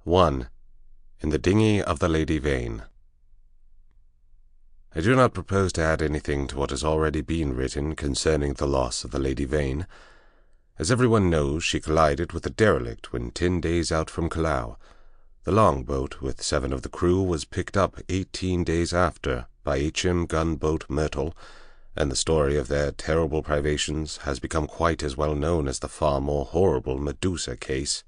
1. In the Dinghy of the Lady Vane. I do not propose to add anything to what has already been written concerning the loss of the Lady Vane. As everyone knows, she collided with a derelict when 10 days out from Callao. The longboat, with 7 of the crew, was picked up 18 days after by H.M. gunboat Myrtle, and the story of their terrible privations has become quite as well known as the far more horrible Medusa case.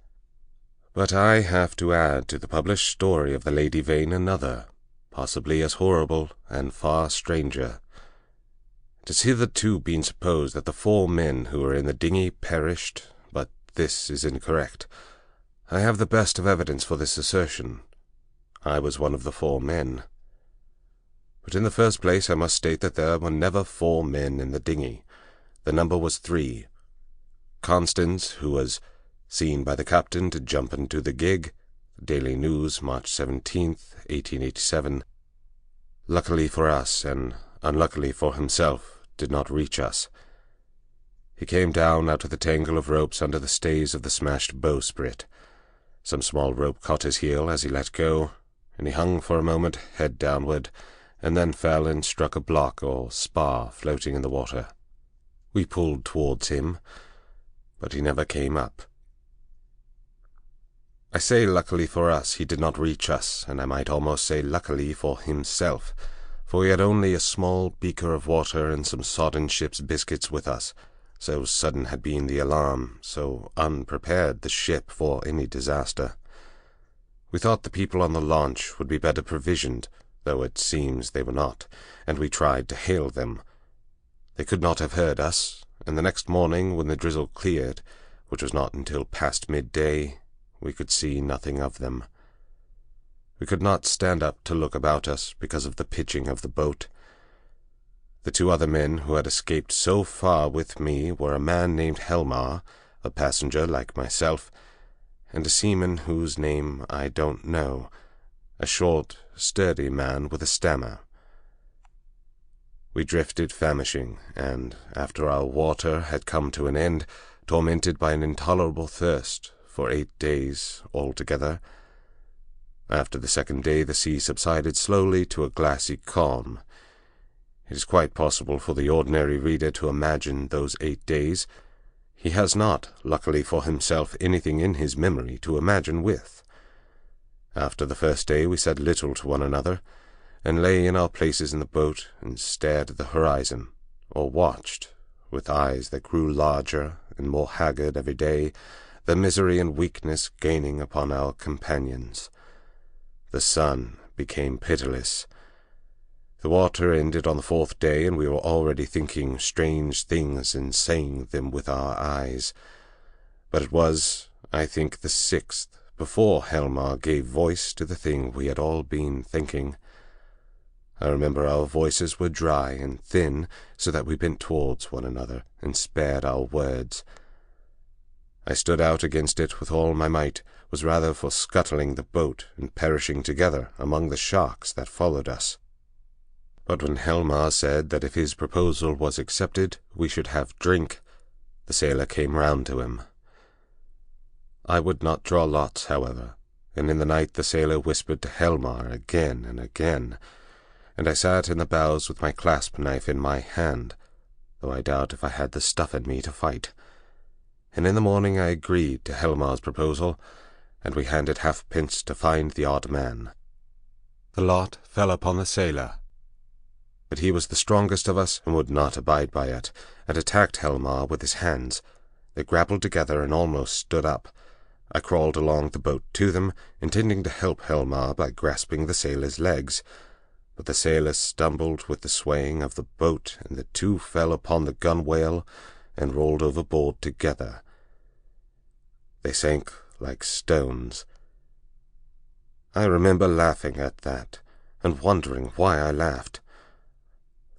But I have to add to the published story of the Lady Vane another, possibly as horrible and far stranger. It has hitherto been supposed that the 4 men who were in the dinghy perished, but this is incorrect. I have the best of evidence for this assertion. I was one of the 4 men. But in the first place I must state that there were never 4 men in the dinghy. The number was 3. Constance, who was seen by the captain to jump into the gig, Daily News, March 17th, 1887, luckily for us, and unluckily for himself, did not reach us. He came down out of the tangle of ropes under the stays of the smashed bowsprit. Some small rope caught his heel as he let go, and he hung for a moment, head downward, and then fell and struck a block or spar floating in the water. We pulled towards him, but he never came up. I say luckily for us he did not reach us, and I might almost say luckily for himself, for we had only a small beaker of water and some sodden ship's biscuits with us. So sudden had been the alarm, so unprepared the ship for any disaster. We thought the people on the launch would be better provisioned, though it seems they were not, and we tried to hail them. They could not have heard us, and the next morning, when the drizzle cleared, which was not until past midday, we could see nothing of them. We could not stand up to look about us because of the pitching of the boat. The 2 other men who had escaped so far with me were a man named Helmar, a passenger like myself, and a seaman whose name I don't know, a short, sturdy man with a stammer. We drifted famishing, and, after our water had come to an end, tormented by an intolerable thirst, for 8 days altogether. After the 2nd day the sea subsided slowly to a glassy calm. It is quite possible for the ordinary reader to imagine those 8 days. He has not, luckily for himself, anything in his memory to imagine with. After the 1st day we said little to one another, and lay in our places in the boat and stared at the horizon, or watched, with eyes that grew larger and more haggard every day, the misery and weakness gaining upon our companions. The sun became pitiless. The water ended on the 4th day, and we were already thinking strange things and saying them with our eyes. But it was, I think, the 6th, before Helmar gave voice to the thing we had all been thinking. I remember our voices were dry and thin, so that we bent towards one another and spared our words. I stood out against it with all my might, was rather for scuttling the boat and perishing together among the sharks that followed us. But when Helmar said that if his proposal was accepted, we should have drink, the sailor came round to him. I would not draw lots, however, and in the night the sailor whispered to Helmar again and again, and I sat in the bows with my clasp-knife in my hand, though I doubt if I had the stuff in me to fight. And in the morning I agreed to Helmar's proposal, and we handed halfpence to find the odd man. The lot fell upon the sailor, but he was the strongest of us and would not abide by it, and attacked Helmar with his hands. They grappled together and almost stood up. I crawled along the boat to them, intending to help Helmar by grasping the sailor's legs, but the sailor stumbled with the swaying of the boat, and the 2 fell upon the gunwale and rolled overboard together. They sank like stones. I remember laughing at that, and wondering why I laughed.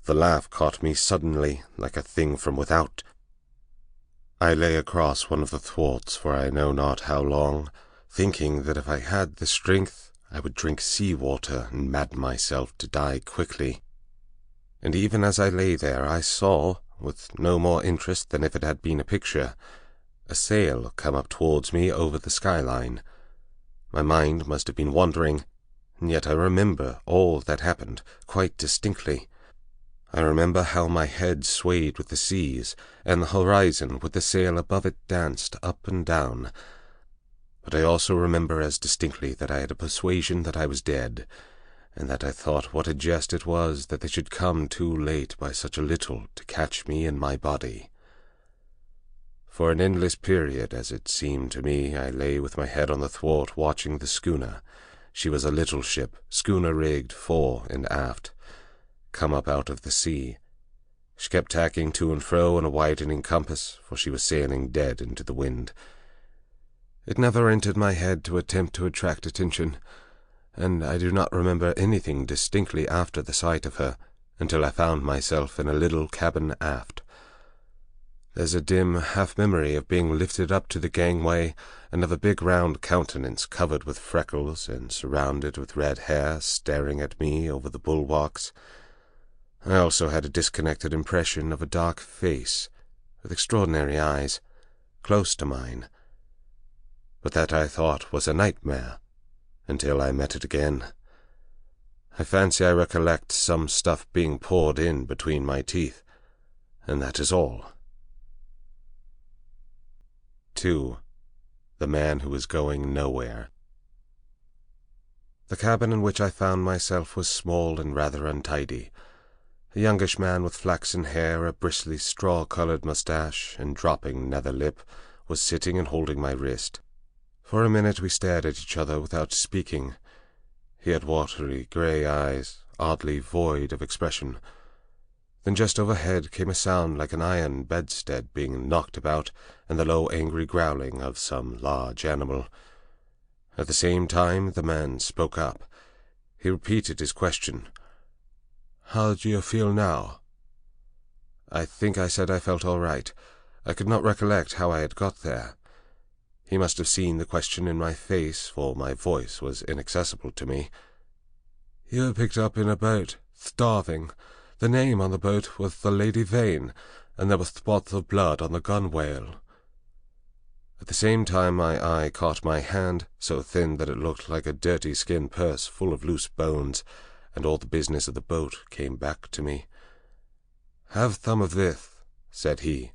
The laugh caught me suddenly, like a thing from without. I lay across one of the thwarts for I know not how long, thinking that if I had the strength, I would drink sea-water and madden myself to die quickly. And even as I lay there, I saw, with no more interest than if it had been a picture, a sail come up towards me over the skyline. My mind must have been wandering, and yet I remember all that happened quite distinctly. I remember how my head swayed with the seas, and the horizon with the sail above it danced up and down. But I also remember as distinctly that I had a persuasion that I was dead, and that I thought what a jest it was that they should come too late by such a little to catch me in my body. For an endless period, as it seemed to me, I lay with my head on the thwart watching the schooner. She was a little ship, schooner-rigged fore and aft, come up out of the sea. She kept tacking to and fro in a widening compass, for she was sailing dead into the wind. It never entered my head to attempt to attract attention, and I do not remember anything distinctly after the sight of her, until I found myself in a little cabin aft. There's a dim half-memory of being lifted up to the gangway, and of a big round countenance covered with freckles and surrounded with red hair staring at me over the bulwarks. I also had a disconnected impression of a dark face, with extraordinary eyes, close to mine, but that I thought was a nightmare, until I met it again. I fancy I recollect some stuff being poured in between my teeth, and that is all. 2. The Man Who Was Going Nowhere. The cabin in which I found myself was small and rather untidy. A youngish man with flaxen hair, a bristly straw-colored mustache, and dropping nether lip, was sitting and holding my wrist. For a minute we stared at each other without speaking. He had watery grey eyes, oddly void of expression. Then just overhead came a sound like an iron bedstead being knocked about, and the low angry growling of some large animal. At the same time the man spoke up. He repeated his question. "How do you feel now?" I think I said I felt all right. I could not recollect how I had got there. He must have seen the question in my face, for my voice was inaccessible to me. "You were picked up in a boat, starving. The name on the boat was the Lady Vane, and there were spots of blood on the gunwale." At the same time my eye caught my hand, so thin that it looked like a dirty skin purse full of loose bones, and all the business of the boat came back to me. "Have some of this," said he,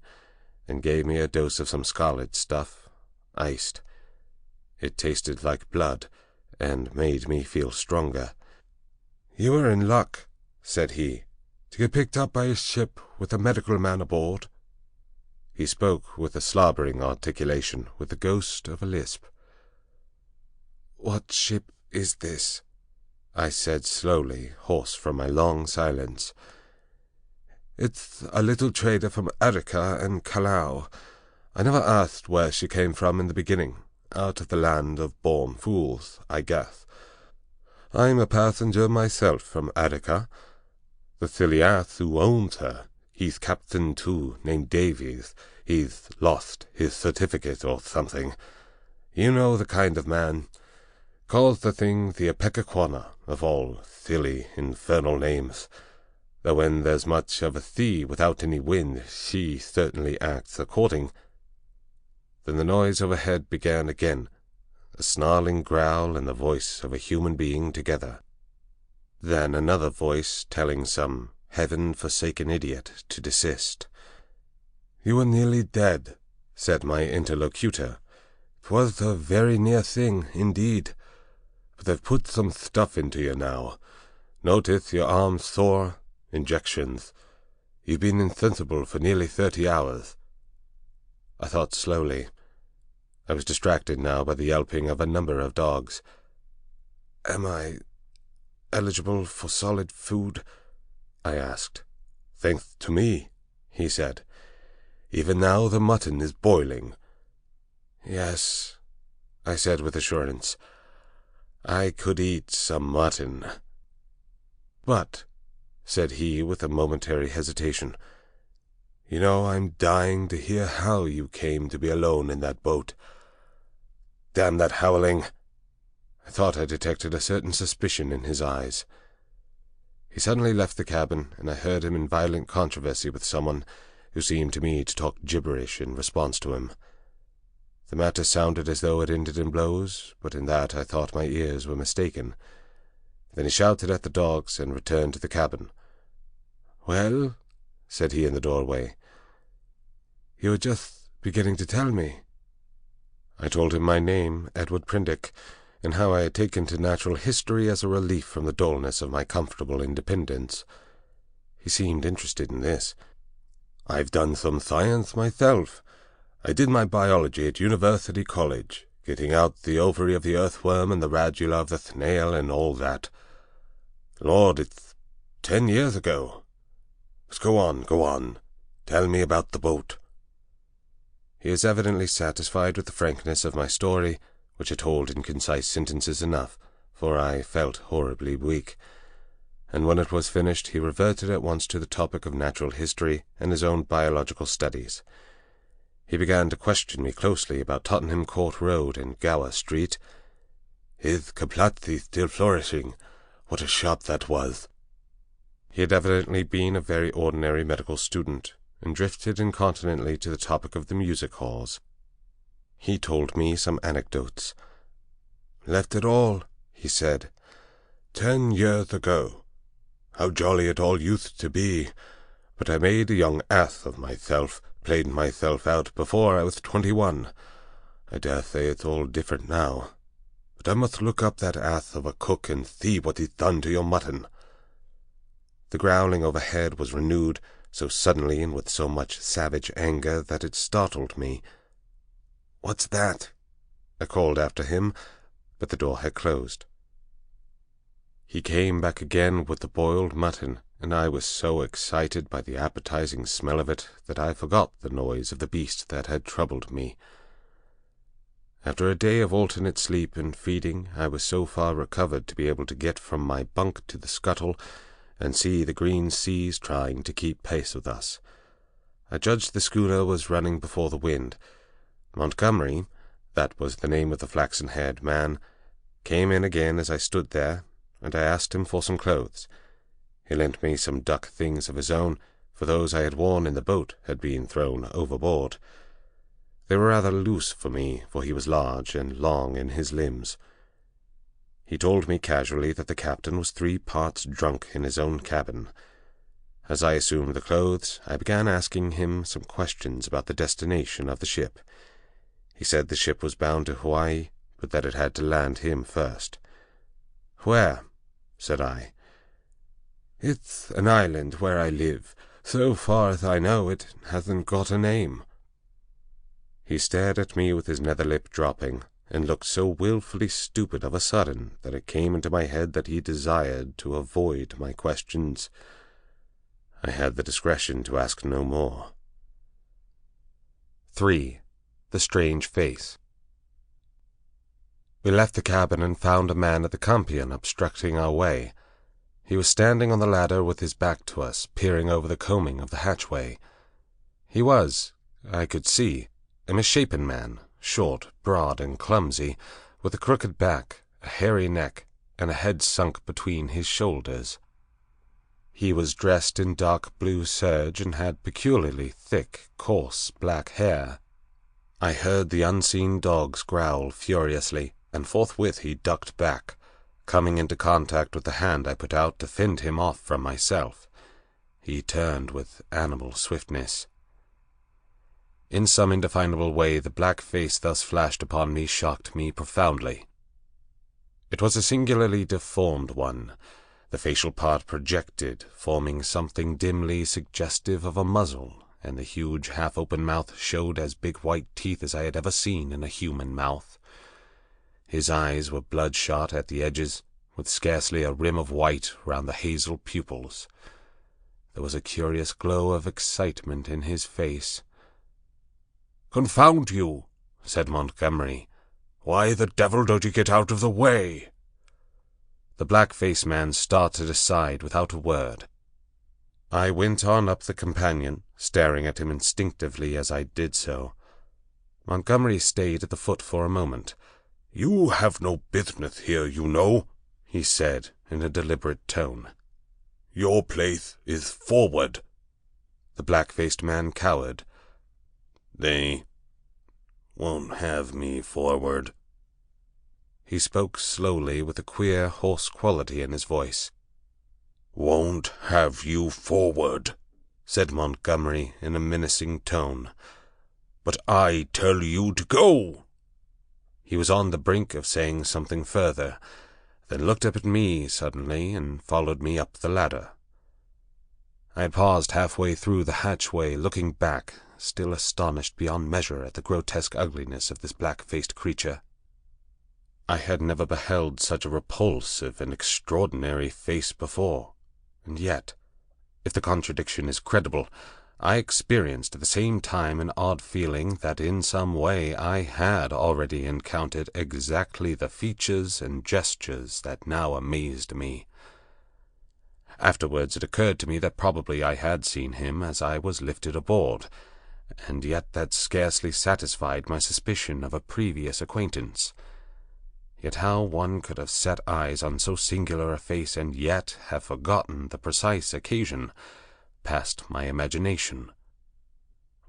and gave me a dose of some scarlet stuff, iced. It tasted like blood, and made me feel stronger. "You were in luck," said he, "to get picked up by a ship with a medical man aboard." He spoke with a slobbering articulation, with the ghost of a lisp. "What ship is this?" I said slowly, hoarse from my long silence. "It's a little trader from Arica and Callao. I never asked where she came from in the beginning. Out of the land of born fools, I guess. I'm a passenger myself from Arica. The silly ass who owns her, he's captain too, named Davies. He's lost his certificate or something. You know the kind of man. Calls the thing the Ipecacuanha, of all silly, infernal names. Though when there's much of a sea without any wind, she certainly acts according." Then the noise overhead began again, a snarling growl and the voice of a human being together. Then another voice telling some heaven-forsaken idiot to desist. "You were nearly dead," said my interlocutor. "'Twas a very near thing, indeed. But they've put some stuff into you now. Notice your arm's sore. Injections. You've been insensible for nearly 30 hours. I thought slowly. I was distracted now by the yelping of a number of dogs. "Am I eligible for solid food?" I asked. "Thanks to me," he said. "Even now the mutton is boiling." "Yes," I said with assurance. "I could eat some mutton." "But," said he with a momentary hesitation, "you know I'm dying to hear how you came to be alone in that boat. Damn that howling!" I thought I detected a certain suspicion in his eyes. He suddenly left the cabin, and I heard him in violent controversy with someone who seemed to me to talk gibberish in response to him. The matter sounded as though it ended in blows, but in that I thought my ears were mistaken. Then he shouted at the dogs and returned to the cabin. "Well," said he in the doorway, "you were just beginning to tell me." I told him my name, Edward Prindick, and how I had taken to natural history as a relief from the dullness of my comfortable independence. He seemed interested in this. "I've done some science myself. I did my biology at University College, getting out the ovary of the earthworm and the radula of the snail and all that. Lord, it's 10 years ago. But go on. Tell me about the boat." He is evidently satisfied with the frankness of my story, which I told in concise sentences enough, for I felt horribly weak. And when it was finished, he reverted at once to the topic of natural history and his own biological studies. He began to question me closely about Tottenham Court Road and Gower Street. "Is Caplatzi still flourishing? What a shop that was!" He had evidently been a very ordinary medical student, and drifted incontinently to the topic of the music halls. He told me some anecdotes. "Left it all," he said, 10 years ago. How jolly it all used to be! But I made a young ass of myself, played myself out before I was 21. I dare say it's all different now. But I must look up that ass of a cook and see what he's done to your mutton." The growling overhead was renewed, so suddenly and with so much savage anger that it startled me. "What's that?" I called after him, but the door had closed. He came back again with the boiled mutton, and I was so excited by the appetizing smell of it that I forgot the noise of the beast that had troubled me. After a day of alternate sleep and feeding, I was so far recovered to be able to get from my bunk to the scuttle and see the green seas trying to keep pace with us. I judged the schooner was running before the wind. Montgomery, that was the name of the flaxen-haired man, came in again as I stood there, and I asked him for some clothes. He lent me some duck things of his own, for those I had worn in the boat had been thrown overboard. They were rather loose for me, for he was large and long in his limbs. He told me casually that the captain was 3 parts drunk in his own cabin. As I assumed the clothes, I began asking him some questions about the destination of the ship. He said the ship was bound to Hawaii, but that it had to land him first. "Where?" said I. "It's an island where I live. So far as I know, it hasn't got a name." He stared at me with his nether lip dropping, and looked so wilfully stupid of a sudden that it came into my head that he desired to avoid my questions. I had the discretion to ask no more. 3. The Strange Face. We left the cabin and found a man at the campion obstructing our way. He was standing on the ladder with his back to us, peering over the combing of the hatchway. He was, I could see, a misshapen man, short, broad, and clumsy, with a crooked back, a hairy neck, and a head sunk between his shoulders. He was dressed in dark blue serge and had peculiarly thick, coarse, black hair. I heard the unseen dogs growl furiously, and forthwith he ducked back, coming into contact with the hand I put out to fend him off from myself. He turned with animal swiftness. In some indefinable way, the black face thus flashed upon me shocked me profoundly. It was a singularly deformed one. The facial part projected, forming something dimly suggestive of a muzzle, and the huge half-open mouth showed as big white teeth as I had ever seen in a human mouth. His eyes were bloodshot at the edges, with scarcely a rim of white round the hazel pupils. There was a curious glow of excitement in his face. "Confound you," said Montgomery. "Why the devil don't you get out of the way?" The black-faced man started aside without a word. I went on up the companion, staring at him instinctively as I did so. Montgomery stayed at the foot for a moment. "You have no business here, you know," he said in a deliberate tone. "Your place is forward." The black-faced man cowered. Won't have me forward." He spoke slowly with a queer, hoarse quality in his voice. "Won't have you forward," said Montgomery in a menacing tone. "But I tell you to go." He was on the brink of saying something further, then looked up at me suddenly and followed me up the ladder. I had paused halfway through the hatchway, looking back, still astonished beyond measure at the grotesque ugliness of this black-faced creature. I had never beheld such a repulsive and extraordinary face before, and yet, if the contradiction is credible, I experienced at the same time an odd feeling that in some way I had already encountered exactly the features and gestures that now amazed me. Afterwards it occurred to me that probably I had seen him as I was lifted aboard, and yet that scarcely satisfied my suspicion of a previous acquaintance. Yet how one could have set eyes on so singular a face and yet have forgotten the precise occasion passed my imagination.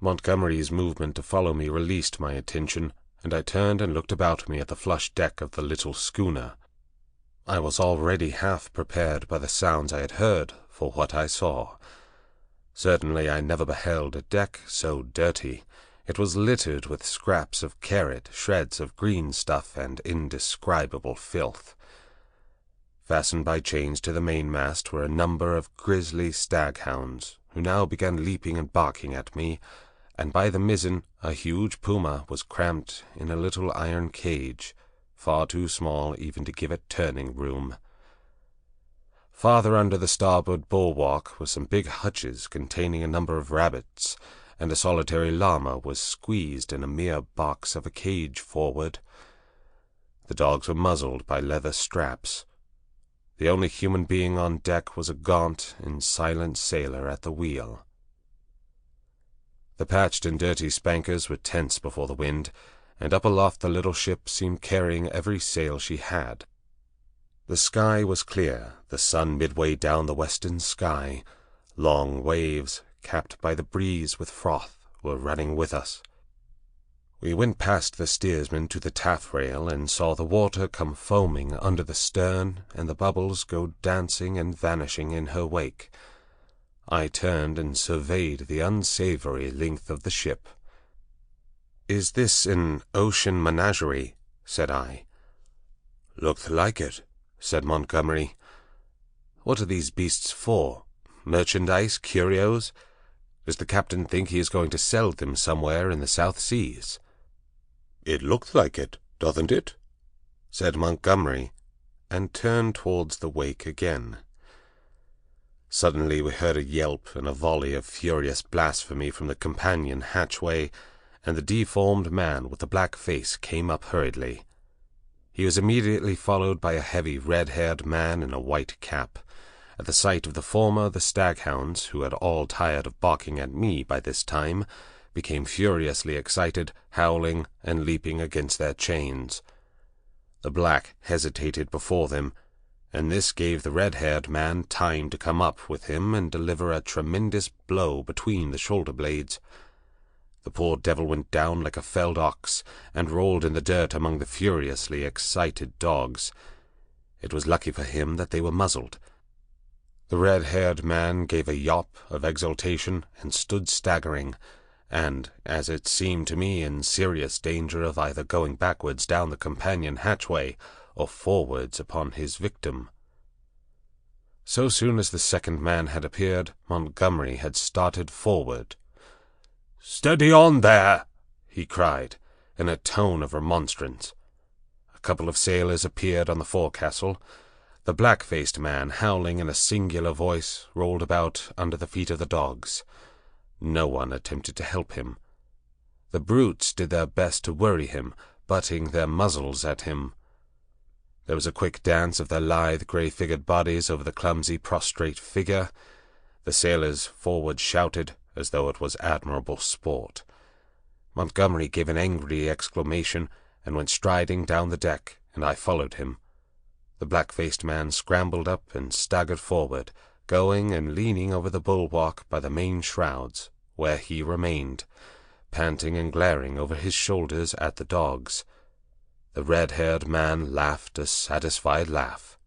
Montgomery's movement to follow me released my attention, and I turned and looked about me at the flush deck of the little schooner. I was already half prepared by the sounds I had heard for what I saw. Certainly I never beheld a deck so dirty. It was littered with scraps of carrot, shreds of green stuff, and indescribable filth. Fastened by chains to the mainmast were a number of grisly staghounds, who now began leaping and barking at me, and by the mizzen a huge puma was cramped in a little iron cage, far too small even to give it turning room. Farther under the starboard bulwark were some big hutches containing a number of rabbits, and a solitary llama was squeezed in a mere box of a cage forward. The dogs were muzzled by leather straps. The only human being on deck was a gaunt and silent sailor at the wheel. The patched and dirty spankers were tense before the wind, and up aloft the little ship seemed carrying every sail she had. The sky was clear, the sun midway down the western sky. Long waves, capped by the breeze with froth, were running with us. We went past the steersman to the taffrail and saw the water come foaming under the stern and the bubbles go dancing and vanishing in her wake. I turned and surveyed the unsavory length of the ship. "Is this an ocean menagerie?" said I. "Looked like it," said Montgomery. "What are these beasts for? Merchandise? Curios? Does the captain think he is going to sell them somewhere in the South Seas?" "It looked like it, doesn't it?" said Montgomery, and turned towards the wake again. Suddenly we heard a yelp and a volley of furious blasphemy from the companion hatchway, and the deformed man with the black face came up hurriedly. He was immediately followed by a heavy red-haired man in a white cap. At the sight of the former, the staghounds, who had all tired of barking at me by this time, became furiously excited, howling and leaping against their chains. The black hesitated before them, and this gave the red-haired man time to come up with him and deliver a tremendous blow between the shoulder-blades. The poor devil went down like a felled ox, and rolled in the dirt among the furiously excited dogs. It was lucky for him that they were muzzled. The red-haired man gave a yawp of exultation and stood staggering, and, as it seemed to me, in serious danger of either going backwards down the companion hatchway or forwards upon his victim. So soon as the second man had appeared, Montgomery had started forward. "Steady on there!" he cried, in a tone of remonstrance. A couple of sailors appeared on the forecastle. The black-faced man, howling in a singular voice, rolled about under the feet of the dogs. No one attempted to help him. The brutes did their best to worry him, butting their muzzles at him. There was a quick dance of their lithe, grey-figured bodies over the clumsy, prostrate figure. The sailors forward shouted, as though it was admirable sport. Montgomery gave an angry exclamation and went striding down the deck, and I followed him. The black-faced man scrambled up and staggered forward, going and leaning over the bulwark by the main shrouds, where he remained, panting and glaring over his shoulders at the dogs. The red-haired man laughed a satisfied laugh.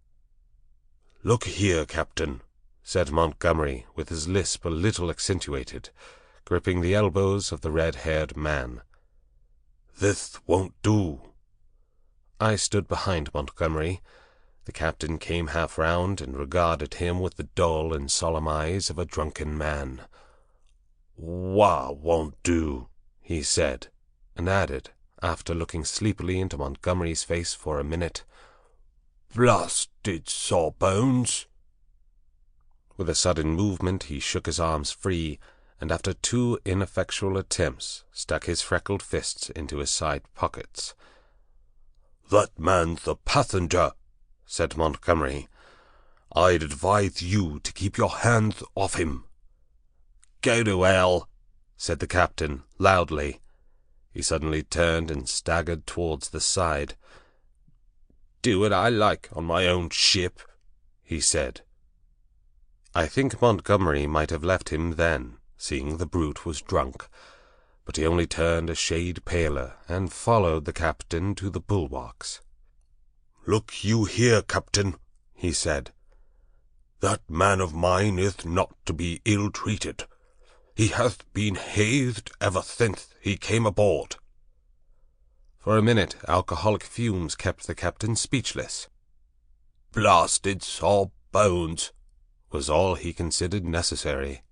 "Look here, Captain," said Montgomery, with his lisp a little accentuated, gripping the elbows of the red-haired man. "This won't do." I stood behind Montgomery. The captain came half round and regarded him with the dull and solemn eyes of a drunken man. "Wha won't do?" he said, and added, after looking sleepily into Montgomery's face for a minute, "Blasted sawbones!" With a sudden movement he shook his arms free, and after 2 ineffectual attempts stuck his freckled fists into his side pockets. "That man's the passenger," said Montgomery. "I'd advise you to keep your hands off him." "Go to hell," said the captain, loudly. He suddenly turned and staggered towards the side. "Do what I like on my own ship," he said. I think Montgomery might have left him then, seeing the brute was drunk, but he only turned a shade paler and followed the captain to the bulwarks. "Look you here, Captain," he said. "That man of mine is not to be ill-treated. He hath been hazed ever since he came aboard." For a minute alcoholic fumes kept the captain speechless. "Blasted sawbones," was all he considered necessary.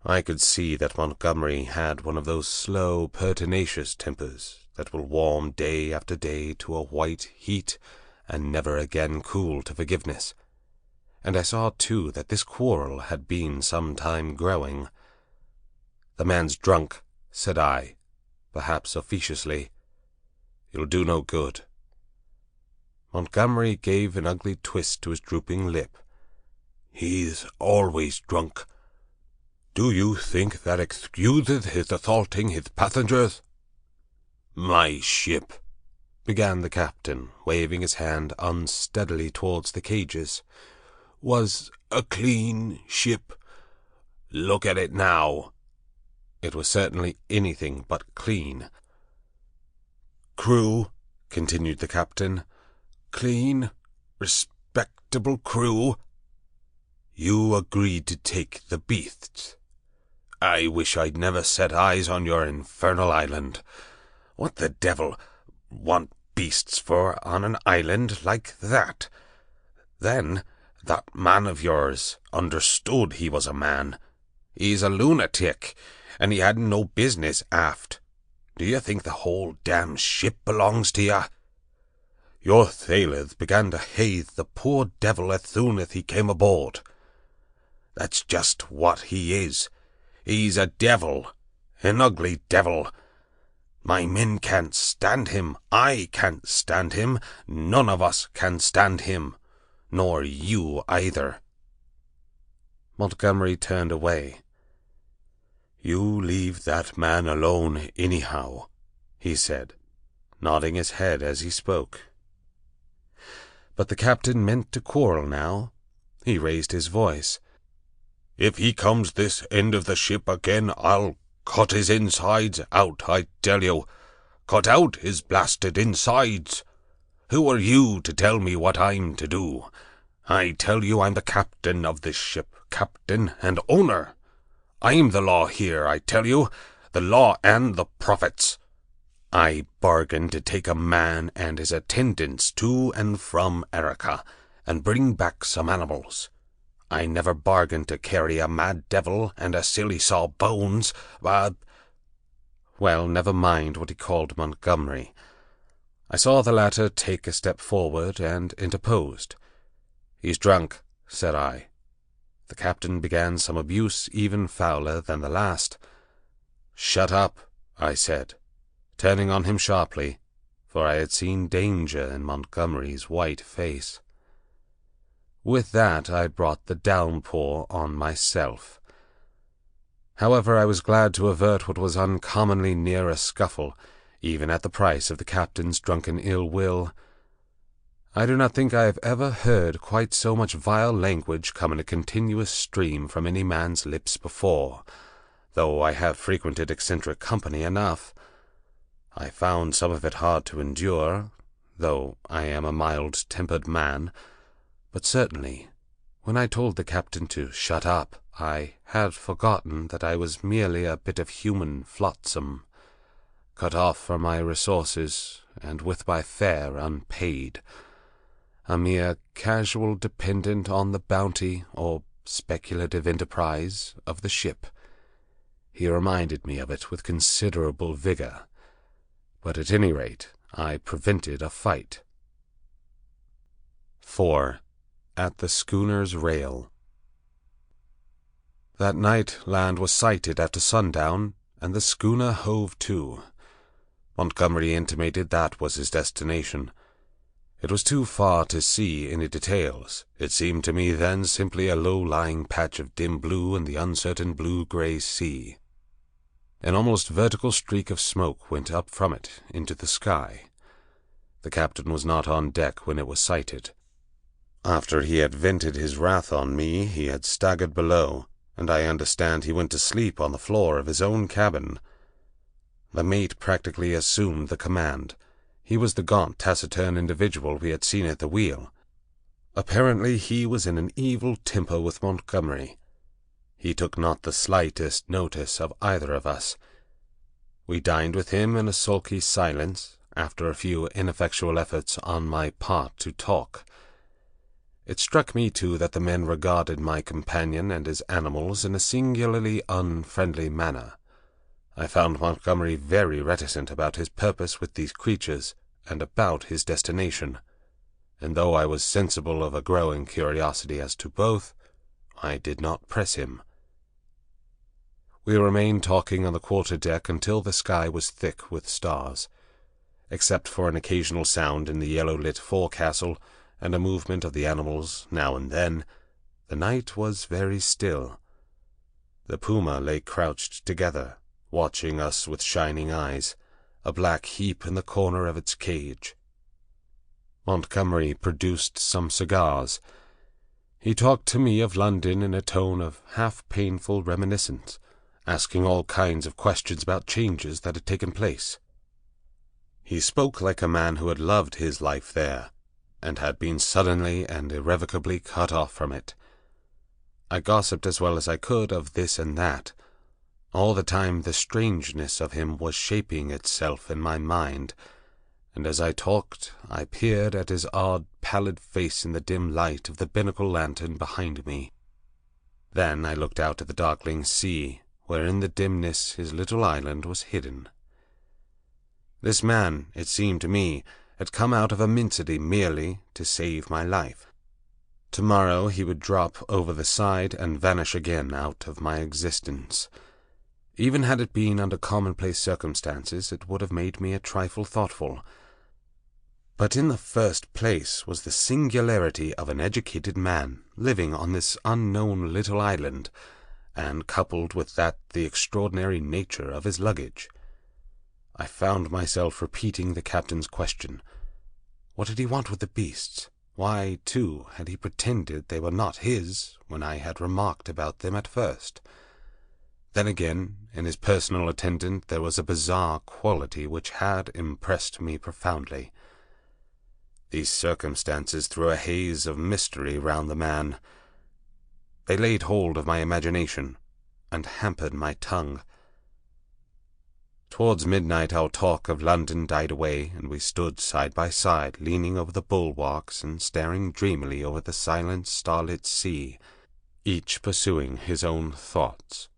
I could see that Montgomery had one of those slow, pertinacious tempers that will warm day after day to a white heat and never again cool to forgiveness. And I saw, too, that this quarrel had been some time growing. "The man's drunk," said I, perhaps officiously. "He'll do no good." Montgomery gave an ugly twist to his drooping lip. "He's always drunk. Do you think that excuses his assaulting his passengers?" "My ship," began the captain, waving his hand unsteadily towards the cages, "was a clean ship. Look at it now." It was certainly anything but clean. "Crew," continued the captain, "clean, respectable crew. You agreed to take the beasts. I wish I'd never set eyes on your infernal island. What the devil want beasts for on an island like that? Then that man of yours understood he was a man. He's a lunatic, and he hadn't no business aft. Do you think the whole damn ship belongs to you? Your sailors began to haze the poor devil as soon as he came aboard. That's just what he is. He's a devil, an ugly devil. My men can't stand him. I can't stand him. None of us can stand him. Nor you either." Montgomery turned away. "You leave that man alone anyhow," he said, nodding his head as he spoke. But the captain meant to quarrel now. He raised his voice. "If he comes this end of the ship again, I'll cut his insides out, I tell you. Cut out his blasted insides. Who are you to tell me what I'm to do? I tell you I'm the captain of this ship, captain and owner. I'm the law here, I tell you, the law and the prophets. I bargained to take a man and his attendants to and from Erica, and bring back some animals. I never bargained to carry a mad devil and a silly sawbones, but—" Well, never mind what he called Montgomery. I saw the latter take a step forward and interposed. "He's drunk," said I. The captain began some abuse even fouler than the last. "Shut up," I said, turning on him sharply, for I had seen danger in Montgomery's white face. With that I brought the downpour on myself. However, I was glad to avert what was uncommonly near a scuffle, even at the price of the captain's drunken ill-will. I do not think I have ever heard quite so much vile language come in a continuous stream from any man's lips before. though I have frequented eccentric company enough. I found some of it hard to endure, though I am a mild-tempered man, but certainly, when I told the captain to shut up, I had forgotten that I was merely a bit of human flotsam, cut off from my resources, and with my fare unpaid, a mere casual dependent on the bounty or speculative enterprise of the ship. He reminded me of it with considerable vigor, but at any rate I prevented a fight. 4. At the schooner's rail. That night land was sighted after sundown, and the schooner hove to. Montgomery intimated that was his destination. It was too far to see any details. It seemed to me then simply a low-lying patch of dim blue in the uncertain blue-gray sea. An almost vertical streak of smoke went up from it into the sky. The captain was not on deck when it was sighted. After he had vented his wrath on me, he had staggered below, and I understand he went to sleep on the floor of his own cabin. The mate practically assumed the command. He was the gaunt, taciturn individual we had seen at the wheel. Apparently he was in an evil temper with Montgomery. He took not the slightest notice of either of us. We dined with him in a sulky silence, after a few ineffectual efforts on my part to talk. It struck me, too, that the men regarded my companion and his animals in a singularly unfriendly manner. I found Montgomery very reticent about his purpose with these creatures, and about his destination, and though I was sensible of a growing curiosity as to both, I did not press him. We remained talking on the quarter-deck until the sky was thick with stars. Except for an occasional sound in the yellow-lit forecastle, and a movement of the animals now and then, the night was very still. The puma lay crouched together, watching us with shining eyes, a black heap in the corner of its cage. Montgomery produced some cigars. He talked to me of London in a tone of half-painful reminiscence, asking all kinds of questions about changes that had taken place. He spoke like a man who had loved his life there, and had been suddenly and irrevocably cut off from it. I gossiped as well as I could of this and that. All the time the strangeness of him was shaping itself in my mind, and as I talked I peered at his odd, pallid face in the dim light of the binnacle lantern behind me. Then I looked out at the darkling sea, where in the dimness his little island was hidden. This man, it seemed to me, had come out of immensity merely to save my life. Tomorrow he would drop over the side and vanish again out of my existence. Even had it been under commonplace circumstances, it would have made me a trifle thoughtful. But in the first place was the singularity of an educated man living on this unknown little island, and coupled with that the extraordinary nature of his luggage. I found myself repeating the captain's question. What did he want with the beasts? Why, too, had he pretended they were not his, when I had remarked about them at first? Then again, in his personal attendant there was a bizarre quality which had impressed me profoundly. These circumstances threw a haze of mystery round the man. They laid hold of my imagination, and hampered my tongue. Towards midnight our talk of London died away, and we stood side by side, leaning over the bulwarks and staring dreamily over the silent, starlit sea, each pursuing his own thoughts.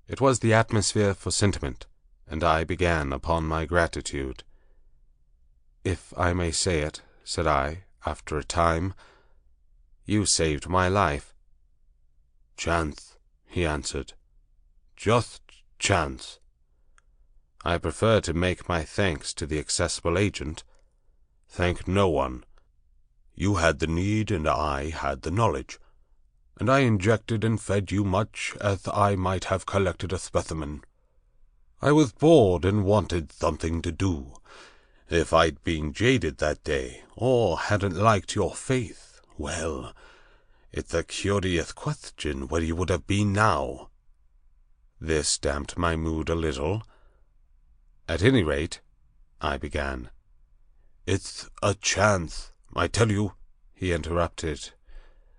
It was the atmosphere for sentiment, and I began upon my gratitude. "If I may say it," said I, after a time, "you saved my life." "Chance," he answered. "Just chance. I prefer to make my thanks to the accessible agent. Thank no one. You had the need and I had the knowledge, and I injected and fed you much as I might have collected a specimen. I was bored and wanted something to do. If I'd been jaded that day, or hadn't liked your faith, well, it's a curious question where you would have been now." This damped my mood a little. "At any rate," I began. "It's a chance, I tell you," he interrupted,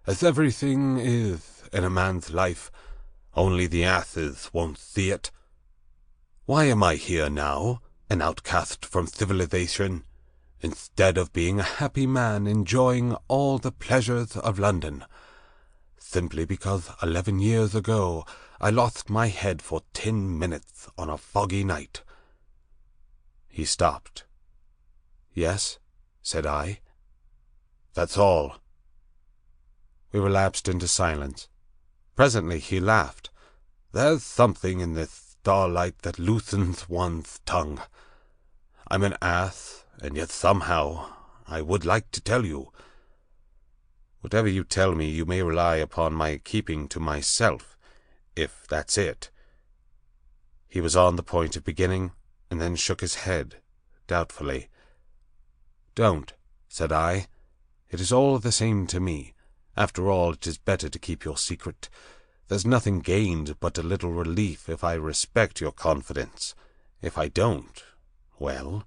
"as everything is in a man's life, only the asses won't see it. Why am I here now, an outcast from civilization, instead of being a happy man enjoying all the pleasures of London? Simply because 11 years ago I lost my head for 10 minutes on a foggy night." He stopped. "Yes?" said I. "That's all." We relapsed into silence. Presently he laughed. "There's something in this starlight that loosens one's tongue. I'm an ass, and yet somehow I would like to tell you." "Whatever you tell me, you may rely upon my keeping to myself, if that's it." He was on the point of beginning, and then shook his head, doubtfully. "Don't," said I. "It is all the same to me. After all, it is better to keep your secret. There's nothing gained but a little relief if I respect your confidence. If I don't, well—"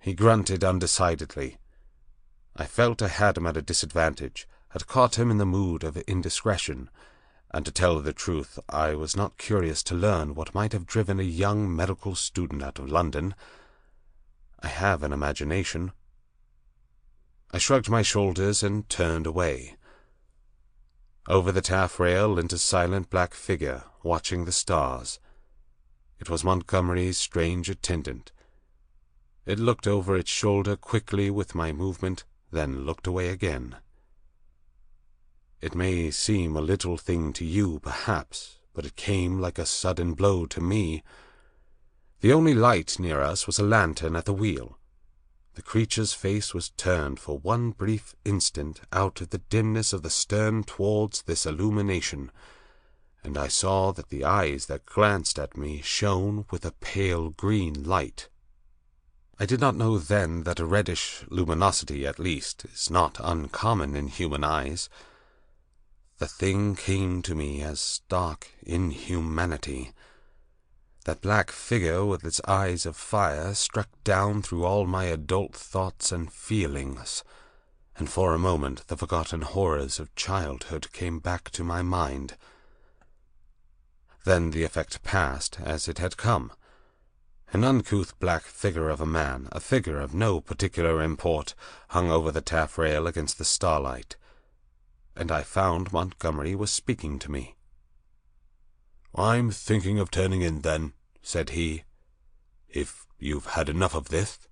He grunted undecidedly. I felt I had him at a disadvantage, had caught him in the mood of indiscretion, and to tell the truth, I was not curious to learn what might have driven a young medical student out of London. I have an imagination. I shrugged my shoulders and turned away. Over the taffrail leant a silent black figure, watching the stars. It was Montgomery's strange attendant. It looked over its shoulder quickly with my movement, then looked away again. It may seem a little thing to you, perhaps, but it came like a sudden blow to me. The only light near us was a lantern at the wheel. The creature's face was turned for one brief instant out of the dimness of the stern towards this illumination, and I saw that the eyes that glanced at me shone with a pale green light. I did not know then that a reddish luminosity, at least, is not uncommon in human eyes. The thing came to me as stark inhumanity. That black figure with its eyes of fire struck down through all my adult thoughts and feelings, and for a moment the forgotten horrors of childhood came back to my mind. Then the effect passed as it had come. An uncouth black figure of a man, a figure of no particular import, hung over the taffrail against the starlight, and I found Montgomery was speaking to me. "I'm thinking of turning in, then," said he, "if you've had enough of this."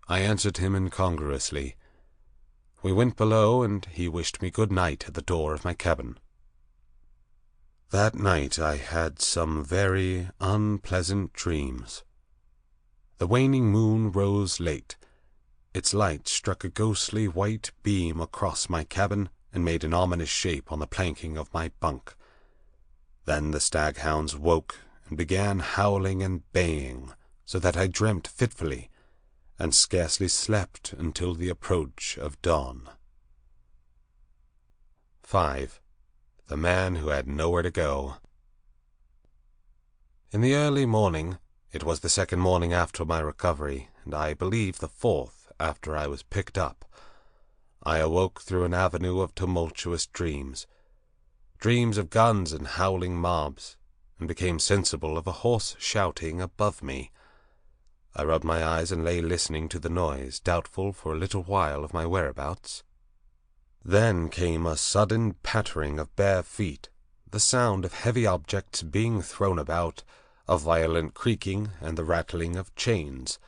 I answered him incongruously. We went below, and he wished me good night at the door of my cabin. That night I had some very unpleasant dreams. The waning moon rose late. Its light struck a ghostly white beam across my cabin and made an ominous shape on the planking of my bunk. Then the staghounds woke and began howling and baying, so that I dreamt fitfully, and scarcely slept until the approach of dawn. 5. The Man Who Had Nowhere to Go. In the early morning, it was the second morning after my recovery, and I believe the fourth after I was picked up, I awoke through an avenue of tumultuous dreams of guns and howling mobs, and became sensible of a hoarse shouting above me. I rubbed my eyes and lay listening to the noise, doubtful for a little while of my whereabouts. Then came a sudden pattering of bare feet, the sound of heavy objects being thrown about, a violent creaking, and the rattling of chains.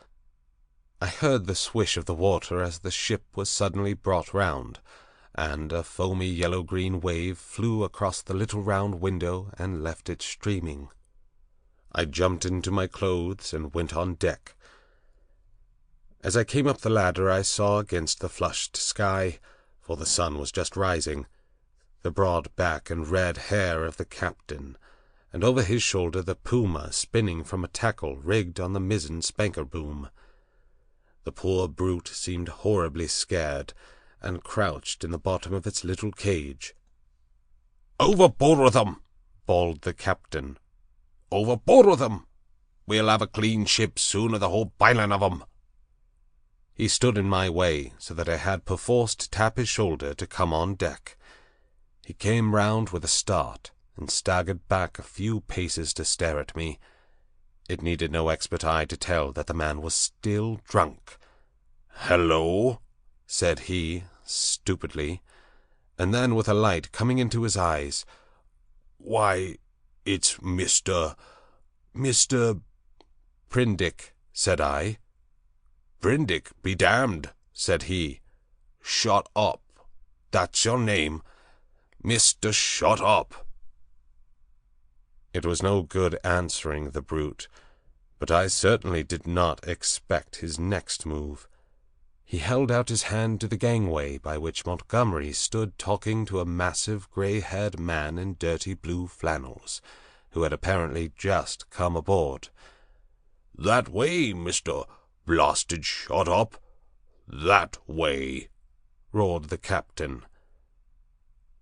I heard the swish of the water as the ship was suddenly brought round, and a foamy yellow-green wave flew across the little round window and left it streaming. I jumped into my clothes and went on deck. As I came up the ladder, I saw against the flushed sky, for the sun was just rising, the broad back and red hair of the captain, and over his shoulder the puma spinning from a tackle rigged on the mizzen spanker boom. The poor brute seemed horribly scared, and crouched in the bottom of its little cage. "Overboard with them!" bawled the captain. "Overboard with 'em! We'll have a clean ship soon of the whole biling of 'em." He stood in my way, so that I had perforce to tap his shoulder to come on deck. He came round with a start, and staggered back a few paces to stare at me. It needed no expert eye to tell that the man was still drunk. "Hello," said he, stupidly, and then with a light coming into his eyes, "Why, it's Mr. Prindick," said I. "Prindick be damned," said he. "Shut up. That's your name. Mr. Shut up." It was no good answering the brute, but I certainly did not expect his next move. He held out his hand to the gangway by which Montgomery stood talking to a massive grey-haired man in dirty blue flannels, who had apparently just come aboard. "That way, Mr. Blasted Shut up. That way," roared the captain.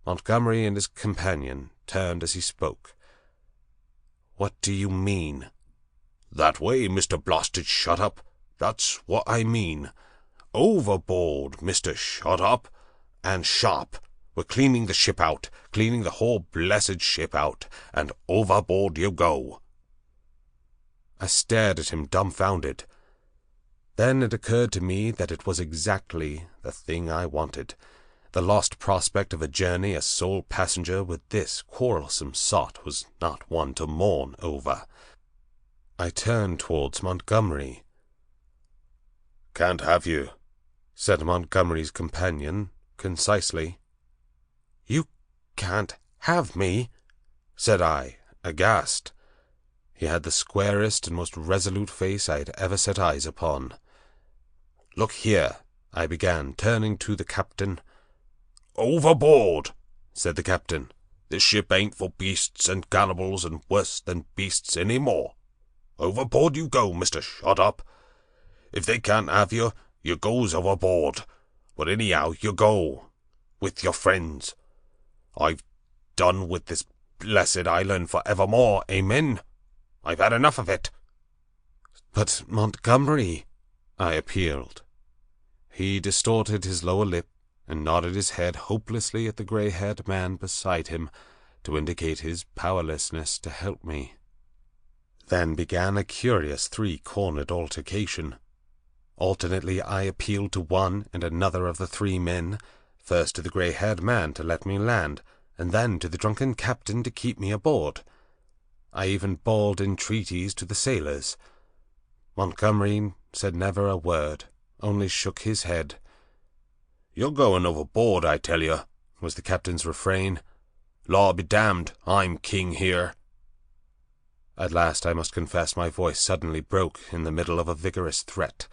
Montgomery and his companion turned as he spoke. "What do you mean?" "That way, Mr. Blasted Shut up. That's what I mean. Overboard, Mr. Shut up, and sharp. We're cleaning the ship out, cleaning the whole blessed ship out, and overboard you go." I stared at him dumbfounded. Then it occurred to me that it was exactly the thing I wanted. The lost prospect of a journey as sole passenger with this quarrelsome sot was not one to mourn over. I turned towards Montgomery. "Can't have you," said Montgomery's companion, concisely. "You can't have me," said I, aghast. He had the squarest and most resolute face I had ever set eyes upon. "Look here," I began, turning to the captain. "Overboard," said the captain. "This ship ain't for beasts and cannibals and worse than beasts any more. Overboard you go, Mr. Shut up. If they can't have you, you goes overboard. But anyhow, you go. With your friends. I've done with this blessed island for evermore, amen? I've had enough of it." "But Montgomery," I appealed. He distorted his lower lip and nodded his head hopelessly at the grey-haired man beside him to indicate his powerlessness to help me. Then began a curious three-cornered altercation. Alternately I appealed to one and another of the three men, first to the grey-haired man to let me land, and then to the drunken captain to keep me aboard. I even bawled entreaties to the sailors. Montgomery said never a word, only shook his head. "You're going overboard, I tell you," was the captain's refrain. "Law be damned, I'm king here." At last I must confess my voice suddenly broke in the middle of a vigorous threat.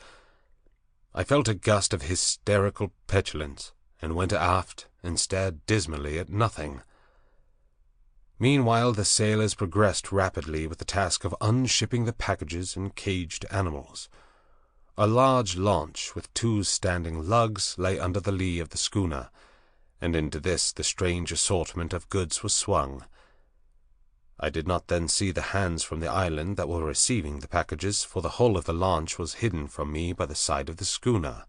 I felt a gust of hysterical petulance, and went aft and stared dismally at nothing. Meanwhile the sailors progressed rapidly with the task of unshipping the packages and caged animals. A large launch with two standing lugs lay under the lee of the schooner, and into this the strange assortment of goods was swung. I did not then see the hands from the island that were receiving the packages, for the hull of the launch was hidden from me by the side of the schooner.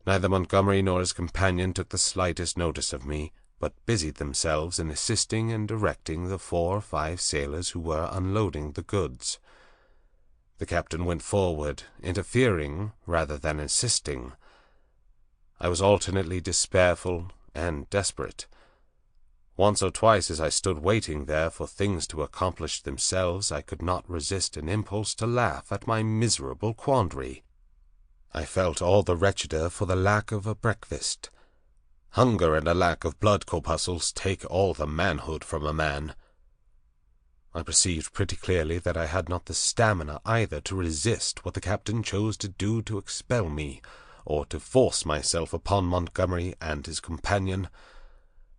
Neither Montgomery nor his companion took the slightest notice of me, but busied themselves in assisting and directing the 4 or 5 sailors who were unloading the goods. The captain went forward, interfering rather than assisting. I was alternately despairful and desperate. Once or twice as I stood waiting there for things to accomplish themselves, I could not resist an impulse to laugh at my miserable quandary. I felt all the wretcheder for the lack of a breakfast. Hunger and a lack of blood corpuscles take all the manhood from a man. I perceived pretty clearly that I had not the stamina either to resist what the captain chose to do to expel me, or to force myself upon Montgomery and his companion.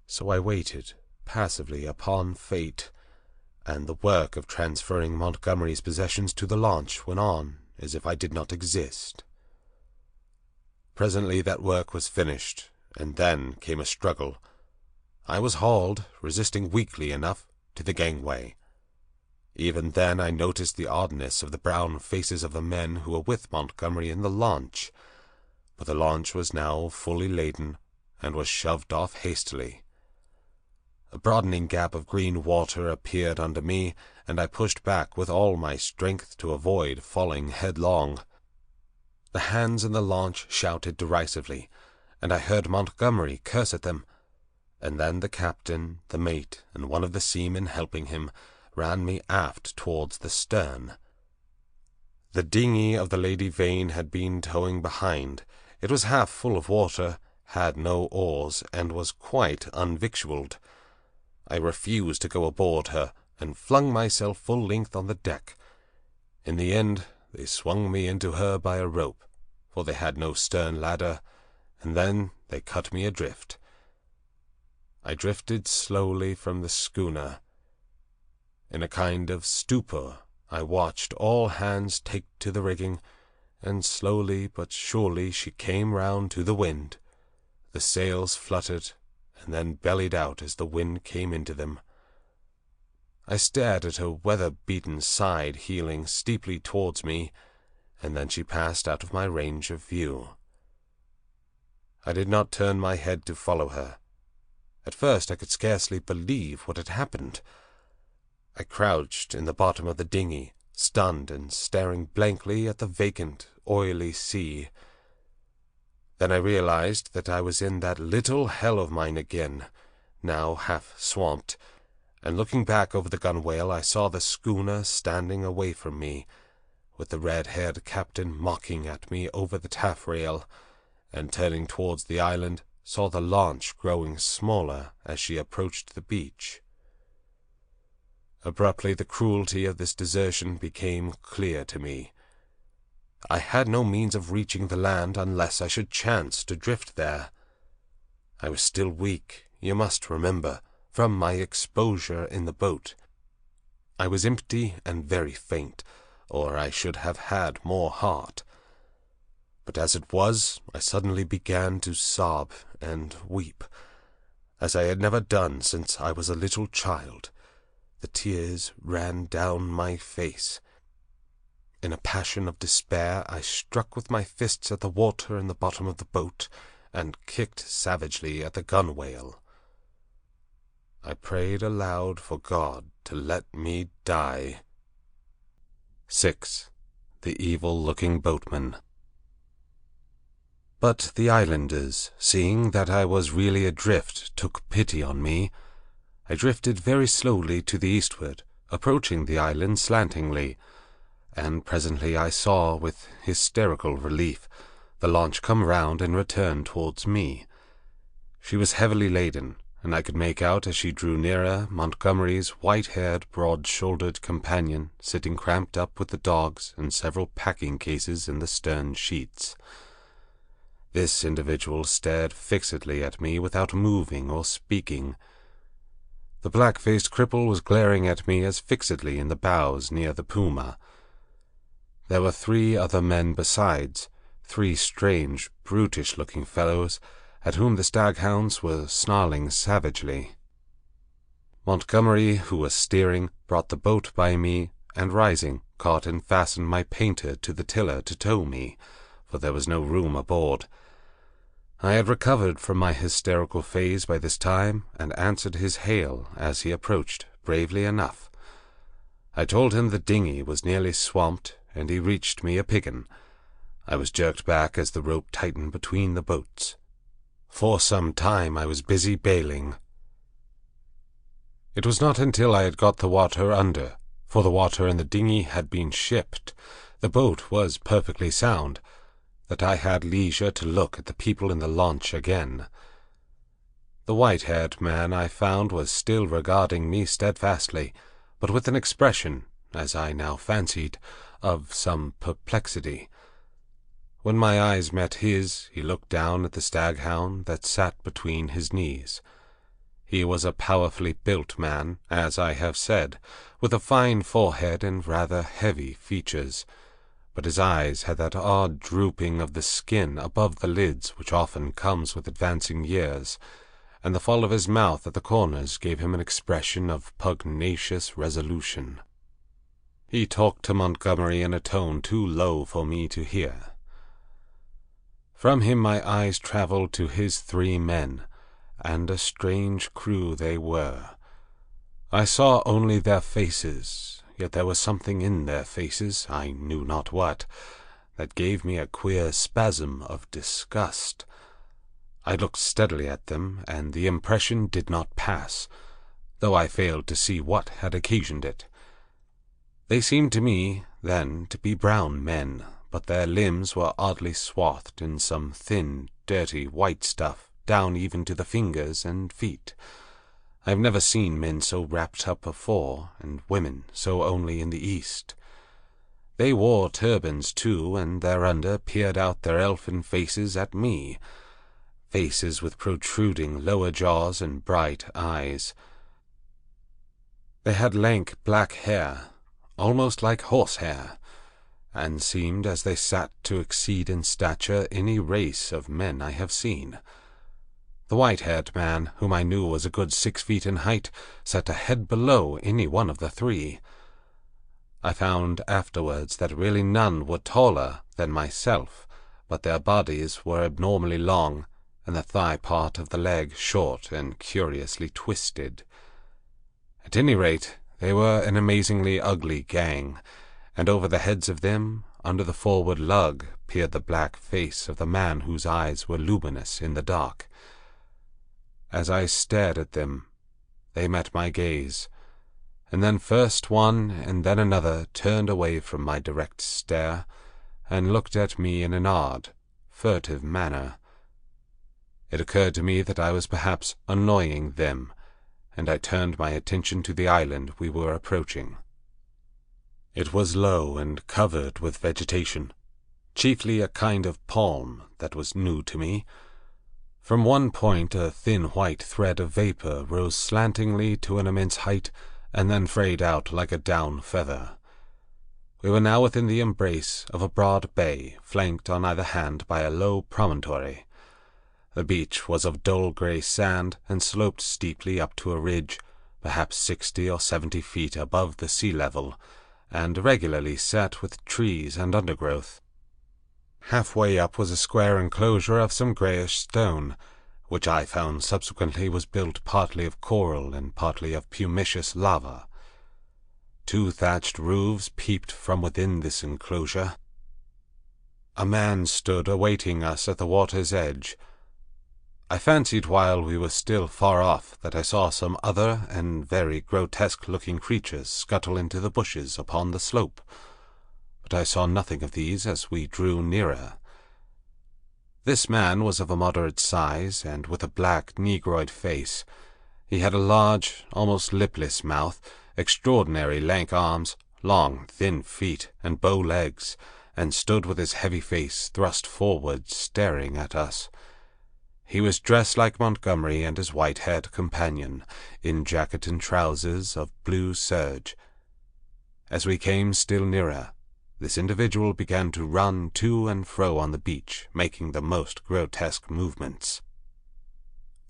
So I waited passively upon fate, and the work of transferring Montgomery's possessions to the launch went on as if I did not exist. Presently that work was finished, and then came a struggle. I was hauled, resisting weakly enough, to the gangway. Even then I noticed the oddness of the brown faces of the men who were with Montgomery in the launch, but the launch was now fully laden and was shoved off hastily. A broadening gap of green water appeared under me, and I pushed back with all my strength to avoid falling headlong. The hands in the launch shouted derisively, and I heard Montgomery curse at them, and then the captain, the mate, and one of the seamen helping him, ran me aft towards the stern. The dinghy of the Lady Vane had been towing behind. It was half full of water, had no oars, and was quite unvictualled. I refused to go aboard her, and flung myself full length on the deck. In the end they swung me into her by a rope, for they had no stern ladder, and then they cut me adrift. I drifted slowly from the schooner. In a kind of stupor I watched all hands take to the rigging, and slowly but surely she came round to the wind. The sails fluttered, and then bellied out as the wind came into them. I stared at her weather-beaten side heeling steeply towards me, and then she passed out of my range of view. I did not turn my head to follow her. At first I could scarcely believe what had happened. I crouched in the bottom of the dinghy, stunned and staring blankly at the vacant, oily sea. Then I realized that I was in that little hell of mine again, now half swamped, and looking back over the gunwale I saw the schooner standing away from me, with the red-haired captain mocking at me over the taffrail, and turning towards the island saw the launch growing smaller as she approached the beach. Abruptly the cruelty of this desertion became clear to me. I had no means of reaching the land unless I should chance to drift there. I was still weak, you must remember, from my exposure in the boat. I was empty and very faint, or I should have had more heart. But as it was, I suddenly began to sob and weep, as I had never done since I was a little child. The tears ran down my face. In a passion of despair, I struck with my fists at the water in the bottom of the boat, and kicked savagely at the gunwale. I prayed aloud for God to let me die. 6. The evil-looking boatman. But the islanders, seeing that I was really adrift, took pity on me. I drifted very slowly to the eastward, approaching the island slantingly, and presently I saw, with hysterical relief, the launch come round and return towards me. She was heavily laden, and I could make out as she drew nearer Montgomery's white-haired, broad-shouldered companion sitting cramped up with the dogs and several packing-cases in the stern sheets. This individual stared fixedly at me without moving or speaking. The black-faced cripple was glaring at me as fixedly in the bows near the Puma. There were 3 other men besides, 3 strange, brutish-looking fellows, at whom the staghounds were snarling savagely. Montgomery, who was steering, brought the boat by me, and rising, caught and fastened my painter to the tiller to tow me, for there was no room aboard. I had recovered from my hysterical phase by this time, and answered his hail as he approached, bravely enough. I told him the dinghy was nearly swamped, and he reached me a piggin. I was jerked back as the rope tightened between the boats. For some time I was busy bailing. It was not until I had got the water under, for the water in the dinghy had been shipped, the boat was perfectly sound, that I had leisure to look at the people in the launch again. The white-haired man, I found, was still regarding me steadfastly, but with an expression, as I now fancied, of some perplexity. When my eyes met his, he looked down at the staghound that sat between his knees. He was a powerfully built man, as I have said, with a fine forehead and rather heavy features, but his eyes had that odd drooping of the skin above the lids which often comes with advancing years, and the fall of his mouth at the corners gave him an expression of pugnacious resolution. He talked to Montgomery in a tone too low for me to hear. From him my eyes travelled to his 3 men, and a strange crew they were. I saw only their faces, yet there was something in their faces, I knew not what, that gave me a queer spasm of disgust. I looked steadily at them, and the impression did not pass, though I failed to see what had occasioned it. They seemed to me, then, to be brown men, but their limbs were oddly swathed in some thin, dirty, white stuff, down even to the fingers and feet. I have never seen men so wrapped up before, and women so only in the East. They wore turbans, too, and thereunder peered out their elfin faces at me, faces with protruding lower jaws and bright eyes. They had lank black hair, almost like horsehair, and seemed, as they sat, to exceed in stature any race of men I have seen. The white-haired man, whom I knew was a good 6 feet in height, sat a head below any one of the 3. I found afterwards that really none were taller than myself, but their bodies were abnormally long, and the thigh part of the leg short and curiously twisted. At any rate, they were an amazingly ugly gang, and over the heads of them, under the forward lug, peered the black face of the man whose eyes were luminous in the dark. As I stared at them, they met my gaze, and then first one and then another turned away from my direct stare, and looked at me in an odd, furtive manner. It occurred to me that I was perhaps annoying them, and I turned my attention to the island we were approaching. It was low and covered with vegetation, chiefly a kind of palm that was new to me. From one point a thin white thread of vapor rose slantingly to an immense height, and then frayed out like a down feather. We were now within the embrace of a broad bay, flanked on either hand by a low promontory. The beach was of dull grey sand, and sloped steeply up to a ridge, perhaps 60 or 70 feet above the sea level, and regularly set with trees and undergrowth. Halfway up was a square enclosure of some greyish stone, which I found subsequently was built partly of coral and partly of pumiceous lava. 2 thatched roofs peeped from within this enclosure. A man stood awaiting us at the water's edge. I fancied while we were still far off that I saw some other and very grotesque-looking creatures scuttle into the bushes upon the slope, but I saw nothing of these as we drew nearer. This man was of a moderate size, and with a black, negroid face. He had a large, almost lipless mouth, extraordinary lank arms, long, thin feet, and bow legs, and stood with his heavy face thrust forward, staring at us. He was dressed like Montgomery and his white-haired companion, in jacket and trousers of blue serge. As we came still nearer, this individual began to run to and fro on the beach, making the most grotesque movements.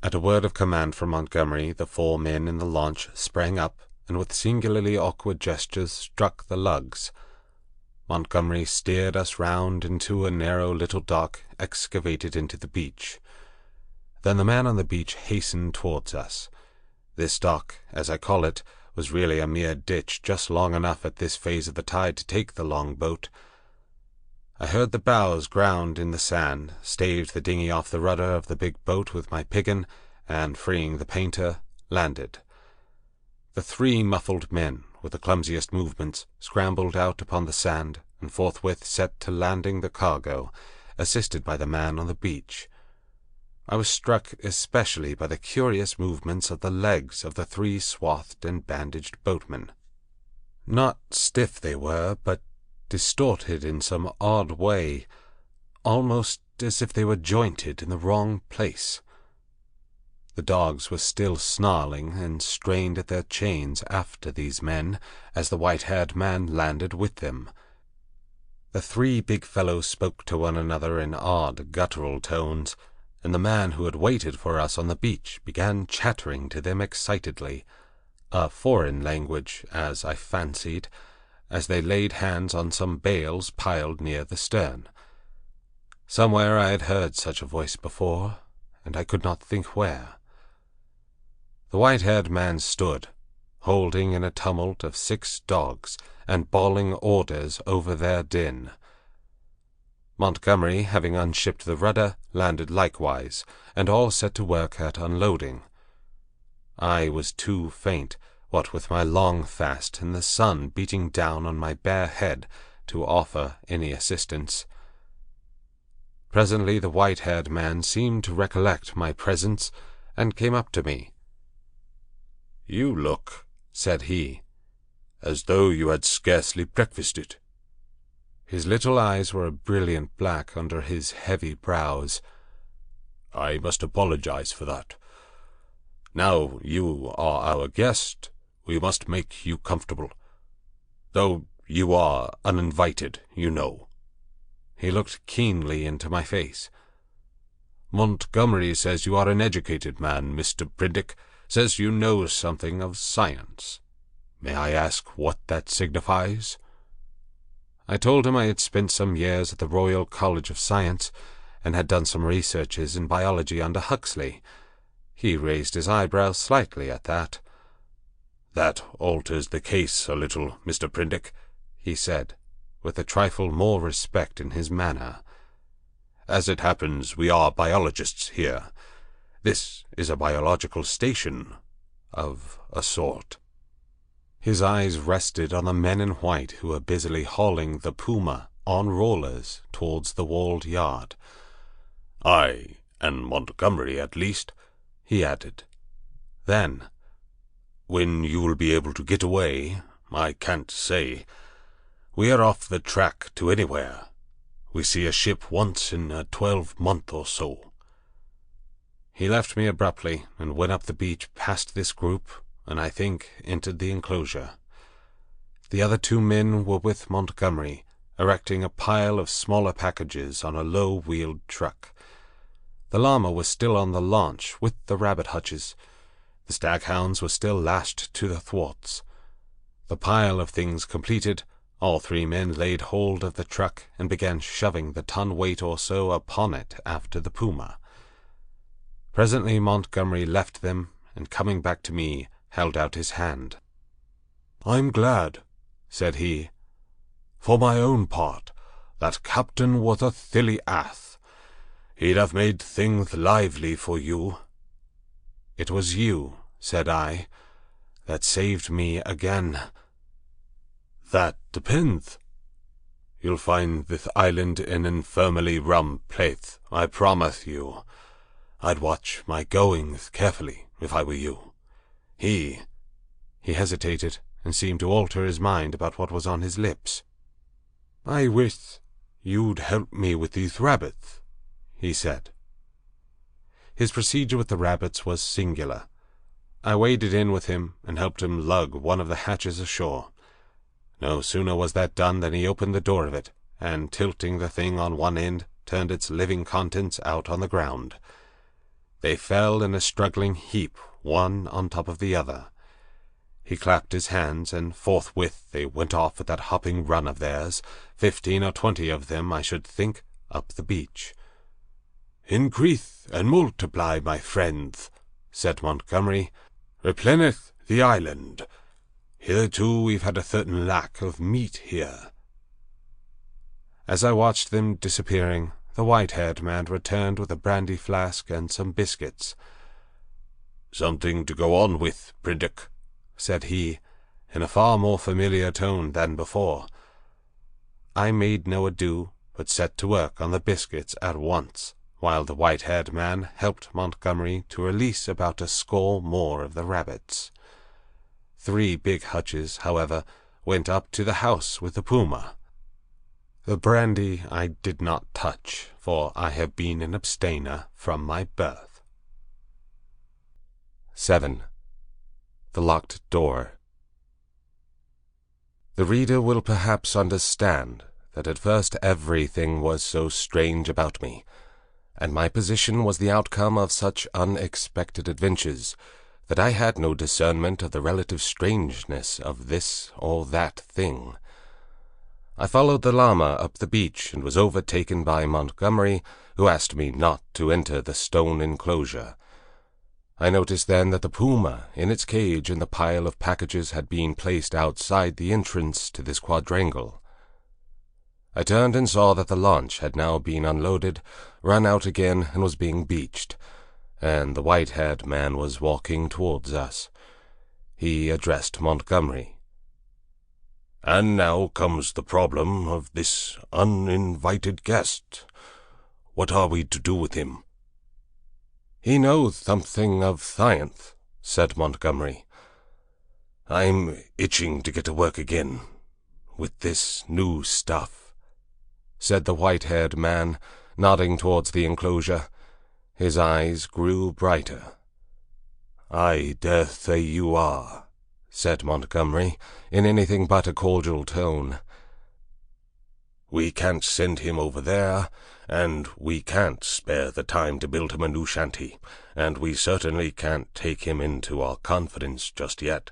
At a word of command from Montgomery, the 4 men in the launch sprang up, and with singularly awkward gestures struck the lugs. Montgomery steered us round into a narrow little dock excavated into the beach. Then the man on the beach hastened towards us. This dock, as I call it, was really a mere ditch just long enough at this phase of the tide to take the long boat. I heard the bows ground in the sand, staved the dinghy off the rudder of the big boat with my piggin, and, freeing the painter, landed. The 3 muffled men, with the clumsiest movements, scrambled out upon the sand, and forthwith set to landing the cargo, assisted by the man on the beach. I was struck especially by the curious movements of the legs of the 3 swathed and bandaged boatmen. Not stiff they were, but distorted in some odd way, almost as if they were jointed in the wrong place. The dogs were still snarling and strained at their chains after these men, as the white-haired man landed with them. The 3 big fellows spoke to one another in odd, guttural tones, and the man who had waited for us on the beach began chattering to them excitedly, a foreign language, as I fancied, as they laid hands on some bales piled near the stern. Somewhere I had heard such a voice before, and I could not think where. The white-haired man stood, holding in a tumult of 6 dogs, and bawling orders over their din. Montgomery, having unshipped the rudder, landed likewise, and all set to work at unloading. I was too faint, what with my long fast and the sun beating down on my bare head, to offer any assistance. Presently the white-haired man seemed to recollect my presence, and came up to me. "You look," said he, "as though you had scarcely breakfasted." His little eyes were a brilliant black under his heavy brows. "I must apologize for that. Now you are our guest, we must make you comfortable. Though you are uninvited, you know." He looked keenly into my face. "Montgomery says you are an educated man, Mr. Prindick, says you know something of science. May I ask what that signifies?" I told him I had spent some years at the Royal College of Science, and had done some researches in biology under Huxley. He raised his eyebrows slightly at that. "That alters the case a little, Mr. Prindick," he said, with a trifle more respect in his manner. "As it happens, we are biologists here. This is a biological station, of a sort." His eyes rested on the men in white who were busily hauling the Puma on rollers towards the walled yard. "I, and Montgomery at least," he added. Then, "when you will be able to get away, I can't say. We are off the track to anywhere. We see a ship once in a 12-month or so." He left me abruptly, and went up the beach past this group, and I think entered the enclosure. The other 2 men were with Montgomery, erecting a pile of smaller packages on a low-wheeled truck. The llama was still on the launch with the rabbit hutches. The staghounds were still lashed to the thwarts. The pile of things completed, all 3 men laid hold of the truck and began shoving the ton-weight or so upon it after the Puma. Presently Montgomery left them, and coming back to me, held out his hand. "I'm glad," said he, "for my own part, that captain was a thilly ath. He'd have made things lively for you." "It was you," said I, "that saved me again." "That depends. You'll find this island an infernally rum place, I promise you. I'd watch my goings carefully, if I were you. He hesitated, and seemed to alter his mind about what was on his lips. "I wish you'd help me with these rabbits," he said. His procedure with the rabbits was singular. I waded in with him, and helped him lug one of the hatches ashore. No sooner was that done than he opened the door of it, and tilting the thing on one end, turned its living contents out on the ground. They fell in a struggling heap, one on top of the other. He clapped his hands, and forthwith they went off at that hopping run of theirs, 15 or 20 of them, I should think, up the beach. "Increase and multiply, my friends," said Montgomery. "Replenish the island. Hitherto we've had a certain lack of meat here." As I watched them disappearing, the white-haired man returned with a brandy flask and some biscuits. "Something to go on with, Prindick," said he, in a far more familiar tone than before. I made no ado, but set to work on the biscuits at once, while the white-haired man helped Montgomery to release about a score more of the rabbits. 3 big hutches, however, went up to the house with the Puma. The brandy I did not touch, for I have been an abstainer from my birth. 7. The Locked Door. The reader will perhaps understand that at first everything was so strange about me, and my position was the outcome of such unexpected adventures that I had no discernment of the relative strangeness of this or that thing. I followed the llama up the beach and was overtaken by Montgomery, who asked me not to enter the stone enclosure. I noticed then that the puma in its cage and the pile of packages had been placed outside the entrance to this quadrangle. I turned and saw that the launch had now been unloaded, run out again, and was being beached, and the white-haired man was walking towards us. He addressed Montgomery. "And now comes the problem of this uninvited guest. What are we to do with him?" "He knows something of science," said Montgomery. "I'm itching to get to work again with this new stuff," said the white-haired man, nodding towards the enclosure. His eyes grew brighter. "I dare say you are," said Montgomery, in anything but a cordial tone. "We can't send him over there, and we can't spare the time to build him a new shanty, and we certainly can't take him into our confidence just yet."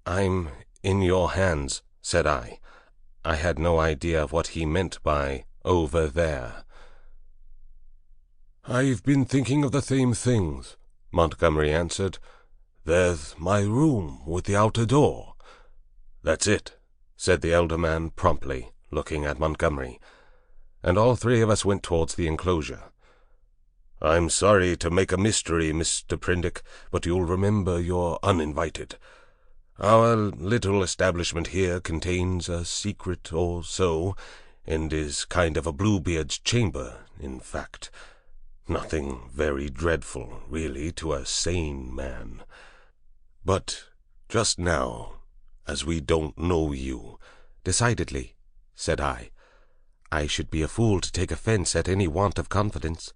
"I'm in your hands," said I. I had no idea of what he meant by over there. "I've been thinking of the same things," Montgomery answered. "There's my room with the outer door." "That's it," said the elder man promptly, looking at Montgomery, and all three of us went towards the enclosure. "I'm sorry to make a mystery, Mr. Prendick, but you'll remember you're uninvited. Our little establishment here contains a secret or so, and is kind of a Bluebeard's chamber, in fact. Nothing very dreadful, really, to a sane man. But just now, as we don't know you—" "Decidedly," said I. "I should be a fool to take offense at any want of confidence."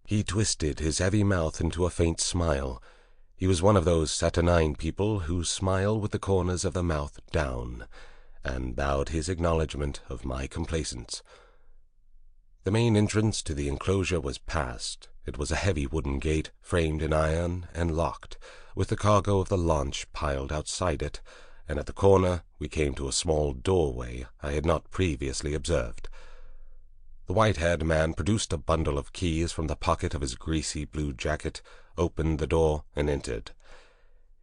He twisted his heavy mouth into a faint smile. He was one of those saturnine people who smile with the corners of the mouth down, and bowed his acknowledgment of my complaisance. The main entrance to the enclosure was passed. It was a heavy wooden gate, framed in iron and locked, with the cargo of the launch piled outside it, and at the corner we came to a small doorway I had not previously observed. The white-haired man produced a bundle of keys from the pocket of his greasy blue jacket, opened the door, and entered.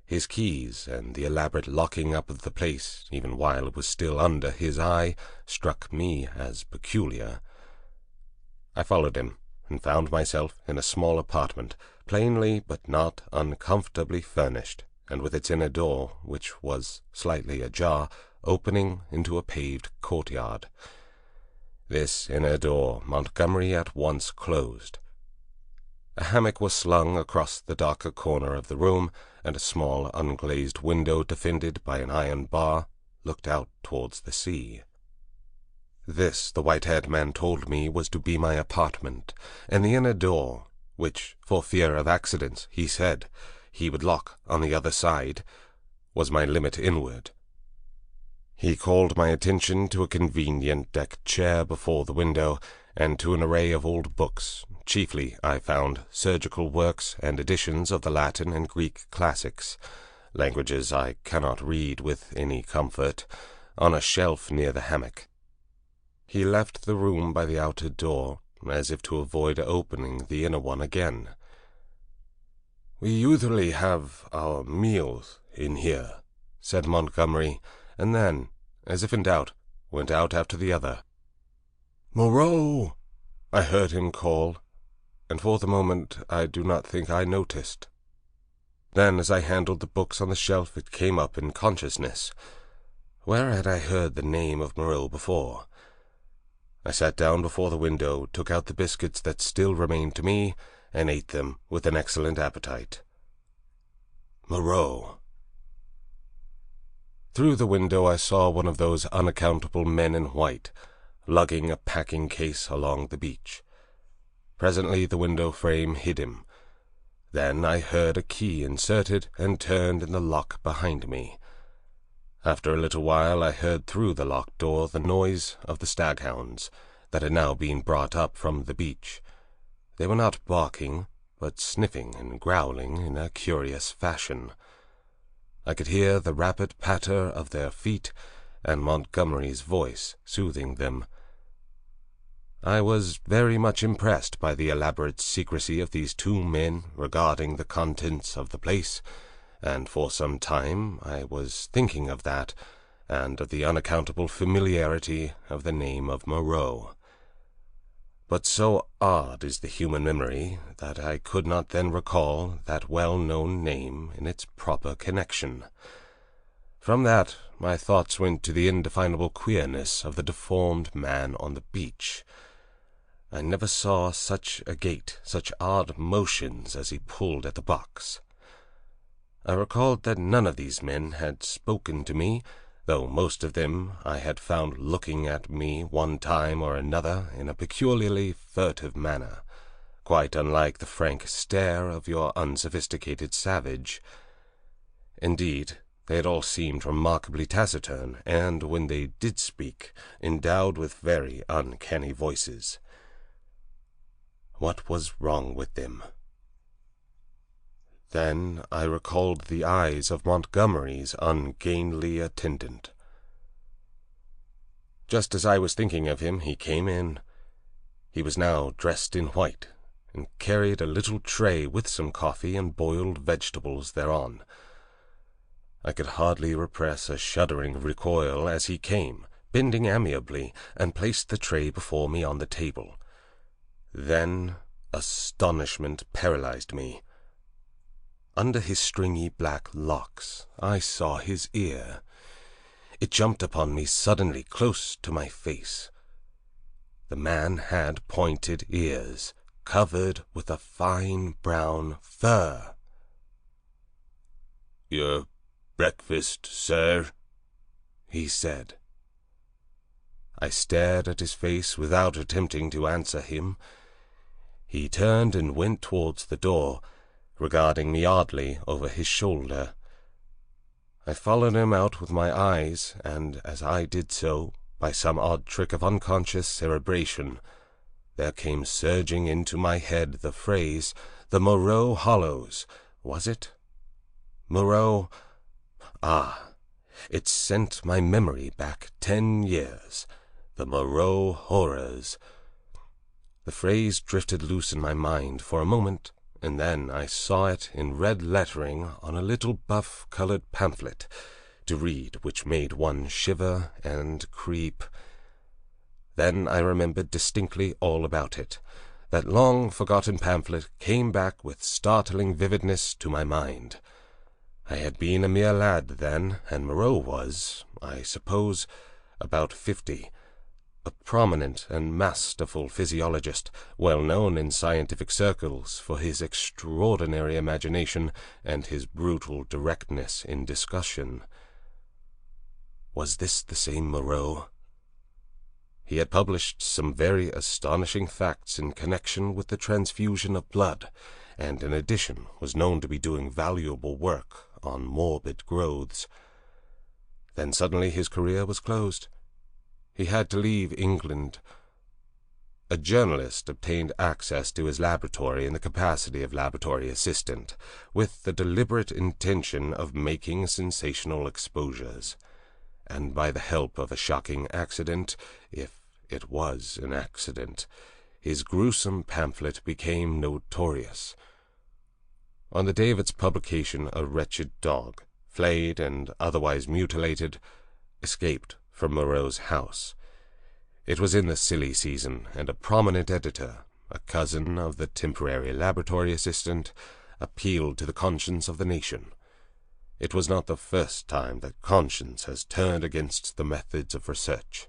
His keys, and the elaborate locking up of the place, even while it was still under his eye, struck me as peculiar. I followed him, and found myself in a small apartment, plainly but not uncomfortably furnished, and with its inner door, which was slightly ajar, opening into a paved courtyard. This inner door Montgomery at once closed. A hammock was slung across the darker corner of the room, and a small unglazed window defended by an iron bar looked out towards the sea. This, the white-haired man told me, was to be my apartment, and the inner door, which, for fear of accidents, he said, he would lock on the other side, was my limit inward. He called my attention to a convenient deck chair before the window, and to an array of old books, chiefly, I found, surgical works and editions of the Latin and Greek classics, languages I cannot read with any comfort, on a shelf near the hammock. He left the room by the outer door, as if to avoid opening the inner one again. "We usually have our meals in here," said Montgomery, and then, as if in doubt, went out after the other. "Moreau!" I heard him call, and for the moment I do not think I noticed. Then, as I handled the books on the shelf, it came up in consciousness. Where had I heard the name of Moreau before? I sat down before the window, took out the biscuits that still remained to me, and ate them with an excellent appetite. Moreau. Through the window I saw one of those unaccountable men in white, lugging a packing case along the beach. Presently the window frame hid him. Then I heard a key inserted and turned in the lock behind me. After a little while I heard through the locked door the noise of the staghounds, that had now been brought up from the beach. They were not barking, but sniffing and growling in a curious fashion. I could hear the rapid patter of their feet and Montgomery's voice soothing them. I was very much impressed by the elaborate secrecy of these two men regarding the contents of the place, and for some time I was thinking of that, and of the unaccountable familiarity of the name of Moreau. But so odd is the human memory that I could not then recall that well-known name in its proper connection. From that my thoughts went to the indefinable queerness of the deformed man on the beach. I never saw such a gait, such odd motions as he pulled at the box. I recalled that none of these men had spoken to me, though most of them I had found looking at me one time or another in a peculiarly furtive manner, quite unlike the frank stare of your unsophisticated savage. Indeed, they had all seemed remarkably taciturn, and, when they did speak, endowed with very uncanny voices. What was wrong with them? Then I recalled the eyes of Montgomery's ungainly attendant. Just as I was thinking of him, he came in. He was now dressed in white, and carried a little tray with some coffee and boiled vegetables thereon. I could hardly repress a shuddering recoil as he came, bending amiably, and placed the tray before me on the table. Then astonishment paralyzed me. Under his stringy black locks I saw his ear. It jumped upon me suddenly close to my face. The man had pointed ears, covered with a fine brown fur. "Your breakfast, sir?" he said. I stared at his face without attempting to answer him. He turned and went towards the door, regarding me oddly over his shoulder. I followed him out with my eyes, and as I did so, by some odd trick of unconscious cerebration, there came surging into my head the phrase, "The Moreau Hollows." Was it? Moreau? Ah! It sent my memory back 10 years. The Moreau horrors. The phrase drifted loose in my mind for a moment, and then I saw it in red lettering on a little buff-colored pamphlet, to read which made one shiver and creep. Then I remembered distinctly all about it. That long-forgotten pamphlet came back with startling vividness to my mind. I had been a mere lad then, and Moreau was, I suppose, about 50, a prominent and masterful physiologist, well known in scientific circles for his extraordinary imagination and his brutal directness in discussion. Was this the same Moreau? He had published some very astonishing facts in connection with the transfusion of blood, and in addition was known to be doing valuable work on morbid growths. Then suddenly his career was closed. He had to leave England. A journalist obtained access to his laboratory in the capacity of laboratory assistant, with the deliberate intention of making sensational exposures, and by the help of a shocking accident, if it was an accident, his gruesome pamphlet became notorious. On the day of its publication, a wretched dog, flayed and otherwise mutilated, escaped from Moreau's house. It was in the silly season, and a prominent editor, a cousin of the temporary laboratory assistant, appealed to the conscience of the nation. It was not the first time that conscience has turned against the methods of research.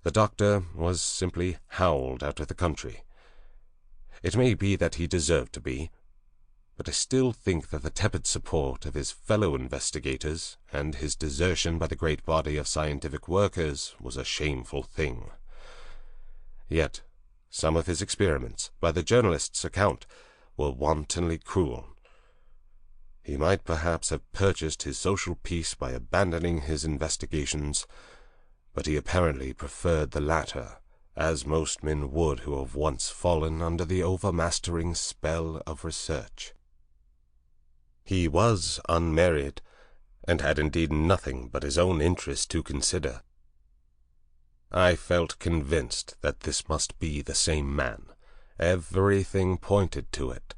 The doctor was simply howled out of the country. It may be that he deserved to be, but I still think that the tepid support of his fellow investigators and his desertion by the great body of scientific workers was a shameful thing. Yet some of his experiments, by the journalist's account, were wantonly cruel. He might perhaps have purchased his social peace by abandoning his investigations, but he apparently preferred the latter, as most men would who have once fallen under the overmastering spell of research. He was unmarried, and had indeed nothing but his own interest to consider. I felt convinced that this must be the same man. Everything pointed to it.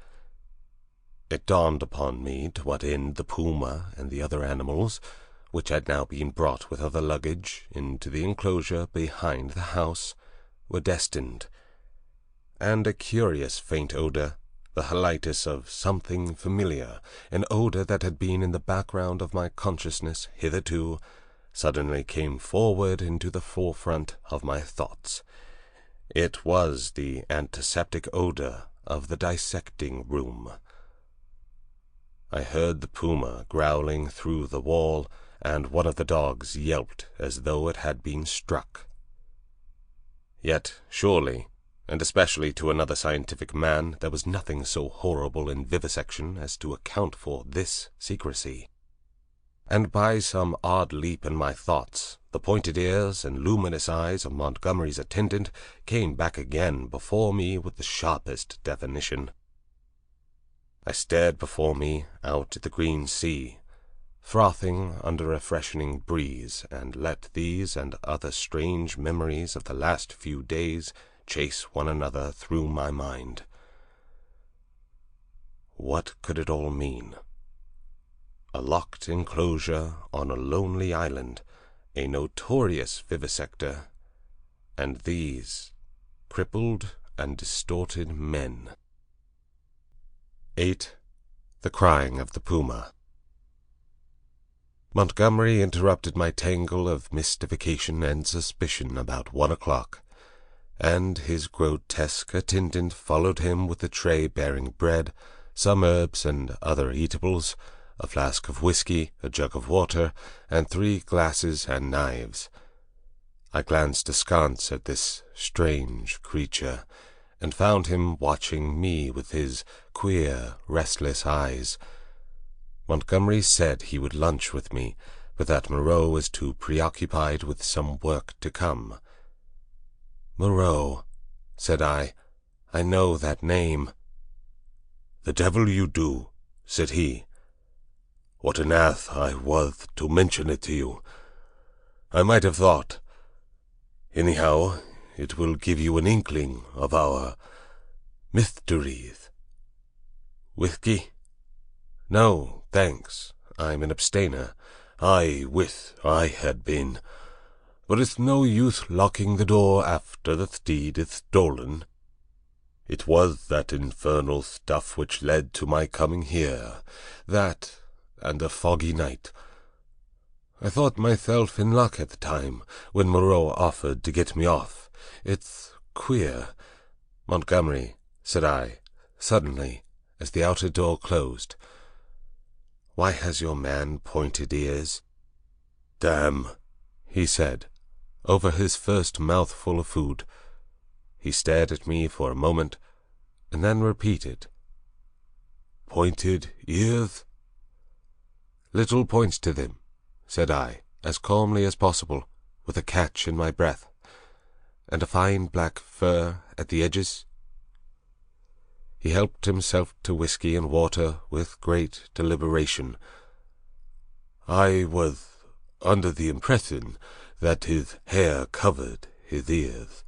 It dawned upon me to what end the puma and the other animals, which had now been brought with other luggage into the enclosure behind the house, were destined, and a curious faint odor, the halitus of something familiar, an odor that had been in the background of my consciousness hitherto, suddenly came forward into the forefront of my thoughts. It was the antiseptic odor of the dissecting room. I heard the puma growling through the wall, and one of the dogs yelped as though it had been struck. Yet, surely, and especially to another scientific man, there was nothing so horrible in vivisection as to account for this secrecy. And by some odd leap in my thoughts, the pointed ears and luminous eyes of Montgomery's attendant came back again before me with the sharpest definition. I stared before me out at the green sea, frothing under a freshening breeze, and let these and other strange memories of the last few days chase one another through my mind. What could it all mean? A locked enclosure on a lonely island, a notorious vivisector, and these crippled and distorted men. 8. The crying of the puma. Montgomery interrupted my tangle of mystification and suspicion about 1 o'clock, and his grotesque attendant followed him with a tray bearing bread, some herbs and other eatables, a flask of whiskey, a jug of water, and 3 glasses and knives. I glanced askance at this strange creature, and found him watching me with his queer, restless eyes. Montgomery said he would lunch with me, but that Moreau was too preoccupied with some work to come. "Moreau," said I know that name." "The devil you do," said he. "What an ass I was to mention it to you. I might have thought. Anyhow, it will give you an inkling of our mysteries. Whiskey?" "No, thanks. I'm an abstainer." I had been. But it's no use locking the door after the steed is stolen. It was that infernal stuff which led to my coming here, that and a foggy night. I thought myself in luck at the time, when Moreau offered to get me off. It's queer." "Montgomery," said I, suddenly, as the outer door closed, "why has your man pointed ears?" "Damn," he said, over his first mouthful of food. He stared at me for a moment, and then repeated, "Pointed ears?" "Little points to them," said I, as calmly as possible, with a catch in my breath. "And a fine black fur at the edges." He helped himself to whiskey and water with great deliberation. "I was under the impression that his hair covered his ears.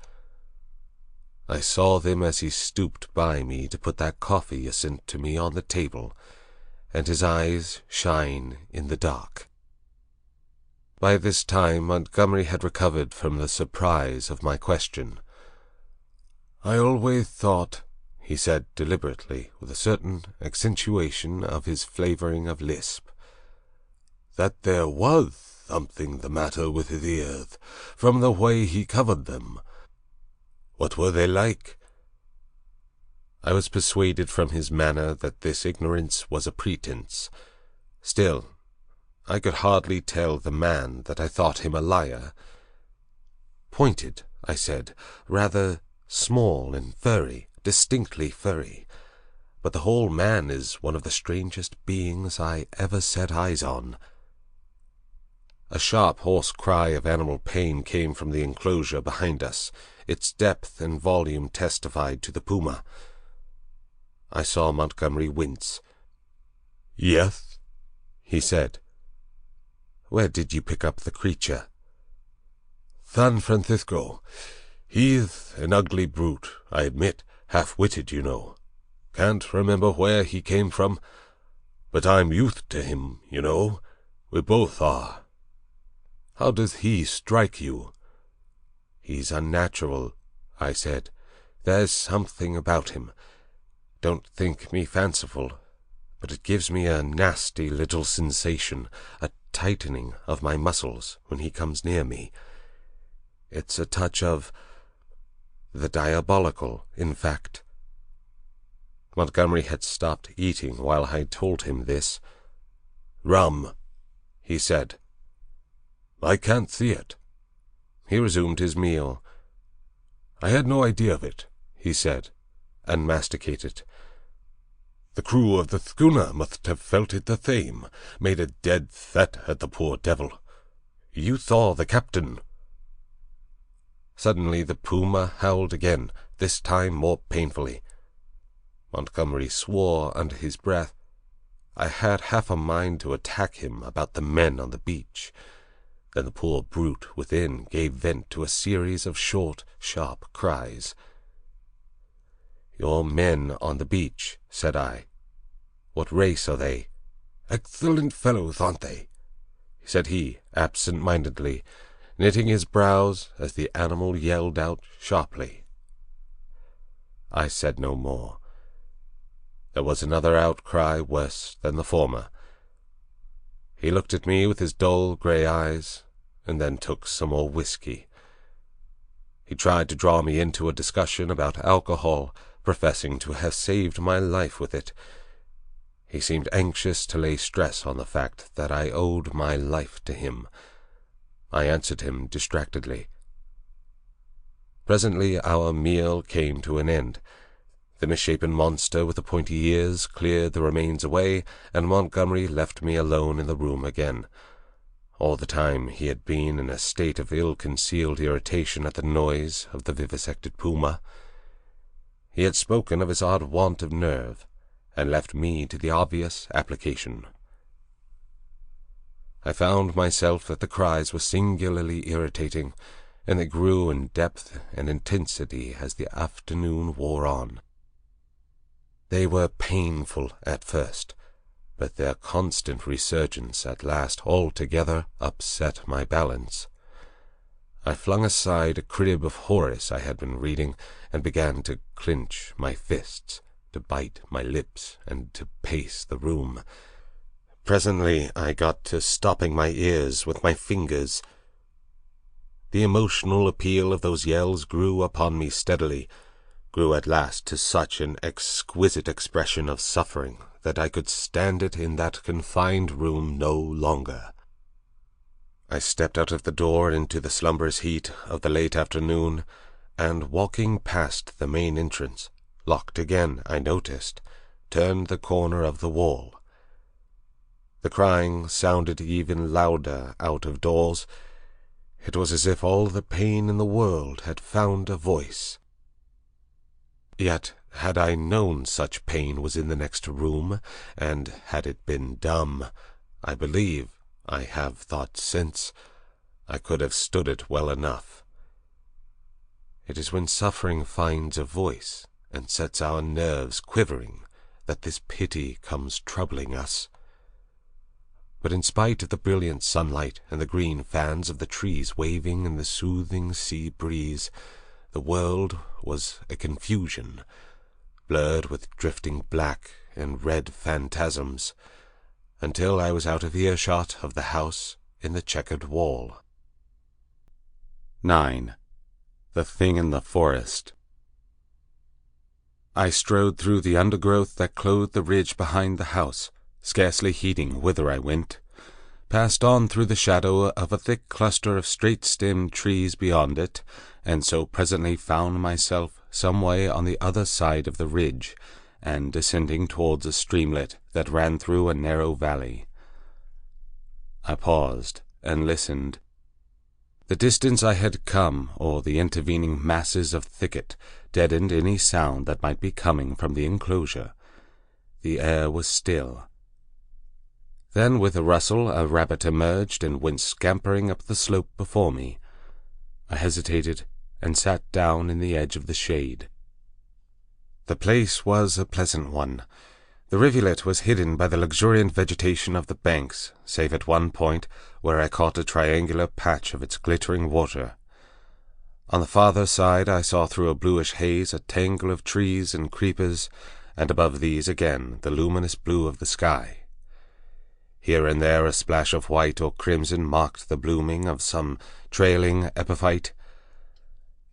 I saw them as he stooped by me to put that coffee you sent to me on the table, and his eyes shine in the dark." By this time Montgomery had recovered from the surprise of my question. "I always thought," he said deliberately, with a certain accentuation of his flavoring of lisp, "that there was something the matter with his ears, from the way he covered them. What were they like?" I was persuaded from his manner that this ignorance was a pretense. Still, I could hardly tell the man that I thought him a liar. "Pointed," I said, "rather small and furry, distinctly furry. But the whole man is one of the strangest beings I ever set eyes on." A sharp, hoarse cry of animal pain came from the enclosure behind us. Its depth and volume testified to the puma. I saw Montgomery wince. "Yes?" he said. "Where did you pick up the creature?" "San Francisco. He's an ugly brute, I admit, half-witted, you know. Can't remember where he came from, but I'm used to him, you know. We both are. How does he strike you?" "He's unnatural," I said. "There's something about him. Don't think me fanciful, but it gives me a nasty little sensation, a tightening of my muscles when he comes near me. It's a touch of the diabolical, in fact." Montgomery had stopped eating while I told him this. "Rum," he said. "I can't see it." He resumed his meal. "I had no idea of it," he said, and masticated. "The crew of the schooner must have felt it the same, made a dead set at the poor devil. You saw the captain." Suddenly the puma howled again, this time more painfully. Montgomery swore under his breath. I had half a mind to attack him about the men on the beach. Then the poor brute within gave vent to a series of short, sharp cries. "Your men on the beach," said I. "What race are they?" "Excellent fellows, aren't they?" said he, absent-mindedly, knitting his brows as the animal yelled out sharply. I said no more. There was another outcry worse than the former. He looked at me with his dull grey eyes, and then took some more whiskey. He tried to draw me into a discussion about alcohol, professing to have saved my life with it. He seemed anxious to lay stress on the fact that I owed my life to him. I answered him distractedly. Presently our meal came to an end. The misshapen monster with the pointy ears cleared the remains away, and Montgomery left me alone in the room again. All the time he had been in a state of ill-concealed irritation at the noise of the vivisected puma. He had spoken of his odd want of nerve, and left me to the obvious application. I found myself that the cries were singularly irritating, and they grew in depth and intensity as the afternoon wore on. They were painful at first, but their constant resurgence at last altogether upset my balance. I flung aside a crib of Horace I had been reading, and began to clench my fists, to bite my lips, and to pace the room. Presently I got to stopping my ears with my fingers. The emotional appeal of those yells grew upon me steadily, grew at last to such an exquisite expression of suffering that I could stand it in that confined room no longer. I stepped out of the door into the slumberous heat of the late afternoon, and walking past the main entrance, locked again, I noticed, turned the corner of the wall. The crying sounded even louder out of doors. It was as if all the pain in the world had found a voice. Yet had I known such pain was in the next room, and had it been dumb, I believe, I have thought since, I could have stood it well enough. It is when suffering finds a voice and sets our nerves quivering that this pity comes troubling us. But in spite of the brilliant sunlight and the green fans of the trees waving in the soothing sea breeze, the world was a confusion, blurred with drifting black and red phantasms, until I was out of earshot of the house in the checkered wall. 9. The Thing in the Forest. I strode through the undergrowth that clothed the ridge behind the house, scarcely heeding whither I went, passed on through the shadow of a thick cluster of straight-stemmed trees beyond it, and so presently found myself some way on the other side of the ridge, and descending towards a streamlet that ran through a narrow valley. I paused, and listened. The distance I had come, or the intervening masses of thicket, deadened any sound that might be coming from the enclosure. The air was still. Then, with a rustle, a rabbit emerged and went scampering up the slope before me. I hesitated and sat down in the edge of the shade. The place was a pleasant one. The rivulet was hidden by the luxuriant vegetation of the banks, save at one point where I caught a triangular patch of its glittering water. On the farther side I saw through a bluish haze a tangle of trees and creepers, and above these again the luminous blue of the sky. Here and there a splash of white or crimson marked the blooming of some trailing epiphyte.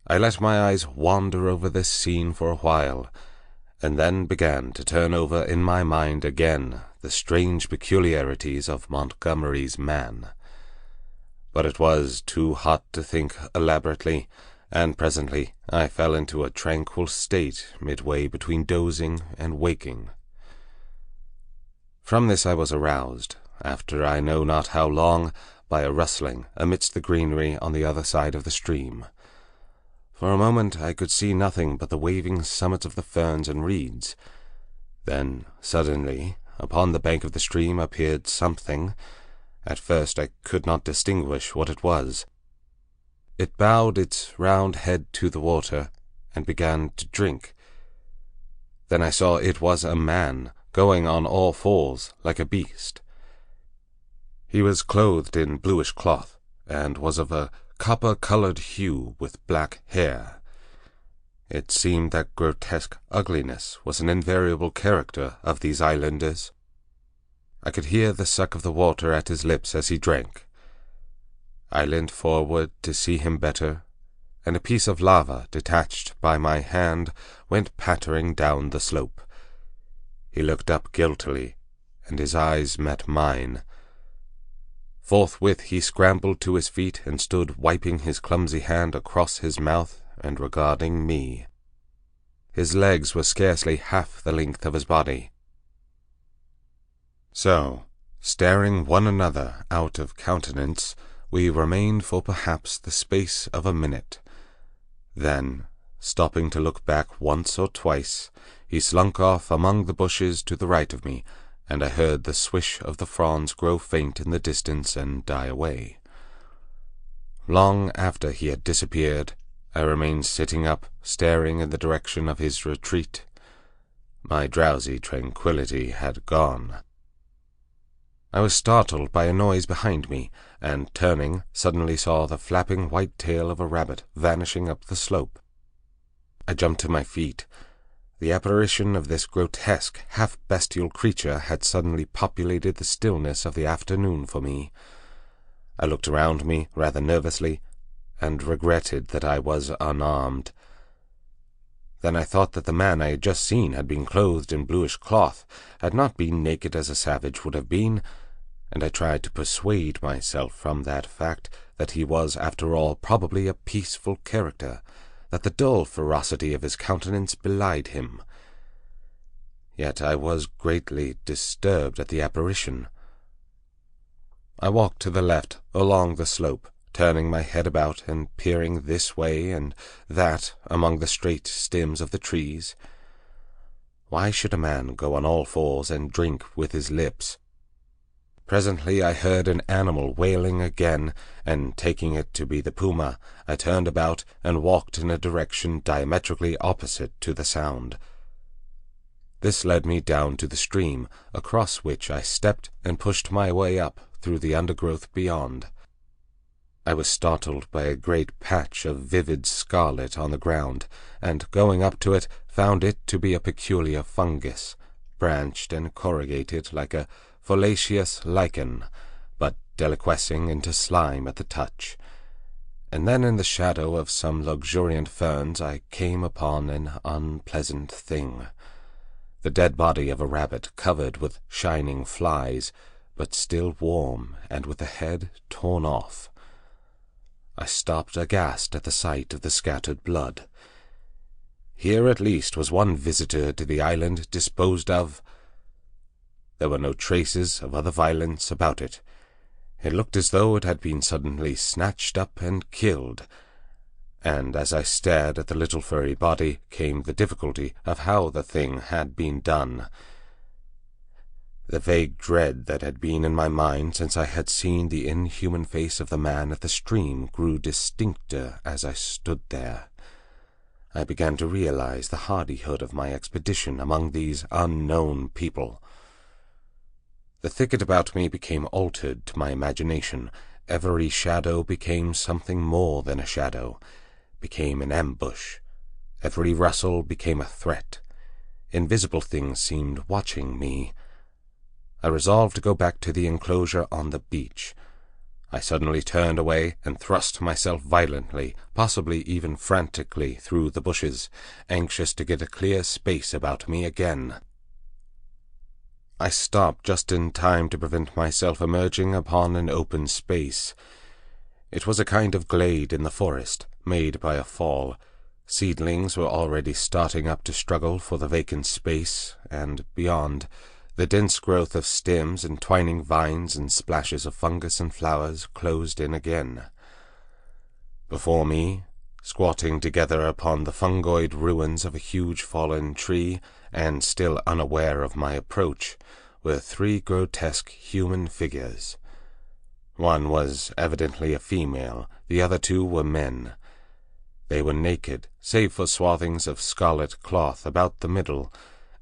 I let my eyes wander over this scene for a while, and then began to turn over in my mind again the strange peculiarities of Montgomery's man. But it was too hot to think elaborately, and presently I fell into a tranquil state midway between dozing and waking. From this I was aroused, after I know not how long, by a rustling amidst the greenery on the other side of the stream. For a moment I could see nothing but the waving summits of the ferns and reeds. Then, suddenly, upon the bank of the stream appeared something. At first I could not distinguish what it was. It bowed its round head to the water, and began to drink. Then I saw it was a man, going on all fours like a beast. He was clothed in bluish cloth, and was of a copper-colored hue with black hair. It seemed that grotesque ugliness was an invariable character of these islanders. I could hear the suck of the water at his lips as he drank. I leaned forward to see him better, and a piece of lava detached by my hand went pattering down the slope. He looked up guiltily, and his eyes met mine. Forthwith he scrambled to his feet and stood wiping his clumsy hand across his mouth and regarding me. His legs were scarcely half the length of his body. So, staring one another out of countenance, we remained for perhaps the space of a minute. Then, stopping to look back once or twice, he slunk off among the bushes to the right of me, and I heard the swish of the fronds grow faint in the distance and die away. Long after he had disappeared, I remained sitting up, staring in the direction of his retreat. My drowsy tranquillity had gone. I was startled by a noise behind me, and, turning, suddenly saw the flapping white tail of a rabbit vanishing up the slope. I jumped to my feet. The apparition of this grotesque, half-bestial creature had suddenly populated the stillness of the afternoon for me. I looked around me rather nervously, and regretted that I was unarmed. Then I thought that the man I had just seen had been clothed in bluish cloth, had not been naked as a savage would have been, and I tried to persuade myself from that fact that he was, after all, probably a peaceful character, that the dull ferocity of his countenance belied him. Yet I was greatly disturbed at the apparition. I walked to the left, along the slope, turning my head about and peering this way and that among the straight stems of the trees. Why should a man go on all fours and drink with his lips? Presently I heard an animal wailing again, and taking it to be the puma, I turned about and walked in a direction diametrically opposite to the sound. This led me down to the stream, across which I stepped and pushed my way up through the undergrowth beyond. I was startled by a great patch of vivid scarlet on the ground, and, going up to it, found it to be a peculiar fungus, branched and corrugated like a foliaceous lichen, but deliquescing into slime at the touch. And then in the shadow of some luxuriant ferns I came upon an unpleasant thing. The dead body of a rabbit covered with shining flies, but still warm and with the head torn off. I stopped aghast at the sight of the scattered blood. Here at least was one visitor to the island disposed of. There were no traces of other violence about it. It looked as though it had been suddenly snatched up and killed, and as I stared at the little furry body came the difficulty of how the thing had been done. The vague dread that had been in my mind since I had seen the inhuman face of the man at the stream grew distincter as I stood there. I began to realize the hardihood of my expedition among these unknown people. The thicket about me became altered to my imagination. Every shadow became something more than a shadow, became an ambush. Every rustle became a threat. Invisible things seemed watching me. I resolved to go back to the enclosure on the beach. I suddenly turned away and thrust myself violently, possibly even frantically, through the bushes, anxious to get a clear space about me again. I stopped just in time to prevent myself emerging upon an open space. It was a kind of glade in the forest, made by a fall. Seedlings were already starting up to struggle for the vacant space, and beyond, the dense growth of stems and twining vines and splashes of fungus and flowers closed in again. Before me, squatting together upon the fungoid ruins of a huge fallen tree, and still unaware of my approach, were 3 grotesque human figures. One was evidently a female, the other 2 were men. They were naked, save for swathings of scarlet cloth about the middle,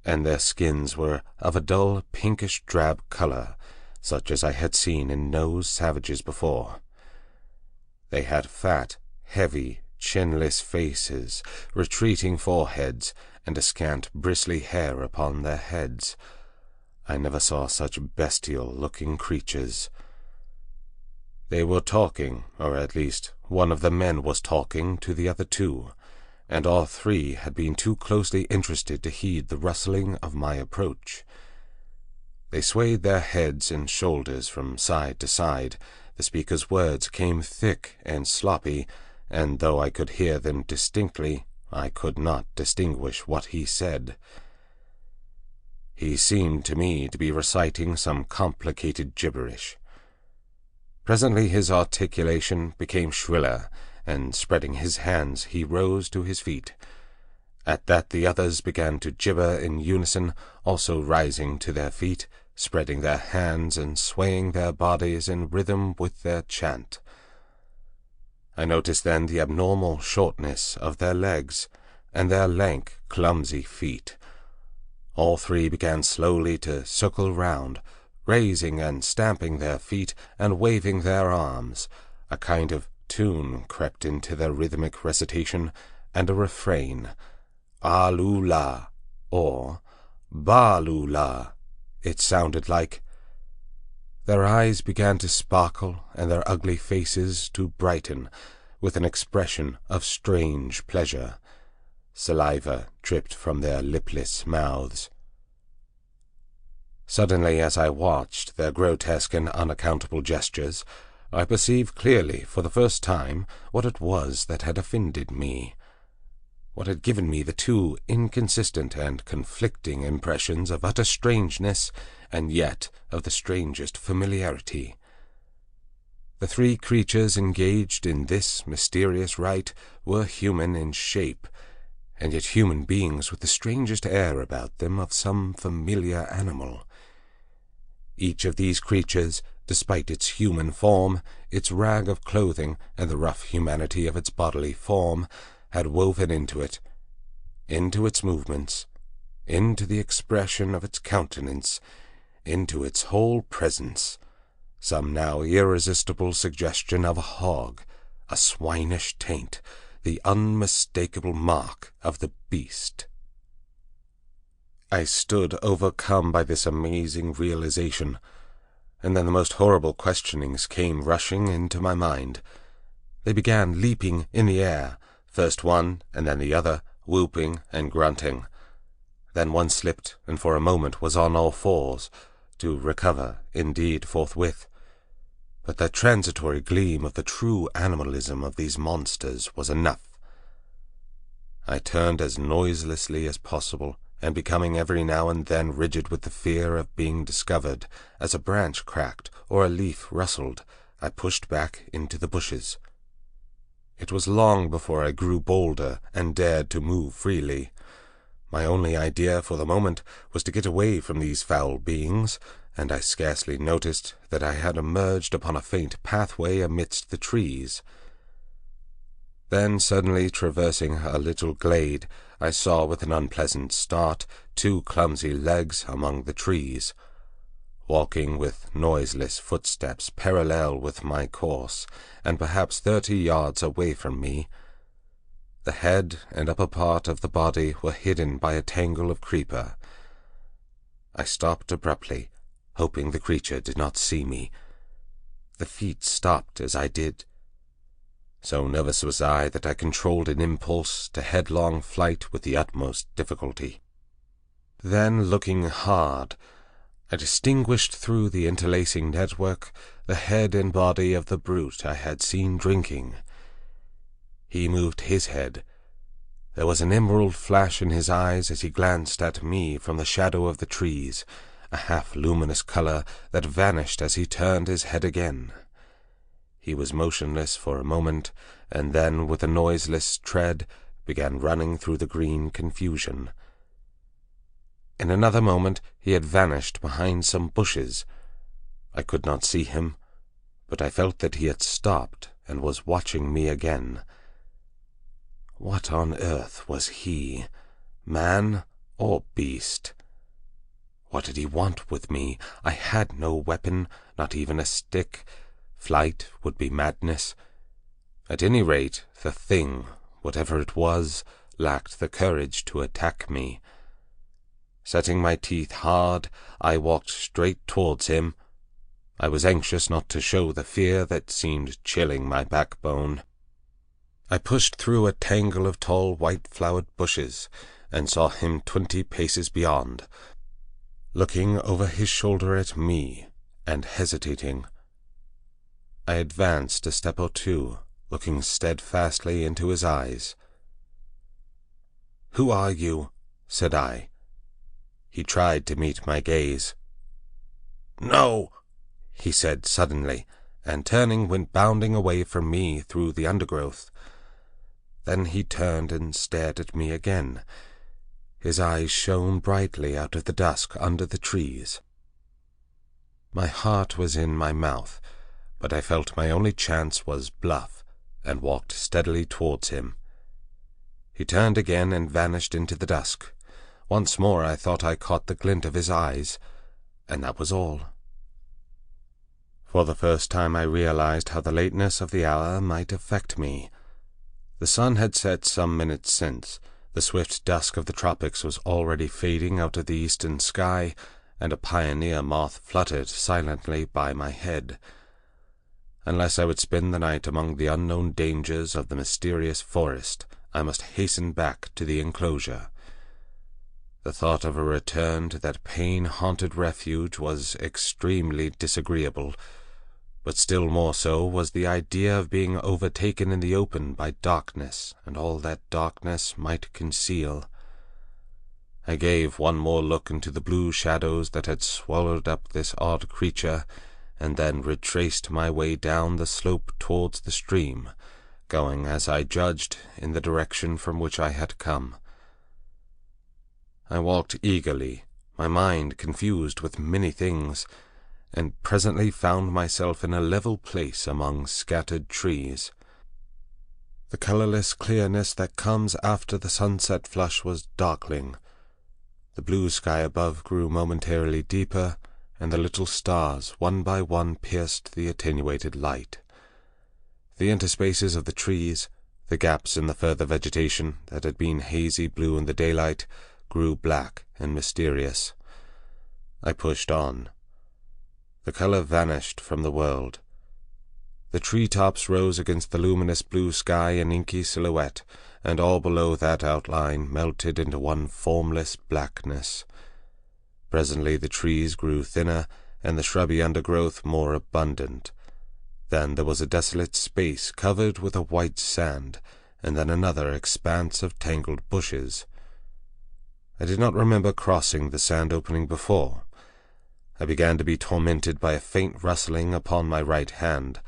and their skins were of a dull pinkish-drab color, such as I had seen in no savages before. They had fat, heavy, chinless faces, retreating foreheads, and a scant bristly hair upon their heads. I never saw such bestial-looking creatures. They were talking, or at least one of the men was talking to the other 2, and all 3 had been too closely interested to heed the rustling of my approach. They swayed their heads and shoulders from side to side. The speaker's words came thick and sloppy, and though I could hear them distinctly, I could not distinguish what he said. He seemed to me to be reciting some complicated gibberish. Presently his articulation became shriller, and spreading his hands he rose to his feet. At that the others began to gibber in unison, also rising to their feet, spreading their hands and swaying their bodies in rhythm with their chant. I noticed then the abnormal shortness of their legs, and their lank, clumsy feet. All 3 began slowly to circle round, raising and stamping their feet and waving their arms. A kind of tune crept into their rhythmic recitation, and a refrain, "Alula," or "Balula," it sounded like. Their eyes began to sparkle, and their ugly faces to brighten, with an expression of strange pleasure. Saliva dripped from their lipless mouths. Suddenly, as I watched their grotesque and unaccountable gestures, I perceived clearly, for the first time, what it was that had offended me, what had given me the 2 inconsistent and conflicting impressions of utter strangeness, and yet of the strangest familiarity. The 3 creatures engaged in this mysterious rite were human in shape, and yet human beings with the strangest air about them of some familiar animal. Each of these creatures, despite its human form, its rag of clothing, and the rough humanity of its bodily form, had woven into it, into its movements, into the expression of its countenance, into its whole presence, some now irresistible suggestion of a hog, a swinish taint, the unmistakable mark of the beast. I stood overcome by this amazing realization, and then the most horrible questionings came rushing into my mind. They began leaping in the air, first one and then the other, whooping and grunting. Then one slipped, and for a moment was on all fours, to recover, indeed, forthwith. But that transitory gleam of the true animalism of these monsters was enough. I turned as noiselessly as possible, and becoming every now and then rigid with the fear of being discovered, as a branch cracked or a leaf rustled, I pushed back into the bushes. It was long before I grew bolder and dared to move freely. My only idea for the moment was to get away from these foul beings, and I scarcely noticed that I had emerged upon a faint pathway amidst the trees. Then, suddenly traversing a little glade, I saw with an unpleasant start 2 clumsy legs among the trees, walking with noiseless footsteps parallel with my course, and perhaps 30 yards away from me. The head and upper part of the body were hidden by a tangle of creeper. I stopped abruptly, hoping the creature did not see me. The feet stopped as I did. So nervous was I that I controlled an impulse to headlong flight with the utmost difficulty. Then, looking hard, I distinguished through the interlacing network the head and body of the brute I had seen drinking. He moved his head. There was an emerald flash in his eyes as he glanced at me from the shadow of the trees, a half-luminous color that vanished as he turned his head again. He was motionless for a moment, and then, with a noiseless tread, began running through the green confusion. In another moment he had vanished behind some bushes. I could not see him, but I felt that he had stopped and was watching me again. What on earth was he, man or beast? What did he want with me? I had no weapon, not even a stick. Flight would be madness. At any rate, the thing, whatever it was, lacked the courage to attack me. Setting my teeth hard, I walked straight towards him. I was anxious not to show the fear that seemed chilling my backbone. I pushed through a tangle of tall white-flowered bushes, and saw him 20 paces beyond, looking over his shoulder at me, and hesitating. I advanced a step or 2, looking steadfastly into his eyes. "Who are you?" said I. He tried to meet my gaze. "No!" he said suddenly, and turning went bounding away from me through the undergrowth. Then he turned and stared at me again. His eyes shone brightly out of the dusk under the trees. My heart was in my mouth, but I felt my only chance was bluff, and walked steadily towards him. He turned again and vanished into the dusk. Once more I thought I caught the glint of his eyes, and that was all. For the first time I realized how the lateness of the hour might affect me. The sun had set some minutes since. The swift dusk of the tropics was already fading out of the eastern sky, and a pioneer moth fluttered silently by my head. Unless I would spend the night among the unknown dangers of the mysterious forest, I must hasten back to the enclosure. The thought of a return to that pain-haunted refuge was extremely disagreeable, but still more so was the idea of being overtaken in the open by darkness and all that darkness might conceal. I gave one more look into the blue shadows that had swallowed up this odd creature, and then retraced my way down the slope towards the stream, going, as I judged, in the direction from which I had come. I walked eagerly, my mind confused with many things, and presently found myself in a level place among scattered trees. The colorless clearness that comes after the sunset flush was darkling. The blue sky above grew momentarily deeper, and the little stars, one by one, pierced the attenuated light. The interspaces of the trees, the gaps in the further vegetation that had been hazy blue in the daylight, grew black and mysterious. I pushed on. The color vanished from the world. The tree-tops rose against the luminous blue sky in inky silhouette, and all below that outline melted into one formless blackness. Presently the trees grew thinner, and the shrubby undergrowth more abundant. Then there was a desolate space covered with a white sand, and then another expanse of tangled bushes. I did not remember crossing the sand opening before. I began to be tormented by a faint rustling upon my right hand.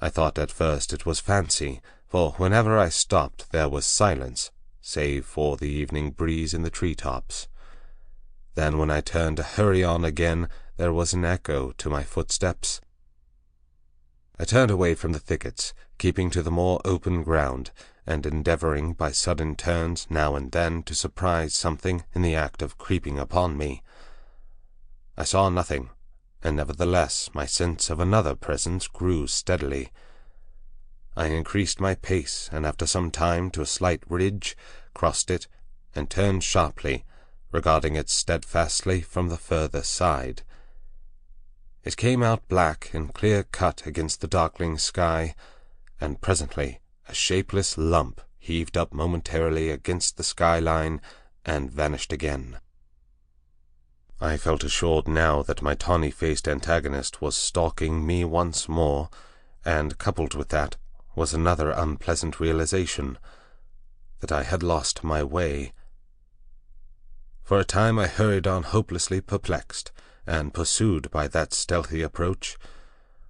I thought at first it was fancy, for whenever I stopped there was silence, save for the evening breeze in the tree-tops. Then when I turned to hurry on again, there was an echo to my footsteps. I turned away from the thickets, keeping to the more open ground, and endeavoring by sudden turns now and then to surprise something in the act of creeping upon me. I saw nothing, and nevertheless my sense of another presence grew steadily. I increased my pace, and after some time to a slight ridge, crossed it, and turned sharply, regarding it steadfastly from the further side. It came out black and clear-cut against the darkling sky, and presently a shapeless lump heaved up momentarily against the skyline and vanished again. I felt assured now that my tawny-faced antagonist was stalking me once more, and coupled with that was another unpleasant realization, that I had lost my way. For a time I hurried on hopelessly perplexed, and pursued by that stealthy approach.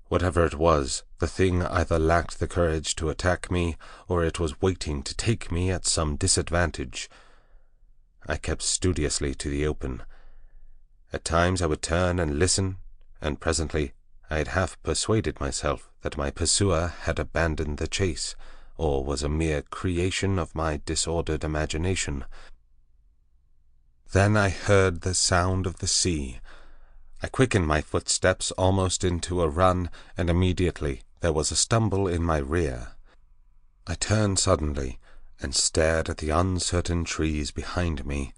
Whatever it was, the thing either lacked the courage to attack me, or it was waiting to take me at some disadvantage. I kept studiously to the open. At times I would turn and listen, and presently I had half persuaded myself that my pursuer had abandoned the chase, or was a mere creation of my disordered imagination. Then I heard the sound of the sea. I quickened my footsteps almost into a run, and immediately there was a stumble in my rear. I turned suddenly, and stared at the uncertain trees behind me.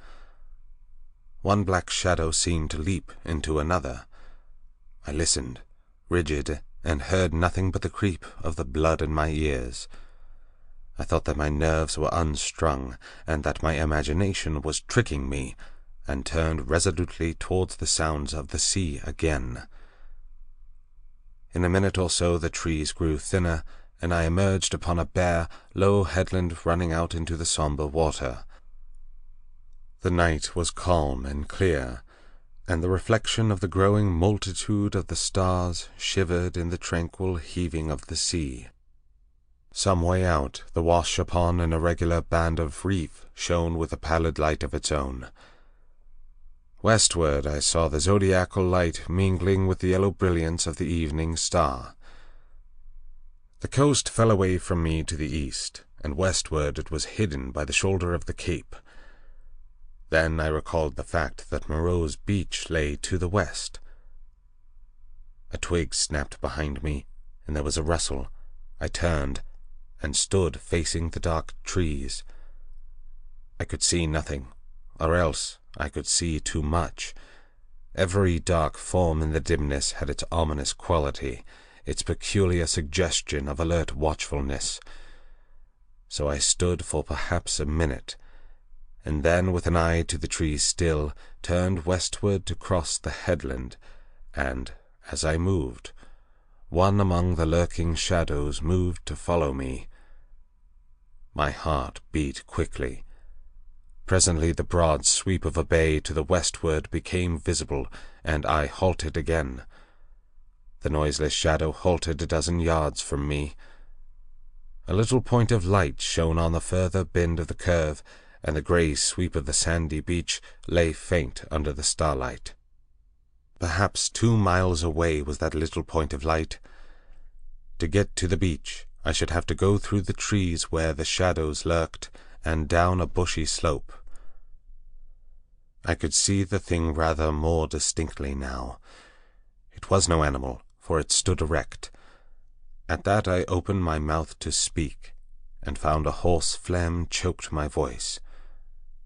One black shadow seemed to leap into another. I listened, rigid, and heard nothing but the creep of the blood in my ears. I thought that my nerves were unstrung, and that my imagination was tricking me, and turned resolutely towards the sounds of the sea again. In a minute or so the trees grew thinner, and I emerged upon a bare, low headland running out into the sombre water. The night was calm and clear, and the reflection of the growing multitude of the stars shivered in the tranquil heaving of the sea. Some way out, the wash upon an irregular band of reef shone with a pallid light of its own. Westward I saw the zodiacal light mingling with the yellow brilliance of the evening star. The coast fell away from me to the east, and westward it was hidden by the shoulder of the cape. Then I recalled the fact that Moreau's beach lay to the west. A twig snapped behind me, and there was a rustle. I turned, and stood facing the dark trees. I could see nothing, or else I could see too much. Every dark form in the dimness had its ominous quality, its peculiar suggestion of alert watchfulness. So I stood for perhaps a minute, and then, with an eye to the trees still, turned westward to cross the headland, and, as I moved, one among the lurking shadows moved to follow me. My heart beat quickly. Presently the broad sweep of a bay to the westward became visible, and I halted again. The noiseless shadow halted a dozen yards from me. A little point of light shone on the further bend of the curve, and the grey sweep of the sandy beach lay faint under the starlight. Perhaps 2 miles away was that little point of light. To get to the beach, I should have to go through the trees where the shadows lurked, and down a bushy slope. I could see the thing rather more distinctly now. It was no animal, for it stood erect. At that I opened my mouth to speak, and found a hoarse phlegm choked my voice.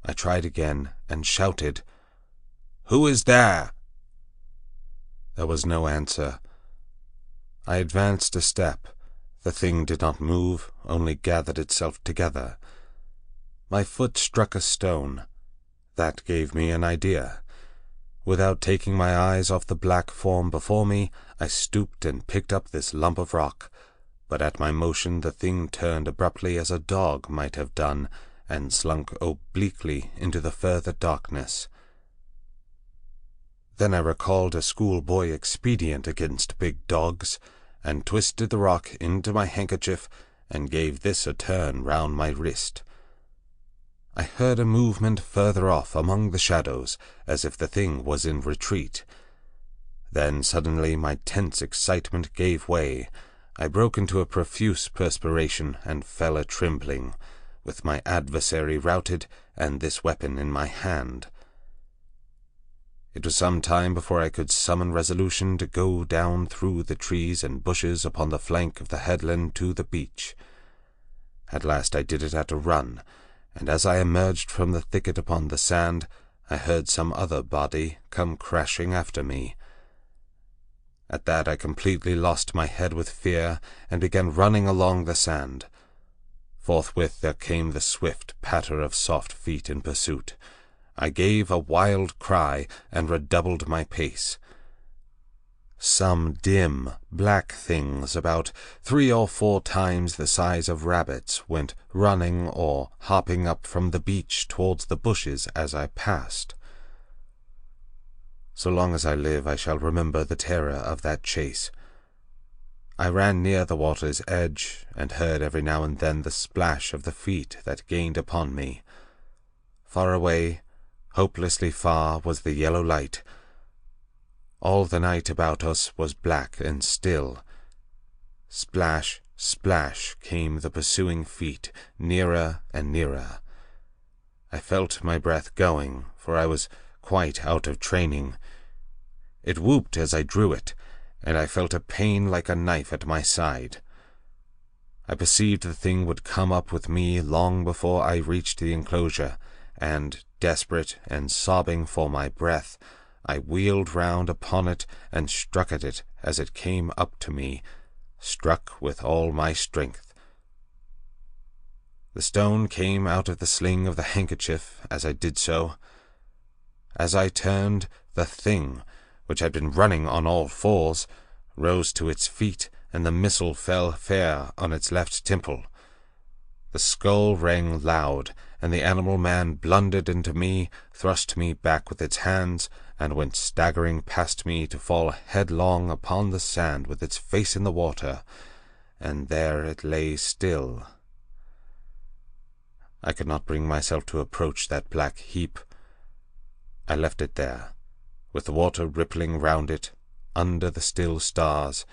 I tried again, and shouted, "Who is there?" There was no answer. I advanced a step. The thing did not move, only gathered itself together. My foot struck a stone. That gave me an idea. Without taking my eyes off the black form before me, I stooped and picked up this lump of rock, but at my motion the thing turned abruptly as a dog might have done, and slunk obliquely into the further darkness. Then I recalled a schoolboy expedient against big dogs, and twisted the rock into my handkerchief and gave this a turn round my wrist. I heard a movement further off among the shadows, as if the thing was in retreat. Then suddenly my tense excitement gave way. I broke into a profuse perspiration and fell a-trembling, with my adversary routed and this weapon in my hand. It was some time before I could summon resolution to go down through the trees and bushes upon the flank of the headland to the beach. At last I did it at a run, and as I emerged from the thicket upon the sand, I heard some other body come crashing after me. At that I completely lost my head with fear, and began running along the sand. Forthwith there came the swift patter of soft feet in pursuit. I gave a wild cry, and redoubled my pace. Some dim, black things, about 3 or 4 times the size of rabbits, went running or hopping up from the beach towards the bushes as I passed. So long as I live, I shall remember the terror of that chase. I ran near the water's edge, and heard every now and then the splash of the feet that gained upon me. Far away, hopelessly far, was the yellow light. All the night about us was black and still. Splash, splash came the pursuing feet, nearer and nearer. I felt my breath going, for I was quite out of training. It whooped as I drew it, and I felt a pain like a knife at my side. I perceived the thing would come up with me long before I reached the enclosure, and, desperate and sobbing for my breath, I wheeled round upon it and struck at it as it came up to me, struck with all my strength. The stone came out of the sling of the handkerchief as I did so. As I turned, the thing, which had been running on all fours, rose to its feet, and the missile fell fair on its left temple. The skull rang loud, and the animal man blundered into me, thrust me back with its hands, and went staggering past me to fall headlong upon the sand with its face in the water, and there it lay still. I could not bring myself to approach that black heap. I left it there, with the water rippling round it, under the still stars,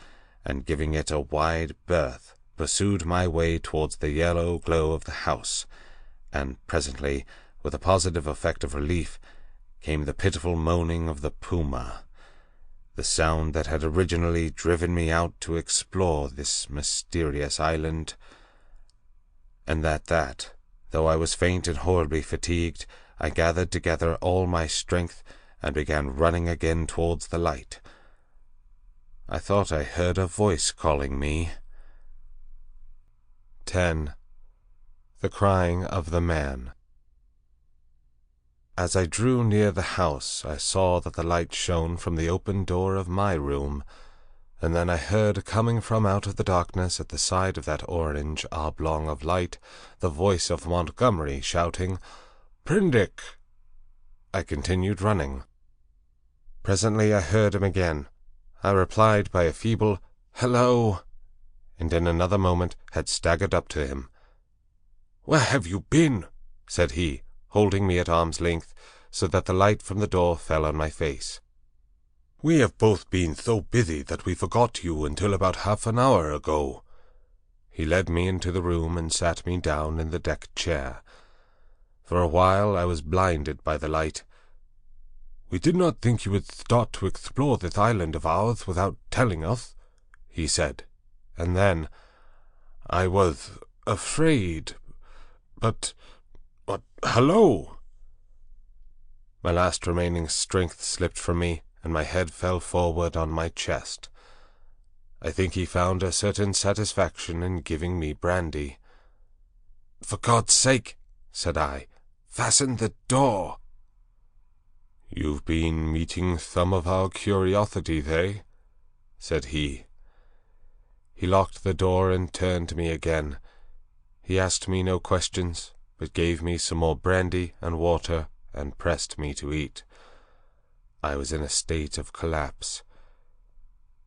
and giving it a wide berth, pursued my way towards the yellow glow of the house, and presently, with a positive effect of relief, came the pitiful moaning of the puma, the sound that had originally driven me out to explore this mysterious island, and that, though I was faint and horribly fatigued, I gathered together all my strength and began running again towards the light. I thought I heard a voice calling me. 10. The Crying of the Man. As I drew near the house, I saw that the light shone from the open door of my room, and then I heard coming from out of the darkness at the side of that orange oblong of light the voice of Montgomery shouting, "Prendick!" I continued running. Presently I heard him again. I replied by a feeble "Hello," and in another moment had staggered up to him. "Where have you been?" said he, holding me at arm's length, so that the light from the door fell on my face. "We have both been so busy that we forgot you until about half an hour ago." He led me into the room and sat me down in the deck chair. For a while I was blinded by the light. "We did not think you would start to explore this island of ours without telling us," he said, and then, "I was afraid, but hello!" My last remaining strength slipped from me, and my head fell forward on my chest. I think he found a certain satisfaction in giving me brandy. "For God's sake," said I, "fasten the door." "You've been meeting some of our curiosities, eh?" said he. He locked the door and turned to me again. He asked me no questions. but gave me some more brandy and water and pressed me to eat. I was in a state of collapse.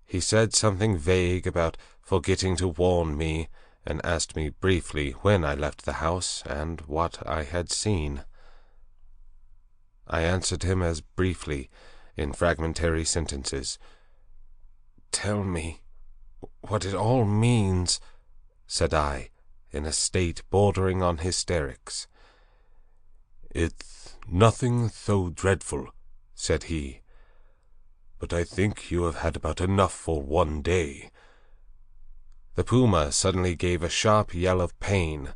He said something vague about forgetting to warn me, and asked me briefly when I left the house and what I had seen. I answered him as briefly, in fragmentary sentences. "Tell me what it all means," said I, in a state bordering on hysterics. "It's nothing so dreadful," said he, "but I think you have had about enough for one day." The puma suddenly gave a sharp yell of pain.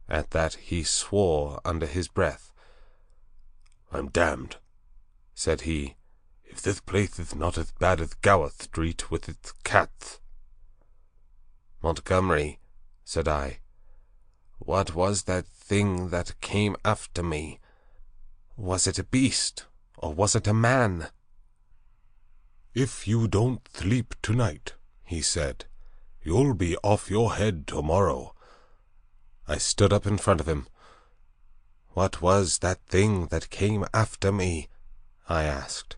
At that he swore under his breath. "I'm damned," said he, "if this place is not as bad as Gower Street with its cats." "Montgomery," said I, "what was that thing that came after me? Was it a beast, or was it a man?" "If you don't sleep tonight," he said, "you'll be off your head tomorrow." I stood up in front of him. "What was that thing that came after me?" I asked.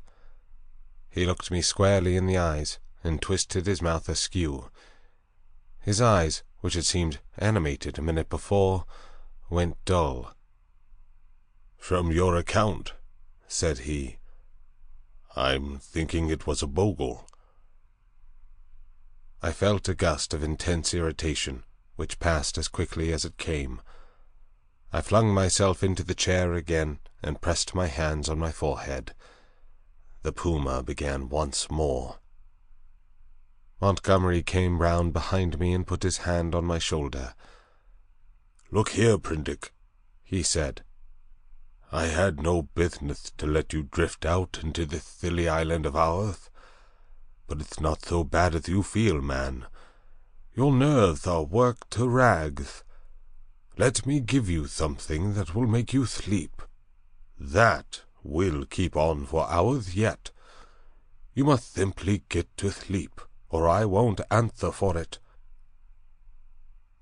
He looked me squarely in the eyes and twisted his mouth askew. His eyes, which had seemed animated a minute before, went dull. "From your account," said he, "I'm thinking it was a bogle." I felt a gust of intense irritation, which passed as quickly as it came. I flung myself into the chair again and pressed my hands on my forehead. The puma began once more. Montgomery came round behind me and put his hand on my shoulder. "Look here, Prendick," he said. "I had no business to let you drift out into this silly island of ours. But it's not so bad as you feel, man. Your nerves are worked to rags. Let me give you something that will make you sleep. That will keep on for hours yet. You must simply get to sleep, or I won't answer for it."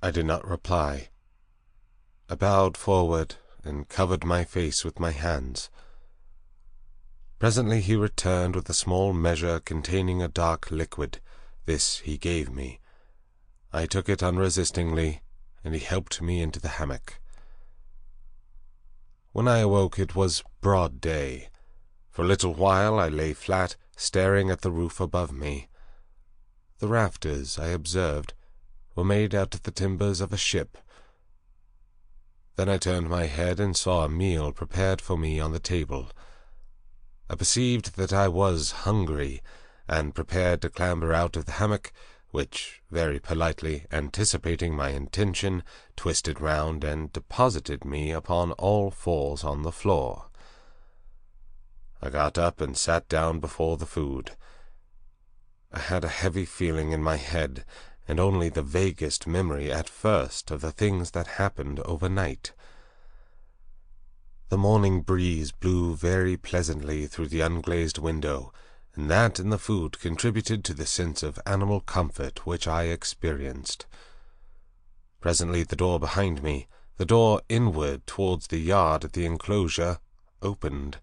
I did not reply. I bowed forward and covered my face with my hands. Presently he returned with a small measure containing a dark liquid. This he gave me. I took it unresistingly, and he helped me into the hammock. When I awoke it was broad day. For a little while I lay flat, staring at the roof above me. The rafters, I observed, were made out of the timbers of a ship. Then I turned my head and saw a meal prepared for me on the table. I perceived that I was hungry, and prepared to clamber out of the hammock, which, very politely anticipating my intention, twisted round and deposited me upon all fours on the floor. I got up and sat down before the food. I had a heavy feeling in my head, and only the vaguest memory at first of the things that happened overnight. The morning breeze blew very pleasantly through the unglazed window, and that and the food contributed to the sense of animal comfort which I experienced. Presently the door behind me, the door inward towards the yard at the enclosure, opened.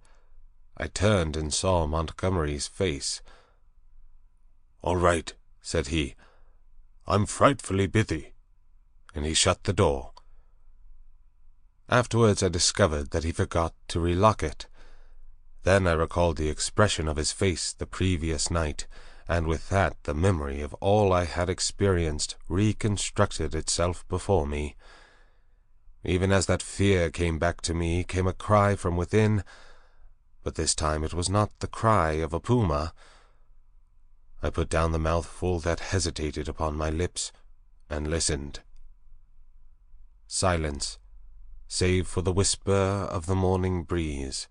I turned and saw Montgomery's face. "All right," said he. "I'm frightfully busy." And he shut the door. Afterwards I discovered that he forgot to relock it. Then I recalled the expression of his face the previous night, and with that the memory of all I had experienced reconstructed itself before me. Even as that fear came back to me came a cry from within, but this time it was not the cry of a puma. I put down the mouthful that hesitated upon my lips, and listened. Silence, save for the whisper of the morning breeze.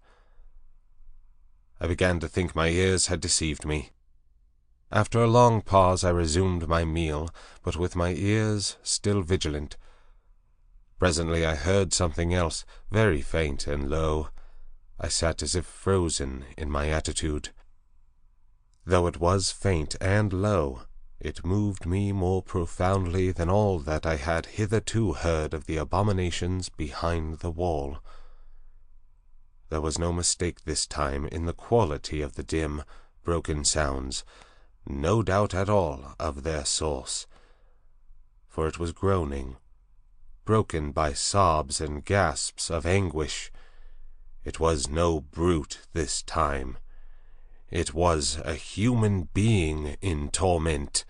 I began to think my ears had deceived me. After a long pause I resumed my meal, but with my ears still vigilant. Presently I heard something else, very faint and low. I sat as if frozen in my attitude. Though it was faint and low, It moved me more profoundly than all that I had hitherto heard of the abominations behind the wall. There was no mistake this time in the quality of the dim, broken sounds, no doubt at all of their source, for it was groaning, broken by sobs and gasps of anguish. It was no brute this time. It was a human being in torment.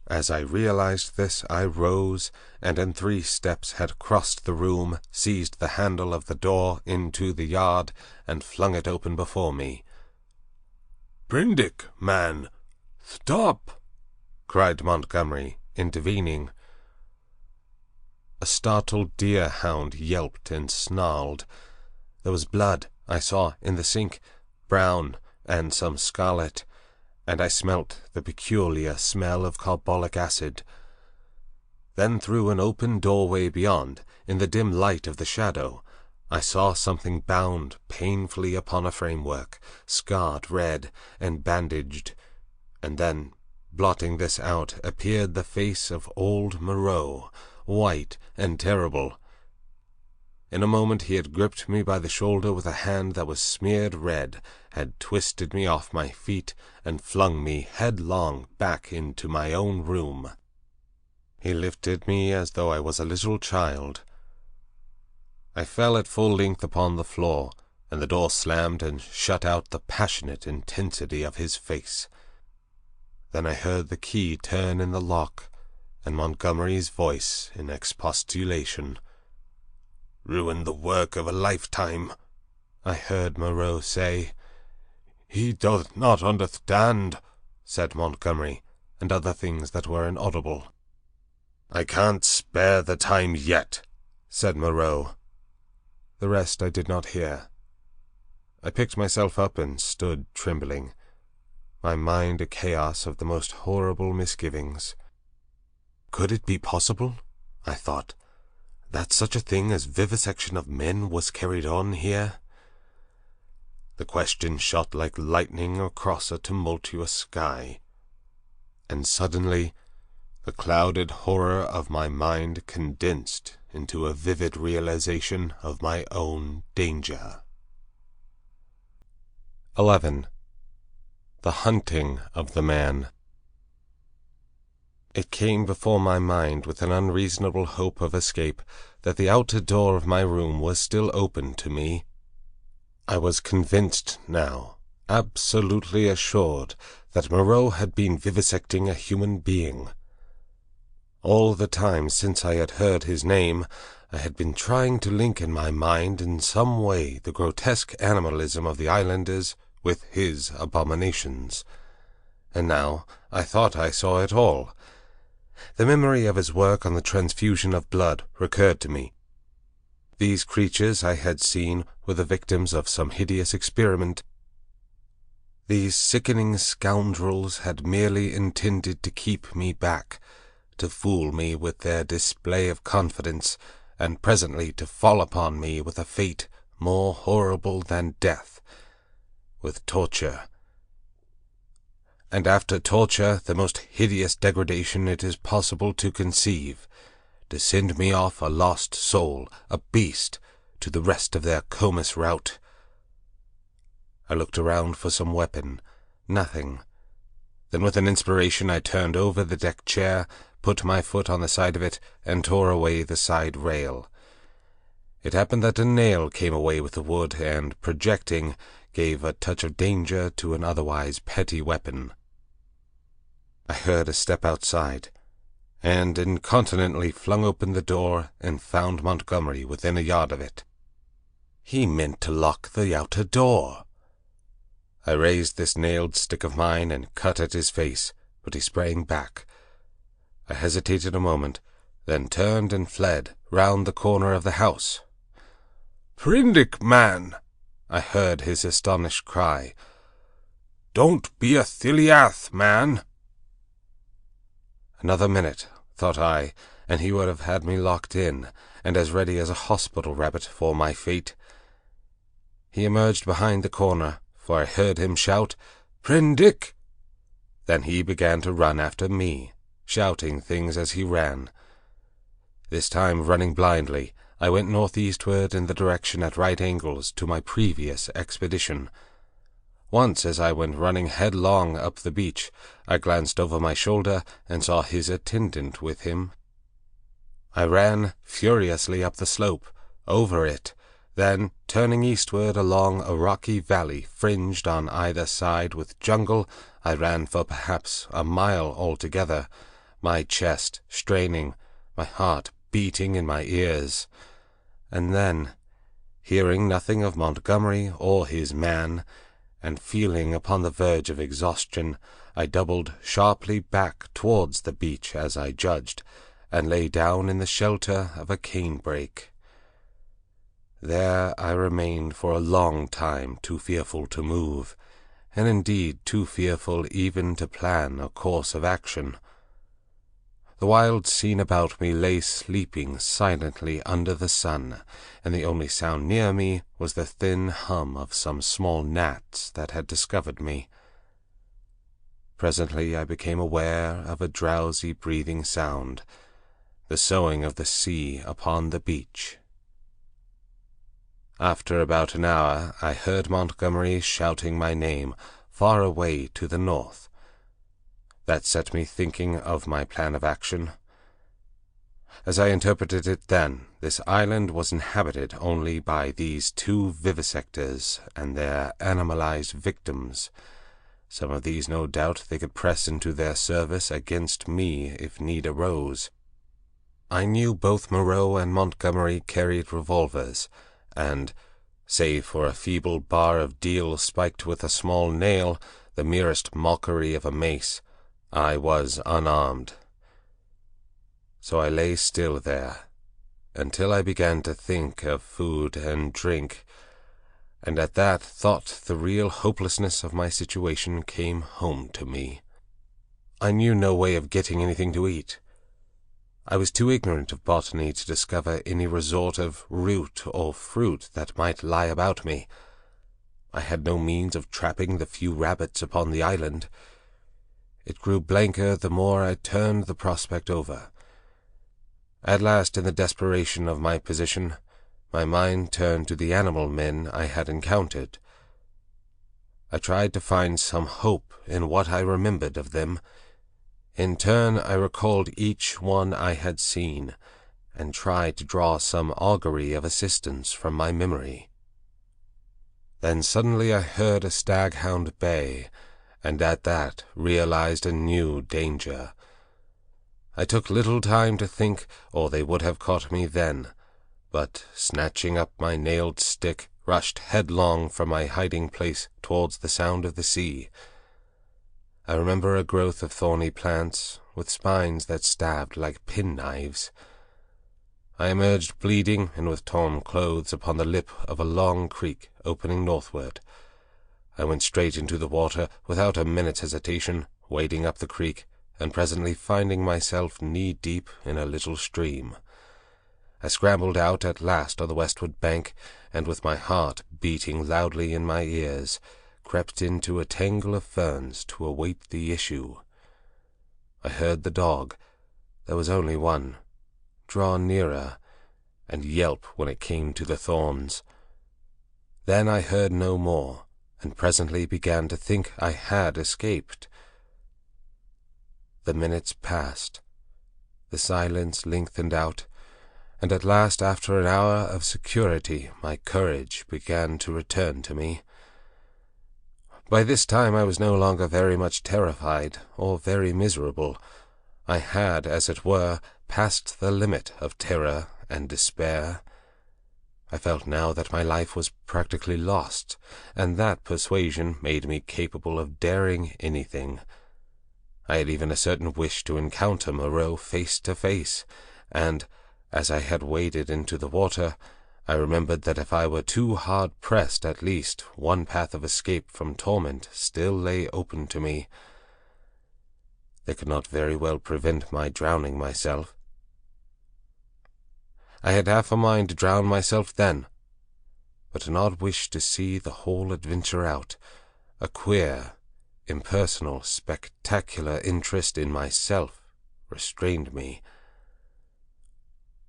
As I realized this, I rose, and in 3 steps had crossed the room, seized the handle of the door into the yard, and flung it open before me. "Prendick, man, stop!" cried Montgomery, intervening. A startled deer-hound yelped and snarled. There was blood, I saw, in the sink, brown and some scarlet, and I smelt the peculiar smell of carbolic acid. Then through an open doorway beyond, in the dim light of the shadow, I saw something bound painfully upon a framework, scarred red and bandaged, and then, blotting this out, appeared the face of old Moreau, white and terrible. In a moment he had gripped me by the shoulder with a hand that was smeared red, had twisted me off my feet, and flung me headlong back into my own room. He lifted me as though I was a little child. I fell at full length upon the floor, and the door slammed and shut out the passionate intensity of his face. Then I heard the key turn in the lock, and Montgomery's voice in expostulation. "Ruined the work of a lifetime," I heard Moreau say. "He doth not understand," said Montgomery, and other things that were inaudible. "I can't spare the time yet," said Moreau. The rest I did not hear. I picked myself up and stood trembling, my mind a chaos of the most horrible misgivings. Could it be possible, I thought, that such a thing as vivisection of men was carried on here? The question shot like lightning across a tumultuous sky, and suddenly the clouded horror of my mind condensed into a vivid realization of my own danger. 11. The hunting of the man. It came before my mind with an unreasonable hope of escape that the outer door of my room was still open to me. I was convinced now, absolutely assured, that Moreau had been vivisecting a human being. All the time since I had heard his name, I had been trying to link in my mind in some way the grotesque animalism of the islanders with his abominations. And now I thought I saw it all. The memory of his work on the transfusion of blood recurred to me. These creatures I had seen were the victims of some hideous experiment. These sickening scoundrels had merely intended to keep me back, to fool me with their display of confidence, and presently to fall upon me with a fate more horrible than death, with torture. And after torture, the most hideous degradation it is possible to conceive, to send me off a lost soul, a beast, to the rest of their comus rout. I looked around for some weapon. Nothing. Then with an inspiration I turned over the deck chair, put my foot on the side of it, and tore away the side rail. It happened that a nail came away with the wood, and, projecting, gave a touch of danger to an otherwise petty weapon. I heard a step outside, and incontinently flung open the door and found Montgomery within a yard of it. He meant to lock the outer door. I raised this nailed stick of mine and cut at his face, but he sprang back. I hesitated a moment, then turned and fled round the corner of the house. "Prendick, man!" I heard his astonished cry. "Don't be a thiliath, man!" Another minute, thought I, and he would have had me locked in, and as ready as a hospital rabbit for my fate. He emerged behind the corner, for I heard him shout, "Prendick!" Then he began to run after me, shouting things as he ran. This time running blindly, I went northeastward in the direction at right angles to my previous expedition. Once, as I went running headlong up the beach, I glanced over my shoulder and saw his attendant with him. I ran furiously up the slope, over it, then, turning eastward along a rocky valley fringed on either side with jungle, I ran for perhaps a mile altogether, my chest straining, my heart beating in my ears. And then, hearing nothing of Montgomery or his man, and feeling upon the verge of exhaustion, I doubled sharply back towards the beach as I judged, and lay down in the shelter of a canebrake. There I remained for a long time, too fearful to move, and indeed too fearful even to plan a course of action. The wild scene about me lay sleeping silently under the sun, and the only sound near me was the thin hum of some small gnats that had discovered me. Presently I became aware of a drowsy breathing sound, the soughing of the sea upon the beach. After about an hour I heard Montgomery shouting my name far away to the north. That set me thinking of my plan of action. As I interpreted it then, this island was inhabited only by these two vivisectors and their animalized victims. Some of these, no doubt, they could press into their service against me if need arose. I knew both Moreau and Montgomery carried revolvers, and, save for a feeble bar of deal spiked with a small nail, the merest mockery of a mace, I was unarmed. So I lay still there, until I began to think of food and drink, and at that thought the real hopelessness of my situation came home to me. I knew no way of getting anything to eat. I was too ignorant of botany to discover any resort of root or fruit that might lie about me. I had no means of trapping the few rabbits upon the island. It grew blanker the more I turned the prospect over. At last, in the desperation of my position, my mind turned to the animal men I had encountered. I tried to find some hope in what I remembered of them. In turn, I recalled each one I had seen, and tried to draw some augury of assistance from my memory. Then suddenly I heard a staghound bay, and at that realized a new danger. I took little time to think, or they would have caught me then, but, snatching up my nailed stick, rushed headlong from my hiding-place towards the sound of the sea. I remember a growth of thorny plants, with spines that stabbed like penknives. I emerged bleeding and with torn clothes upon the lip of a long creek opening northward. I went straight into the water without a minute's hesitation, wading up the creek, and presently finding myself knee-deep in a little stream. I scrambled out at last on the westward bank, and with my heart beating loudly in my ears, crept into a tangle of ferns to await the issue. I heard the dog, there was only one, draw nearer, and yelp when it came to the thorns. Then I heard no more, and presently began to think I had escaped. The minutes passed, the silence lengthened out, and at last, after an hour of security, my courage began to return to me. By this time I was no longer very much terrified, or very miserable. I had, as it were, passed the limit of terror and despair. I felt now that my life was practically lost, and that persuasion made me capable of daring anything. I had even a certain wish to encounter Moreau face to face, and, as I had waded into the water, I remembered that if I were too hard pressed, at least one path of escape from torment still lay open to me. They could not very well prevent my drowning myself. I had half a mind to drown myself then, but an odd wish to see the whole adventure out, a queer, impersonal, spectacular interest in myself restrained me.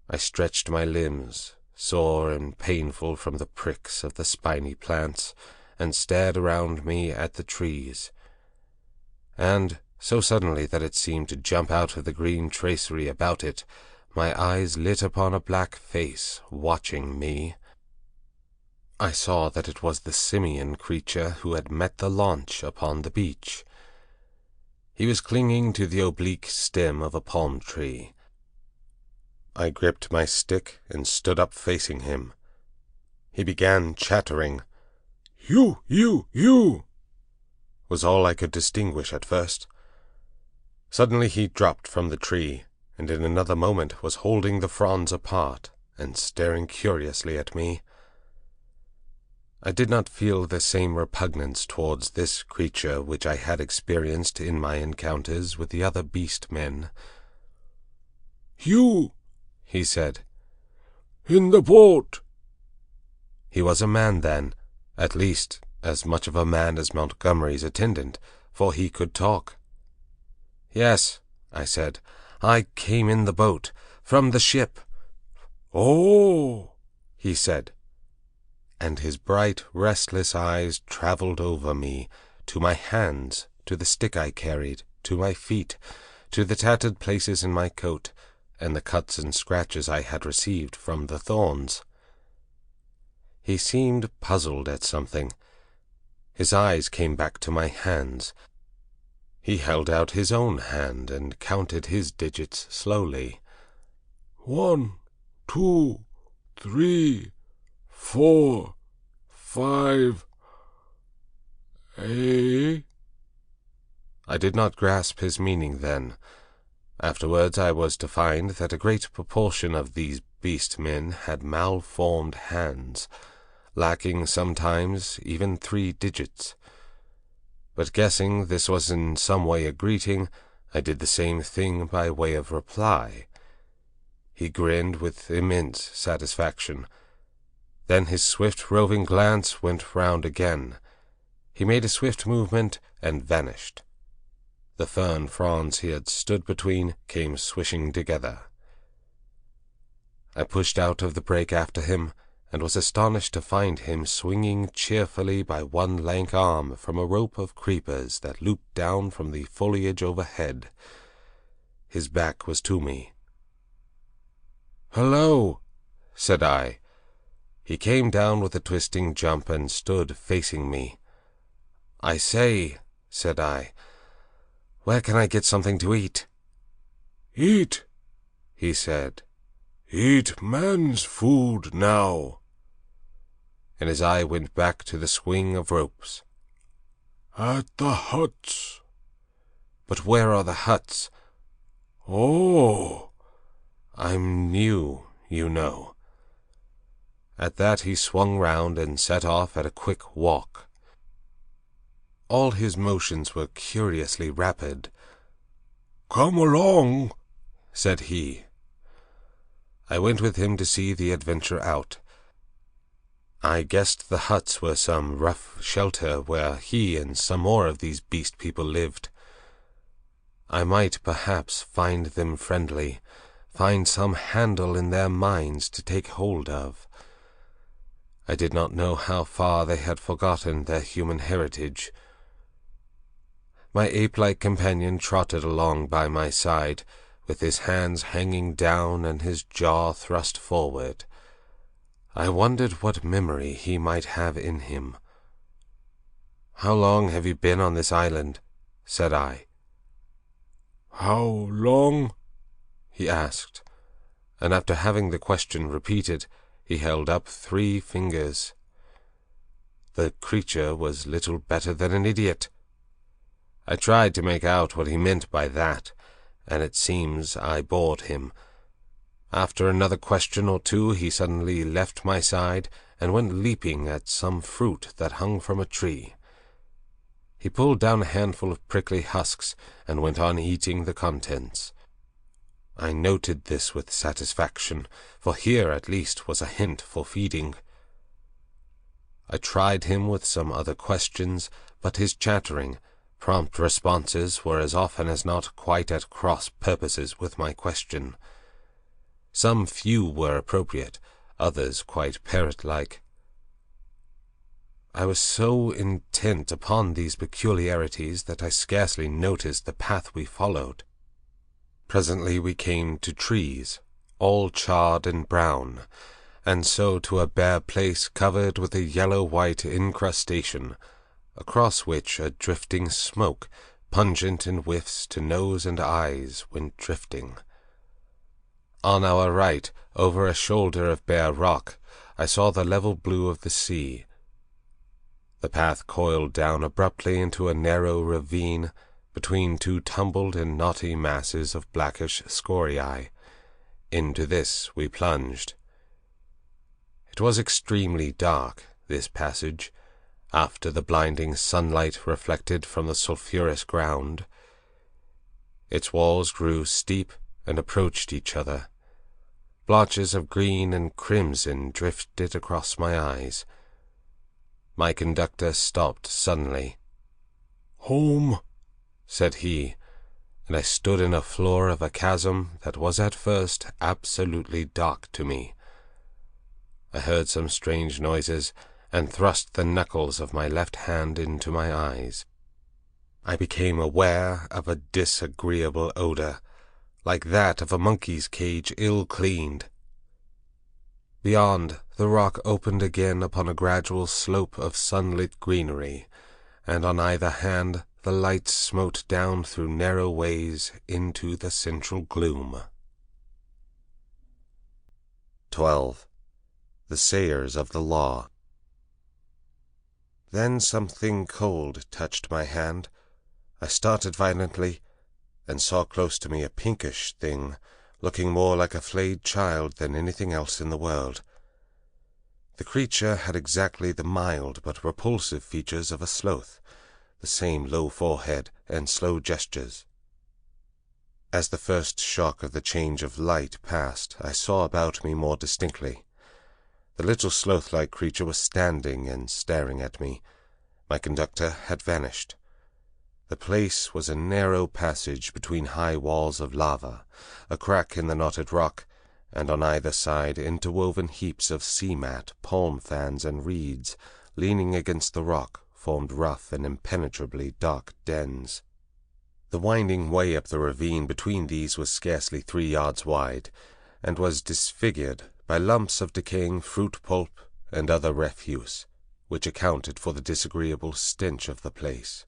I stretched my limbs, sore and painful from the pricks of the spiny plants, and stared around me at the trees. And, so suddenly that it seemed to jump out of the green tracery about it, my eyes lit upon a black face watching me. I saw that it was the simian creature who had met the launch upon the beach. He was clinging to the oblique stem of a palm tree. I gripped my stick and stood up facing him. He began chattering. You, was all I could distinguish at first. Suddenly he dropped from the tree, and in another moment was holding the fronds apart and staring curiously at me. I did not feel the same repugnance towards this creature which I had experienced in my encounters with the other beast men. "You," he said. "In the boat." He was a man, then, at least as much of a man as Montgomery's attendant, for he could talk. "Yes," I said, "I came in the boat, from the ship." "Oh," he said, and his bright, restless eyes travelled over me, to my hands, to the stick I carried, to my feet, to the tattered places in my coat, and the cuts and scratches I had received from the thorns. He seemed puzzled at something. His eyes came back to my hands. He held out his own hand and counted his digits slowly. 1, 2, 3, 4, 5. I did not grasp his meaning then. Afterwards I was to find that a great proportion of these beast men had malformed hands, lacking sometimes even 3 digits. But guessing this was in some way a greeting, I did the same thing by way of reply. He grinned with immense satisfaction. Then his swift roving glance went round again. He made a swift movement and vanished. The fern fronds he had stood between came swishing together. I pushed out of the brake after him, and was astonished to find him swinging cheerfully by one lank arm from a rope of creepers that looped down from the foliage overhead. His back was to me. "Hello," said I. He came down with a twisting jump and stood facing me. "I say," said I, "where can I get something to eat?" "Eat," he said. "Eat man's food now." And his eye went back to the swing of ropes. "At the huts." "But where are the huts?" "Oh." "I'm new, you know." At that he swung round and set off at a quick walk. All his motions were curiously rapid. "Come along," said he. I went with him to see the adventure out. I guessed the huts were some rough shelter where he and some more of these beast people lived. I might perhaps find them friendly, find some handle in their minds to take hold of. I did not know how far they had forgotten their human heritage. My ape-like companion trotted along by my side, with his hands hanging down and his jaw thrust forward. I wondered what memory he might have in him. "How long have you been on this island?" said I. "How long?" he asked, and after having the question repeated, he held up 3 fingers. The creature was little better than an idiot. I tried to make out what he meant by that, and it seems I bored him. After another question or 2, he suddenly left my side and went leaping at some fruit that hung from a tree. He pulled down a handful of prickly husks and went on eating the contents. I noted this with satisfaction, for here at least was a hint for feeding. I tried him with some other questions, but his chattering, Prompt responses were as often as not quite at cross purposes with my question. Some few were appropriate, others quite parrot-like. I was so intent upon these peculiarities that I scarcely noticed the path we followed. Presently we came to trees, all charred and brown, and so to a bare place covered with a yellow-white incrustation, across which a drifting smoke, pungent in whiffs to nose and eyes, went drifting. On our right, over a shoulder of bare rock, I saw the level blue of the sea. The path coiled down abruptly into a narrow ravine between two tumbled and knotty masses of blackish scoriae. Into this we plunged. It was extremely dark, this passage, after the blinding sunlight reflected from the sulphurous ground. Its walls grew steep and approached each other. Blotches of green and crimson drifted across my eyes. My conductor stopped suddenly. "Home," said he, and I stood in a floor of a chasm that was at first absolutely dark to me. I heard some strange noises, and thrust the knuckles of my left hand into my eyes. I became aware of a disagreeable odor, like that of a monkey's cage ill-cleaned. Beyond, the rock opened again upon a gradual slope of sunlit greenery, and on either hand the light smote down through narrow ways into the central gloom. 12. The Sayers of the Law. Then something cold touched my hand. I started violently, and saw close to me a pinkish thing, looking more like a flayed child than anything else in the world. The creature had exactly the mild but repulsive features of a sloth, the same low forehead and slow gestures. As the first shock of the change of light passed, I saw about me more distinctly. The little sloth-like creature was standing and staring at me. My conductor had vanished. The place was a narrow passage between high walls of lava, a crack in the knotted rock, and on either side interwoven heaps of sea-mat, palm fans, and reeds, leaning against the rock, formed rough and impenetrably dark dens. The winding way up the ravine between these was scarcely 3 yards wide, and was disfigured by lumps of decaying fruit pulp and other refuse, which accounted for the disagreeable stench of the place.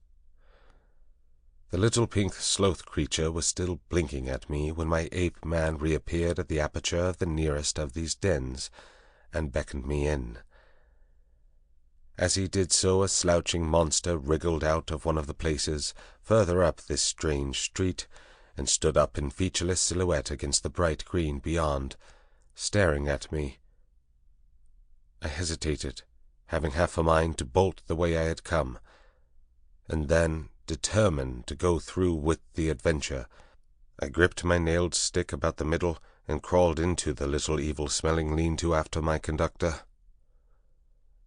The little pink sloth creature was still blinking at me when my ape-man reappeared at the aperture of the nearest of these dens, and beckoned me in. As he did so, a slouching monster wriggled out of one of the places further up this strange street, and stood up in featureless silhouette against the bright green beyond, staring at me. I hesitated, having half a mind to bolt the way I had come, and then, determined to go through with the adventure, I gripped my nailed stick about the middle and crawled into the little evil-smelling lean-to after my conductor.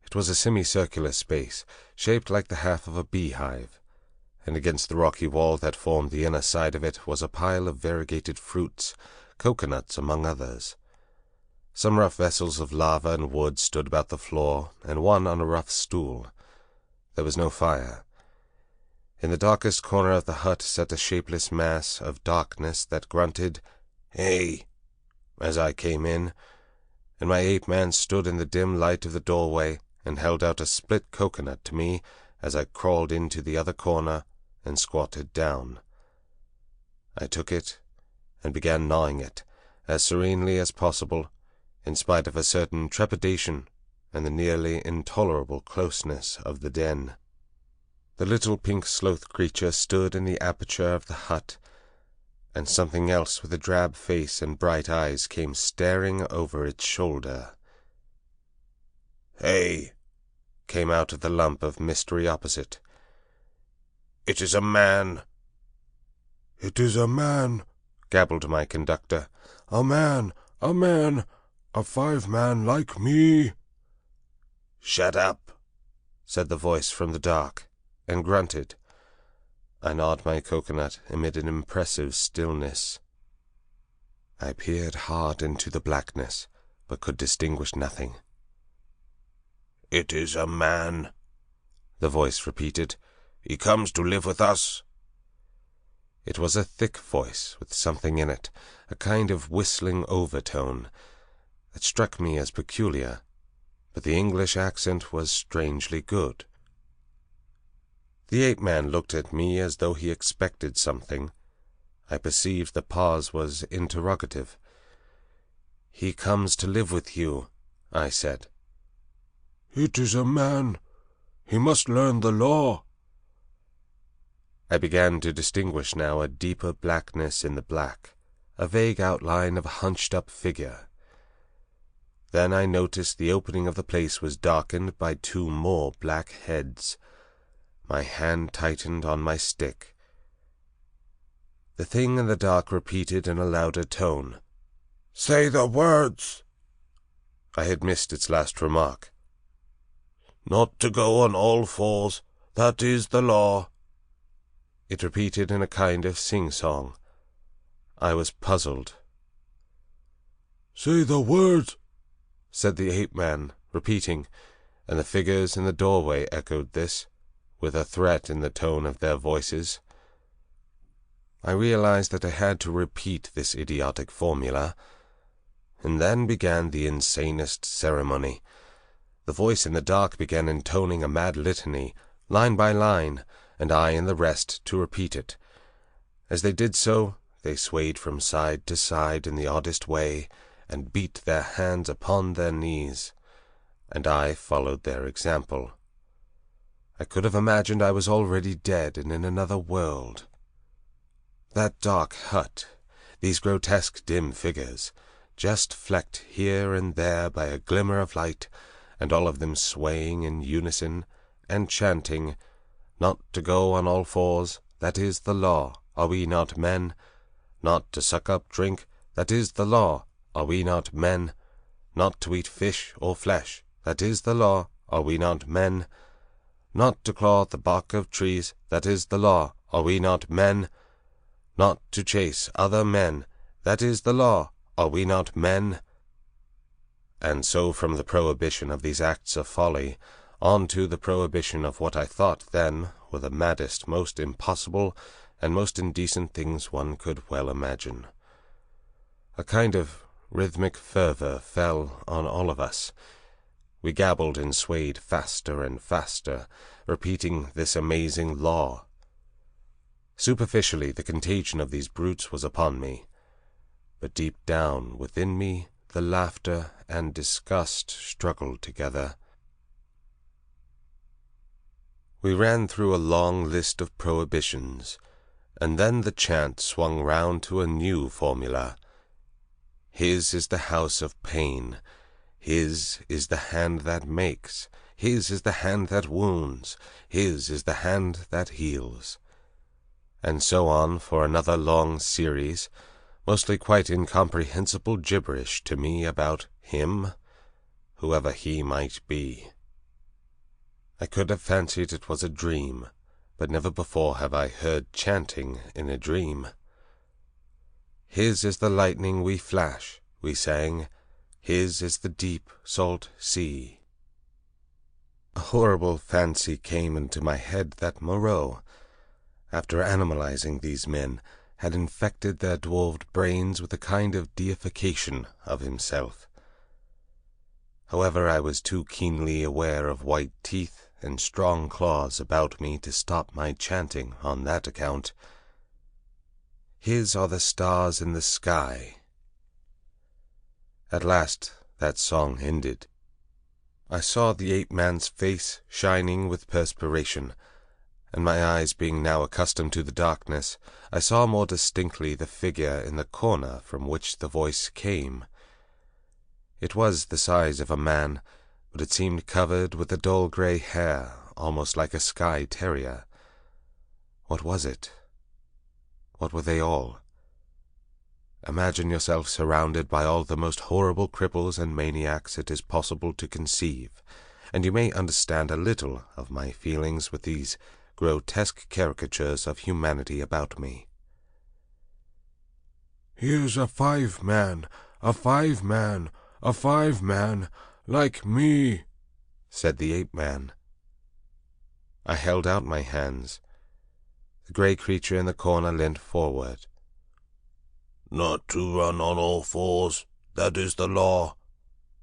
It was a semicircular space, shaped like the half of a beehive, and against the rocky wall that formed the inner side of it was a pile of variegated fruits, coconuts among others. Some rough vessels of lava and wood stood about the floor, and one on a rough stool. There was no fire. In the darkest corner of the hut sat a shapeless mass of darkness that grunted, "Hey!" as I came in, and my ape-man stood in the dim light of the doorway and held out a split coconut to me as I crawled into the other corner and squatted down. I took it and began gnawing it, as serenely as possible, in spite of a certain trepidation and the nearly intolerable closeness of the den. The little pink sloth creature stood in the aperture of the hut, and something else with a drab face and bright eyes came staring over its shoulder. "Hey!" came out of the lump of mystery opposite. "It is a man." "It is a man," gabbled my conductor. "A man, a 5-man like me." "Shut up," said the voice from the dark, and grunted. I gnawed my coconut amid an impressive stillness. I peered hard into the blackness, but could distinguish nothing. "It is a man," the voice repeated. "He comes to live with us." It was a thick voice with something in it, a kind of whistling overtone, that struck me as peculiar, but the English accent was strangely good. The ape-man looked at me as though he expected something. I perceived the pause was interrogative. "He comes to live with you," I said. "It is a man. He must learn the law." I began to distinguish now a deeper blackness in the black, a vague outline of a hunched-up figure. Then I noticed the opening of the place was darkened by 2 more black heads. My hand tightened on my stick. The thing in the dark repeated in a louder tone, "Say the words." I had missed its last remark. "Not to go on all fours. That is the law." It repeated in a kind of sing-song. I was puzzled. "Say the words," said the ape-man, repeating, and the figures in the doorway echoed this, with a threat in the tone of their voices. I realized that I had to repeat this idiotic formula, and then began the insanest ceremony. The voice in the dark began intoning a mad litany, line by line, and I and the rest to repeat it. As they did so, they swayed from side to side in the oddest way, and beat their hands upon their knees, and I followed their example. I could have imagined I was already dead and in another world. That dark hut, these grotesque dim figures, just flecked here and there by a glimmer of light, and all of them swaying in unison, and chanting, "Not to go on all fours, that is the law, are we not men? Not to suck up drink, that is the law, are we not men? Not to eat fish or flesh, that is the law, are we not men? Not to claw the bark of trees, that is the law, are we not men? Not to chase other men, that is the law, are we not men?" And so from the prohibition of these acts of folly, on to the prohibition of what I thought then were the maddest, most impossible, and most indecent things one could well imagine. A kind of rhythmic fervor fell on all of us. We gabbled and swayed faster and faster, repeating this amazing law. Superficially, the contagion of these brutes was upon me, but deep down within me the laughter and disgust struggled together. We ran through a long list of prohibitions, and then the chant swung round to a new formula. His is the house of pain. His is the hand that makes. His is the hand that wounds. His is the hand that heals. And so on for another long series, mostly quite incomprehensible gibberish to me about him, whoever he might be. I could have fancied it was a dream, but never before have I heard chanting in a dream. His is the lightning we flash, we sang. His is the deep, salt sea. A horrible fancy came into my head that Moreau, after animalizing these men, had infected their dwarfed brains with a kind of deification of himself. However, I was too keenly aware of white teeth and strong claws about me to stop my chanting on that account. His are the stars in the sky. At last that song ended. I saw the ape-man's face shining with perspiration, and my eyes being now accustomed to the darkness, I saw more distinctly the figure in the corner from which the voice came. It was the size of a man, but it seemed covered with a dull grey hair, almost like a Skye terrier. What was it? What were they all? Imagine yourself surrounded by all the most horrible cripples and maniacs it is possible to conceive, and you may understand a little of my feelings with these grotesque caricatures of humanity about me. "Here's a 5-man, a 5-man, a 5-man, like me," said the ape-man. I held out my hands. The grey creature in the corner leant forward. "Not to run on all fours, that is the law.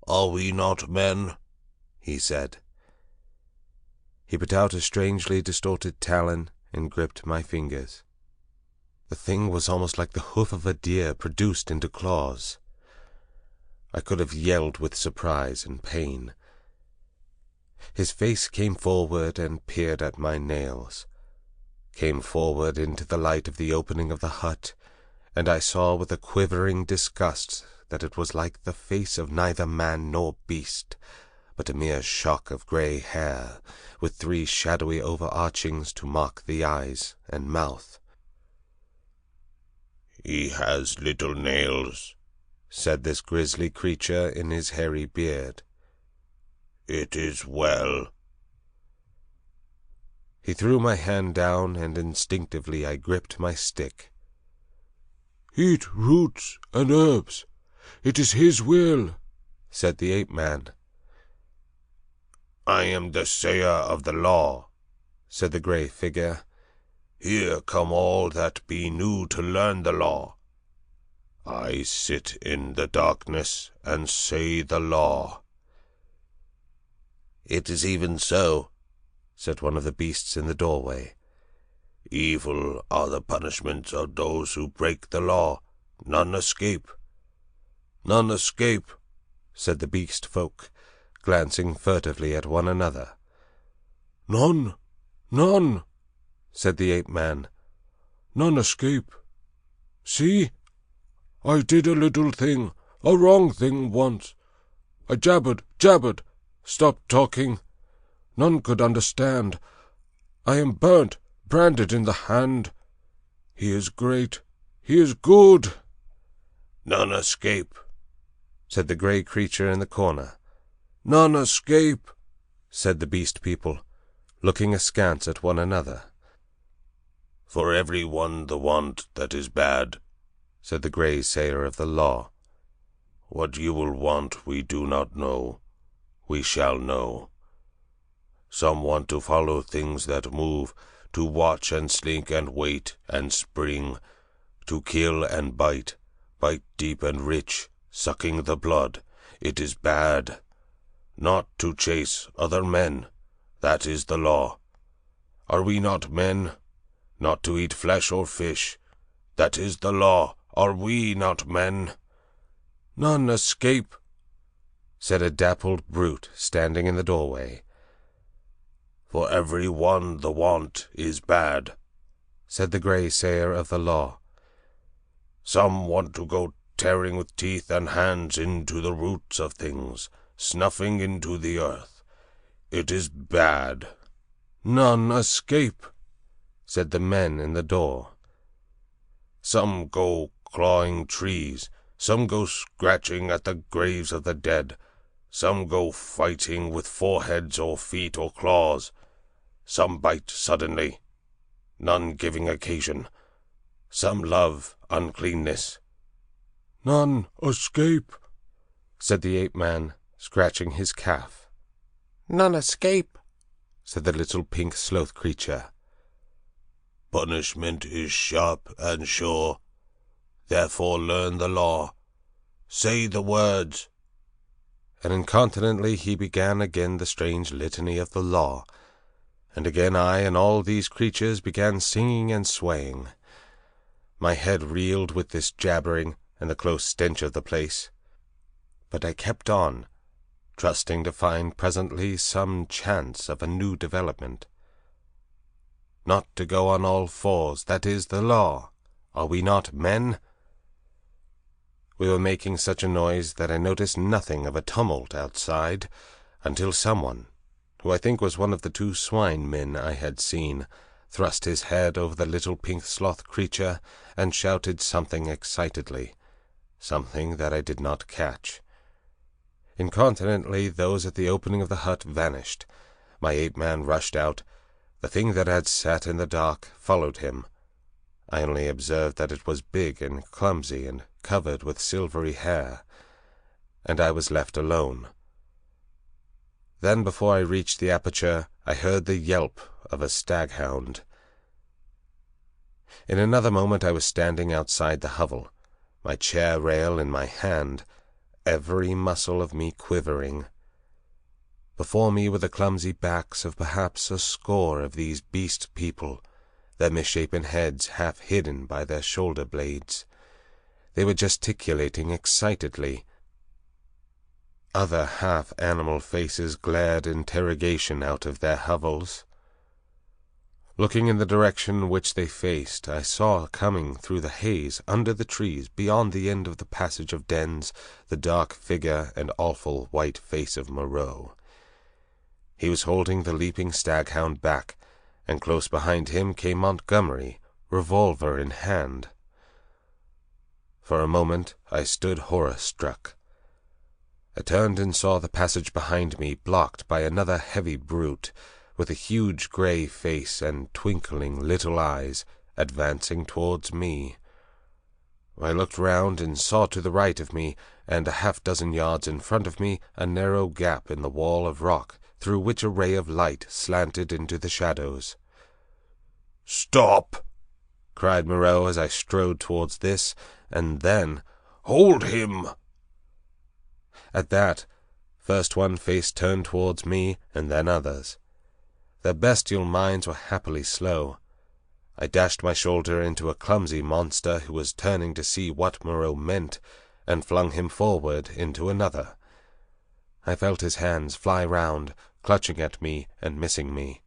Are we not men?" he said. He put out a strangely distorted talon and gripped my fingers. The thing was almost like the hoof of a deer produced into claws. I could have yelled with surprise and pain. His face came forward and peered at my nails, came forward into the light of the opening of the hut, and I saw with a quivering disgust that it was like the face of neither man nor beast, but a mere shock of grey hair, with 3 shadowy overarchings to mark the eyes and mouth. "He has little nails," said this grisly creature in his hairy beard. "It is well." He threw my hand down, and instinctively I gripped my stick. "Eat roots and herbs. It is his will," said the ape-man. "I am the sayer of the law," said the grey figure. "Here come all that be new to learn the law. I sit in the darkness and say the law." "It is even so," said one of the beasts in the doorway. "Evil are the punishments of those who break the law. None escape." "None escape," said the beast folk, glancing furtively at one another. "None, none," said the ape-man. "None escape. See, I did a little thing, a wrong thing once. I jabbered, stopped talking. None could understand. I am burnt, branded in the hand. He is great, he is good." "None escape," said the grey creature in the corner. "None escape," said the beast people, looking askance at one another. "For every one the want that is bad," said the grey sayer of the law. "What you will want we do not know. We shall know. Some want to follow things that move, to watch and slink and wait and spring, to kill and bite deep and rich, sucking the blood. It is bad. Not to chase other men, that is the law. Are we not men? Not to eat flesh or fish, that is the law. Are we not men?" "None escape," said a dappled brute standing in the doorway. "For every one the want is bad," said the grey sayer of the law. "Some want to go tearing with teeth and hands into the roots of things, snuffing into the earth. It is bad." "None escape," said the men in the door. "Some go clawing trees, some go scratching at the graves of the dead, some go fighting with foreheads or feet or claws, some bite suddenly, none giving occasion, some love uncleanness." "None escape," said the ape-man, scratching his calf. "None escape," said the little pink sloth creature. "Punishment is sharp and sure. Therefore learn the law. Say the words." And incontinently he began again the strange litany of the law, and again I and all these creatures began singing and swaying. My head reeled with this jabbering and the close stench of the place, but I kept on, trusting to find presently some chance of a new development. Not to go on all fours, that is the law. Are we not men? We were making such a noise that I noticed nothing of a tumult outside, until someone, who I think was one of the 2 swine men I had seen, thrust his head over the little pink sloth creature and shouted something excitedly, something that I did not catch. Incontinently those at the opening of the hut vanished. My ape-man rushed out. The thing that had sat in the dark followed him. I only observed that it was big and clumsy and covered with silvery hair, and I was left alone. Then, before I reached the aperture, I heard the yelp of a staghound. In another moment I was standing outside the hovel, my chair rail in my hand, every muscle of me quivering. Before me were the clumsy backs of perhaps a score of these beast people, their misshapen heads half hidden by their shoulder blades. They were gesticulating excitedly. Other half-animal faces glared interrogation out of their hovels. Looking in the direction which they faced, I saw coming through the haze, under the trees, beyond the end of the passage of dens, the dark figure and awful white face of Moreau. He was holding the leaping staghound back, and close behind him came Montgomery, revolver in hand. For a moment I stood horror-struck. I turned and saw the passage behind me blocked by another heavy brute, with a huge grey face and twinkling little eyes, advancing towards me. I looked round and saw to the right of me, and a half-dozen yards in front of me, a narrow gap in the wall of rock, through which a ray of light slanted into the shadows. "Stop!" cried Moreau as I strode towards this, and then, "Hold him!" At that, first one face turned towards me, and then others. Their bestial minds were happily slow. I dashed my shoulder into a clumsy monster who was turning to see what Moreau meant, and flung him forward into another. I felt his hands fly round, clutching at me and missing me.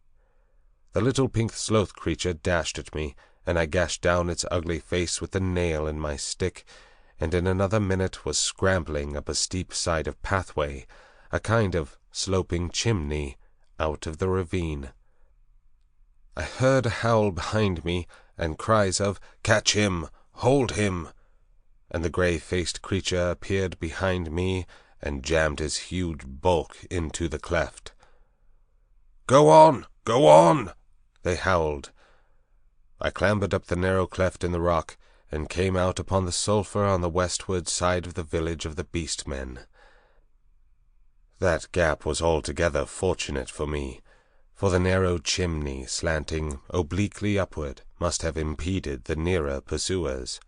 The little pink sloth creature dashed at me, and I gashed down its ugly face with the nail in my stick, and in another minute was scrambling up a steep side of pathway, a kind of sloping chimney, out of the ravine. I heard a howl behind me, and cries of, "Catch him! Hold him!" and the grey-faced creature appeared behind me and jammed his huge bulk into the cleft. "Go on! Go on!" they howled. I clambered up the narrow cleft in the rock, and came out upon the sulphur on the westward side of the village of the beast-men. That gap was altogether fortunate for me, for the narrow chimney, slanting obliquely upward, must have impeded the nearer pursuers.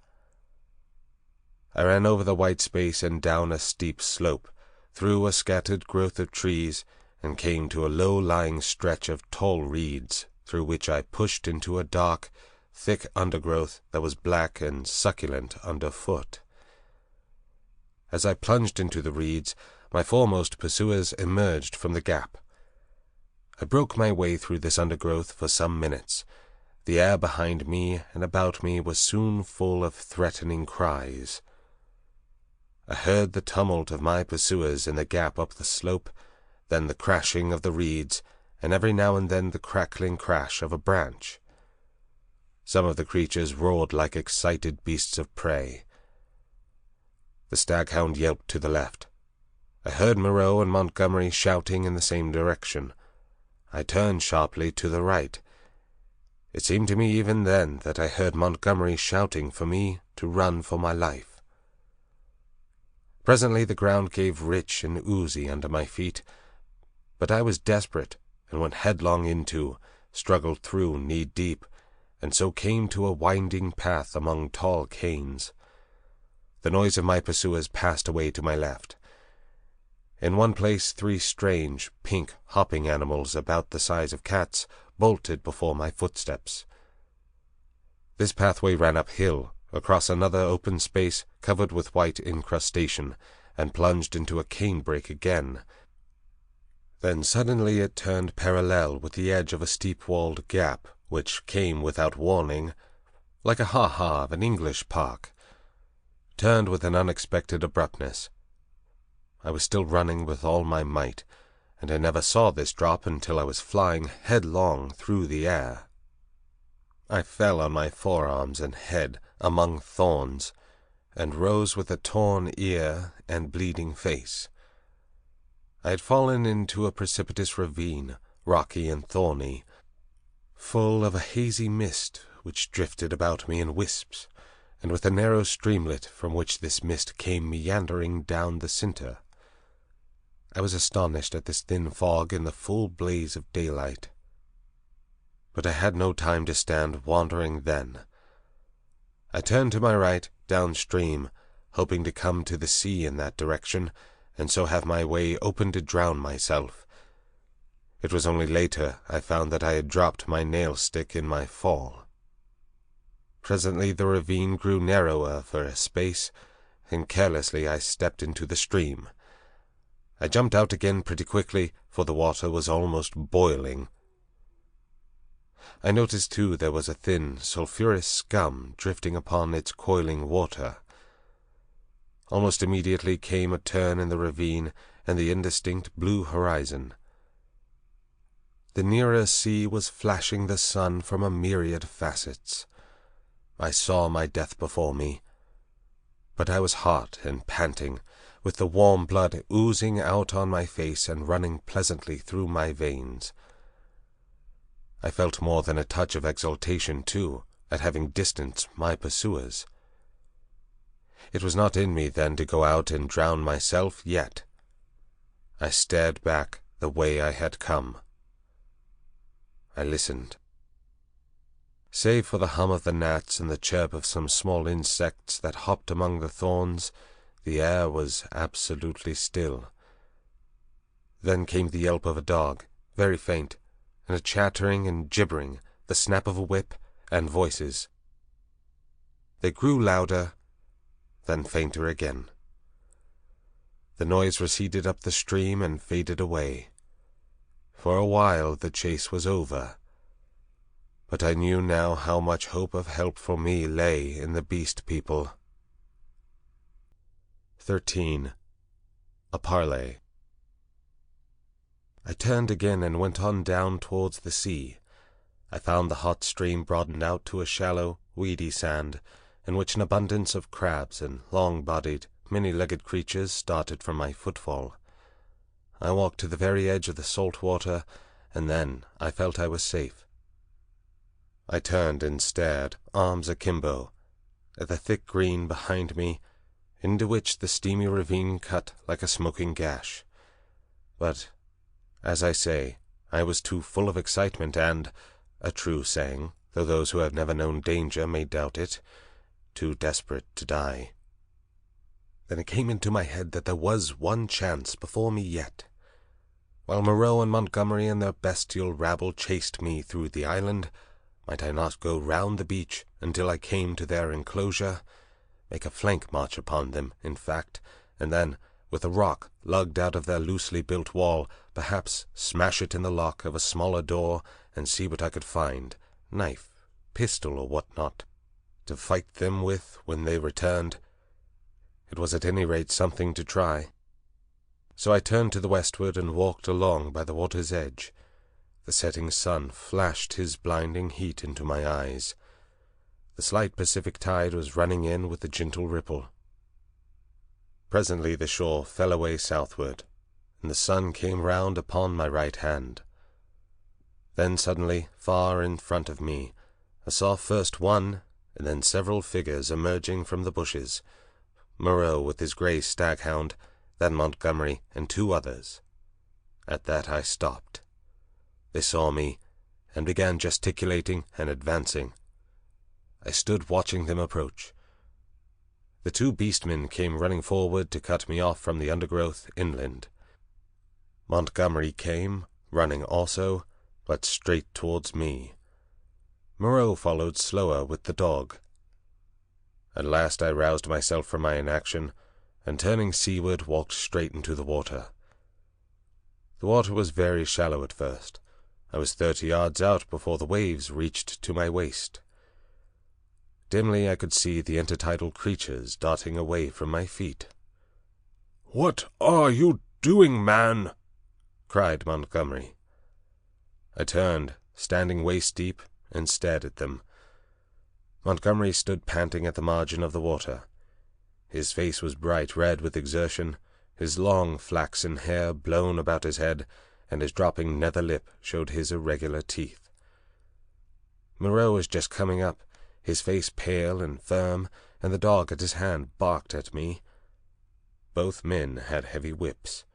I ran over the white space and down a steep slope, through a scattered growth of trees, and came to a low-lying stretch of tall reeds, through which I pushed into a dark, thick undergrowth that was black and succulent underfoot. As I plunged into the reeds, my foremost pursuers emerged from the gap. I broke my way through this undergrowth for some minutes. The air behind me and about me was soon full of threatening cries. I heard the tumult of my pursuers in the gap up the slope, then the crashing of the reeds, and every now and then the crackling crash of a branch. Some of the creatures roared like excited beasts of prey. The staghound yelped to the left. I heard Moreau and Montgomery shouting in the same direction. I turned sharply to the right. It seemed to me even then that I heard Montgomery shouting for me to run for my life. Presently the ground gave rich and oozy under my feet, but I was desperate and went headlong into, struggled through knee-deep, and so came to a winding path among tall canes. The noise of my pursuers passed away to my left. In one place 3 strange, pink, hopping animals about the size of cats bolted before my footsteps. This pathway ran uphill, across another open space covered with white incrustation, and plunged into a canebrake again. Then suddenly it turned parallel with the edge of a steep-walled gap, which came without warning, like a ha-ha of an English park, turned with an unexpected abruptness. I was still running with all my might, and I never saw this drop until I was flying headlong through the air. I fell on my forearms and head among thorns, and rose with a torn ear and bleeding face. I had fallen into a precipitous ravine, rocky and thorny. full of a hazy mist which drifted about me in wisps, and with a narrow streamlet from which this mist came meandering down the centre. I was astonished at this thin fog in the full blaze of daylight. But I had no time to stand wandering then. I turned to my right, downstream, hoping to come to the sea in that direction, and so have my way open to drown myself. It was only later I found that I had dropped my nail-stick in my fall. Presently the ravine grew narrower for a space, and carelessly I stepped into the stream. I jumped out again pretty quickly, for the water was almost boiling. I noticed, too, there was a thin, sulphurous scum drifting upon its coiling water. Almost immediately came a turn in the ravine and the indistinct blue horizon. The nearer sea was flashing the sun from a myriad facets. I saw my death before me, but I was hot and panting, with the warm blood oozing out on my face and running pleasantly through my veins. I felt more than a touch of exultation, too, at having distanced my pursuers. It was not in me, then, to go out and drown myself yet. I stared back the way I had come. I listened. Save for the hum of the gnats and the chirp of some small insects that hopped among the thorns, the air was absolutely still. Then came the yelp of a dog, very faint, and a chattering and gibbering, the snap of a whip, and voices. They grew louder, then fainter again. The noise receded up the stream and faded away. For a while the chase was over, but I knew now how much hope of help for me lay in the beast people. 13. A Parley. I turned again and went on down towards the sea. I found the hot stream broadened out to a shallow, weedy sand, in which an abundance of crabs and long-bodied, many-legged creatures started from my footfall. I walked to the very edge of the salt water, and then I felt I was safe. I turned and stared, arms akimbo, at the thick green behind me, into which the steamy ravine cut like a smoking gash. But, as I say, I was too full of excitement and, a true saying, though those who have never known danger may doubt it, too desperate to die. Then it came into my head that there was one chance before me yet. While Moreau and Montgomery and their bestial rabble chased me through the island, might I not go round the beach until I came to their enclosure, make a flank march upon them, in fact, and then, with a rock lugged out of their loosely built wall, perhaps smash it in the lock of a smaller door and see what I could find, knife, pistol, or what not, to fight them with when they returned. It was at any rate something to try. So I turned to the westward and walked along by the water's edge. The setting sun flashed his blinding heat into my eyes. The slight Pacific tide was running in with a gentle ripple. Presently the shore fell away southward, and the sun came round upon my right hand. Then suddenly, far in front of me, I saw first one, and then several figures emerging from the bushes, Moreau with his grey staghound, then Montgomery and two others. At that I stopped. They saw me, and began gesticulating and advancing. I stood watching them approach. The two beastmen came running forward to cut me off from the undergrowth inland. Montgomery came, running also, but straight towards me. Moreau followed slower with the dog. At last I roused myself from my inaction, and turning seaward walked straight into the water. The water was very shallow at first. I was 30 yards out before the waves reached to my waist. Dimly I could see the intertidal creatures darting away from my feet. "What are you doing, man?" cried Montgomery. I turned, standing waist-deep, and stared at them. Montgomery stood panting at the margin of the water. His face was bright red with exertion, his long flaxen hair blown about his head, and his dropping nether lip showed his irregular teeth. Moreau was just coming up, his face pale and firm, and the dog at his hand barked at me. Both men had heavy whips.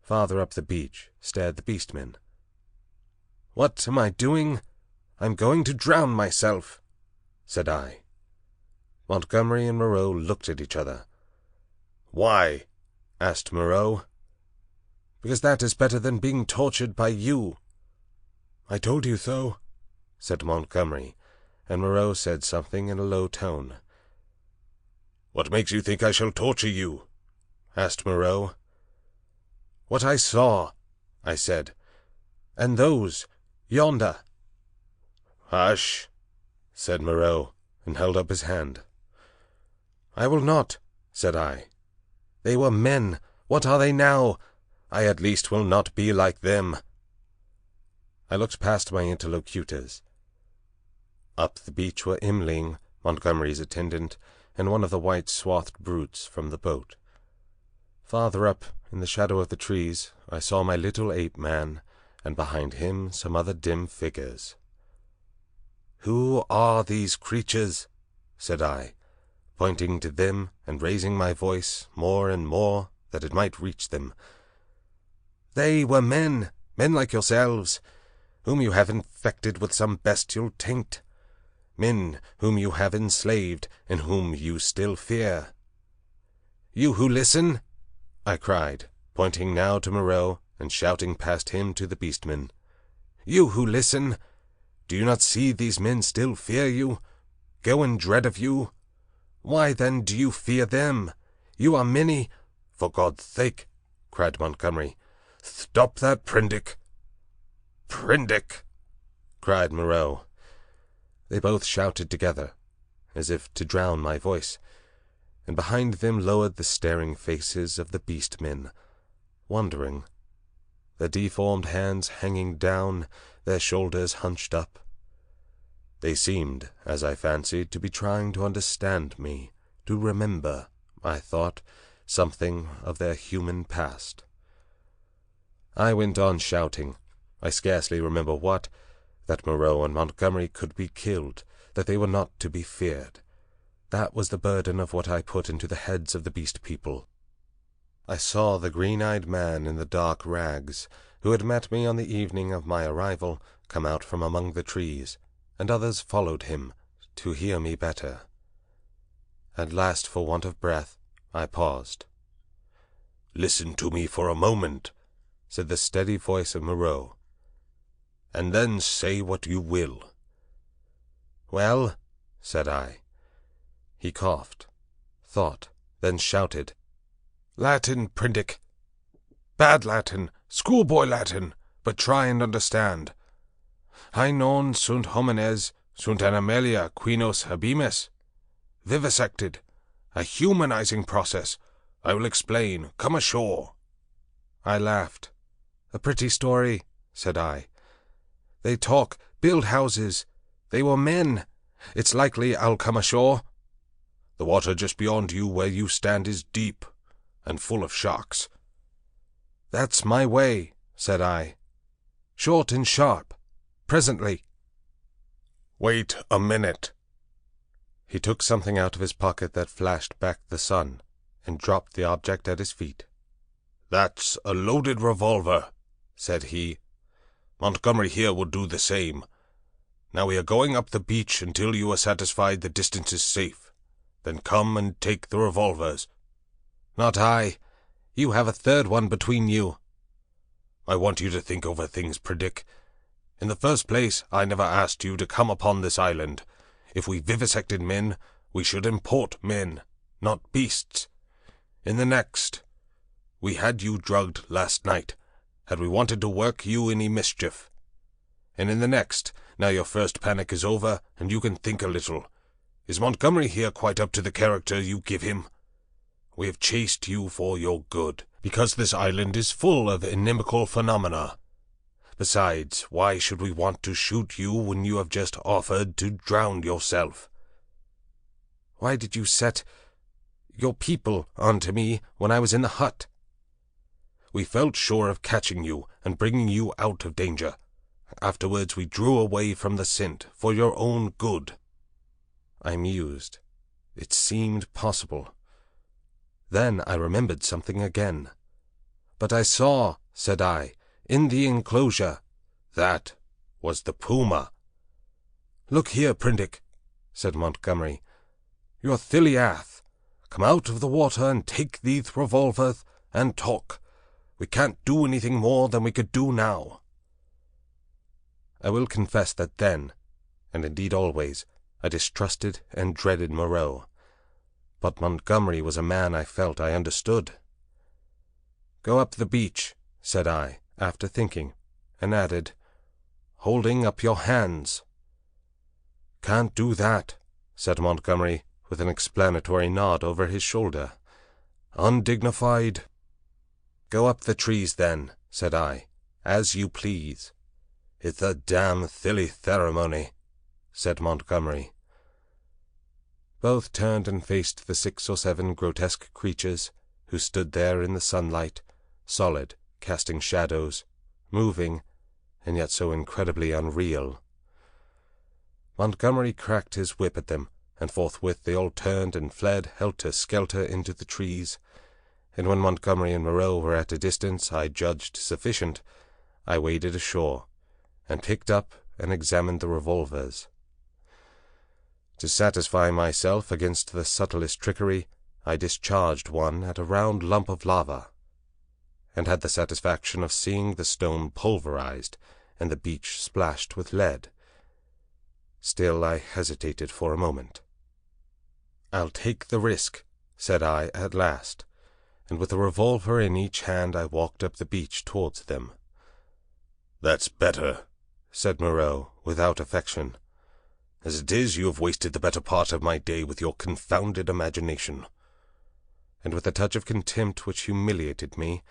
Farther up the beach stared the beastmen. "What am I doing? I'm going to drown myself," said I. Montgomery and Moreau looked at each other. "Why?" asked Moreau. "Because that is better than being tortured by you." "I told you so," said Montgomery, and Moreau said something in a low tone. "What makes you think I shall torture you?" asked Moreau. "What I saw," I said, "and those, yonder." "Hush," said Moreau, and held up his hand. "I will not," said I. "They were men. What are they now? I at least will not be like them." I looked past my interlocutors. Up the beach were Imling, Montgomery's attendant, and one of the white-swathed brutes from the boat. Farther up, in the shadow of the trees, I saw my little ape-man, and behind him some other dim figures. "Who are these creatures?" said I, pointing to them and raising my voice more and more that it might reach them. "They were men like yourselves, whom you have infected with some bestial taint. Men whom you have enslaved, and whom you still fear. You who listen," I cried, pointing now to Moreau and shouting past him to the beastmen. "You who listen, do you not see these men still fear you, go in dread of you? Why then do you fear them? You are many—" "For God's sake," cried Montgomery, "stop that, Prendick!" "Prendick!" cried Moreau. They both shouted together, as if to drown my voice, and behind them lowered the staring faces of the beast-men, wondering, their deformed hands hanging down, their shoulders hunched up. They seemed, as I fancied, to be trying to understand me, to remember, I thought, something of their human past. I went on shouting, I scarcely remember what, that Moreau and Montgomery could be killed, that they were not to be feared. That was the burden of what I put into the heads of the beast people. I saw the green-eyed man in the dark rags, who had met me on the evening of my arrival, come out from among the trees, and others followed him, to hear me better. At last, for want of breath, I paused. "Listen to me for a moment," said the steady voice of Moreau, "and then say what you will." "Well," said I. He coughed, thought, then shouted, "Latin, Prendick! Bad Latin, schoolboy Latin, but try and understand. Hae non sunt homines, sunt animalia quinos habemus. Vivisected, a humanizing process. I will explain. Come ashore." I laughed. "A pretty story," said I. "They talk, build houses. They were men. It's likely I'll come ashore." "The water just beyond you where you stand is deep, and full of sharks." "That's my way," said I. "Short and sharp. Presently." "Wait a minute." He took something out of his pocket that flashed back the sun, and dropped the object at his feet. "That's a loaded revolver," said he. "Montgomery here will do the same. Now we are going up the beach until you are satisfied the distance is safe. Then come and take the revolvers." "Not I. You have a third one between you." "I want you to think over things, Prendick. In the first place, I never asked you to come upon this island. If we vivisected men, we should import men, not beasts. In the next, we had you drugged last night, had we wanted to work you any mischief. And in the next, now your first panic is over, and you can think a little, is Montgomery here quite up to the character you give him? We have chased you for your good, because this island is full of inimical phenomena. Besides, why should we want to shoot you when you have just offered to drown yourself?" "Why did you set your people onto me when I was in the hut?" "We felt sure of catching you and bringing you out of danger. afterwards we drew away from the scent, for your own good." I mused. It seemed possible. Then I remembered something again. "But I saw," said I, "in the enclosure. That was the puma." "Look here, Prindick," said Montgomery. "You're thilly ath. Come out of the water and take these revolvers and talk. We can't do anything more than we could do now." I will confess that then, and indeed always, I distrusted and dreaded Moreau. But Montgomery was a man I felt I understood. "Go up the beach," said I, after thinking, and added, "holding up your hands." "Can't do that," said Montgomery, with an explanatory nod over his shoulder. "Undignified." "Go up the trees, then," said I, "as you please." "It's a damn thilly ceremony," said Montgomery. Both turned and faced the 6 or 7 grotesque creatures who stood there in the sunlight, solid, casting shadows, moving, and yet so incredibly unreal. Montgomery cracked his whip at them, and forthwith they all turned and fled helter-skelter into the trees, and when Montgomery and Moreau were at a distance I judged sufficient, I waded ashore, and picked up and examined the revolvers. To satisfy myself against the subtlest trickery, I discharged one at a round lump of lava, and had the satisfaction of seeing the stone pulverized and the beach splashed with lead. Still I hesitated for a moment. "I'll take the risk," said I at last, and with a revolver in each hand I walked up the beach towards them. "That's better," said Moreau, without affection. "As it is, you have wasted the better part of my day with your confounded imagination." And with a touch of contempt which humiliated me,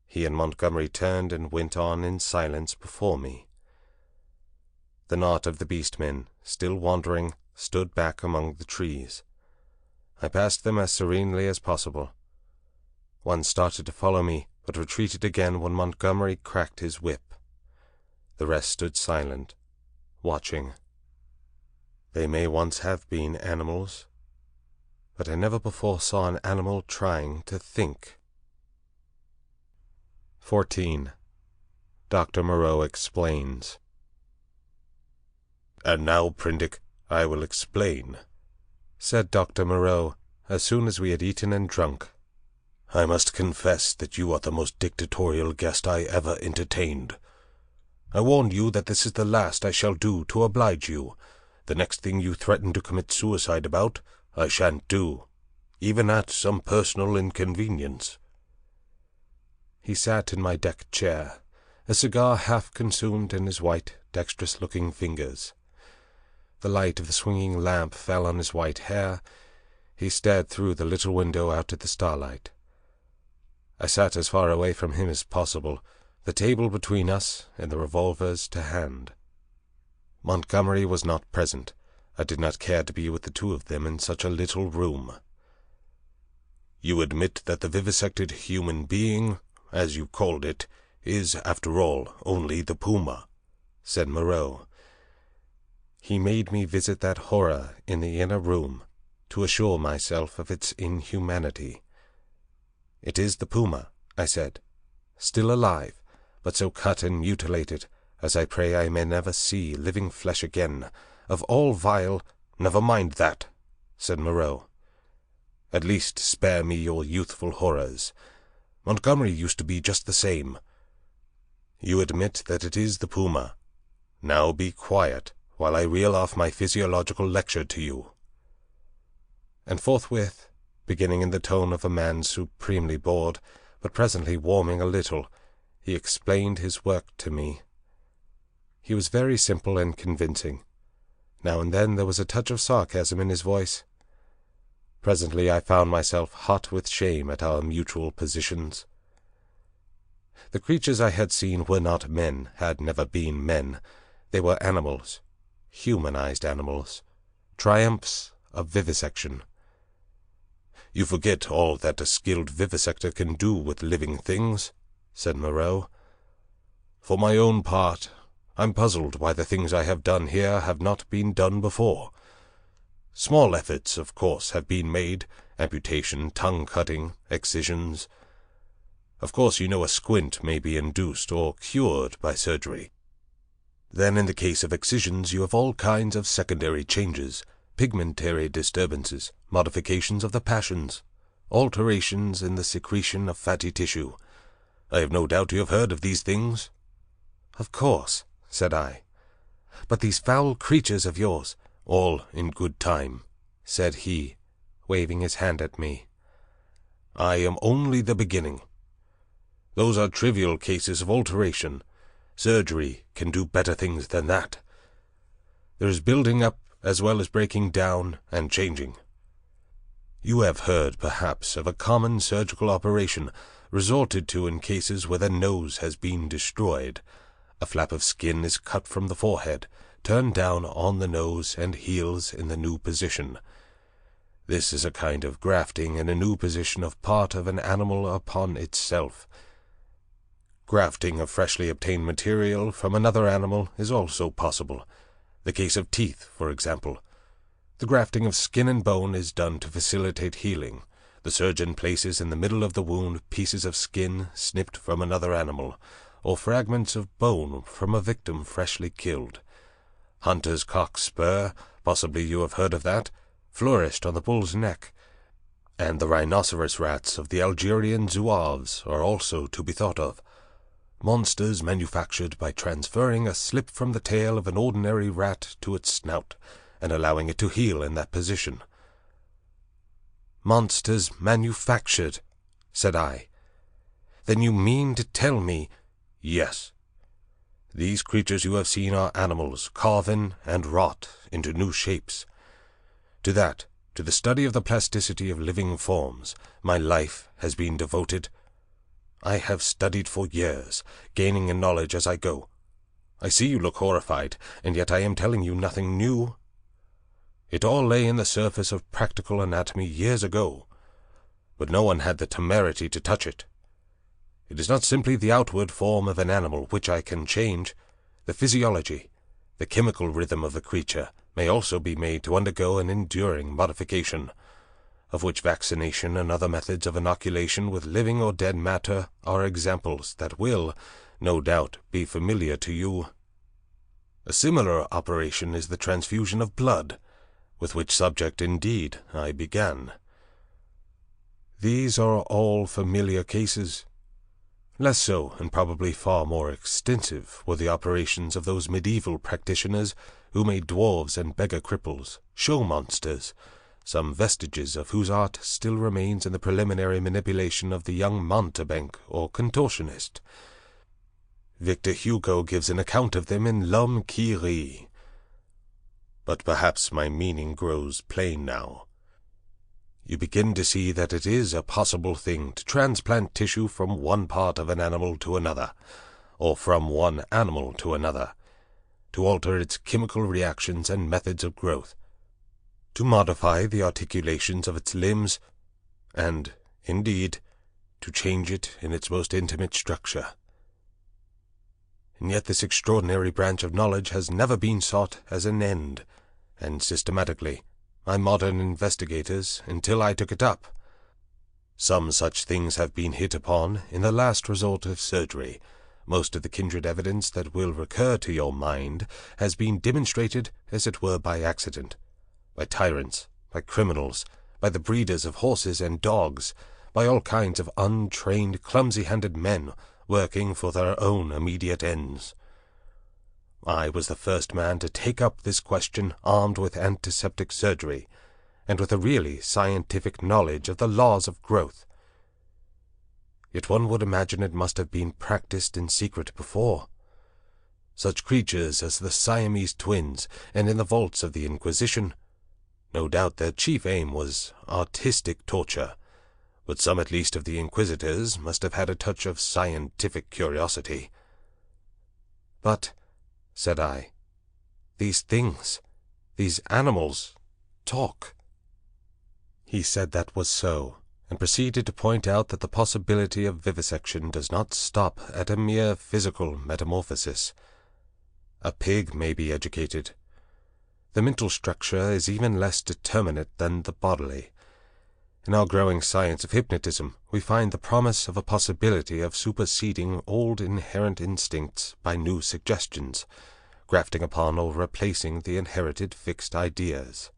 he and Montgomery turned and went on in silence before me. The knot of the beastmen, still wandering, stood back among the trees. I passed them as serenely as possible. One started to follow me, but retreated again when Montgomery cracked his whip. The rest stood silent, watching. They may once have been animals, but I never before saw an animal trying to think. 14. Dr. Moreau explains. "And now, Prindick, I will explain," said Dr. Moreau, as soon as we had eaten and drunk. "I must confess that you are the most dictatorial guest I ever entertained. I warn you that this is the last I shall do to oblige you. The next thing you threaten to commit suicide about, I shan't do, even at some personal inconvenience." He sat in my deck chair, a cigar half consumed in his white, dexterous-looking fingers. The light of the swinging lamp fell on his white hair. He stared through the little window out at the starlight. I sat as far away from him as possible, the table between us and the revolvers to hand. Montgomery was not present. I did not care to be with the two of them in such a little room. "You admit that the vivisected human being, as you called it, is, after all, only the puma," said Moreau. He made me visit that horror in the inner room, to assure myself of its inhumanity. "It is the puma," I said, "still alive, but so cut and mutilated as I pray I may never see living flesh again, of all vile—" "Never mind that," said Moreau. "At least spare me your youthful horrors. Montgomery used to be just the same. You admit that it is the puma. Now be quiet, while I reel off my physiological lecture to you." And forthwith, beginning in the tone of a man supremely bored, but presently warming a little, he explained his work to me. He was very simple and convincing. Now and then there was a touch of sarcasm in his voice. Presently I found myself hot with shame at our mutual positions. The creatures I had seen were not men, had never been men. They were animals, humanized animals, triumphs of vivisection. "You forget all that a skilled vivisector can do with living things," said Moreau. "For my own part, I'm puzzled why the things I have done here have not been done before. Small efforts, of course, have been made, amputation, tongue-cutting, excisions. Of course you know a squint may be induced or cured by surgery. Then in the case of excisions you have all kinds of secondary changes, pigmentary disturbances, modifications of the passions, alterations in the secretion of fatty tissue. I have no doubt you have heard of these things." "Of course," said I. "But these foul creatures of yours—" "All in good time," said he, waving his hand at me. "I am only the beginning. Those are trivial cases of alteration. Surgery can do better things than that. There is building up as well as breaking down and changing. You have heard, perhaps, of a common surgical operation resorted to in cases where the nose has been destroyed. A flap of skin is cut from the forehead, turned down on the nose, and heals in the new position. This is a kind of grafting in a new position of part of an animal upon itself. Grafting of freshly obtained material from another animal is also possible. The case of teeth, for example. The grafting of skin and bone is done to facilitate healing. The surgeon places in the middle of the wound pieces of skin snipped from another animal, or fragments of bone from a victim freshly killed. Hunter's cock spur, possibly you have heard of that, flourished on the bull's neck, and the rhinoceros rats of the Algerian zouaves are also to be thought of. Monsters manufactured by transferring a slip from the tail of an ordinary rat to its snout, and allowing it to heal in that position." "Monsters manufactured," said I. "Then you mean to tell me—" "Yes. These creatures you have seen are animals carven and wrought into new shapes. To the study of the plasticity of living forms, my life has been devoted. I have studied for years, gaining in knowledge as I go. I see you look horrified, and yet I am telling you nothing new. It all lay in the surface of practical anatomy years ago, but no one had the temerity to touch it. It is not simply the outward form of an animal which I can change. The physiology, the chemical rhythm of the creature, may also be made to undergo an enduring modification, of which vaccination and other methods of inoculation with living or dead matter are examples that will, no doubt, be familiar to you. A similar operation is the transfusion of blood, with which subject, indeed, I began. These are all familiar cases. Less so, and probably far more extensive, were the operations of those medieval practitioners who made dwarves and beggar cripples, show monsters, some vestiges of whose art still remains in the preliminary manipulation of the young mountebank or contortionist. Victor Hugo gives an account of them in L'Homme qui rit. But perhaps my meaning grows plain now. You begin to see that it is a possible thing to transplant tissue from one part of an animal to another, or from one animal to another, to alter its chemical reactions and methods of growth, to modify the articulations of its limbs, and, indeed, to change it in its most intimate structure. And yet this extraordinary branch of knowledge has never been sought as an end, and systematically, by modern investigators, until I took it up. Some such things have been hit upon in the last resort of surgery. Most of the kindred evidence that will recur to your mind has been demonstrated, as it were, by accident, by tyrants, by criminals, by the breeders of horses and dogs, by all kinds of untrained, clumsy-handed men working for their own immediate ends. I was the first man to take up this question armed with antiseptic surgery, and with a really scientific knowledge of the laws of growth. Yet one would imagine it must have been practiced in secret before. Such creatures as the Siamese twins, and in the vaults of the Inquisition, no doubt their chief aim was artistic torture, but some at least of the inquisitors must have had a touch of scientific curiosity. "But," said I, "these things, these animals, talk." He said that was so, and proceeded to point out that the possibility of vivisection does not stop at a mere physical metamorphosis. A pig may be educated. The mental structure is even less determinate than the bodily. In our growing science of hypnotism, we find the promise of a possibility of superseding old inherent instincts by new suggestions, grafting upon or replacing the inherited fixed ideas.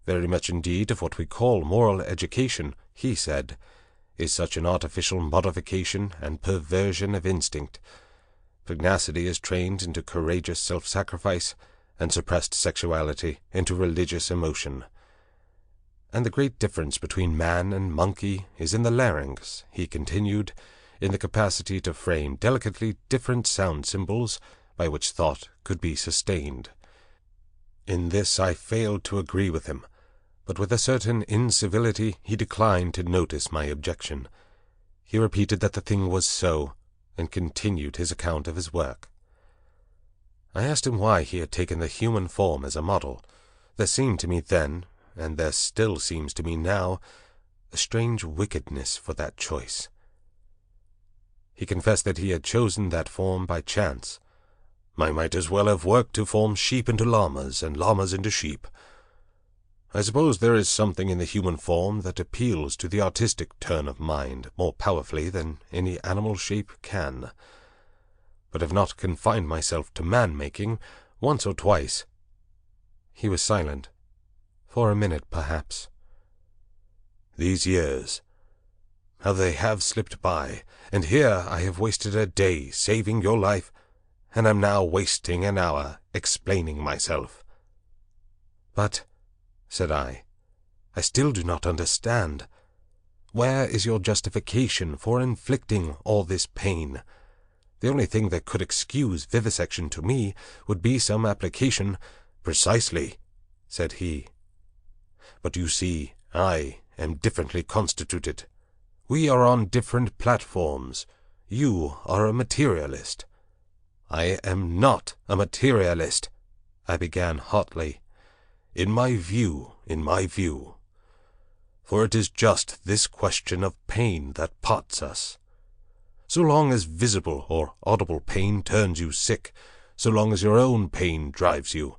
Very much indeed of what we call moral education, he said, is such an artificial modification and perversion of instinct. Pugnacity is trained into courageous self-sacrifice, and suppressed sexuality into religious emotion. And the great difference between man and monkey is in the larynx, he continued, in the capacity to frame delicately different sound symbols by which thought could be sustained. In this I failed to agree with him, but with a certain incivility he declined to notice my objection. He repeated that the thing was so, and continued his account of his work. I asked him why he had taken the human form as a model. There seemed to me then, and there still seems to me now, a strange wickedness for that choice. He confessed that he had chosen that form by chance. I might as well have worked to form sheep into llamas and llamas into sheep. I suppose there is something in the human form that appeals to the artistic turn of mind more powerfully than any animal shape can. But have not confined myself to man-making once or twice. He was silent. For a minute, perhaps. These years, how they have slipped by, and here I have wasted a day saving your life, and am now wasting an hour explaining myself. But, said I still do not understand. Where is your justification for inflicting all this pain? The only thing that could excuse vivisection to me would be some application. Precisely, said he. But you see, I am differently constituted. We are on different platforms. You are a materialist. I am not a materialist, I began hotly. In my view. For it is just this question of pain that pots us. So long as visible or audible pain turns you sick, so long as your own pain drives you,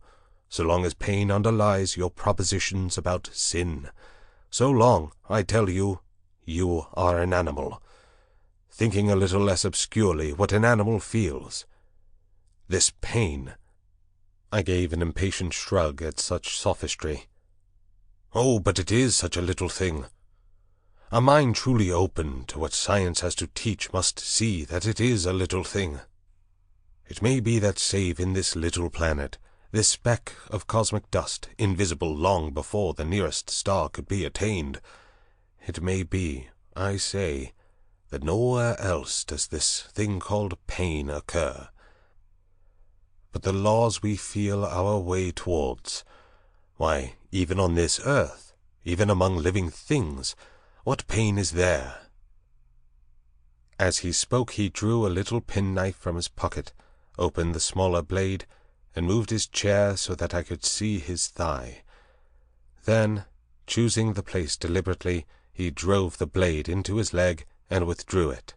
so long as pain underlies your propositions about sin, so long, I tell you, you are an animal, thinking a little less obscurely what an animal feels. This pain— I gave an impatient shrug at such sophistry. Oh, but it is such a little thing. A mind truly open to what science has to teach must see that it is a little thing. It may be that save in this little planet, this speck of cosmic dust, invisible long before the nearest star could be attained, it may be, I say, that nowhere else does this thing called pain occur. But the laws we feel our way towards, why, even on this earth, even among living things, what pain is there? As he spoke he drew a little penknife from his pocket, opened the smaller blade, and moved his chair so that I could see his thigh. Then, choosing the place deliberately, he drove the blade into his leg and withdrew it.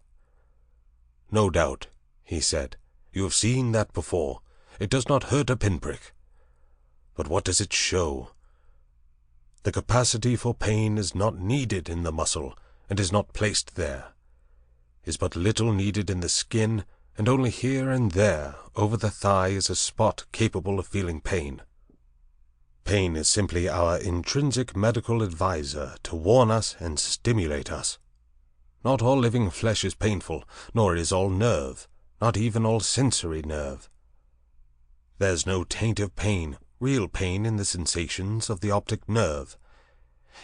No doubt, he said, you have seen that before. It does not hurt a pinprick. But what does it show? The capacity for pain is not needed in the muscle, and is not placed there. Is but little needed in the skin, and only here and there over the thigh is a spot capable of feeling pain. Pain is simply our intrinsic medical advisor to warn us and stimulate us. Not all living flesh is painful, nor is all nerve, not even all sensory nerve. There's no taint of pain, real pain in the sensations of the optic nerve.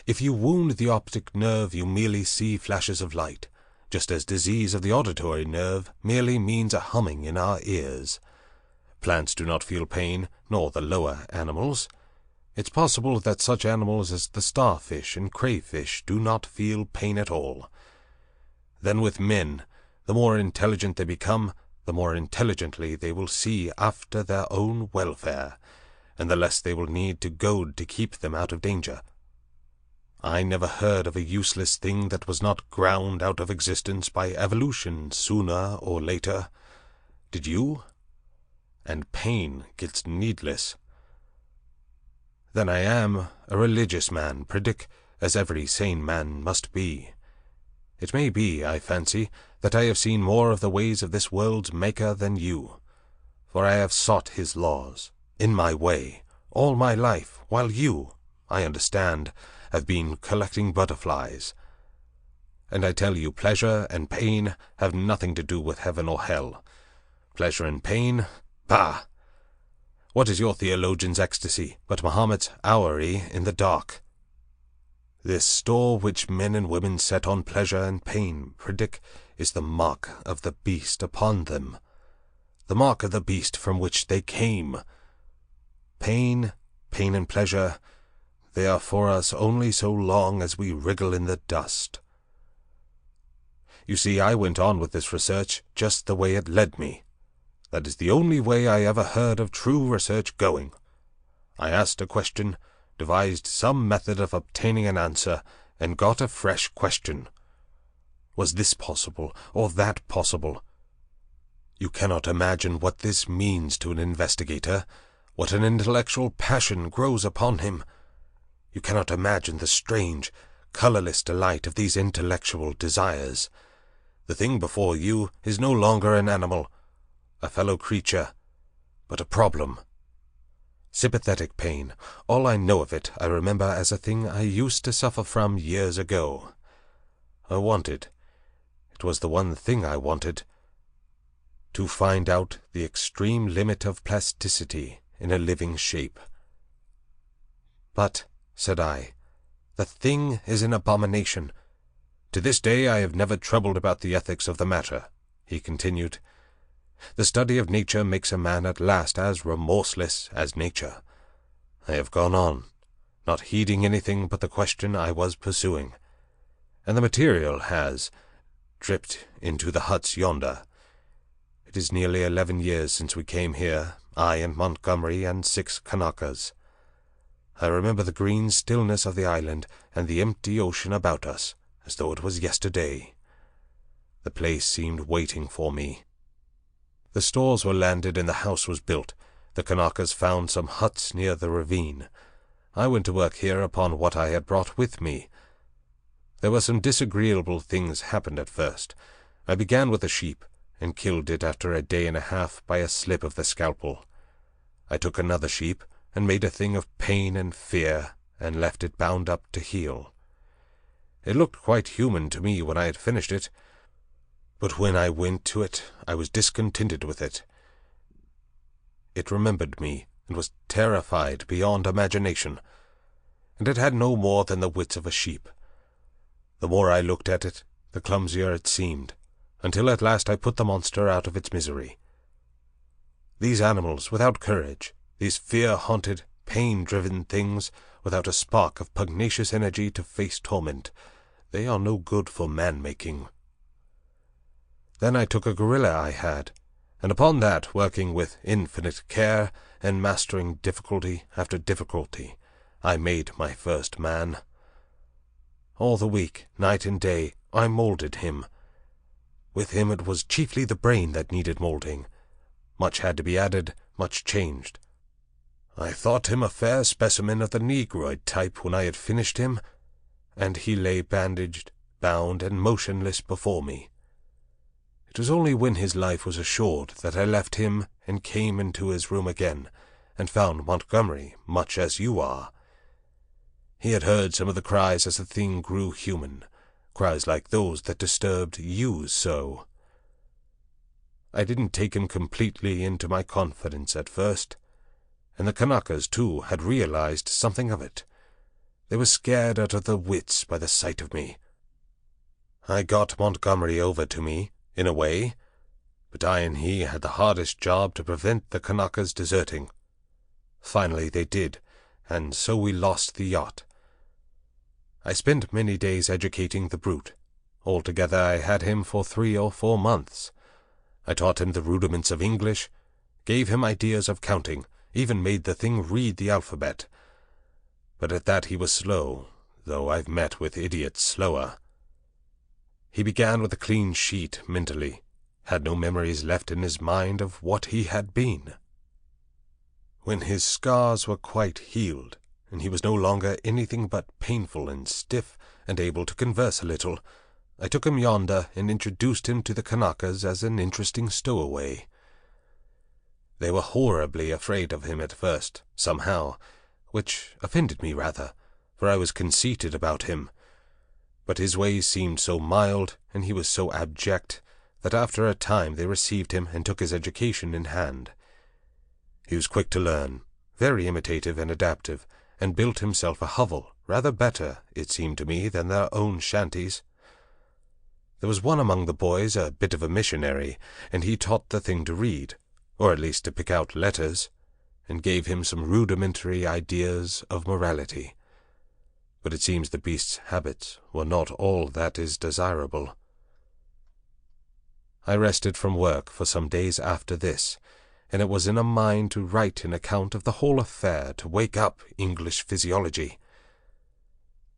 If you wound the optic nerve, you merely see flashes of light, just as disease of the auditory nerve merely means a humming in our ears. Plants do not feel pain, nor the lower animals. It's possible that such animals as the starfish and crayfish do not feel pain at all. Then with men, the more intelligent they become, the more intelligently they will see after their own welfare, and the less they will need to goad to keep them out of danger. I never heard of a useless thing that was not ground out of existence by evolution sooner or later. Did you? and pain gets needless. Then I am a religious man, Predick, as every sane man must be. It may be, I fancy, that I have seen more of the ways of this world's Maker than you, for I have sought his laws, in my way, all my life, while you, I understand, have been collecting butterflies. And I tell you, pleasure and pain have nothing to do with heaven or hell. Pleasure and pain? Bah! What is your theologian's ecstasy but Mahomet's houri in the dark? This store which men and women set on pleasure and pain, Predick, is the mark of the beast upon them, the mark of the beast from which they came. Pain and pleasure, they are for us only so long as we wriggle in the dust. You see, I went on with this research just the way it led me. That is the only way I ever heard of true research going. I asked a question, devised some method of obtaining an answer, and got a fresh question. Was this possible, or that possible? You cannot imagine what this means to an investigator, what an intellectual passion grows upon him. You cannot imagine the strange, colorless delight of these intellectual desires. The thing before you is no longer an animal, a fellow creature, but a problem. Sympathetic pain, all I know of it I remember as a thing I used to suffer from years ago. I wanted, it was the one thing I wanted, to find out the extreme limit of plasticity in a living shape. But, said I, the thing is an abomination. To this day I have never troubled about the ethics of the matter, he continued. The study of nature makes a man at last as remorseless as nature. I have gone on, not heeding anything but the question I was pursuing, and the material has dripped into the huts yonder. It is nearly 11 years since we came here, I and Montgomery and 6 Kanakas. I remember the green stillness of the island and the empty ocean about us, as though it was yesterday. The place seemed waiting for me. The stores were landed and the house was built. The Kanakas found some huts near the ravine. I went to work here upon what I had brought with me. There were some disagreeable things happened at first. I began with a sheep, and killed it after a day and a half by a slip of the scalpel. I took another sheep, and made a thing of pain and fear, and left it bound up to heal. It looked quite human to me when I had finished it, but when I went to it, I was discontented with it. It remembered me, and was terrified beyond imagination, and it had no more than the wits of a sheep. The more I looked at it, the clumsier it seemed, until at last I put the monster out of its misery. These animals without courage, these fear-haunted, pain-driven things, without a spark of pugnacious energy to face torment, they are no good for man-making. Then I took a gorilla I had, and upon that, working with infinite care, and mastering difficulty after difficulty, I made my first man. All the week, night and day, I moulded him. With him it was chiefly the brain that needed moulding. Much had to be added, much changed. I thought him a fair specimen of the negroid type when I had finished him, and he lay bandaged, bound, and motionless before me. It was only when his life was assured that I left him and came into his room again, and found Montgomery much as you are. He had heard some of the cries as the thing grew human, cries like those that disturbed you so. I didn't take him completely into my confidence at first, and the Kanakas, too, had realized something of it. They were scared out of their wits by the sight of me. I got Montgomery over to me, in a way, but I and he had the hardest job to prevent the Kanakas deserting. Finally they did, and so we lost the yacht. I spent many days educating the brute. Altogether I had him for 3 or 4 months. I taught him the rudiments of English, gave him ideas of counting, even made the thing read the alphabet. But at that he was slow, though I've met with idiots slower. He began with a clean sheet mentally, had no memories left in his mind of what he had been. When his scars were quite healed, and he was no longer anything but painful and stiff, and able to converse a little, I took him yonder and introduced him to the Kanakas as an interesting stowaway. They were horribly afraid of him at first, somehow, which offended me rather, for I was conceited about him. But his ways seemed so mild, and he was so abject, that after a time they received him and took his education in hand. He was quick to learn, very imitative and adaptive, and built himself a hovel, rather better, it seemed to me, than their own shanties. There was one among the boys, a bit of a missionary, and he taught the thing to read, or at least to pick out letters, and gave him some rudimentary ideas of morality. But it seems the beast's habits were not all that is desirable. I rested from work for some days after this, and it was in a mind to write an account of the whole affair to wake up English physiology.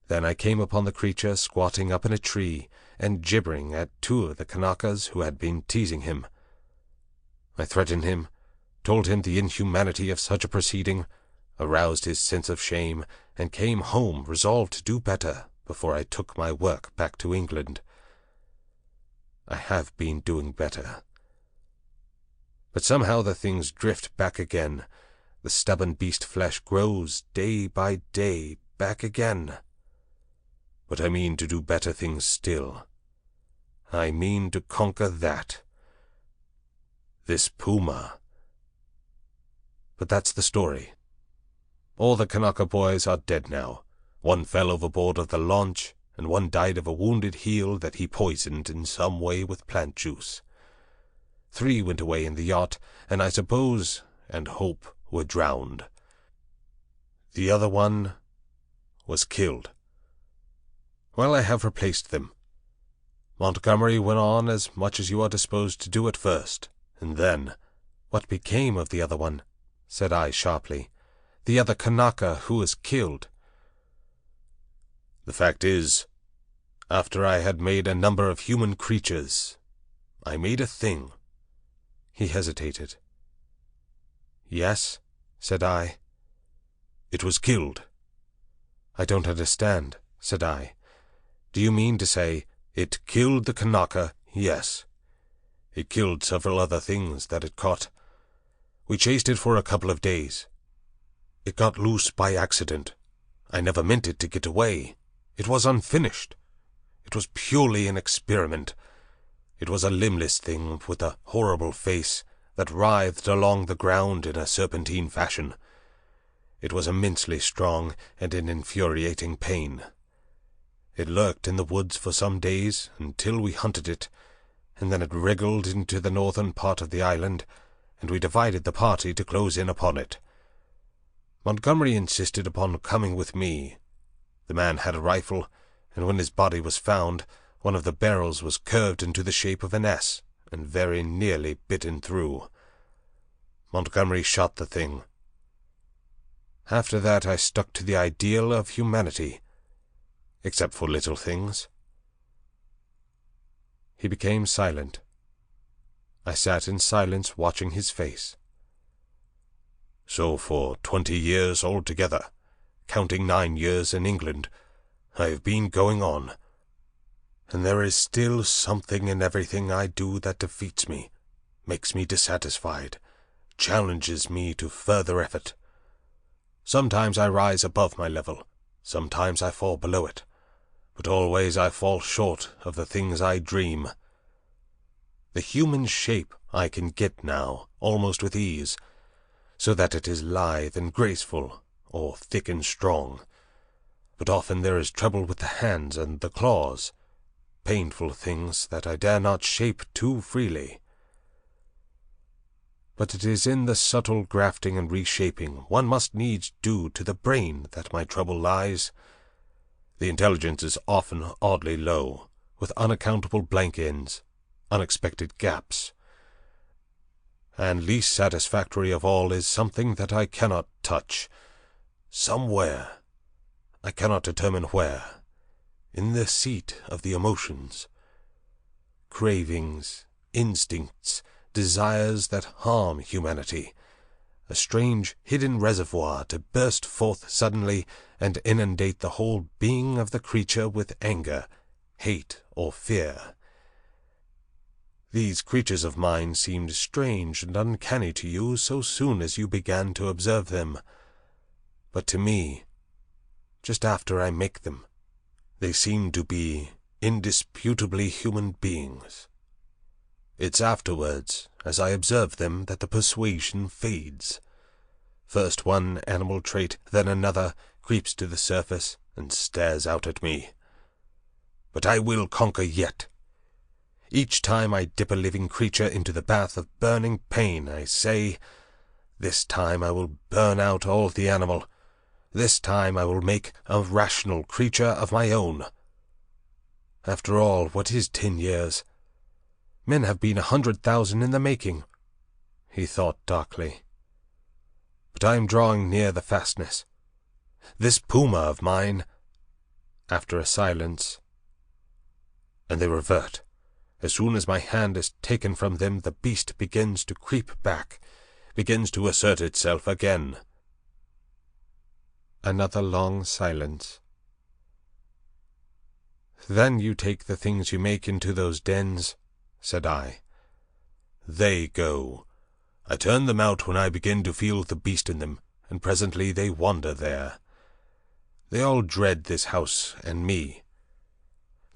Then I came upon the creature squatting up in a tree and gibbering at two of the Kanakas who had been teasing him. I threatened him, told him the inhumanity of such a proceeding, aroused his sense of shame, and came home resolved to do better before I took my work back to England. I have been doing better. But somehow the things drift back again. The stubborn beast flesh grows day by day back again. But I mean to do better things still. I mean to conquer that. This puma. But that's the story. All the Kanaka boys are dead now. One fell overboard of the launch, and one died of a wounded heel that he poisoned in some way with plant juice. 3 went away in the yacht, and I suppose and hope were drowned. The other one was killed. Well, I have replaced them. Montgomery went on as much as you are disposed to do at first, and then— "What became of the other one?" said I sharply. "The other Kanaka who was killed?" "The fact is, after I had made a number of human creatures, I made a thing." He hesitated. "Yes?" said I. "It was killed." "I don't understand," said I. "Do you mean to say—" "It killed the Kanaka, yes. It killed several other things that it caught. We chased it for a couple of days. It got loose by accident. I never meant it to get away. It was unfinished. It was purely an experiment. It was a limbless thing with a horrible face that writhed along the ground in a serpentine fashion. It was immensely strong and in infuriating pain. It lurked in the woods for some days until we hunted it, and then it wriggled into the northern part of the island, and we divided the party to close in upon it. Montgomery insisted upon coming with me. The man had a rifle, and when his body was found, one of the barrels was curved into the shape of an S, and very nearly bitten through. Montgomery shot the thing. After that I stuck to the ideal of humanity, except for little things. He became silent. I sat in silence watching his face. "So for 20 years altogether, counting 9 years in England, I have been going on. And there is still something in everything I do that defeats me, makes me dissatisfied, challenges me to further effort. Sometimes I rise above my level, sometimes I fall below it, but always I fall short of the things I dream. The human shape I can get now, almost with ease, so that it is lithe and graceful, or thick and strong. But often there is trouble with the hands and the claws, painful things that I dare not shape too freely. But it is in the subtle grafting and reshaping one must needs do to the brain that my trouble lies. The intelligence is often oddly low, with unaccountable blank ends, unexpected gaps. And least satisfactory of all is something that I cannot touch. Somewhere, I cannot determine where, in the seat of the emotions. Cravings, instincts, desires that harm humanity, a strange hidden reservoir to burst forth suddenly and inundate the whole being of the creature with anger, hate, or fear. These creatures of mine seemed strange and uncanny to you so soon as you began to observe them, but to me, just after I make them, they seem to be indisputably human beings. It's afterwards, as I observe them, that the persuasion fades. First one animal trait, then another, creeps to the surface and stares out at me. But I will conquer yet. Each time I dip a living creature into the bath of burning pain, I say, this time I will burn out all the animal. This time I will make a rational creature of my own. After all, what is 10 years? Men have been 100,000 in the making, he thought darkly. But I am drawing near the fastness. This puma of mine, after a silence, and they revert. As soon as my hand is taken from them, the beast begins to creep back, begins to assert itself again. Another long silence. Then you take the things you make into those dens, said I. They go. I turn them out when I begin to feel the beast in them, and presently they wander there. They all dread this house and me.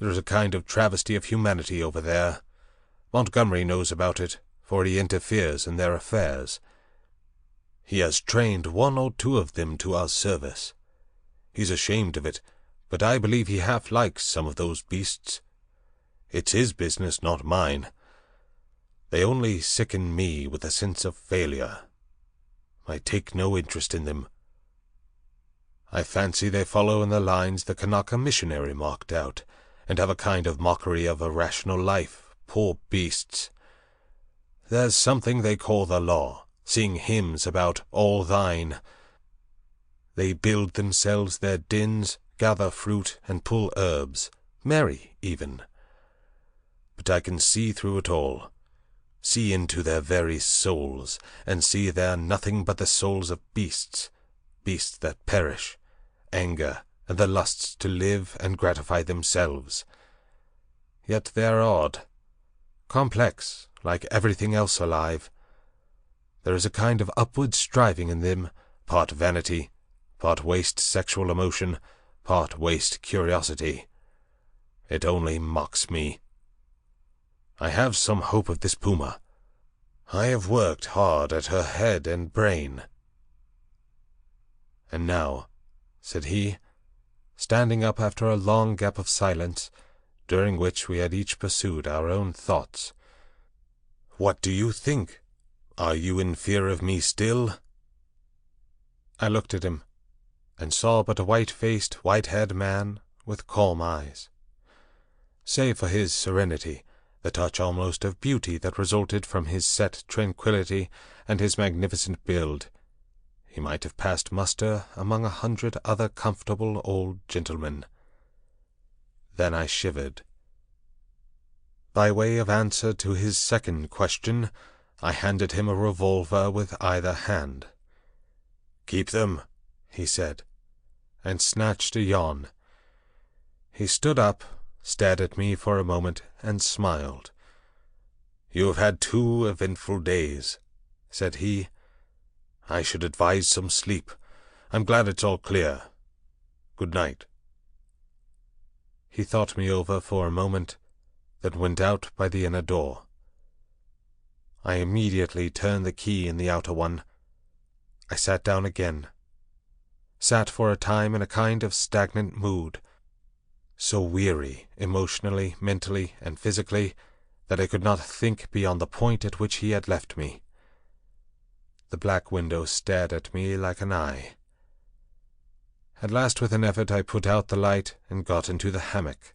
There is a kind of travesty of humanity over there. Montgomery knows about it, for he interferes in their affairs. He has trained 1 or 2 of them to our service. He's ashamed of it, but I believe he half likes some of those beasts. It's his business, not mine. They only sicken me with a sense of failure. I take no interest in them. I fancy they follow in the lines the Kanaka missionary marked out, and have a kind of mockery of a rational life, poor beasts. There's something they call the law, sing hymns about all thine. They build themselves their dens, gather fruit, and pull herbs, merry even. But I can see through it all, see into their very souls, and see they're nothing but the souls of beasts, beasts that perish, anger, and the lusts to live and gratify themselves. Yet they're odd, complex, like everything else alive. There is a kind of upward striving in them, part vanity, part waste sexual emotion, part waste curiosity. It only mocks me. I have some hope of this puma. I have worked hard at her head and brain. And now, said he, standing up after a long gap of silence, during which we had each pursued our own thoughts, what do you think? Are you in fear of me still? I looked at him, and saw but a white-faced, white-haired man with calm eyes. Save for his serenity, the touch almost of beauty that resulted from his set tranquillity and his magnificent build, he might have passed muster among 100 other comfortable old gentlemen. Then I shivered. By way of answer to his second question, I handed him a revolver with either hand. "Keep them," he said, and snatched a yawn. He stood up, stared at me for a moment, and smiled. "You have had 2 eventful days," said he. "I should advise some sleep. I'm glad it's all clear. Good night." He thought me over for a moment, then went out by the inner door. I immediately turned the key in the outer one. I sat down again. Sat for a time in a kind of stagnant mood, so weary, emotionally, mentally, and physically, that I could not think beyond the point at which he had left me. The black window stared at me like an eye. At last, with an effort, I put out the light and got into the hammock.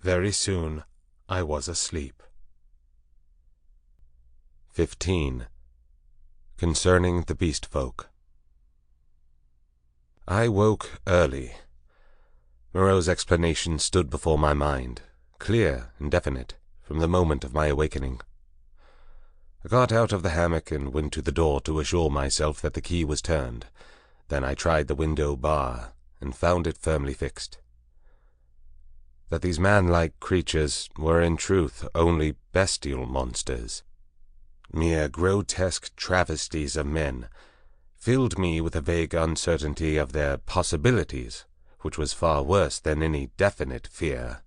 Very soon I was asleep. 15. Concerning the Beast Folk. I woke early. Moreau's explanation stood before my mind, clear and definite, from the moment of my awakening. I got out of the hammock and went to the door to assure myself that the key was turned. Then I tried the window bar and found it firmly fixed. That these man-like creatures were in truth only bestial monsters, mere grotesque travesties of men, filled me with a vague uncertainty of their possibilities, which was far worse than any definite fear.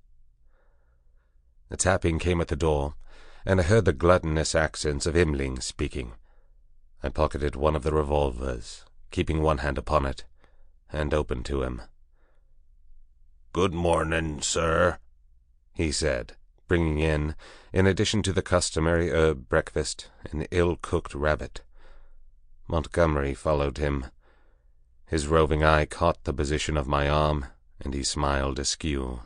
A tapping came at the door, and I heard the gluttonous accents of Imling speaking. I pocketed one of the revolvers, keeping one hand upon it, and opened to him. "Good morning, sir," he said, bringing in addition to the customary herb breakfast, an ill-cooked rabbit. Montgomery followed him. His roving eye caught the position of my arm, and he smiled askew.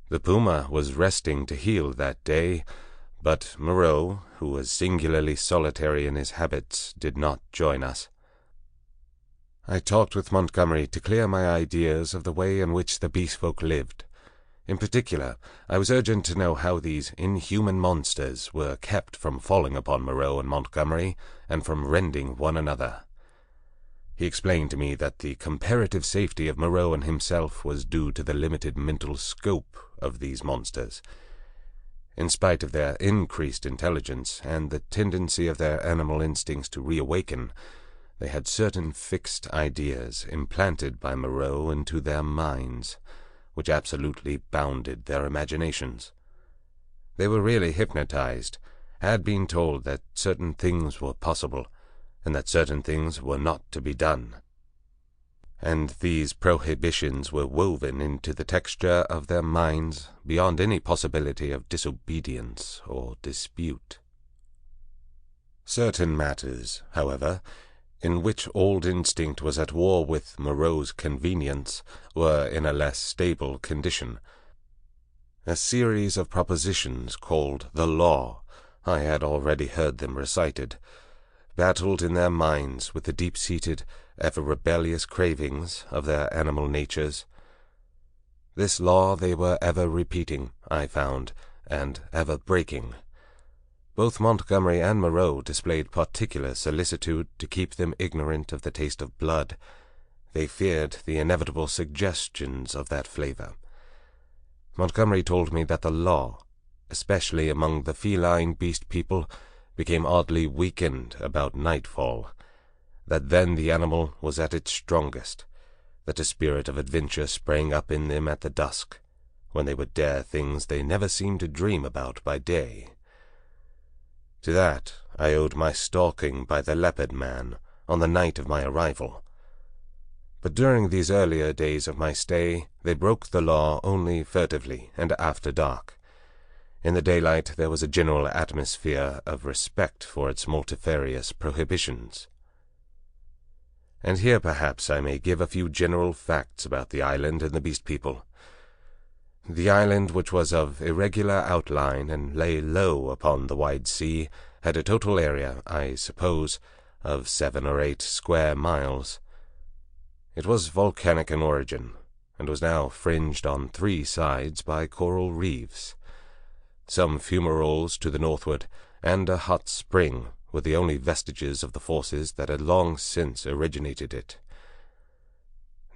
The puma was resting to heal that day, but Moreau, who was singularly solitary in his habits, did not join us. I talked with Montgomery to clear my ideas of the way in which the beast folk lived. In particular, I was urgent to know how these inhuman monsters were kept from falling upon Moreau and Montgomery, and from rending one another. He explained to me that the comparative safety of Moreau and himself was due to the limited mental scope of these monsters. In spite of their increased intelligence and the tendency of their animal instincts to reawaken, they had certain fixed ideas implanted by Moreau into their minds, which absolutely bounded their imaginations. They were really hypnotized, had been told that certain things were possible, and that certain things were not to be done. And these prohibitions were woven into the texture of their minds beyond any possibility of disobedience or dispute. Certain matters, however, in which old instinct was at war with Moreau's convenience, were in a less stable condition. A series of propositions called the law, I had already heard them recited, battled in their minds with the deep-seated, ever-rebellious cravings of their animal natures. This law they were ever repeating, I found, and ever breaking. Both Montgomery and Moreau displayed particular solicitude to keep them ignorant of the taste of blood. They feared the inevitable suggestions of that flavor. Montgomery told me that the law, especially among the feline beast people, became oddly weakened about nightfall, that then the animal was at its strongest, that a spirit of adventure sprang up in them at the dusk, when they would dare things they never seemed to dream about by day. To that I owed my stalking by the leopard man on the night of my arrival. But during these earlier days of my stay, they broke the law only furtively and after dark. In the daylight there was a general atmosphere of respect for its multifarious prohibitions. And here perhaps I may give a few general facts about the island and the beast people. The island, which was of irregular outline and lay low upon the wide sea, had a total area, I suppose, of 7 or 8 square miles. It was volcanic in origin, and was now fringed on 3 sides by coral reefs. Some fumaroles to the northward, and a hot spring were the only vestiges of the forces that had long since originated it.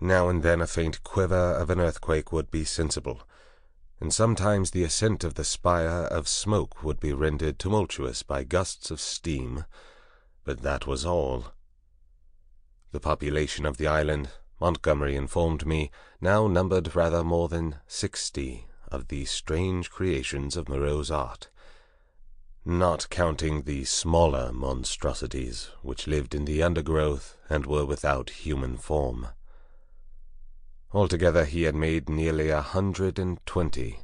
Now and then a faint quiver of an earthquake would be sensible, and sometimes the ascent of the spire of smoke would be rendered tumultuous by gusts of steam, but that was all. The population of the island, Montgomery informed me, now numbered rather more than 60 of these strange creations of Moreau's art, not counting the smaller monstrosities which lived in the undergrowth and were without human form. Altogether he had made nearly 120,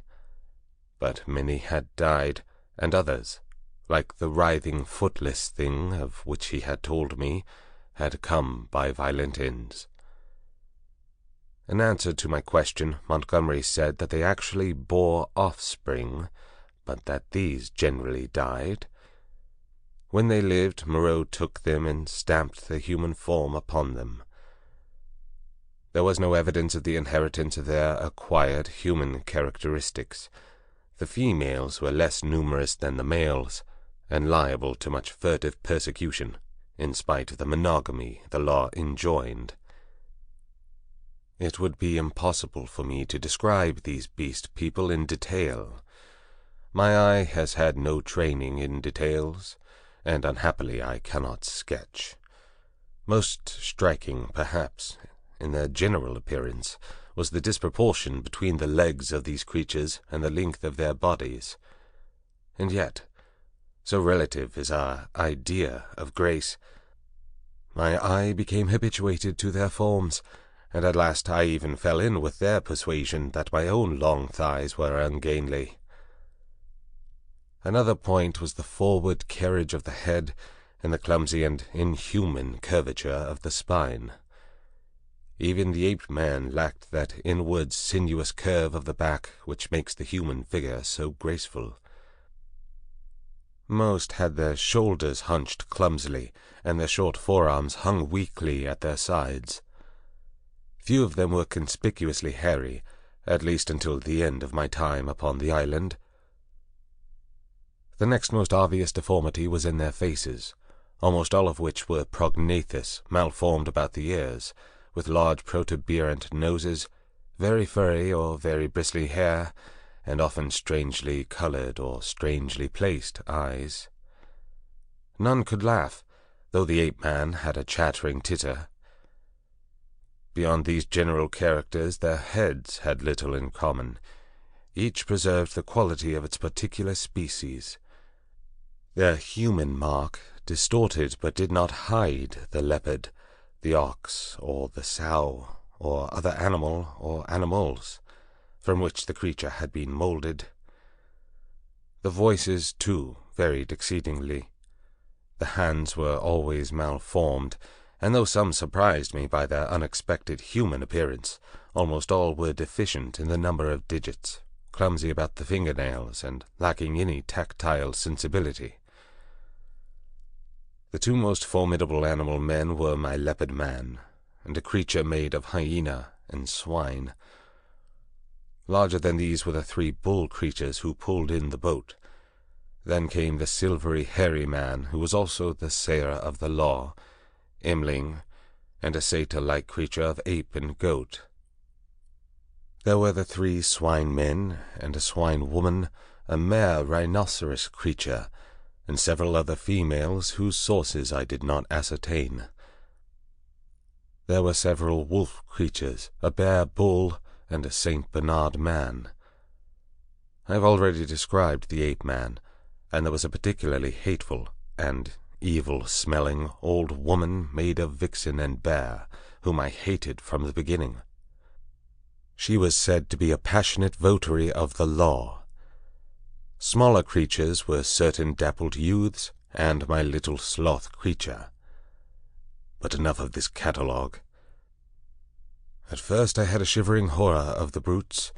but many had died, and others, like the writhing footless thing of which he had told me, had come by violent ends. In answer to my question, Montgomery said that they actually bore offspring, but that these generally died. When they lived, Moreau took them and stamped the human form upon them. There was no evidence of the inheritance of their acquired human characteristics. The females were less numerous than the males, and liable to much furtive persecution, in spite of the monogamy the law enjoined. It would be impossible for me to describe these beast people in detail. My eye has had no training in details, and unhappily I cannot sketch. Most striking, perhaps, in their general appearance, was the disproportion between the legs of these creatures and the length of their bodies. And yet, so relative is our idea of grace, my eye became habituated to their forms, and at last I even fell in with their persuasion that my own long thighs were ungainly. Another point was the forward carriage of the head and the clumsy and inhuman curvature of the spine. Even the ape-man lacked that inward sinuous curve of the back which makes the human figure so graceful. Most had their shoulders hunched clumsily, and their short forearms hung weakly at their sides. Few of them were conspicuously hairy, at least until the end of my time upon the island. The next most obvious deformity was in their faces, almost all of which were prognathous, malformed about the ears, with large protuberant noses, very furry or very bristly hair, and often strangely colored or strangely placed eyes. None could laugh, though the ape-man had a chattering titter. Beyond these general characters, their heads had little in common. Each preserved the quality of its particular species. Their human mark distorted but did not hide the leopard, the ox, or the sow, or other animal or animals from which the creature had been molded. The voices, too, varied exceedingly. The hands were always malformed, and though some surprised me by their unexpected human appearance, almost all were deficient in the number of digits, clumsy about the fingernails, and lacking any tactile sensibility. The two most formidable animal men were my leopard man, and a creature made of hyena and swine. Larger than these were the 3 bull creatures who pulled in the boat. Then came the silvery, hairy man, who was also the sayer of the law, Imling, and a satyr-like creature of ape and goat. There were the 3 swine men, and a swine woman, a mare rhinoceros creature, and several other females whose sources I did not ascertain. There were several wolf creatures, a bear bull, and a Saint Bernard man. I have already described the ape-man, and there was a particularly hateful and evil-smelling old woman made of vixen and bear, whom I hated from the beginning. She was said to be a passionate votary of the law. Smaller creatures were certain dappled youths, and my little sloth creature. But enough of this catalogue. At first I had a shivering horror of the brutes,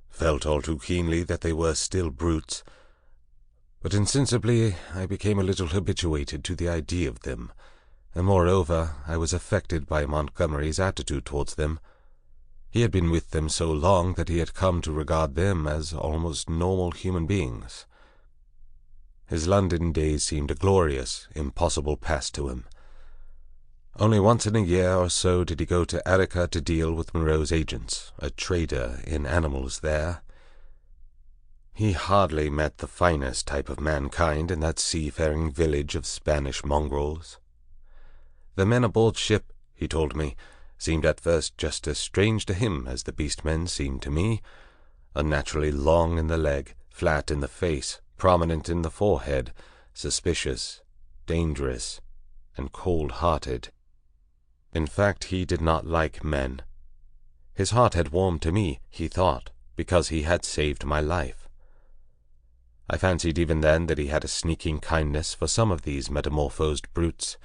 felt all too keenly that they were still brutes, but insensibly I became a little habituated to the idea of them, and moreover I was affected by Montgomery's attitude towards them. He had been with them so long that he had come to regard them as almost normal human beings. His London days seemed a glorious, impossible past to him. Only once in a year or so did he go to Arica to deal with Moreau's agents, a trader in animals there. He hardly met the finest type of mankind in that seafaring village of Spanish mongrels. The men aboard ship, he told me, seemed at first just as strange to him as the beast-men seemed to me, unnaturally long in the leg, flat in the face, prominent in the forehead, suspicious, dangerous, and cold-hearted. In fact, he did not like men. His heart had warmed to me, he thought, because he had saved my life. I fancied even then that he had a sneaking kindness for some of these metamorphosed brutes,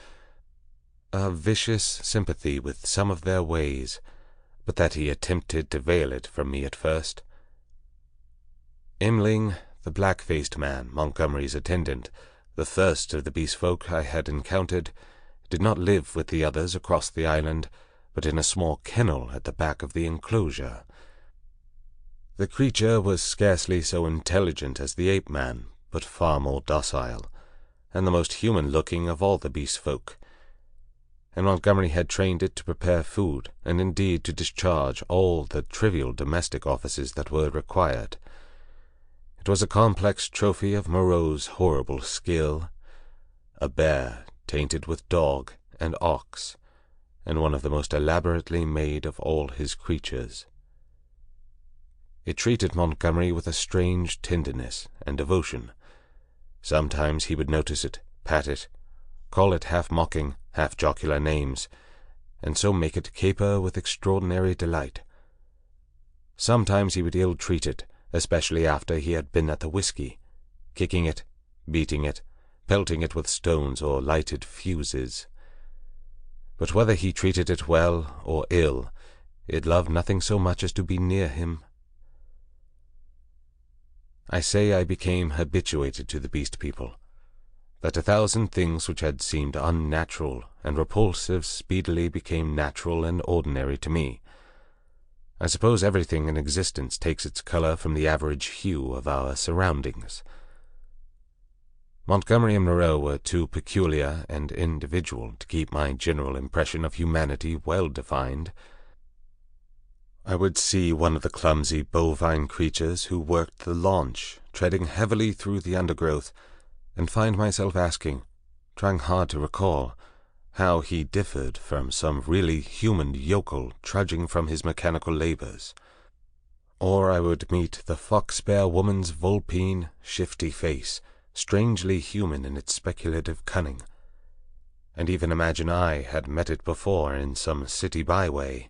a vicious sympathy with some of their ways, but that he attempted to veil it from me at first. Imling, the black-faced man, Montgomery's attendant, the first of the beast-folk I had encountered, did not live with the others across the island, but in a small kennel at the back of the enclosure. The creature was scarcely so intelligent as the ape-man, but far more docile, and the most human-looking of all the beast folk. And Montgomery had trained it to prepare food, and indeed to discharge all the trivial domestic offices that were required. It was a complex trophy of Moreau's horrible skill, a bear tainted with dog and ox, and one of the most elaborately made of all his creatures. It treated Montgomery with a strange tenderness and devotion. Sometimes he would notice it, pat it, call it half-mocking, half-jocular names, and so make it caper with extraordinary delight. Sometimes he would ill-treat it, especially after he had been at the whiskey, kicking it, beating it, pelting it with stones or lighted fuses. But whether he treated it well or ill, it loved nothing so much as to be near him. I say I became habituated to the beast people, that 1,000 things which had seemed unnatural and repulsive speedily became natural and ordinary to me. I suppose everything in existence takes its color from the average hue of our surroundings. Montgomery and Moreau were too peculiar and individual to keep my general impression of humanity well defined. I would see one of the clumsy bovine creatures who worked the launch, treading heavily through the undergrowth, and find myself asking, trying hard to recall, how he differed from some really human yokel trudging from his mechanical labors. Or I would meet the fox-bear woman's vulpine, shifty face, strangely human in its speculative cunning, and even imagine I had met it before in some city byway.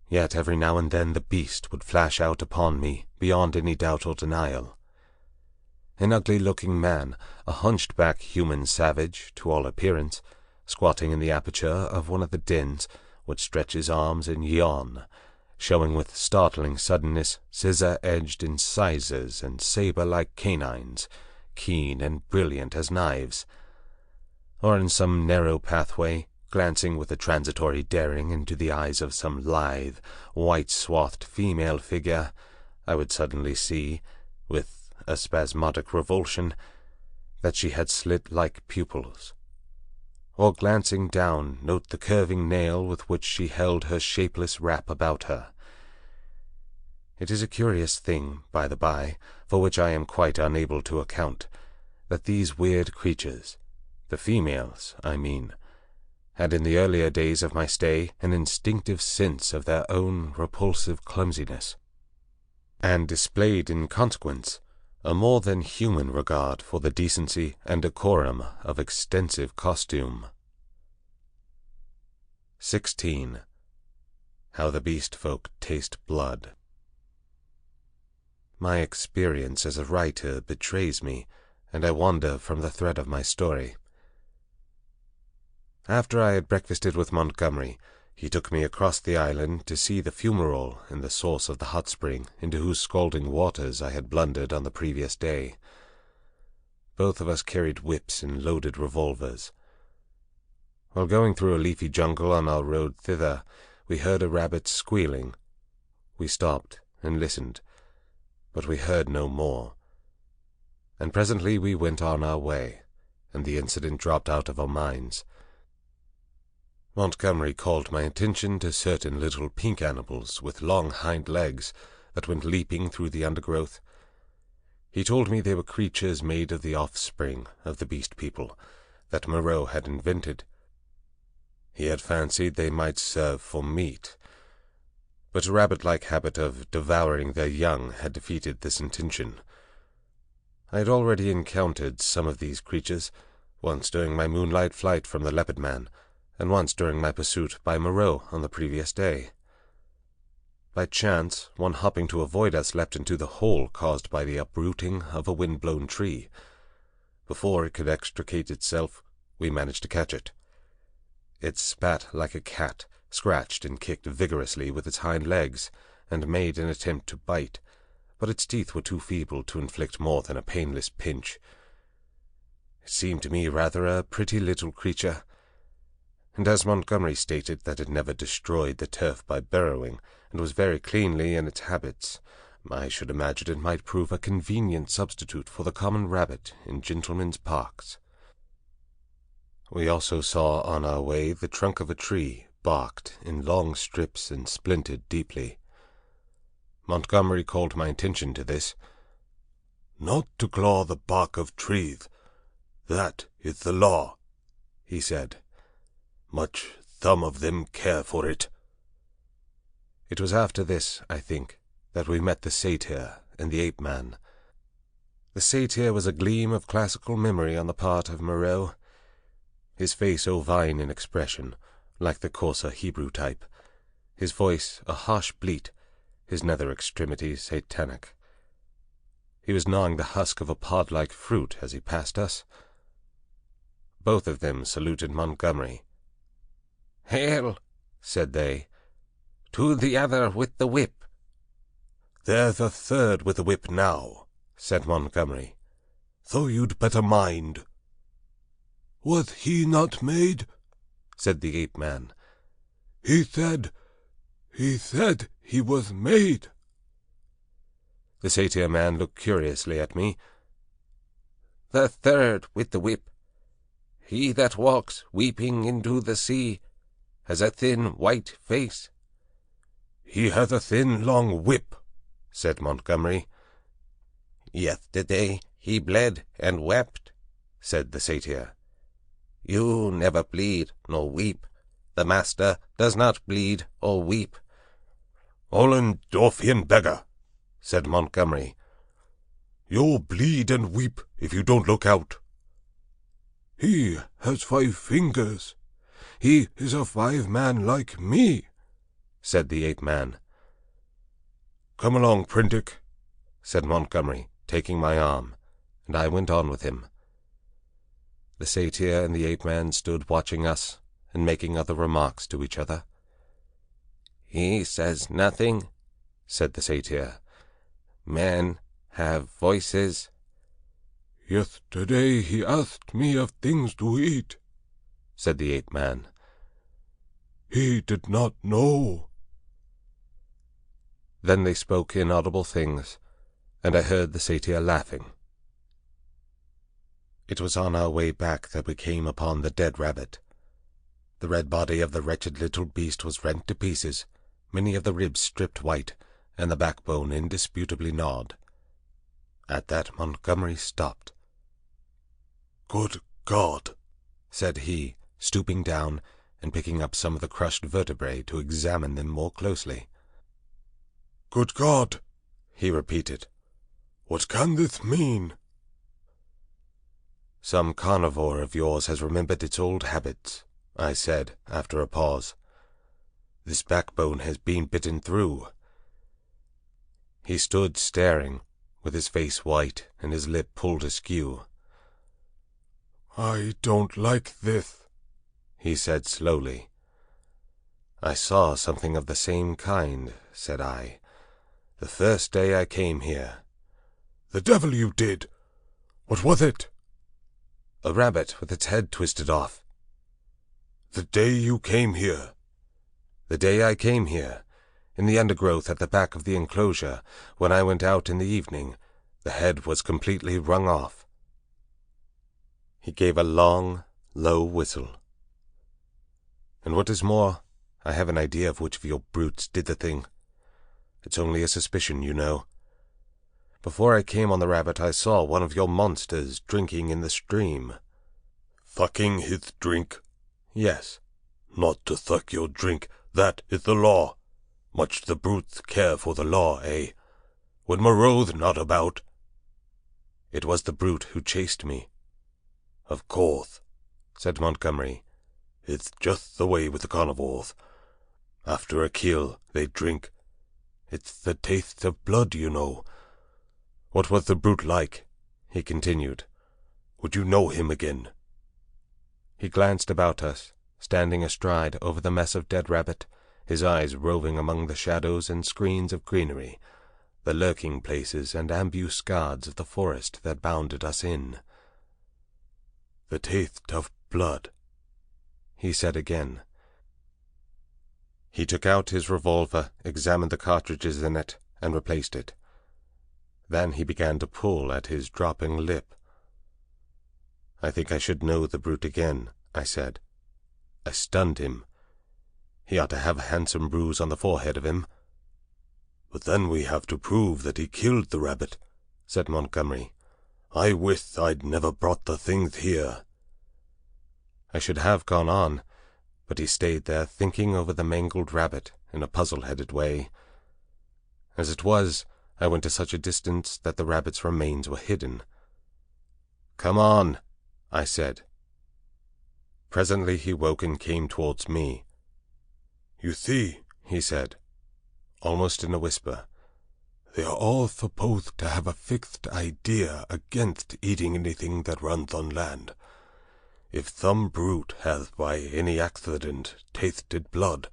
Yet every now and then the beast would flash out upon me beyond any doubt or denial. An ugly-looking man, a hunched-back human savage, to all appearance, squatting in the aperture of one of the dens, would stretch his arms and yawn, showing with startling suddenness scissor-edged incisors and saber-like canines, keen and brilliant as knives. Or in some narrow pathway, glancing with a transitory daring into the eyes of some lithe, white-swathed female figure, I would suddenly see, with a spasmodic revulsion, that she had slit-like pupils. Or glancing down, note the curving nail with which she held her shapeless wrap about her. It is a curious thing, by the by, for which I am quite unable to account, that these weird creatures, the females, I mean, had in the earlier days of my stay an instinctive sense of their own repulsive clumsiness, and displayed in consequence a more than human regard for the decency and decorum of extensive costume. 16. How the beast folk taste blood. My experience as a writer betrays me, and I wander from the thread of my story. After I had breakfasted with Montgomery, he took me across the island to see the fumarole and the source of the hot spring into whose scalding waters I had blundered on the previous day. Both of us carried whips and loaded revolvers. While going through a leafy jungle on our road thither, we heard a rabbit squealing. We stopped and listened, but we heard no more. And presently we went on our way, and the incident dropped out of our minds. Montgomery called my attention to certain little pink animals with long hind legs that went leaping through the undergrowth. He told me they were creatures made of the offspring of the beast people that Moreau had invented. He had fancied they might serve for meat, but a rabbit-like habit of devouring their young had defeated this intention. I had already encountered some of these creatures, once during my moonlight flight from the Leopard Man, and once during my pursuit by Moreau on the previous day. By chance, one hopping to avoid us leapt into the hole caused by the uprooting of a wind-blown tree. Before it could extricate itself, we managed to catch it. It spat like a cat, scratched and kicked vigorously with its hind legs, and made an attempt to bite, but its teeth were too feeble to inflict more than a painless pinch. It seemed to me rather a pretty little creature, and as Montgomery stated that it never destroyed the turf by burrowing, and was very cleanly in its habits, I should imagine it might prove a convenient substitute for the common rabbit in gentlemen's parks. We also saw on our way the trunk of a tree, barked in long strips and splintered deeply. Montgomery called my attention to this. "Not to claw the bark of trees. That is the law," he said. "Much some of them care for it." It was after this, I think, that we met the satyr and the ape-man. The satyr was a gleam of classical memory on the part of Moreau, his face ovine in expression, like the coarser Hebrew type, his voice a harsh bleat, his nether extremities satanic. He was gnawing the husk of a pod-like fruit as he passed us. Both of them saluted Montgomery. "Hail," said they. "to the other with the whip." "There's a third with a whip now," said Montgomery. "So you'd better mind." "Was he not made?" said the ape-man. He said he was made." The satyr man looked curiously at me. "The third with the whip. He that walks weeping into the sea has a thin white face." "He has a thin long whip," said Montgomery. "Yesterday he bled and wept," said the satyr. "You never bleed nor weep. The master does not bleed or weep." "Ollendorfian beggar," said Montgomery. "You'll bleed and weep if you don't look out." "He has 5 fingers. He is a 5-man like me," said the ape-man. "Come along, Prindick," said Montgomery, taking my arm, and I went on with him. The satyr and the ape-man stood watching us and making other remarks to each other. "He says nothing," said the satyr. "Men have voices." "Yesterday he asked me of things to eat," said the ape-man. "He did not know." Then they spoke inaudible things, and I heard the satyr laughing. It was on our way back that we came upon the dead rabbit. The red body of the wretched little beast was rent to pieces, many of the ribs stripped white, and the backbone indisputably gnawed. At that Montgomery stopped. "Good God!" said he, stooping down and picking up some of the crushed vertebrae to examine them more closely. "Good God!" he repeated. "What can this mean?" "Some carnivore of yours has remembered its old habits," I said, after a pause. "This backbone has been bitten through." He stood staring, with his face white and his lip pulled askew. "I don't like this," he said slowly. "I saw something of the same kind," said I, "the first day I came here." "The devil you did! What was it?" "A rabbit with its head twisted off." "The day you came here?" "The day I came here, in the undergrowth at the back of the enclosure, when I went out in the evening, the head was completely wrung off." He gave a long, low whistle. "And what is more, I have an idea of which of your brutes did the thing. It's only a suspicion, you know. Before I came on the rabbit, I saw one of your monsters drinking in the stream." "Sucking his drink?" "Yes." "Not to suck your drink, that is the law. Much the brutes care for the law, eh? When Moreau's not about." "It was the brute who chased me." "Of course," said Montgomery. "It's just the way with the carnivores. After a kill, they drink. It's the taste of blood, you know." "What was the brute like?" he continued. "Would you know him again?" He glanced about us, standing astride over the mess of dead rabbit, his eyes roving among the shadows and screens of greenery, the lurking places and ambuscades of the forest that bounded us in. "The taste of blood," he said again. He took out his revolver, examined the cartridges in it, and replaced it. Then he began to pull at his dropping lip. "I think I should know the brute again," I said. "I stunned him. He ought to have a handsome bruise on the forehead of him." "But then we have to prove that he killed the rabbit," said Montgomery. "I wish I'd never brought the things here." I should have gone on, but he stayed there thinking over the mangled rabbit in a puzzle-headed way. As it was, I went to such a distance that the rabbit's remains were hidden. "Come on," I said. Presently he woke and came towards me. "You see," he said, almost in a whisper, "they are all supposed to have a fixed idea against eating anything that runs on land. If some brute has by any accident tasted blood—"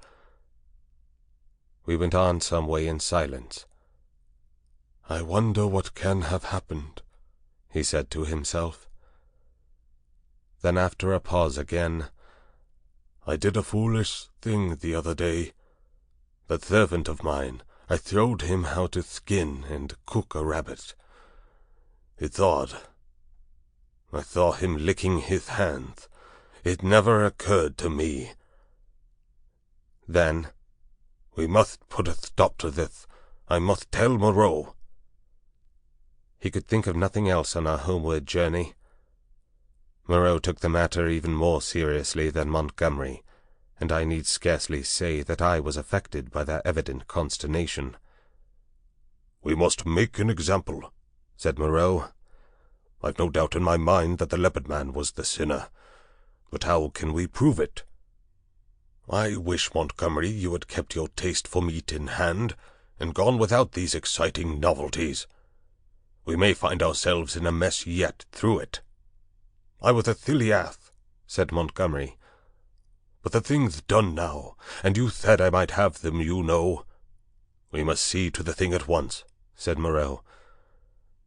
We went on some way in silence. "I wonder what can have happened," he said to himself. Then after a pause again, "I did a foolish thing the other day. That servant of mine, I showed him how to skin and cook a rabbit. It's odd. I saw him licking his hands. It never occurred to me." Then, "We must put a stop to this. I must tell Moreau." He could think of nothing else on our homeward journey. Moreau took the matter even more seriously than Montgomery, and I need scarcely say that I was affected by their evident consternation. "We must make an example," said Moreau. "I've no doubt in my mind that the leopard man was the sinner, but how can we prove it? I wish, Montgomery, you had kept your taste for meat in hand, and gone without these exciting novelties. We may find ourselves in a mess yet through it." "I was a silly ass," said Montgomery. "But the thing's done now, and you said I might have them, you know." "We must see to the thing at once," said Moreau.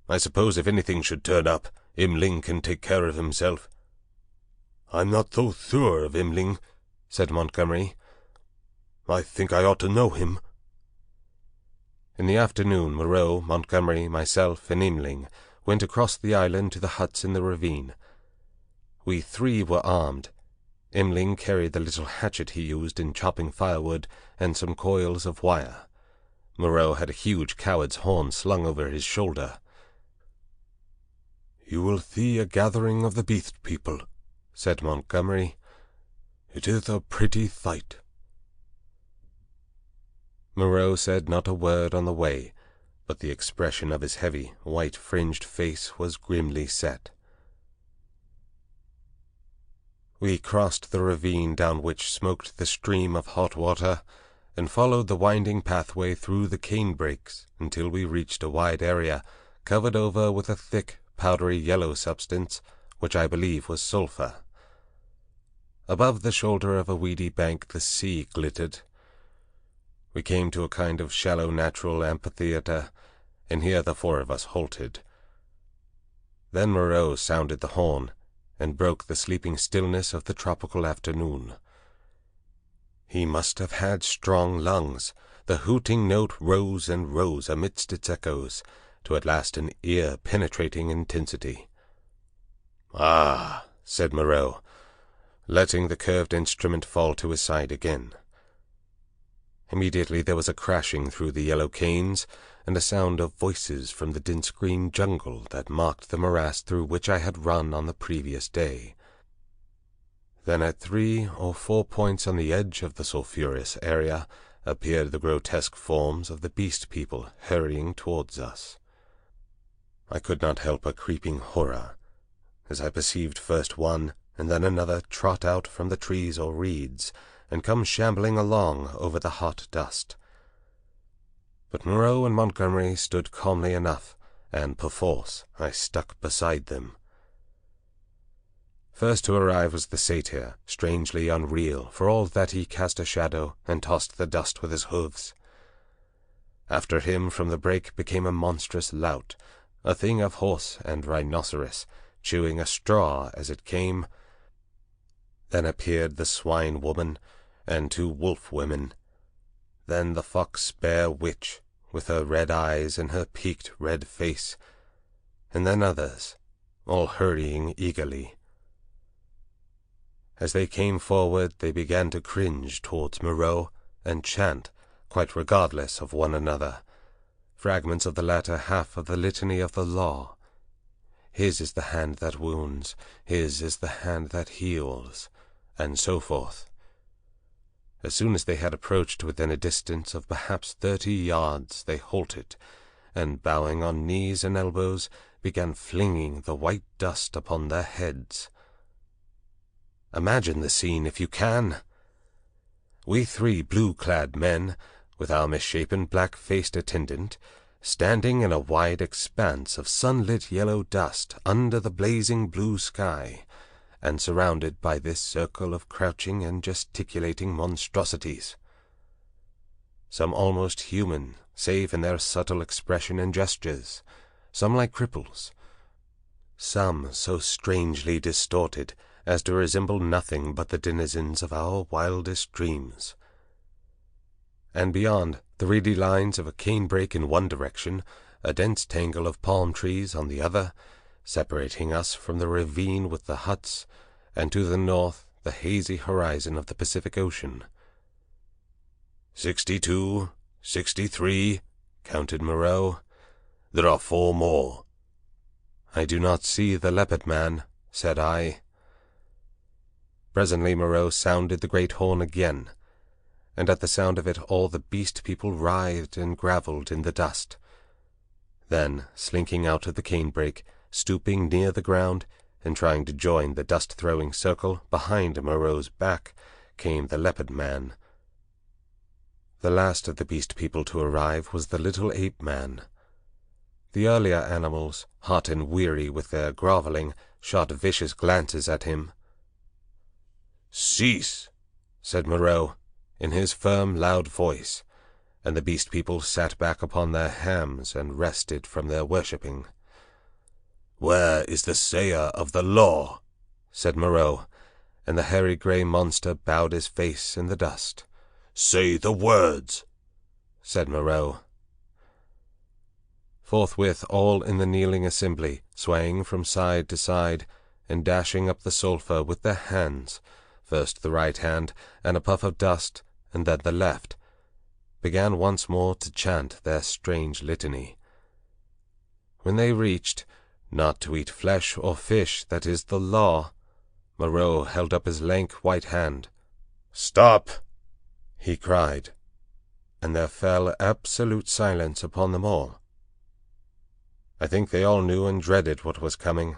"I suppose if anything should turn up, Imling can take care of himself." "I'm not so sure of Imling," said Montgomery. "I think I ought to know him." In the afternoon, Moreau, Montgomery, myself, and Imling went across the island to the huts in the ravine. We three were armed. Imling carried the little hatchet he used in chopping firewood and some coils of wire. Moreau had a huge coward's horn slung over his shoulder. "You will see a gathering of the beast people," said Montgomery. "It is a pretty sight." Moreau said not a word on the way, but the expression of his heavy, white-fringed face was grimly set. We crossed the ravine down which smoked the stream of hot water, and followed the winding pathway through the cane-brakes until we reached a wide area covered over with a thick, powdery yellow substance, which I believe was sulphur. Above the shoulder of a weedy bank the sea glittered. We came to a kind of shallow natural amphitheatre, and here the four of us halted. Then Moreau sounded the horn, and broke the sleeping stillness of the tropical afternoon. He must have had strong lungs. The hooting note rose and rose amidst its echoes, to at last an ear-penetrating intensity. "Ah," said Moreau, letting the curved instrument fall to his side again. Immediately there was a crashing through the yellow canes, and a sound of voices from the dense green jungle that marked the morass through which I had run on the previous day. Then at 3 or 4 points on the edge of the sulphurous area appeared the grotesque forms of the beast people hurrying towards us. I could not help a creeping horror, as I perceived first one and then another trot out from the trees or reeds, and come shambling along over the hot dust. But Moreau and Montgomery stood calmly enough, and perforce I stuck beside them. First to arrive was the satyr, strangely unreal, for all that he cast a shadow and tossed the dust with his hoofs. After him from the brake became a monstrous lout, a thing of horse and rhinoceros, chewing a straw as it came. Then appeared the swine-woman, and 2 wolf-women. Then the fox-bear witch, with her red eyes and her peaked red face, and then others, all hurrying eagerly. As they came forward, they began to cringe towards Moreau and chant, quite regardless of one another, fragments of the latter half of the litany of the law. His is the hand that wounds, his is the hand that heals, and so forth. As soon as they had approached within a distance of perhaps 30 yards, they halted, and bowing on knees and elbows, began flinging the white dust upon their heads. Imagine the scene if you can. We 3 blue-clad men, with our misshapen black-faced attendant, standing in a wide expanse of sunlit yellow dust under the blazing blue sky, and surrounded by this circle of crouching and gesticulating monstrosities. Some almost human, save in their subtle expression and gestures, some like cripples, some so strangely distorted as to resemble nothing but the denizens of our wildest dreams. And beyond, the reedy lines of a canebrake in one direction, a dense tangle of palm trees on the other, separating us from the ravine with the huts, and to the north the hazy horizon of the Pacific Ocean. 62, 63, counted Moreau. There are 4 more. I do not see the leopard man, said I. Presently Moreau sounded the great horn again, and at the sound of it all the beast people writhed and gravelled in the dust. Then, slinking out of the canebrake, stooping near the ground, and trying to join the dust-throwing circle behind Moreau's back, came the leopard man. The last of the beast people to arrive was the little ape-man. The earlier animals, hot and weary with their grovelling, shot vicious glances at him. "Cease," said Moreau, in his firm, loud voice, and the beast people sat back upon their hams and rested from their worshipping. "Where is the sayer of the law?" said Moreau, and the hairy grey monster bowed his face in the dust. "Say the words," said Moreau. Forthwith all in the kneeling assembly, swaying from side to side, and dashing up the sulphur with their hands, first the right hand, and a puff of dust, and then the left, began once more to chant their strange litany. When they reached, "Not to eat flesh or fish, that is the law," Moreau held up his lank white hand. "Stop!" he cried, and there fell absolute silence upon them all. I think they all knew and dreaded what was coming.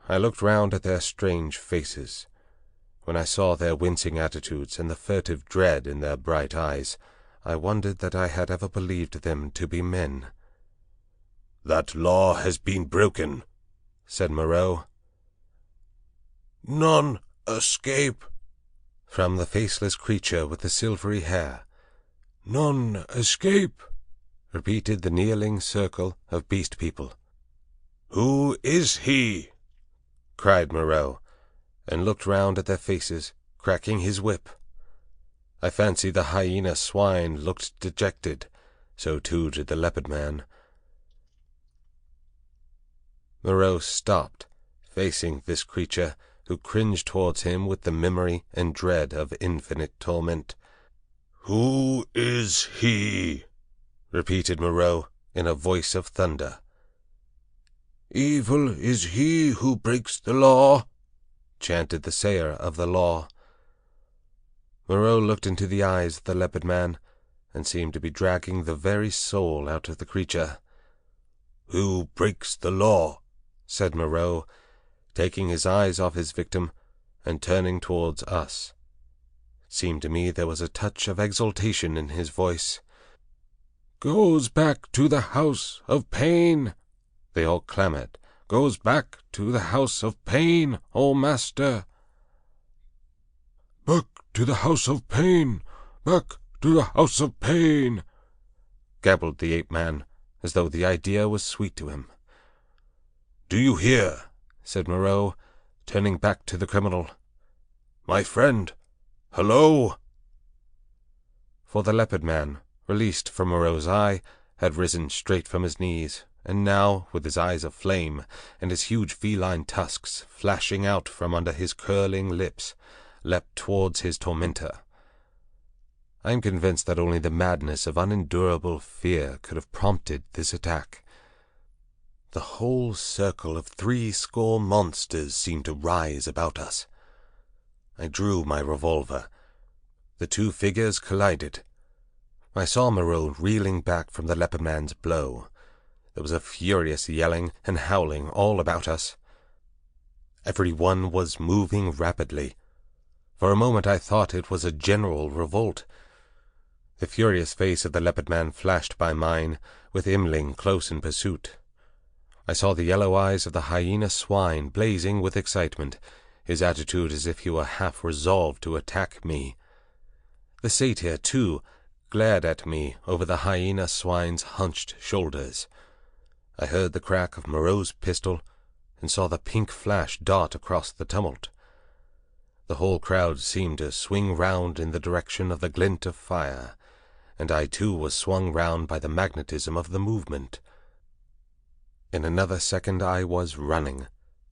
I looked round at their strange faces. When I saw their wincing attitudes and the furtive dread in their bright eyes, I wondered that I had ever believed them to be men. "That law has been broken," said Moreau. "None escape," from the faceless creature with the silvery hair. "None escape," repeated the kneeling circle of beast people. "Who is he?" cried Moreau, and looked round at their faces, cracking his whip. I fancy the hyena swine looked dejected, so too did the leopard man. Moreau stopped, facing this creature, who cringed towards him with the memory and dread of infinite torment. "Who is he?" repeated Moreau in a voice of thunder. "Evil is he who breaks the law," chanted the sayer of the law. Moreau looked into the eyes of the leopard man, and seemed to be dragging the very soul out of the creature. "Who breaks the law?" said Moreau, taking his eyes off his victim and turning towards us. It seemed to me there was a touch of exultation in his voice. "Goes back to the house of pain," they all clamoured. "Goes back to the house of pain, O master." "Back to the house of pain, back to the house of pain," gabbled the ape-man, as though the idea was sweet to him. "Do you hear?" said Moreau, turning back to the criminal. "My friend, hello!" For the leopard man, released from Moreau's eye, had risen straight from his knees, and now, with his eyes aflame, and his huge feline tusks flashing out from under his curling lips, leapt towards his tormentor. I am convinced that only the madness of unendurable fear could have prompted this attack. The whole circle of 80 monsters seemed to rise about us. I drew my revolver. The two figures collided. I saw Moreau reeling back from the leopard man's blow. There was a furious yelling and howling all about us. Every one was moving rapidly. For a moment I thought it was a general revolt. The furious face of the leopard man flashed by mine, with Imling close in pursuit. I saw the yellow eyes of the hyena swine blazing with excitement, his attitude as if he were half resolved to attack me. The satyr, too, glared at me over the hyena swine's hunched shoulders. I heard the crack of Moreau's pistol, and saw the pink flash dart across the tumult. The whole crowd seemed to swing round in the direction of the glint of fire, and I too was swung round by the magnetism of the movement. In another second I was running,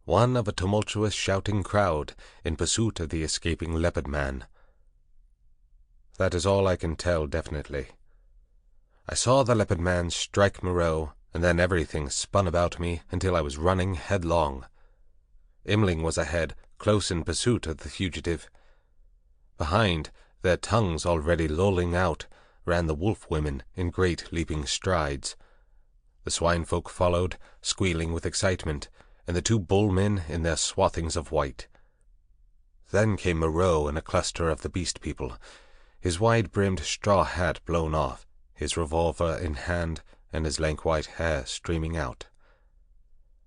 one of a tumultuous shouting crowd, in pursuit of the escaping leopard man. That is all I can tell definitely. I saw the leopard man strike Moreau, and then everything spun about me until I was running headlong. Imling was ahead, close in pursuit of the fugitive. Behind, their tongues already lolling out, ran the wolf women in great leaping strides. The swine-folk followed, squealing with excitement, and the two bull-men in their swathings of white. Then came Moreau in a cluster of the beast people, his wide-brimmed straw hat blown off, his revolver in hand, and his lank white hair streaming out.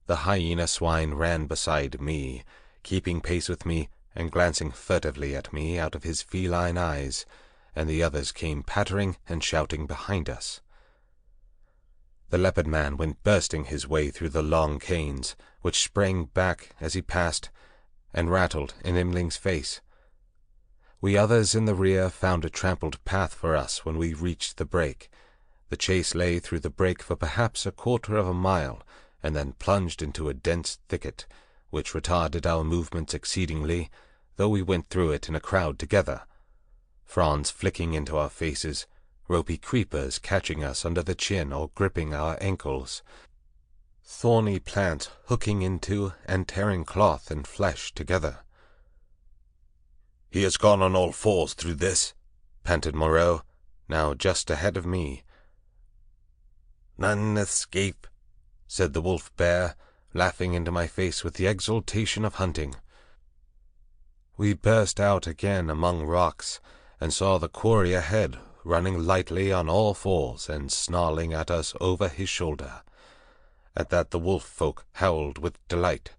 The hyena swine ran beside me, keeping pace with me and glancing furtively at me out of his feline eyes, and the others came pattering and shouting behind us. The leopard man went bursting his way through the long canes, which sprang back as he passed, and rattled in Imling's face. We others in the rear found a trampled path for us when we reached the break. The chase lay through the break for perhaps 1/4 of a mile, and then plunged into a dense thicket, which retarded our movements exceedingly, though we went through it in a crowd together, fronds flicking into our faces, ropey creepers catching us under the chin or gripping our ankles, thorny plants hooking into and tearing cloth and flesh together. "He has gone on all fours through this," panted Moreau, now just ahead of me. "None escape," said the wolf-bear, laughing into my face with the exultation of hunting. We burst out again among rocks, and saw the quarry ahead, running lightly on all fours and snarling at us over his shoulder. At that the wolf-folk howled with delight.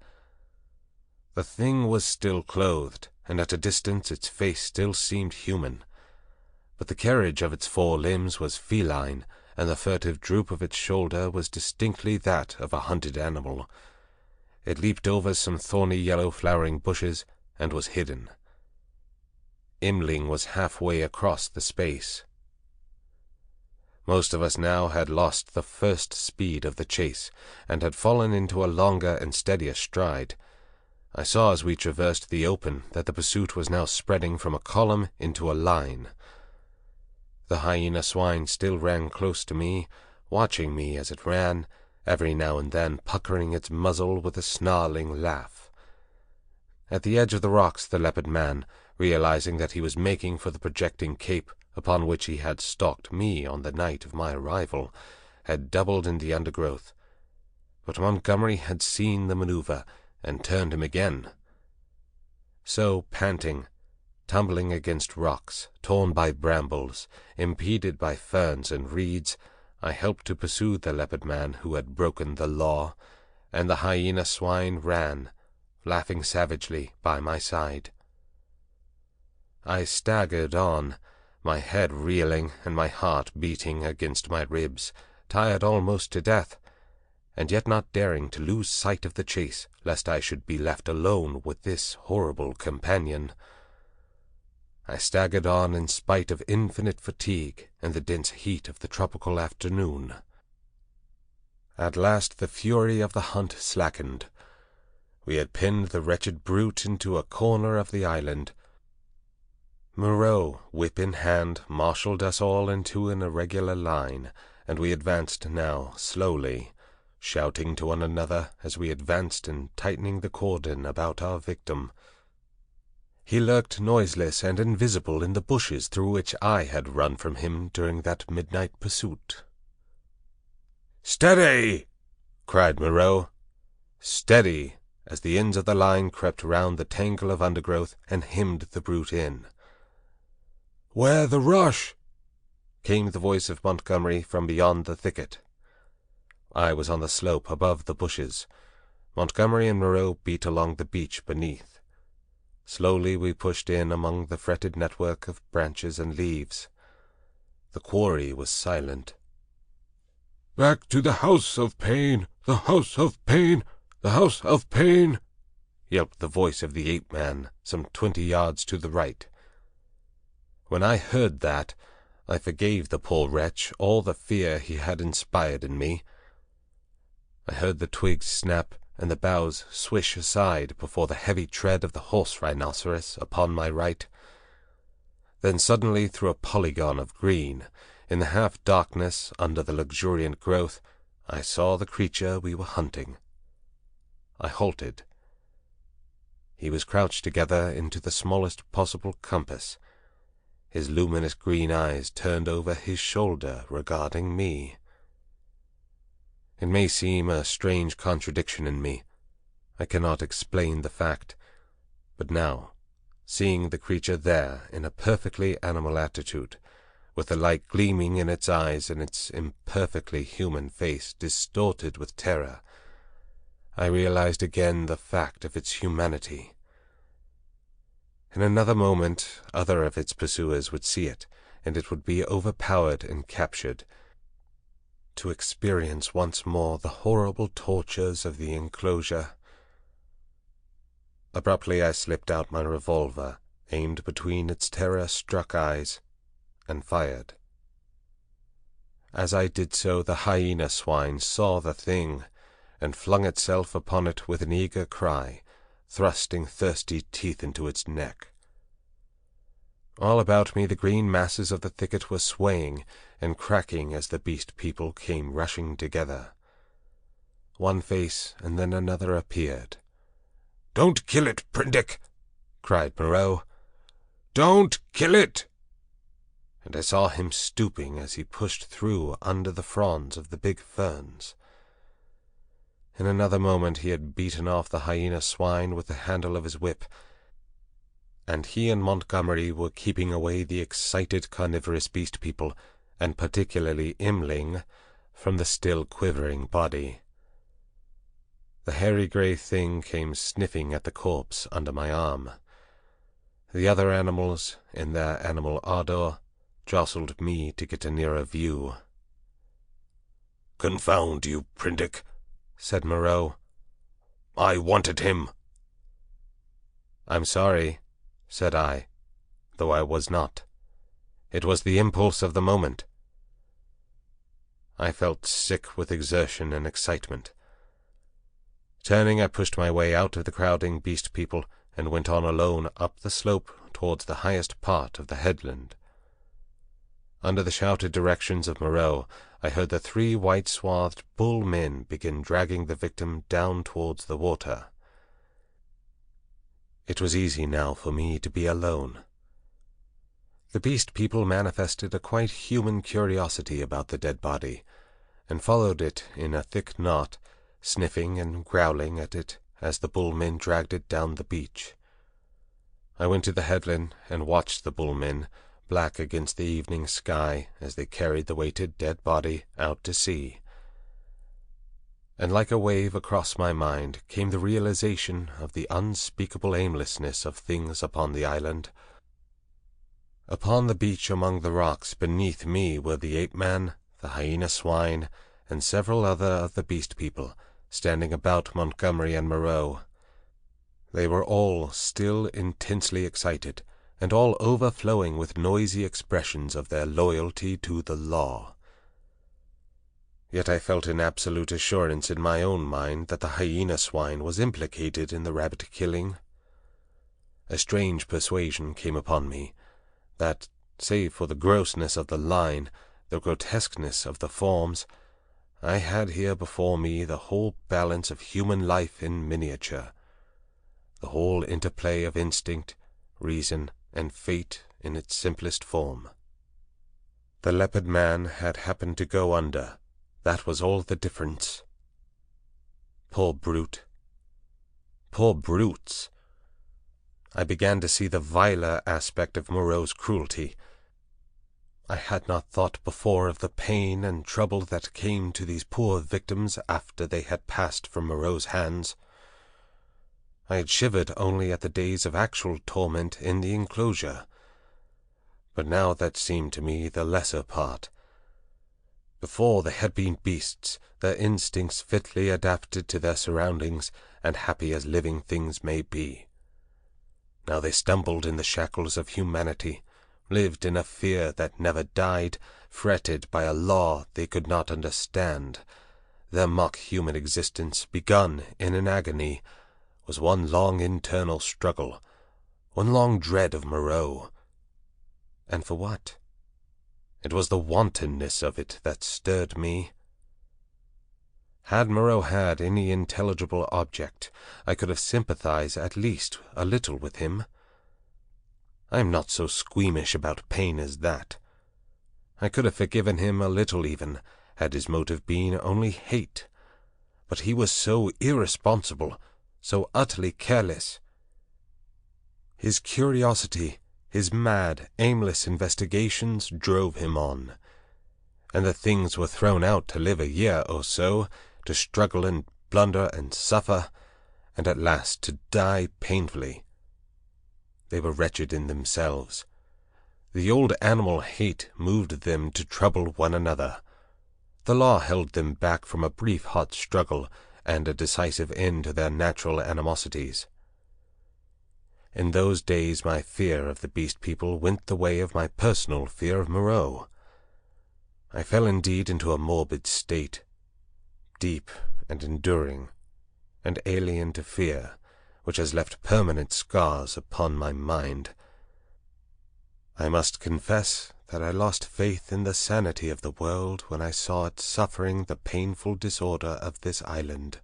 The thing was still clothed, and at a distance its face still seemed human, but the carriage of its 4 limbs was feline, and the furtive droop of its shoulder was distinctly that of a hunted animal. It leaped over some thorny yellow flowering bushes, and was hidden. Imling was halfway across the space. Most of us now had lost the first speed of the chase, and had fallen into a longer and steadier stride. I saw as we traversed the open that the pursuit was now spreading from a column into a line. The hyena swine still ran close to me, watching me as it ran, every now and then puckering its muzzle with a snarling laugh. At the edge of the rocks the leopard man, realizing that he was making for the projecting cape upon which he had stalked me on the night of my arrival, had doubled in the undergrowth. But Montgomery had seen the maneuver, and turned him again. So, panting, tumbling against rocks, torn by brambles, impeded by ferns and reeds, I helped to pursue the leopard man who had broken the law, and the hyena swine ran, laughing savagely, by my side. I staggered on, my head reeling and my heart beating against my ribs, tired almost to death, and yet not daring to lose sight of the chase, lest I should be left alone with this horrible companion. I staggered on in spite of infinite fatigue and the dense heat of the tropical afternoon. At last the fury of the hunt slackened. We had pinned the wretched brute into a corner of the island. Moreau, whip in hand, marshalled us all into an irregular line, and we advanced now slowly, shouting to one another as we advanced and tightening the cordon about our victim. He lurked noiseless and invisible in the bushes through which I had run from him during that midnight pursuit. "Steady!" cried Moreau. "Steady!" as the ends of the line crept round the tangle of undergrowth and hemmed the brute in. "Where the rush?" came the voice of Montgomery from beyond the thicket. I was on the slope above the bushes. Montgomery and Moreau beat along the beach beneath. Slowly we pushed in among the fretted network of branches and leaves. The quarry was silent. "Back to the house of pain, the house of pain, the house of pain," yelped the voice of the ape-man some 20 yards to the right. When I heard that, I forgave the poor wretch all the fear he had inspired in me. I heard the twigs snap and the boughs swish aside before the heavy tread of the horse-rhinoceros upon my right. Then suddenly through a polygon of green, in the half-darkness under the luxuriant growth, I saw the creature we were hunting. I halted. He was crouched together into the smallest possible compass, his luminous green eyes turned over his shoulder regarding me. It may seem a strange contradiction in me. I cannot explain the fact. But now, seeing the creature there in a perfectly animal attitude, with the light gleaming in its eyes and its imperfectly human face distorted with terror, I realized again the fact of its humanity. In another moment other of its pursuers would see it, and it would be overpowered and captured, to experience once more the horrible tortures of the enclosure. Abruptly I slipped out my revolver, aimed between its terror-struck eyes, and fired. As I did so, the hyena swine saw the thing, and flung itself upon it with an eager cry, thrusting thirsty teeth into its neck. All about me the green masses of the thicket were swaying and cracking as the beast people came rushing together. One face and then another appeared. "Don't kill it, Prindick!" cried Moreau. "Don't kill it!" And I saw him stooping as he pushed through under the fronds of the big ferns. In another moment he had beaten off the hyena swine with the handle of his whip, and he and Montgomery were keeping away the excited carnivorous beast people, and particularly Imling, from the still quivering body. The hairy grey thing came sniffing at the corpse under my arm. The other animals, in their animal ardor, jostled me to get a nearer view. "Confound you, Prindick," said Moreau. "I wanted him." "I'm sorry," said I, though I was not. It was the impulse of the moment. I felt sick with exertion and excitement. Turning, I pushed my way out of the crowding beast people and went on alone up the slope towards the highest part of the headland. Under the shouted directions of Moreau, I heard the 3 white-swathed bull men begin dragging the victim down towards the water. It was easy now for me to be alone. The beast people manifested a quite human curiosity about the dead body, and followed it in a thick knot, sniffing and growling at it as the bull men dragged it down the beach. I went to the headland and watched the bull men, black against the evening sky, as they carried the weighted dead body out to sea. And like a wave across my mind came the realization of the unspeakable aimlessness of things upon the island. Upon the beach among the rocks beneath me were the ape-man, the hyena swine, and several other of the beast people, standing about Montgomery and Moreau. They were all still intensely excited, and all overflowing with noisy expressions of their loyalty to the law. Yet I felt an absolute assurance in my own mind that the hyena swine was implicated in the rabbit-killing. A strange persuasion came upon me that, save for the grossness of the line, the grotesqueness of the forms, I had here before me the whole balance of human life in miniature, the whole interplay of instinct, reason, and fate in its simplest form. The leopard man had happened to go under. That was all the difference. Poor brute. Poor brutes. I began to see the viler aspect of Moreau's cruelty. I had not thought before of the pain and trouble that came to these poor victims after they had passed from Moreau's hands. I had shivered only at the days of actual torment in the enclosure, but now that seemed to me the lesser part. Before they had been beasts, their instincts fitly adapted to their surroundings, and happy as living things may be. Now they stumbled in the shackles of humanity, lived in a fear that never died, fretted by a law they could not understand. Their mock-human existence, begun in an agony, was one long internal struggle, one long dread of Moreau. And for what? It was the wantonness of it that stirred me. Had Moreau had any intelligible object, I could have sympathized at least a little with him. I am not so squeamish about pain as that. I could have forgiven him a little even, had his motive been only hate. But he was so irresponsible, so utterly careless. His curiosity, his mad, aimless investigations drove him on, and the things were thrown out to live a year or so, to struggle and blunder and suffer, and at last to die painfully. They were wretched in themselves. The old animal hate moved them to trouble one another. The law held them back from a brief hot struggle and a decisive end to their natural animosities. In those days my fear of the beast people went the way of my personal fear of Moreau. I fell indeed into a morbid state, deep and enduring, and alien to fear, which has left permanent scars upon my mind. I must confess that I lost faith in the sanity of the world when I saw it suffering the painful disorder of this island.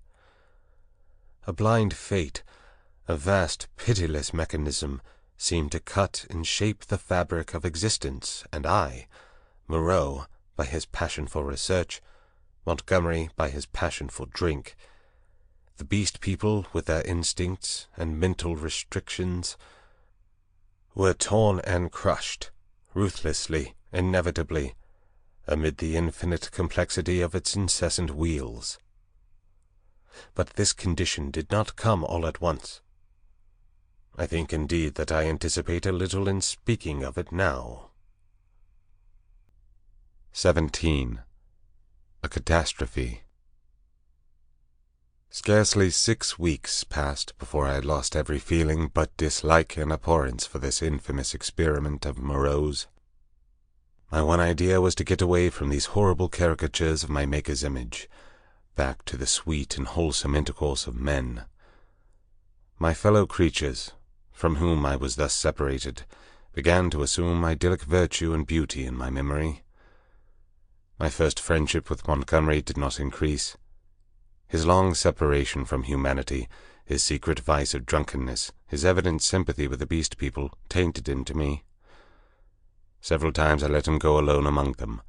A blind fate, a vast, pitiless mechanism, seemed to cut and shape the fabric of existence, and I, Moreau, by his passion for research, Montgomery by his passion for drink, the beast people with their instincts and mental restrictions, were torn and crushed, ruthlessly, inevitably, amid the infinite complexity of its incessant wheels. But this condition did not come all at once. I think indeed that I anticipate a little in speaking of it now. 17. A catastrophe. Scarcely 6 weeks passed before I had lost every feeling but dislike and abhorrence for this infamous experiment of Moreau's. My one idea was to get away from these horrible caricatures of my Maker's image, back to the sweet and wholesome intercourse of men. My fellow creatures, from whom I was thus separated, began to assume idyllic virtue and beauty in my memory. My first friendship with Montgomery did not increase. His long separation from humanity, his secret vice of drunkenness, his evident sympathy with the beast people, tainted him to me. Several times I let him go alone among them.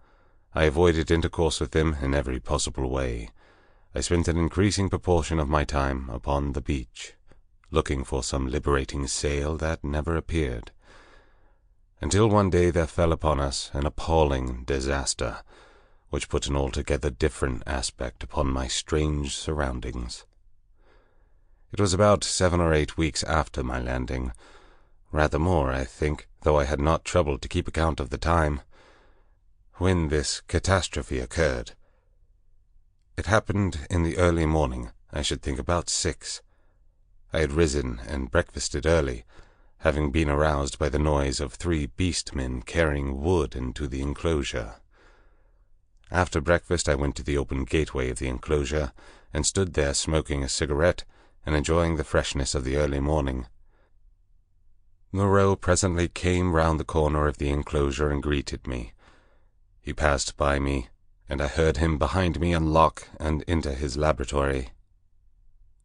I avoided intercourse with them in every possible way. I spent an increasing proportion of my time upon the beach, looking for some liberating sail that never appeared, until one day there fell upon us an appalling disaster, which put an altogether different aspect upon my strange surroundings. It was about 7 or 8 weeks after my landing, rather more, I think, though I had not troubled to keep account of the time, when this catastrophe occurred. It happened in the early morning, I should think about 6. I had risen and breakfasted early, having been aroused by the noise of 3 beastmen carrying wood into the enclosure. After breakfast I went to the open gateway of the enclosure, and stood there smoking a cigarette and enjoying the freshness of the early morning. Moreau presently came round the corner of the enclosure and greeted me. He passed by me, and I heard him behind me unlock and enter his laboratory.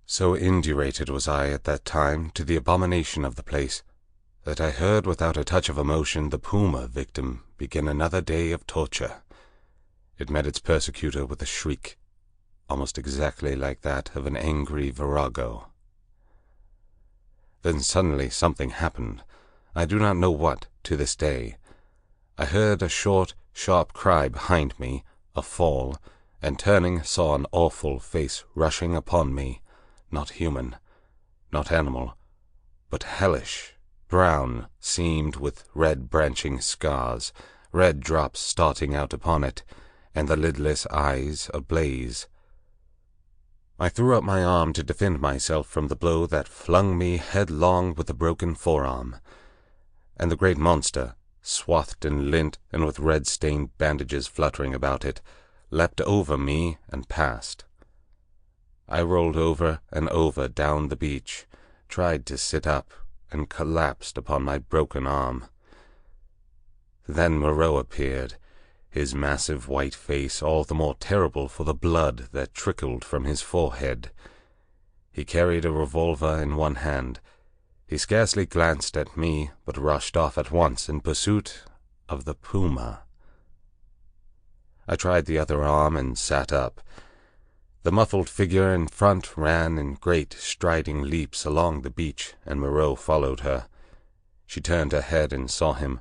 So indurated was I at that time to the abomination of the place, that I heard without a touch of emotion the puma victim begin another day of torture. It met its persecutor with a shriek, almost exactly like that of an angry virago. Then suddenly something happened. I do not know what, to this day. I heard a short, sharp cry behind me, a fall, and turning saw an awful face rushing upon me, not human, not animal, but hellish, brown, seamed with red branching scars, red drops starting out upon it, and the lidless eyes ablaze. I threw up my arm to defend myself from the blow that flung me headlong with a broken forearm, and the great monster, swathed in lint and with red-stained bandages fluttering about it, leapt over me and passed. I rolled over and over down the beach, tried to sit up, and collapsed upon my broken arm. Then Moreau appeared, his massive white face all the more terrible for the blood that trickled from his forehead. He carried a revolver in one hand. He scarcely glanced at me, but rushed off at once in pursuit of the puma. I tried the other arm and sat up. The muffled figure in front ran in great striding leaps along the beach, and Moreau followed her. She turned her head and saw him,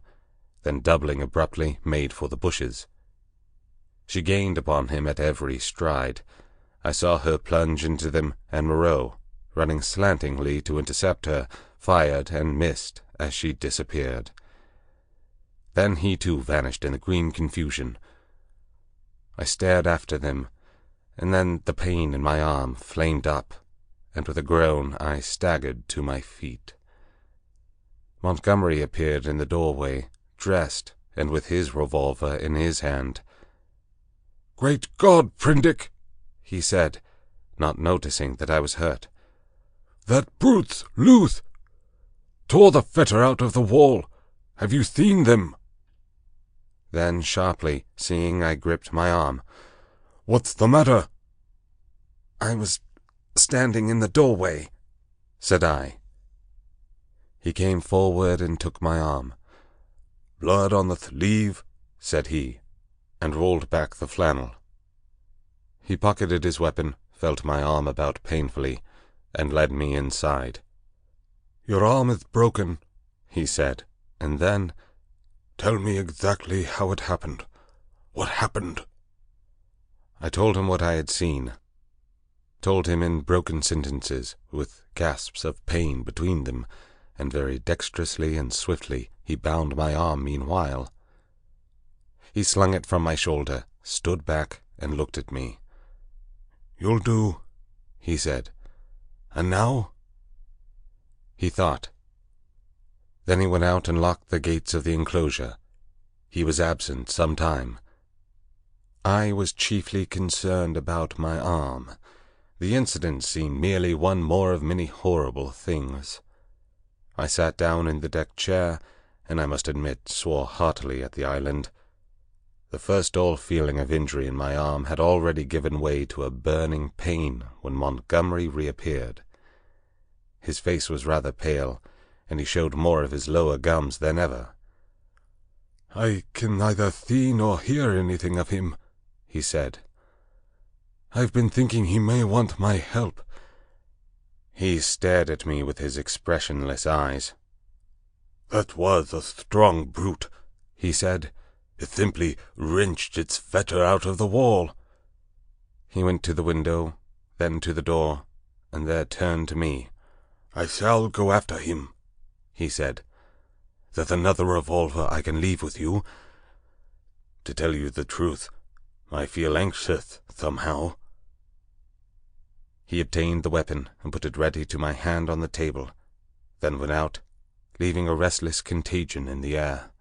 then doubling abruptly, made for the bushes. She gained upon him at every stride. I saw her plunge into them, and Moreau, running slantingly to intercept her, fired and missed as she disappeared. Then he too vanished in the green confusion. I stared after them, and then the pain in my arm flamed up, and with a groan I staggered to my feet. Montgomery appeared in the doorway, dressed, and with his revolver in his hand. "Great God, Prindick!" he said, not noticing that I was hurt. "That brute's loose! Tore the fetter out of the wall! Have you seen them?" Then, sharply, seeing I gripped my arm, "What's the matter?" "I was standing in the doorway," said I. He came forward and took my arm. "Blood on the sleeve," said he, and rolled back the flannel. He pocketed his weapon, felt my arm about painfully, and led me inside. "Your arm is broken," he said, and then, "Tell me exactly how it happened. What happened?" I told him what I had seen. Told him in broken sentences, with gasps of pain between them, and very dexterously and swiftly he bound my arm meanwhile. He slung it from my shoulder, stood back, and looked at me. "You'll do," he said. "And now?" He thought. Then he went out and locked the gates of the enclosure. He was absent some time. I was chiefly concerned about my arm. The incident seemed merely one more of many horrible things. I sat down in the deck chair, and I must admit swore heartily at the island. The first dull feeling of injury in my arm had already given way to a burning pain when Montgomery reappeared. His face was rather pale, and he showed more of his lower gums than ever. "I can neither see nor hear anything of him," he said. "I've been thinking he may want my help." He stared at me with his expressionless eyes. "That was a strong brute," he said. "It simply wrenched its fetter out of the wall." He went to the window, then to the door, and there turned to me. "I shall go after him," he said. "There's another revolver I can leave with you. To tell you the truth, I feel anxious, somehow." He obtained the weapon and put it ready to my hand on the table, then went out, leaving a restless contagion in the air.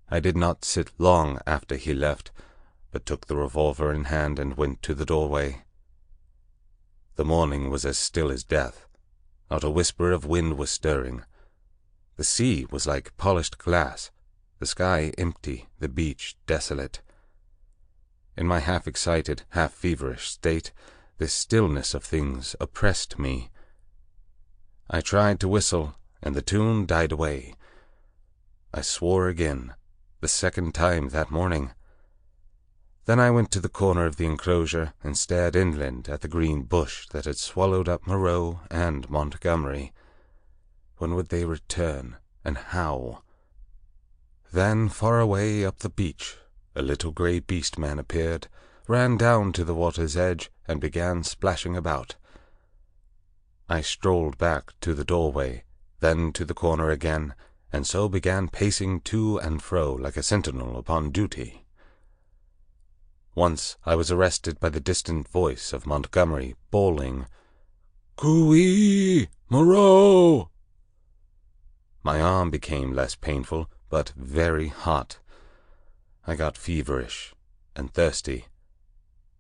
I did not sit long after he left, but took the revolver in hand and went to the doorway. The morning was as still as death. Not a whisper of wind was stirring. The sea was like polished glass, the sky empty, the beach desolate. In my half-excited, half-feverish state, this stillness of things oppressed me. I tried to whistle, and the tune died away. I swore again, the second time that morning. Then I went to the corner of the enclosure and stared inland at the green bush that had swallowed up Moreau and Montgomery. When would they return, and how? Then, far away up the beach, a little grey beast man appeared, ran down to the water's edge, and began splashing about. I strolled back to the doorway, then to the corner again, and so began pacing to and fro like a sentinel upon duty. Once I was arrested by the distant voice of Montgomery bawling, "Cooee! Moreau!" My arm became less painful, but very hot. I got feverish and thirsty.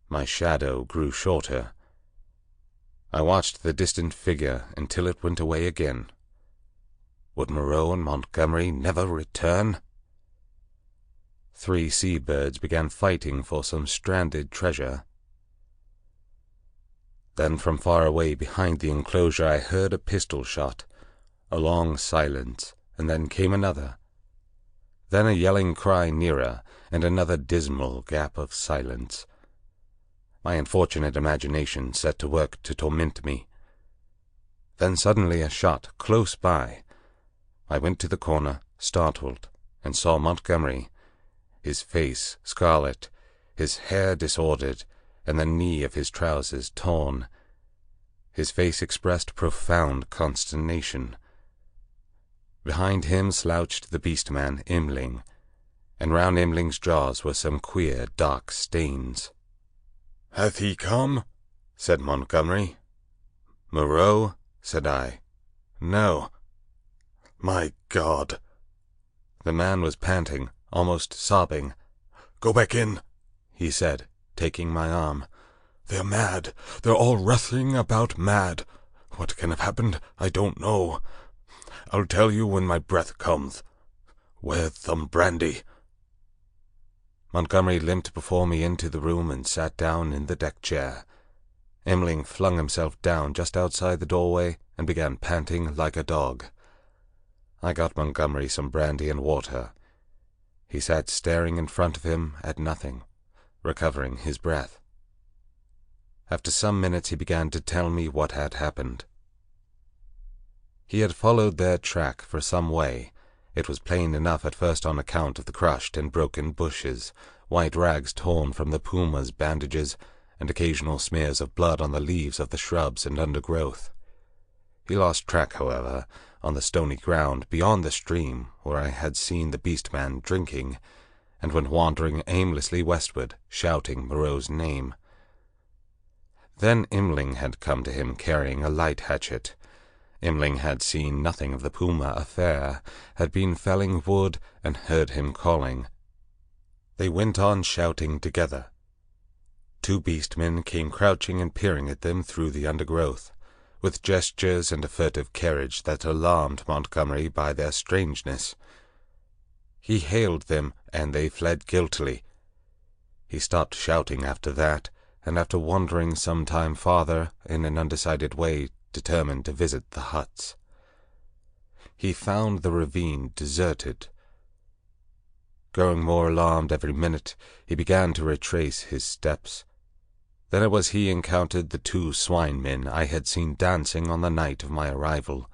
My shadow grew shorter. I watched the distant figure until it went away again. Would Moreau and Montgomery never return? 3 seabirds began fighting for some stranded treasure. Then from far away behind the enclosure I heard a pistol shot, a long silence, and then came another. Then a yelling cry nearer, and another dismal gap of silence. My unfortunate imagination set to work to torment me. Then suddenly a shot close by. I went to the corner, startled, and saw Montgomery, his face scarlet, his hair disordered, and the knee of his trousers torn. His face expressed profound consternation. Behind him slouched the beast-man, Imling, and round Imling's jaws were some queer, dark stains. "Hath he come?" said Montgomery. "Moreau?" said I. "No." "My God!" The man was panting, almost sobbing. "Go back in," he said, taking my arm. "They're mad. They're all wrestling about mad. What can have happened, I don't know. I'll tell you when my breath comes. Where's some brandy?" Montgomery limped before me into the room and sat down in the deck chair. Imling flung himself down just outside the doorway and began panting like a dog. I got Montgomery some brandy and water. He sat staring in front of him at nothing, recovering his breath. After some minutes he began to tell me what had happened. He had followed their track for some way. It was plain enough at first on account of the crushed and broken bushes, white rags torn from the puma's bandages, and occasional smears of blood on the leaves of the shrubs and undergrowth. He lost track, however, on the stony ground beyond the stream where I had seen the beast-man drinking, and went wandering aimlessly westward, shouting Moreau's name. Then Imling had come to him carrying a light hatchet. Imling had seen nothing of the puma affair, had been felling wood, and heard him calling. They went on shouting together. 2 beastmen came crouching and peering at them through the undergrowth, with gestures and a furtive carriage that alarmed Montgomery by their strangeness. He hailed them, and they fled guiltily. He stopped shouting after that, and after wandering some time farther, in an undecided way, determined to visit the huts. He found the ravine deserted. Growing more alarmed every minute, he began to retrace his steps. Then it was he encountered the 2 swine-men I had seen dancing on the night of my arrival.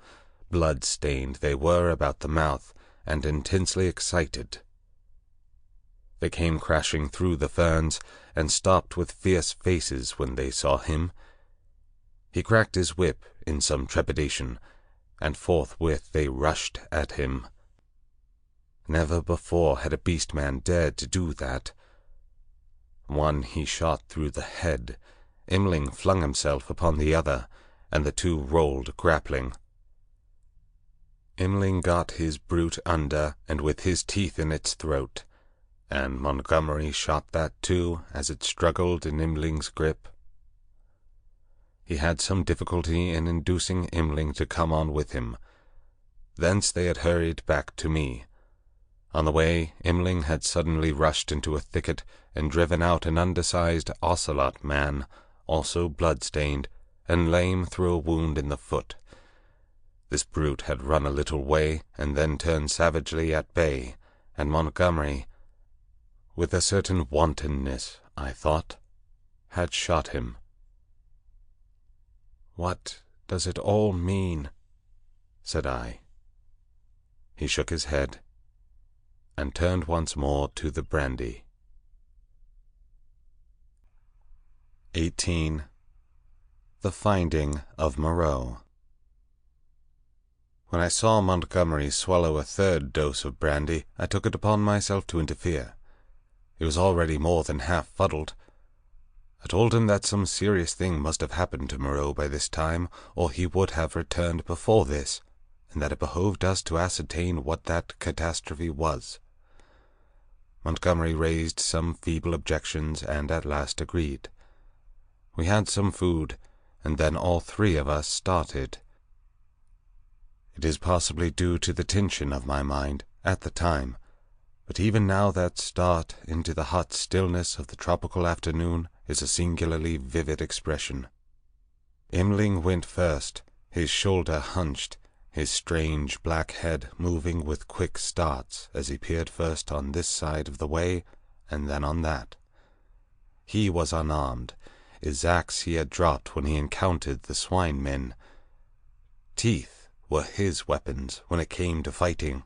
Blood-stained they were about the mouth, and intensely excited. They came crashing through the ferns, and stopped with fierce faces when they saw him. He cracked his whip in some trepidation, and forthwith they rushed at him. Never before had a beast-man dared to do that. One he shot through the head. Imling flung himself upon the other, and the 2 rolled grappling. Imling got his brute under, and with his teeth in its throat, and Montgomery shot that too, as it struggled in Imling's grip. He had some difficulty in inducing Imling to come on with him. Thence they had hurried back to me. On the way, Imling had suddenly rushed into a thicket and driven out an undersized ocelot man, also blood-stained, and lame through a wound in the foot. This brute had run a little way, and then turned savagely at bay, and Montgomery, with a certain wantonness, I thought, had shot him. "What does it all mean?" said I. He shook his head, and turned once more to the brandy. 18. The Finding of Moreau. When I saw Montgomery swallow a third dose of brandy, I took it upon myself to interfere. He was already more than half fuddled. I told him that some serious thing must have happened to Moreau by this time, or he would have returned before this, and that it behoved us to ascertain what that catastrophe was. Montgomery raised some feeble objections, and at last agreed. We had some food, and then all three of us started. It is possibly due to the tension of my mind at the time, but even now that start into the hot stillness of the tropical afternoon is a singularly vivid expression. Imling went first, his shoulder hunched, his strange black head moving with quick starts as he peered first on this side of the way and then on that. He was unarmed. His axe he had dropped when he encountered the swine men. Teeth were his weapons when it came to fighting.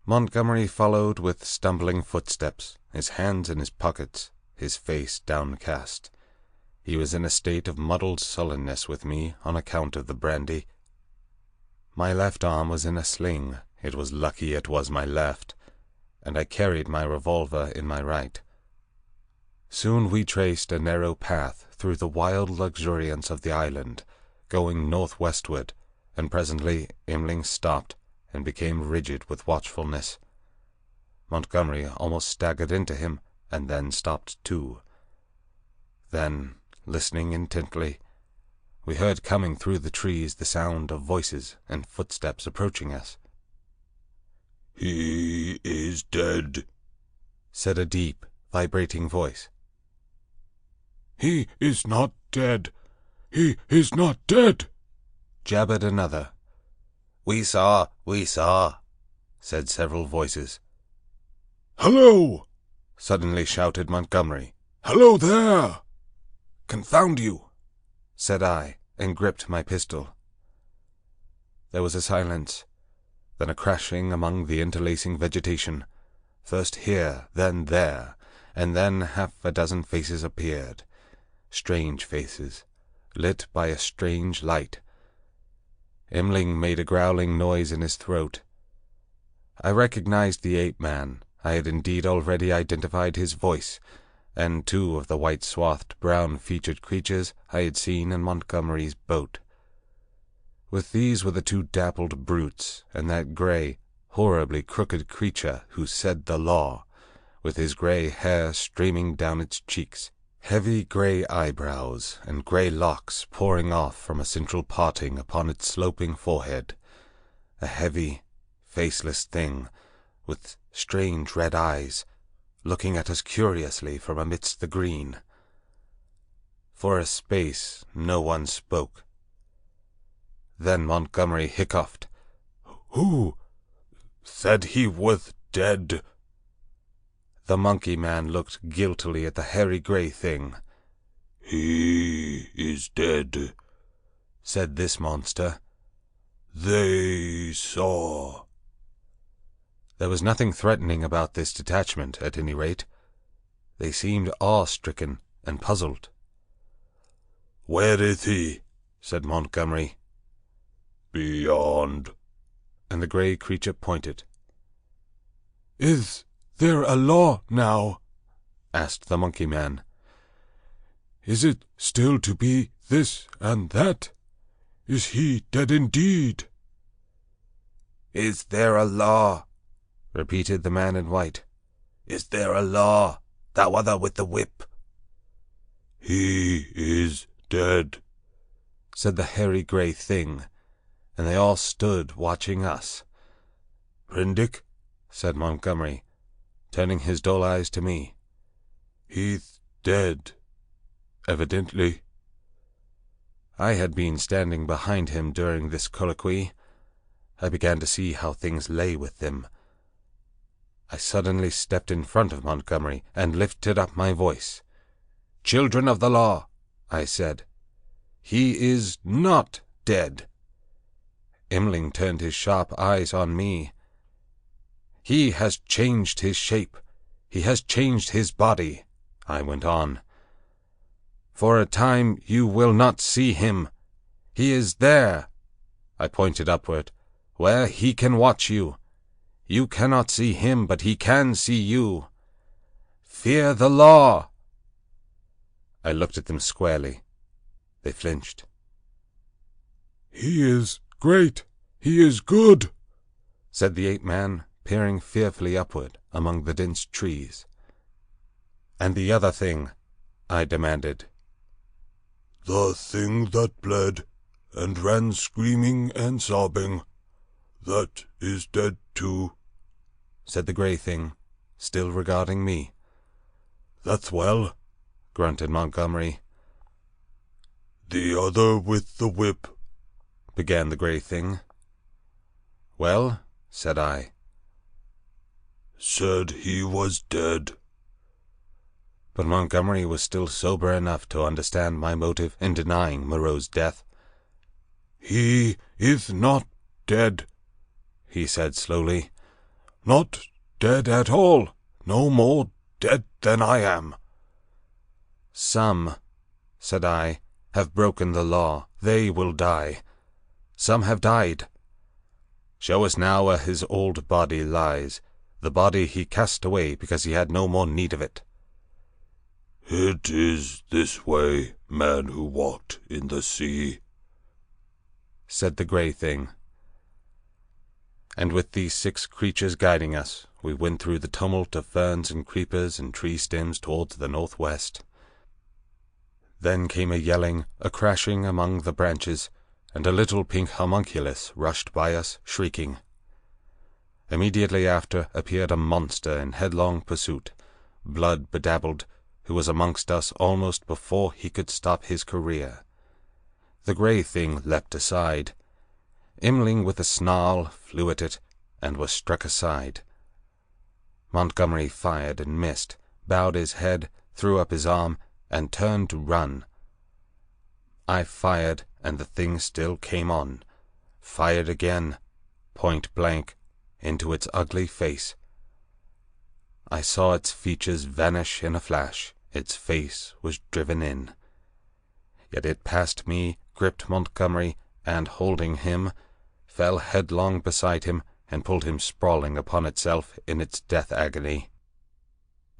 Montgomery followed with stumbling footsteps, his hands in his pockets, his face downcast. He was in a state of muddled sullenness with me on account of the brandy. My left arm was in a sling. It was lucky it was my left, and I carried my revolver in my right. Soon we traced a narrow path through the wild luxuriance of the island, going northwestward, and presently Imling stopped and became rigid with watchfulness. Montgomery almost staggered into him, and then stopped too. Then, listening intently, we heard coming through the trees the sound of voices and footsteps approaching us. "He is dead," said a deep, vibrating voice. "He is not dead. He is not dead," jabbered another. We saw, said several voices. "Hello!" suddenly shouted Montgomery. "Hello there!" "Confound you!" said I, and gripped my pistol. There was a silence, then a crashing among the interlacing vegetation. First here, then there, and then half a dozen faces appeared. Strange faces, lit by a strange light. Imling made a growling noise in his throat. I recognized the ape-man. I had indeed already identified his voice, and two of the white-swathed, brown-featured creatures I had seen in Montgomery's boat. With these were the two dappled brutes, and that gray, horribly crooked creature who said the law, with his gray hair streaming down its cheeks, heavy gray eyebrows and gray locks pouring off from a central parting upon its sloping forehead, a heavy, faceless thing, with strange red eyes, looking at us curiously from amidst the green. For a space no one spoke. Then Montgomery hiccuped. "Who said he was dead?" The monkey man looked guiltily at the hairy gray thing. "He is dead," said this monster. "They saw." There was nothing threatening about this detachment, at any rate. They seemed awe-stricken and puzzled. "Where is he?" said Montgomery. "Beyond." And the gray creature pointed. "Is there a law now?" asked the monkey man. "Is it still to be this and that? Is he dead indeed?" Is there a law?" repeated the man in white. "Is there a law, thou other with the whip?" "He is dead," said the hairy grey thing, and they all stood watching us. "Prendick," said Montgomery, turning his dull eyes to me, "he's dead, evidently." I had been standing behind him during this colloquy. I began to see how things lay with them. I suddenly stepped in front of Montgomery and lifted up my voice. "Children of the law," I said, "he is not dead." Imling turned his sharp eyes on me. "He has changed his shape. He has changed his body," I went on. "For a time you will not see him. He is there," I pointed upward, "where he can watch you. You cannot see him, but he can see you. Fear the law." I looked at them squarely. They flinched. "He is great. He is good," said the ape-man, peering fearfully upward among the dense trees. "And the other thing?" I demanded. "The thing that bled and ran screaming and sobbing, that is dead too," said the grey thing, still regarding me. "That's well," grunted Montgomery. "The other with the whip," began the grey thing. "Well," said I. "Said he was dead." But Montgomery was still sober enough to understand my motive in denying Moreau's death. "He is not dead," he said slowly. "Not dead at all. No more dead than I am." "Some," said I, "have broken the law. They will die. Some have died. Show us now where his old body lies, the body he cast away because he had no more need of it." "It is this way, man who walked in the sea," said the grey thing. And with these 6 creatures guiding us, we went through the tumult of ferns and creepers and tree stems towards the northwest. Then came a yelling, a crashing among the branches, and a little pink homunculus rushed by us, shrieking. Immediately after appeared a monster in headlong pursuit, blood bedabbled, who was amongst us almost before he could stop his career. The grey thing leapt aside. Imling with a snarl flew at it, and was struck aside. Montgomery fired and missed, bowed his head, threw up his arm, and turned to run. I fired, and the thing still came on. Fired again, point blank, into its ugly face. I saw its features vanish in a flash. Its face was driven in. Yet it passed me, gripped Montgomery, and, holding him, fell headlong beside him and pulled him sprawling upon itself in its death agony.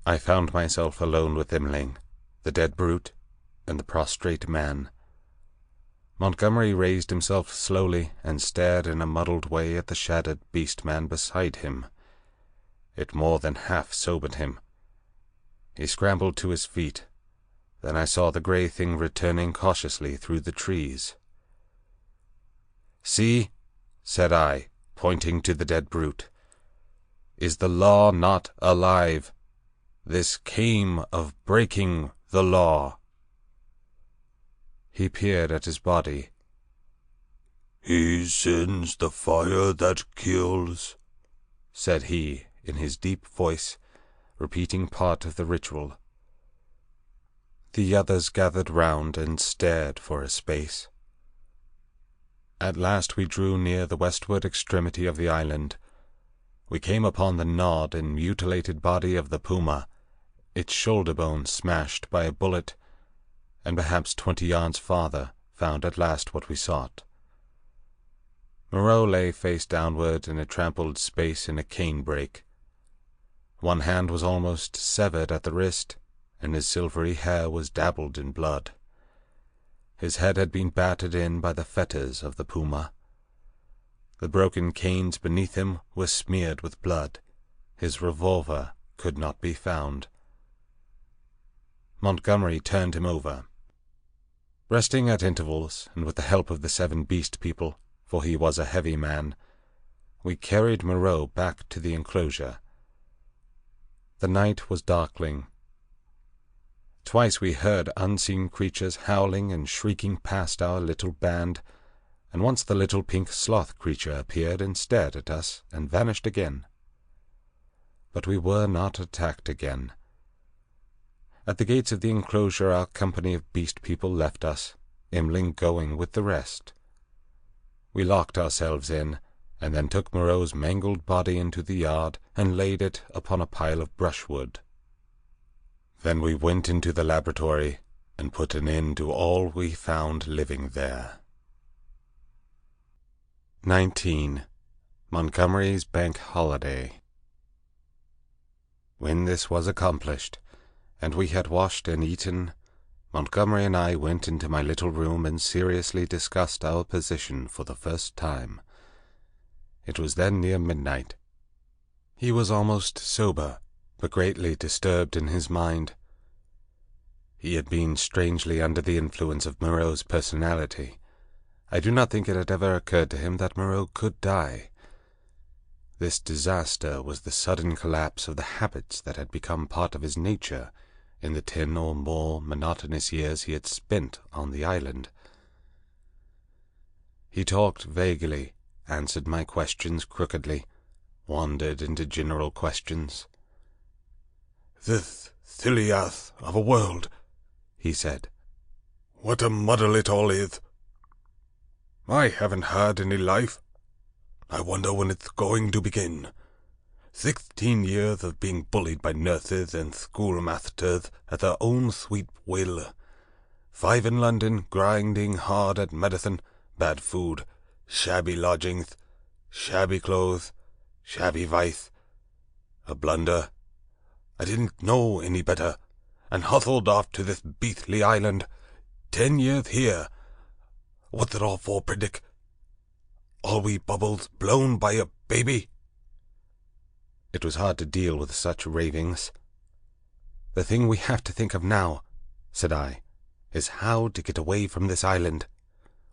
I found myself alone with Imling, the dead brute, and the prostrate man. Montgomery raised himself slowly and stared in a muddled way at the shattered beast-man beside him. It more than half sobered him. He scrambled to his feet. Then I saw the grey thing returning cautiously through the trees. "See," said I, pointing to the dead brute. "Is the law not alive? This came of breaking the law." He peered at his body. "He sends the fire that kills," said he in his deep voice, repeating part of the ritual. The others gathered round and stared for a space. At last we drew near the westward extremity of the island. We came upon the gnawed and mutilated body of the puma, its shoulder bone smashed by a bullet, and perhaps 20 yards farther found at last what we sought. Moreau lay face downward in a trampled space in a cane-brake. One hand was almost severed at the wrist, and his silvery hair was dabbled in blood. His head had been battered in by the fetters of the puma. The broken canes beneath him were smeared with blood. His revolver could not be found. Montgomery turned him over. Resting at intervals, and with the help of the 7 beast people, for he was a heavy man, we carried Moreau back to the enclosure. The night was darkling. Twice we heard unseen creatures howling and shrieking past our little band, and once the little pink sloth creature appeared and stared at us and vanished again. But we were not attacked again. At the gates of the enclosure our company of beast people left us, Imling going with the rest. We locked ourselves in, and then took Moreau's mangled body into the yard and laid it upon a pile of brushwood. Then we went into the laboratory and put an end to all we found living there. 19. Montgomery's Bank Holiday. When this was accomplished, and we had washed and eaten, Montgomery and I went into my little room and seriously discussed our position for the first time. It was then near midnight. He was almost sober, but greatly disturbed in his mind. He had been strangely under the influence of Moreau's personality. I do not think it had ever occurred to him that Moreau could die. This disaster was the sudden collapse of the habits that had become part of his nature in the 10 or more monotonous years he had spent on the island. He talked vaguely, answered my questions crookedly, wandered into general questions. "This silly-ass of a world," he said. "What a muddle it all is. I haven't had any life. I wonder when it's going to begin. 16 years of being bullied by nurses and schoolmasters at their own sweet will. 5 in London, grinding hard at medicine, bad food, shabby lodgings, shabby clothes, shabby vice. A blunder. I didn't know any better, and hustled off to this beastly island. 10 years here. What's it all for, Predick? All we bubbles blown by a baby?" It was hard to deal with such ravings. "The thing we have to think of now," said I, "is how to get away from this island."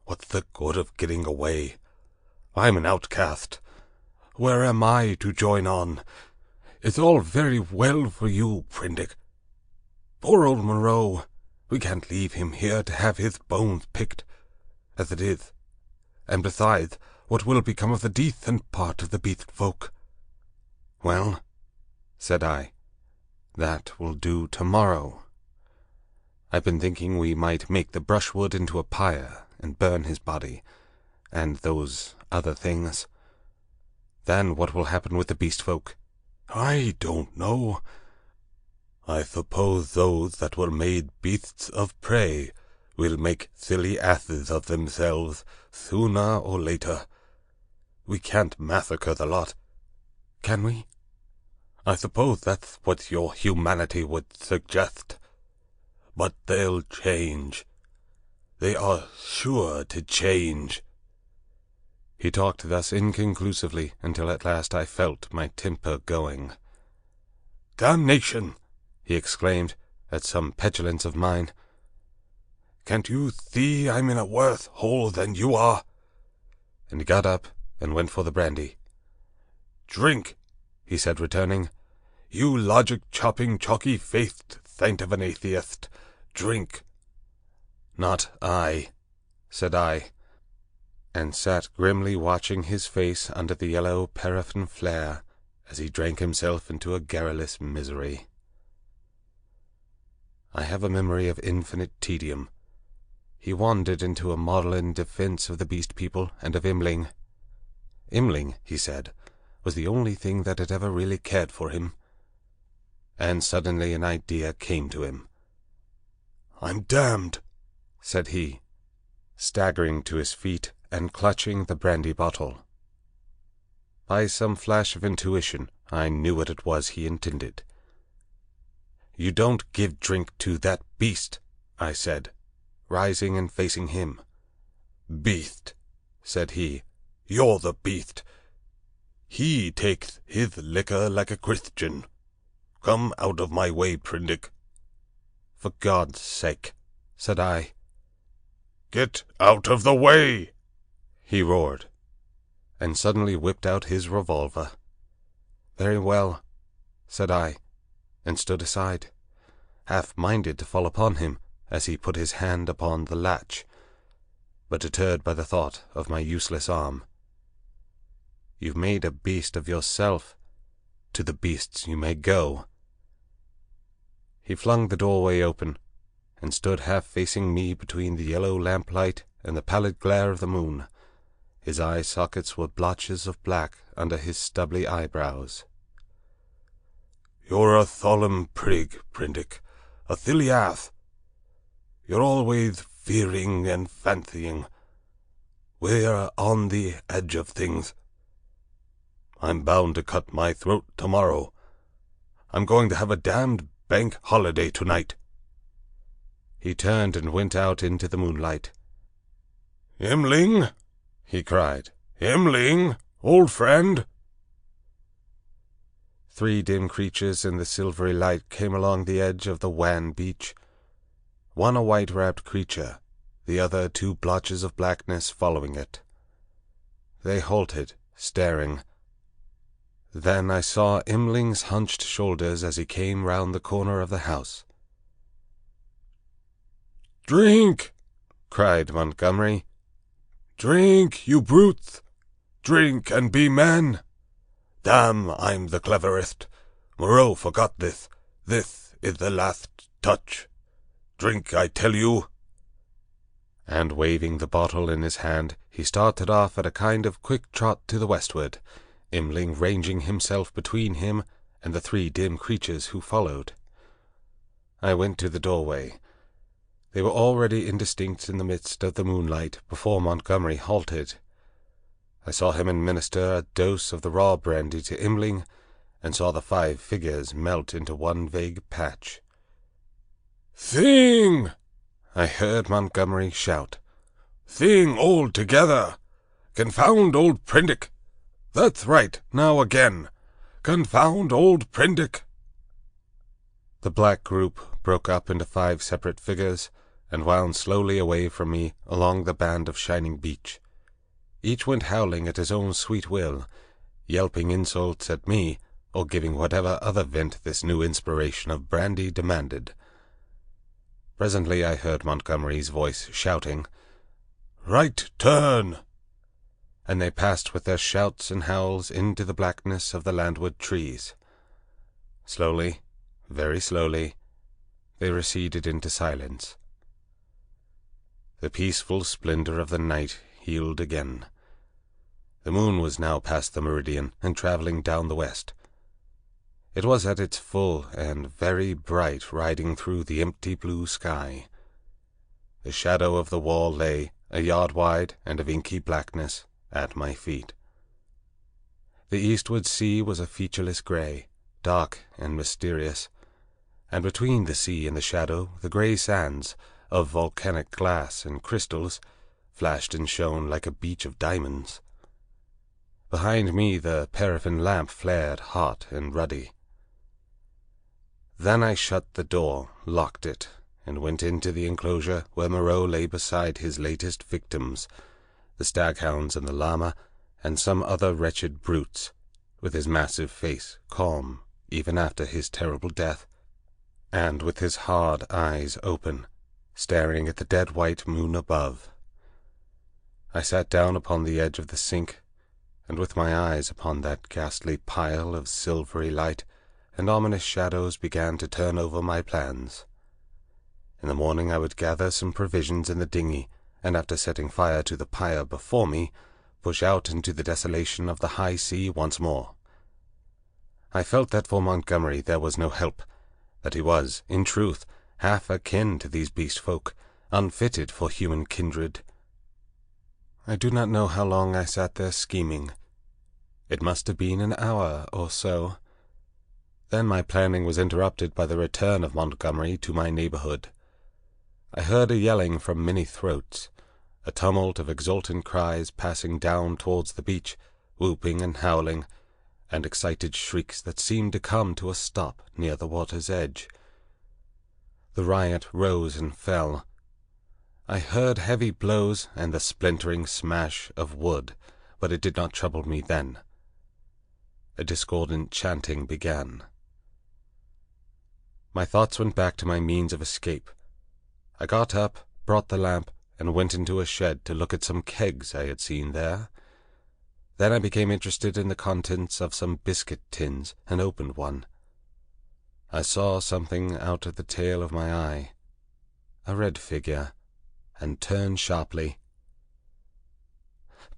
"What's the good of getting away? I'm an outcast. Where am I to join on? It's all very well for you, Prendick. Poor old Moreau. We can't leave him here to have his bones picked, as it is. And besides, what will become of the decent part of the beast folk?" "Well," said I, "that will do tomorrow. I've been thinking we might make the brushwood into a pyre and burn his body, and those other things. Then what will happen with the beast folk?" "I don't know. I suppose those that were made beasts of prey will make silly asses of themselves sooner or later. We can't massacre the lot, can we? I suppose that's what your humanity would suggest. But they'll change. They are sure to change." He talked thus inconclusively until at last I felt my temper going. "Damnation!" he exclaimed, at some petulance of mine. "Can't you see I'm in a worse hole than you are?" And he got up and went for the brandy. "Drink," he said, returning. "You logic-chopping, chalky-faced saint of an atheist. Drink." "Not I," said I, and sat grimly watching his face under the yellow paraffin flare as he drank himself into a garrulous misery. I have a memory of infinite tedium. He wandered into a maudlin defence of the beast people and of Imling. Imling, he said, was the only thing that had ever really cared for him. And suddenly an idea came to him. "I'm damned," said he, staggering to his feet and clutching the brandy bottle. By some flash of intuition, I knew what it was he intended. "You don't give drink to that beast," I said, rising and facing him. "Beast," said he. You're the beast. He takes his liquor like a Christian. Come out of my way, Prindick." "For God's sake," said I. "Get out of the way!" he roared, and suddenly whipped out his revolver. "Very well," said I, and stood aside, half-minded to fall upon him as he put his hand upon the latch, but deterred by the thought of my useless arm. "You've made a beast of yourself. To the beasts you may go." He flung the doorway open, and stood half-facing me between the yellow lamplight and the pallid glare of the moon. His eye sockets were blotches of black under his stubbly eyebrows. "You're a solemn prig, Prindick, a silly ass. You're always fearing and fancying. We're on the edge of things. I'm bound to cut my throat tomorrow. I'm going to have a damned bank holiday tonight." He turned and went out into the moonlight. "Imling!" he cried. "Imling, old friend!" 3 dim creatures in the silvery light came along the edge of the wan beach. One a white-wrapped creature, the other 2 blotches of blackness following it. They halted, staring. Then I saw Imling's hunched shoulders as he came round the corner of the house. "Drink!" cried Montgomery. "Drink, you brutes! Drink and be men! Damn, I'm the cleverest. Moreau forgot this. This is the last touch. Drink, I tell you!" And waving the bottle in his hand, he started off at a kind of quick trot to the westward, Imling ranging himself between him and the 3 dim creatures who followed. I went to the doorway. They were already indistinct in the midst of the moonlight before Montgomery halted. I saw him administer a dose of the raw brandy to Imling, and saw the 5 figures melt into one vague patch. "Sing!" I heard Montgomery shout. "Sing all together! Confound old Prindick! That's right, now again! Confound old Prindick!" The black group broke up into 5 separate figures, and wound slowly away from me along the band of shining beach. Each went howling at his own sweet will, yelping insults at me, or giving whatever other vent this new inspiration of brandy demanded. Presently I heard Montgomery's voice shouting, "Right turn!" and they passed with their shouts and howls into the blackness of the landward trees. Slowly, very slowly, they receded into silence. The peaceful splendor of the night healed again. The moon was now past the meridian and traveling down the west. It was at its full and very bright, riding through the empty blue sky. The shadow of the wall lay, a yard wide and of inky blackness, at my feet. The eastward sea was a featureless grey, dark and mysterious, and between the sea and the shadow the grey sands, of volcanic glass and crystals, flashed and shone like a beach of diamonds. Behind me the paraffin lamp flared hot and ruddy. Then I shut the door, locked it, and went into the enclosure where Moreau lay beside his latest victims, the staghounds and the llama, and some other wretched brutes, with his massive face calm even after his terrible death, and with his hard eyes open, staring at the dead white moon above. I sat down upon the edge of the sink, and with my eyes upon that ghastly pile of silvery light and ominous shadows began to turn over my plans. In the morning I would gather some provisions in the dinghy, and after setting fire to the pyre before me, push out into the desolation of the high sea once more. I felt that for Montgomery there was no help, that he was, in truth, half akin to these beast folk, unfitted for human kindred. I do not know how long I sat there scheming. It must have been an hour or so. Then my planning was interrupted by the return of Montgomery to my neighborhood. I heard a yelling from many throats. a tumult of exultant cries passing down towards the beach, whooping and howling, and excited shrieks that seemed to come to a stop near the water's edge. The riot rose and fell. I heard heavy blows and the splintering smash of wood, but it did not trouble me then. A discordant chanting began. My thoughts went back to my means of escape. I got up, brought the lamp, and went into a shed to look at some kegs I had seen there. Then I became interested in the contents of some biscuit tins and opened one. I saw something out of the tail of my eye, a red figure, and turned sharply.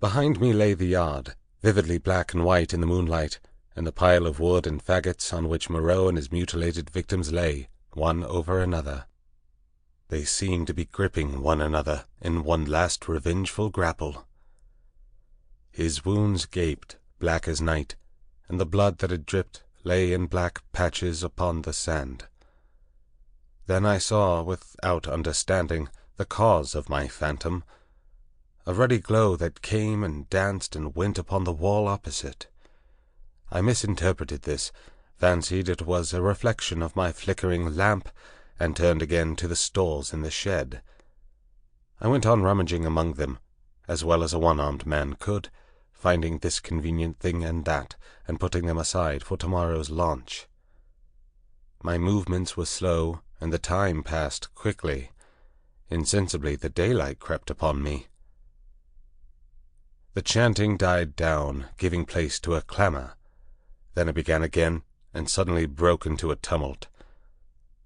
Behind me lay the yard, vividly black and white in the moonlight, and the pile of wood and faggots on which Moreau and his mutilated victims lay, one over another. They seemed to be gripping one another in one last revengeful grapple. His wounds gaped, black as night, and the blood that had dripped lay in black patches upon the sand. Then I saw, without understanding, the cause of my phantom, a ruddy glow that came and danced and went upon the wall opposite. I misinterpreted this, fancied it was a reflection of my flickering lamp, and turned again to the stores in the shed. I went on rummaging among them, as well as a one-armed man could, finding this convenient thing and that, and putting them aside for tomorrow's launch. My movements were slow, and the time passed quickly. Insensibly the daylight crept upon me. The chanting died down, giving place to a clamour. Then it began again, and suddenly broke into a tumult.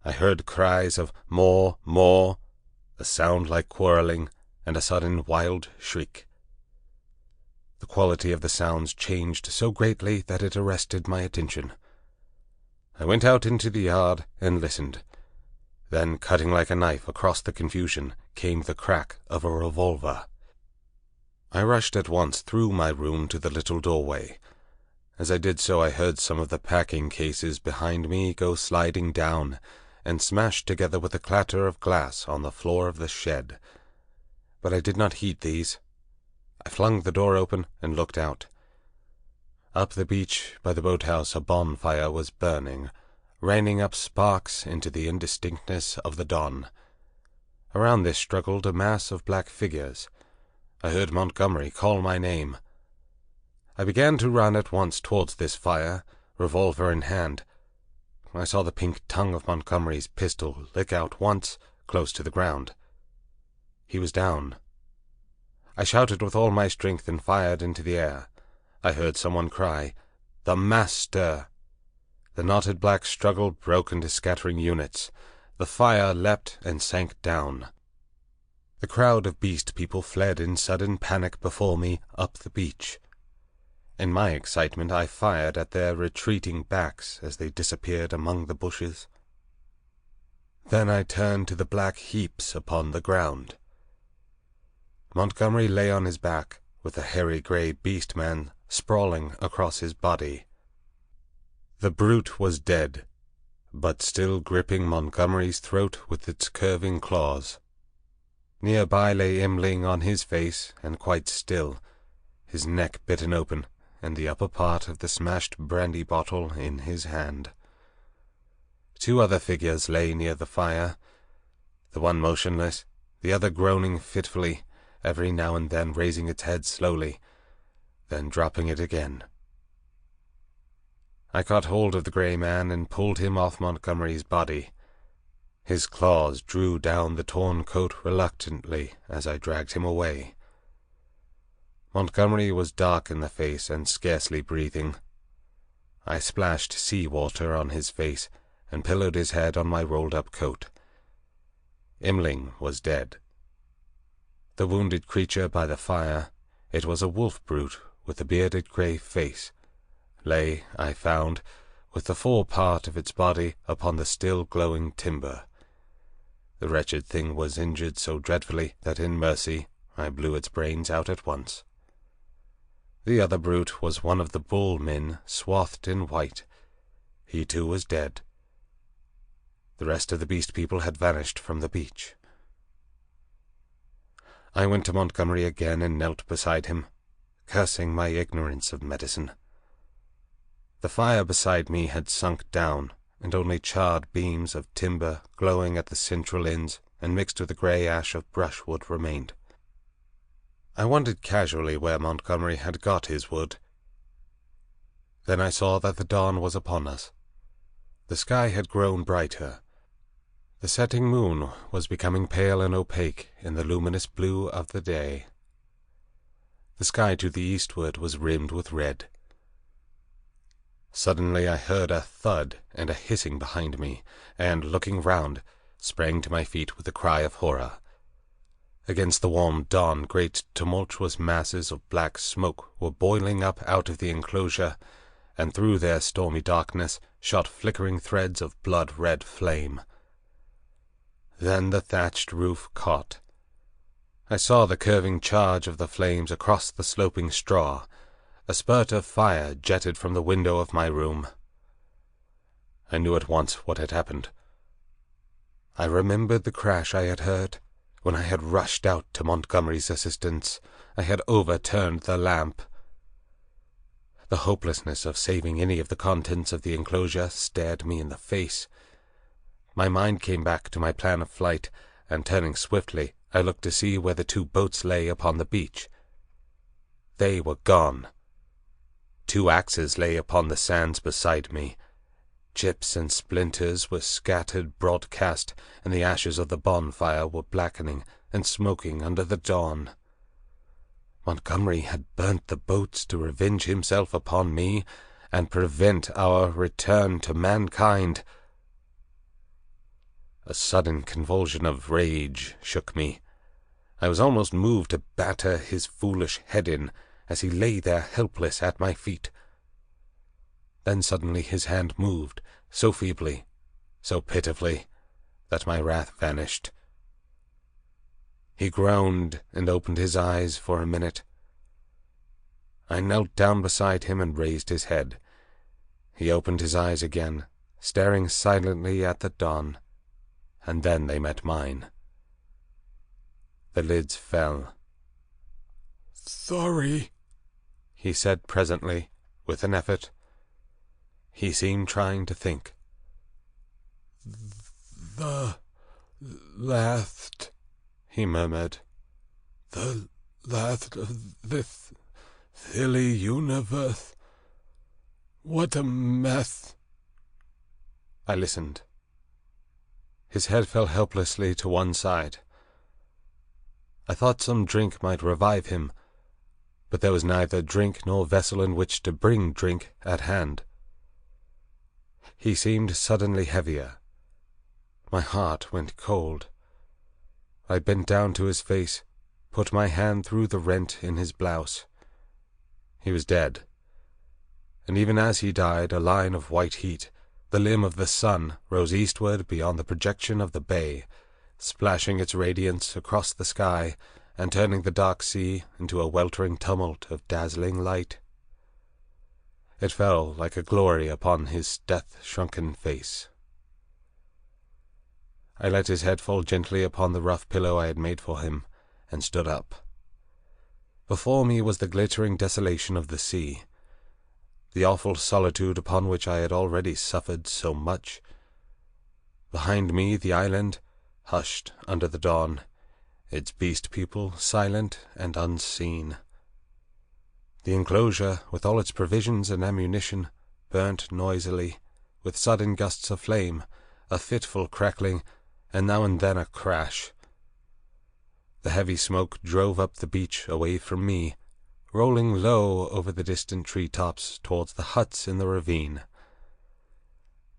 I heard cries of more, a sound like quarrelling, and a sudden wild shriek. The quality of the sounds changed so greatly that it arrested my attention. I went out into the yard and listened. Then, cutting like a knife across the confusion, came the crack of a revolver. I rushed at once through my room to the little doorway. As I did so, I heard some of the packing cases behind me go sliding down, and smash together with a clatter of glass on the floor of the shed. But I did not heed these. I flung the door open and looked out. Up the beach by the boathouse a bonfire was burning, raining up sparks into the indistinctness of the dawn. Around this struggled a mass of black figures. I heard Montgomery call my name. I began to run at once towards this fire, revolver in hand. I saw the pink tongue of Montgomery's pistol lick out once, close to the ground. He was down. I shouted with all my strength and fired into the air. I heard someone cry, "The Master!" The knotted black struggle broke into scattering units. The fire leapt and sank down. The crowd of beast people fled in sudden panic before me up the beach. In my excitement I fired at their retreating backs as they disappeared among the bushes. Then I turned to the black heaps upon the ground. Montgomery lay on his back, with a hairy grey beast-man sprawling across his body. The brute was dead, but still gripping Montgomery's throat with its curving claws. Nearby lay Imling on his face, and quite still, his neck bitten open, and the upper part of the smashed brandy bottle in his hand. Two other figures lay near the fire, the one motionless, the other groaning fitfully, every now and then raising its head slowly, then dropping it again. I caught hold of the grey man and pulled him off Montgomery's body. His claws drew down the torn coat reluctantly as I dragged him away. Montgomery was dark in the face and scarcely breathing. I splashed sea-water on his face and pillowed his head on my rolled-up coat. Imling was dead. The wounded creature by the fire, it was a wolf brute with a bearded grey face, lay, I found, with the fore part of its body upon the still glowing timber. The wretched thing was injured so dreadfully that in mercy I blew its brains out at once. The other brute was one of the bull men, swathed in white. He too was dead. The rest of the beast people had vanished from the beach. I went to Montgomery again and knelt beside him, cursing my ignorance of medicine. The fire beside me had sunk down, and only charred beams of timber glowing at the central ends and mixed with the grey ash of brushwood remained. I wondered casually where Montgomery had got his wood. Then I saw that the dawn was upon us. The sky had grown brighter. The setting moon was becoming pale and opaque in the luminous blue of the day. The sky to the eastward was rimmed with red. Suddenly I heard a thud and a hissing behind me, and, looking round, sprang to my feet with a cry of horror. Against the warm dawn, great tumultuous masses of black smoke were boiling up out of the enclosure, and through their stormy darkness shot flickering threads of blood-red flame. Then the thatched roof caught. I saw the curving charge of the flames across the sloping straw. A spurt of fire jetted from the window of my room. I knew at once what had happened. I remembered the crash I had heard when I had rushed out to Montgomery's assistance. I had overturned the lamp. The hopelessness of saving any of the contents of the enclosure stared me in the face. My mind came back to my plan of flight, and turning swiftly, I looked to see where the 2 boats lay upon the beach. They were gone. 2 axes lay upon the sands beside me. Chips and splinters were scattered broadcast, and the ashes of the bonfire were blackening and smoking under the dawn. Montgomery had burnt the boats to revenge himself upon me, and prevent our return to mankind. A sudden convulsion of rage shook me. I was almost moved to batter his foolish head in, as he lay there helpless at my feet. Then suddenly his hand moved, so feebly, so pitifully, that my wrath vanished. He groaned and opened his eyes for a minute. I knelt down beside him and raised his head. He opened his eyes again, staring silently at the dawn, and then they met mine. The lids fell. "Sorry," he said presently, with an effort. He seemed trying to think. "The last," he murmured. "the last of this silly universe. What a mess." I listened. His head fell helplessly to one side. I thought some drink might revive him, but there was neither drink nor vessel in which to bring drink at hand. He seemed suddenly heavier. My heart went cold. I bent down to his face, put my hand through the rent in his blouse. He was dead, and even as he died, a line of white heat, the limb of the sun, rose eastward beyond the projection of the bay, splashing its radiance across the sky and turning the dark sea into a weltering tumult of dazzling light. It fell like a glory upon his death-shrunken face. I let his head fall gently upon the rough pillow I had made for him, and stood up. Before me was the glittering desolation of the sea, the awful solitude upon which I had already suffered so much. Behind me the island, hushed under the dawn, its beast people silent and unseen. The enclosure, with all its provisions and ammunition, burnt noisily, with sudden gusts of flame, a fitful crackling, and now and then a crash. The heavy smoke drove up the beach away from me, rolling low over the distant tree-tops towards the huts in the ravine.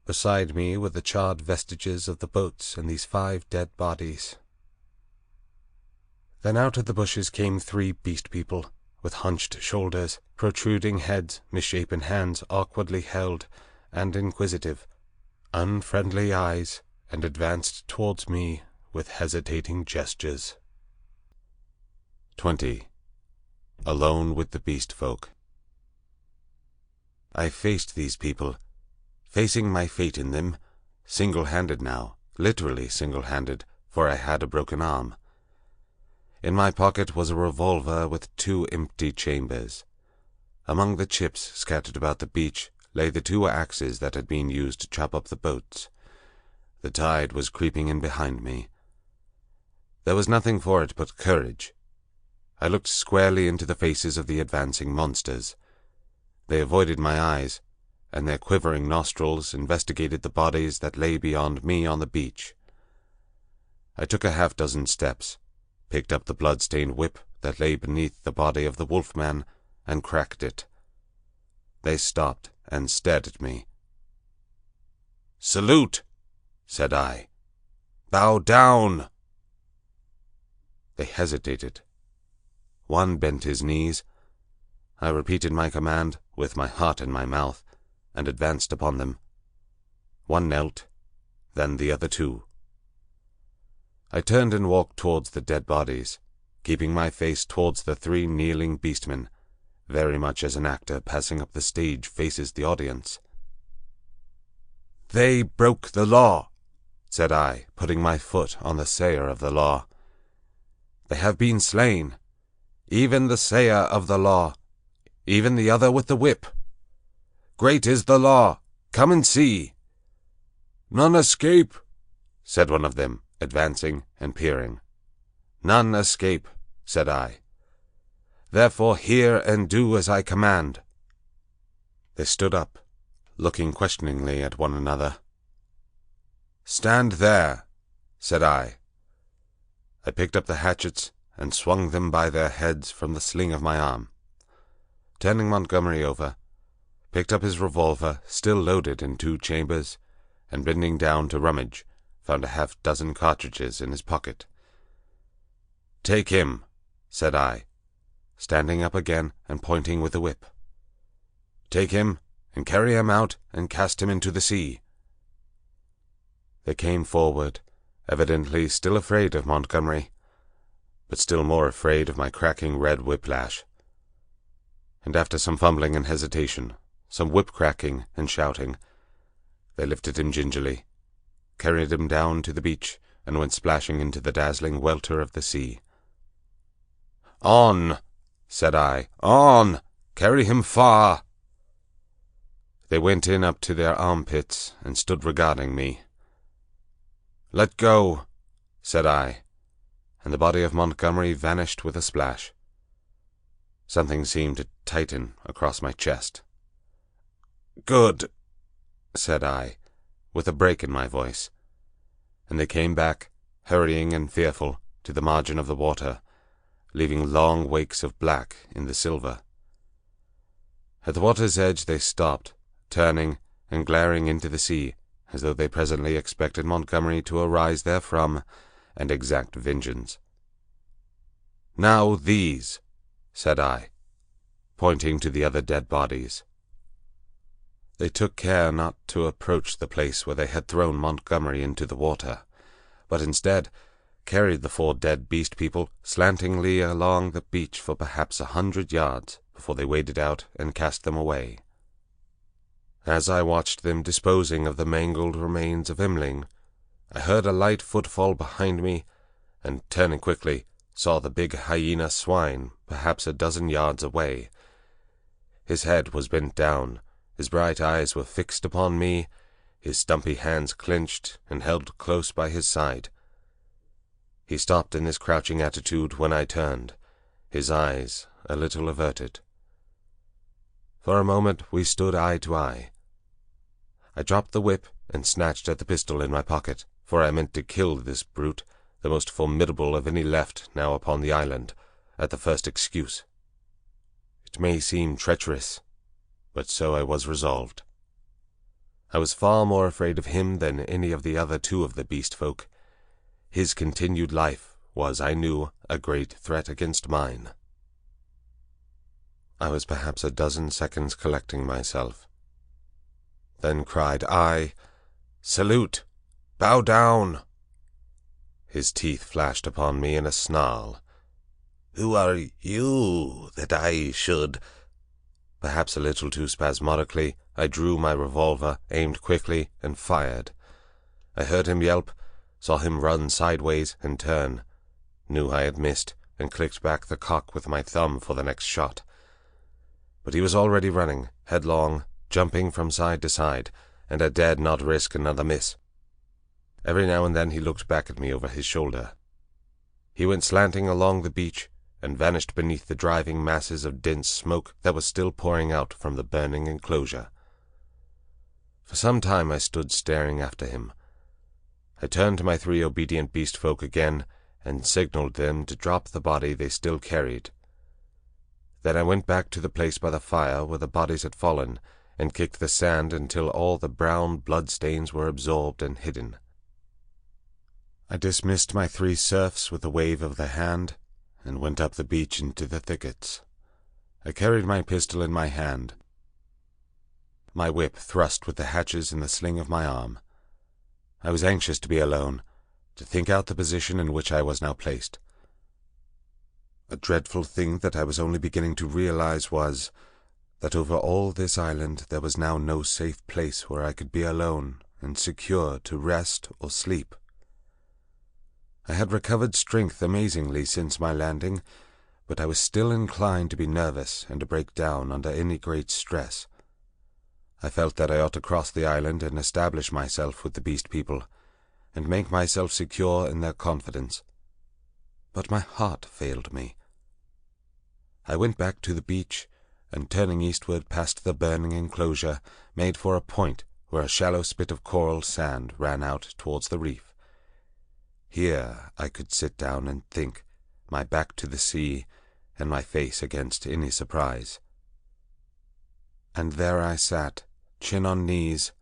Beside me were the charred vestiges of the boats and these 5 dead bodies. Then out of the bushes came 3 beast people, with hunched shoulders, protruding heads, misshapen hands awkwardly held, and inquisitive, unfriendly eyes, and advanced towards me with hesitating gestures. 20. Alone with the beast folk. I faced these people, facing my fate in them, single-handed now, literally single-handed, for I had a broken arm. In my pocket was a revolver with 2 empty chambers. Among the chips scattered about the beach lay the 2 axes that had been used to chop up the boats. The tide was creeping in behind me. There was nothing for it but courage. I looked squarely into the faces of the advancing monsters. They avoided my eyes, and their quivering nostrils investigated the bodies that lay beyond me on the beach. I took a half-dozen steps, picked up the blood-stained whip that lay beneath the body of the wolfman, and cracked it. They stopped and stared at me. "Salute," said I. "Bow down." They hesitated. One bent his knees. I repeated my command with my heart in my mouth, and advanced upon them. One knelt, then the other 2. I turned and walked towards the dead bodies, keeping my face towards the 3 kneeling beastmen, very much as an actor passing up the stage faces the audience. "They broke the law," said I, putting my foot on the sayer of the law. "They have been slain, even the sayer of the law, even the other with the whip. Great is the law, come and see." "None escape," said one of them, advancing and peering. "None escape," said I. "Therefore hear and do as I command." They stood up, looking questioningly at one another. "Stand there," said I. I picked up the hatchets and swung them by their heads from the sling of my arm. Turning Montgomery over, picked up his revolver, still loaded in 2 chambers, and bending down to rummage, found a half-dozen cartridges in his pocket. "Take him," said I, standing up again and pointing with the whip. "Take him, and carry him out, and cast him into the sea." They came forward, evidently still afraid of Montgomery, but still more afraid of my cracking red whiplash. And after some fumbling and hesitation, some whip-cracking and shouting, they lifted him gingerly, carried him down to the beach, and went splashing into the dazzling welter of the sea. "On," said I, "on! Carry him far!" They went in up to their armpits and stood regarding me. "Let go," said I, and the body of Montgomery vanished with a splash. Something seemed to tighten across my chest. "Good," said I, with a break in my voice, and they came back, hurrying and fearful, to the margin of the water, leaving long wakes of black in the silver. At the water's edge they stopped, turning and glaring into the sea, as though they presently expected Montgomery to arise therefrom and exact vengeance. "Now these," said I, pointing to the other dead bodies. They took care not to approach the place where they had thrown Montgomery into the water, but instead carried the 4 dead beast people slantingly along the beach for perhaps 100 yards before they waded out and cast them away. As I watched them disposing of the mangled remains of Imling, I heard a light footfall behind me, and turning quickly, saw the big hyena swine perhaps a dozen yards away. His head was bent down, his bright eyes were fixed upon me, his stumpy hands clenched and held close by his side. He stopped in this crouching attitude when I turned, his eyes a little averted. For a moment we stood eye to eye. I dropped the whip and snatched at the pistol in my pocket, for I meant to kill this brute, the most formidable of any left now upon the island, at the first excuse. It may seem treacherous, but so I was resolved. I was far more afraid of him than any of the other 2 of the beast folk. His continued life was, I knew, a great threat against mine. I was perhaps a dozen seconds collecting myself. Then cried I, "Salute! Bow down!" His teeth flashed upon me in a snarl. "Who are you, that I should—" Perhaps a little too spasmodically, I drew my revolver, aimed quickly, and fired. I heard him yelp, saw him run sideways and turn, knew I had missed, and clicked back the cock with my thumb for the next shot. But he was already running, headlong, jumping from side to side, and I dared not risk another miss. Every now and then he looked back at me over his shoulder. He went slanting along the beach and vanished beneath the driving masses of dense smoke that was still pouring out from the burning enclosure. For some time I stood staring after him. I turned to my 3 obedient beast folk again and signaled them to drop the body they still carried. Then I went back to the place by the fire where the bodies had fallen and kicked the sand until all the brown blood-stains were absorbed and hidden. I dismissed my 3 serfs with a wave of the hand and went up the beach into the thickets. I carried my pistol in my hand, my whip thrust with the hatches in the sling of my arm. I was anxious to be alone, to think out the position in which I was now placed. A dreadful thing that I was only beginning to realize was that over all this island there was now no safe place where I could be alone and secure to rest or sleep. I had recovered strength amazingly since my landing, but I was still inclined to be nervous and to break down under any great stress. I felt that I ought to cross the island and establish myself with the beast people, and make myself secure in their confidence. But my heart failed me. I went back to the beach, and turning eastward past the burning enclosure, made for a point where a shallow spit of coral sand ran out towards the reef. Here I could sit down and think, my back to the sea, and my face against any surprise. And there I sat, chin on knees,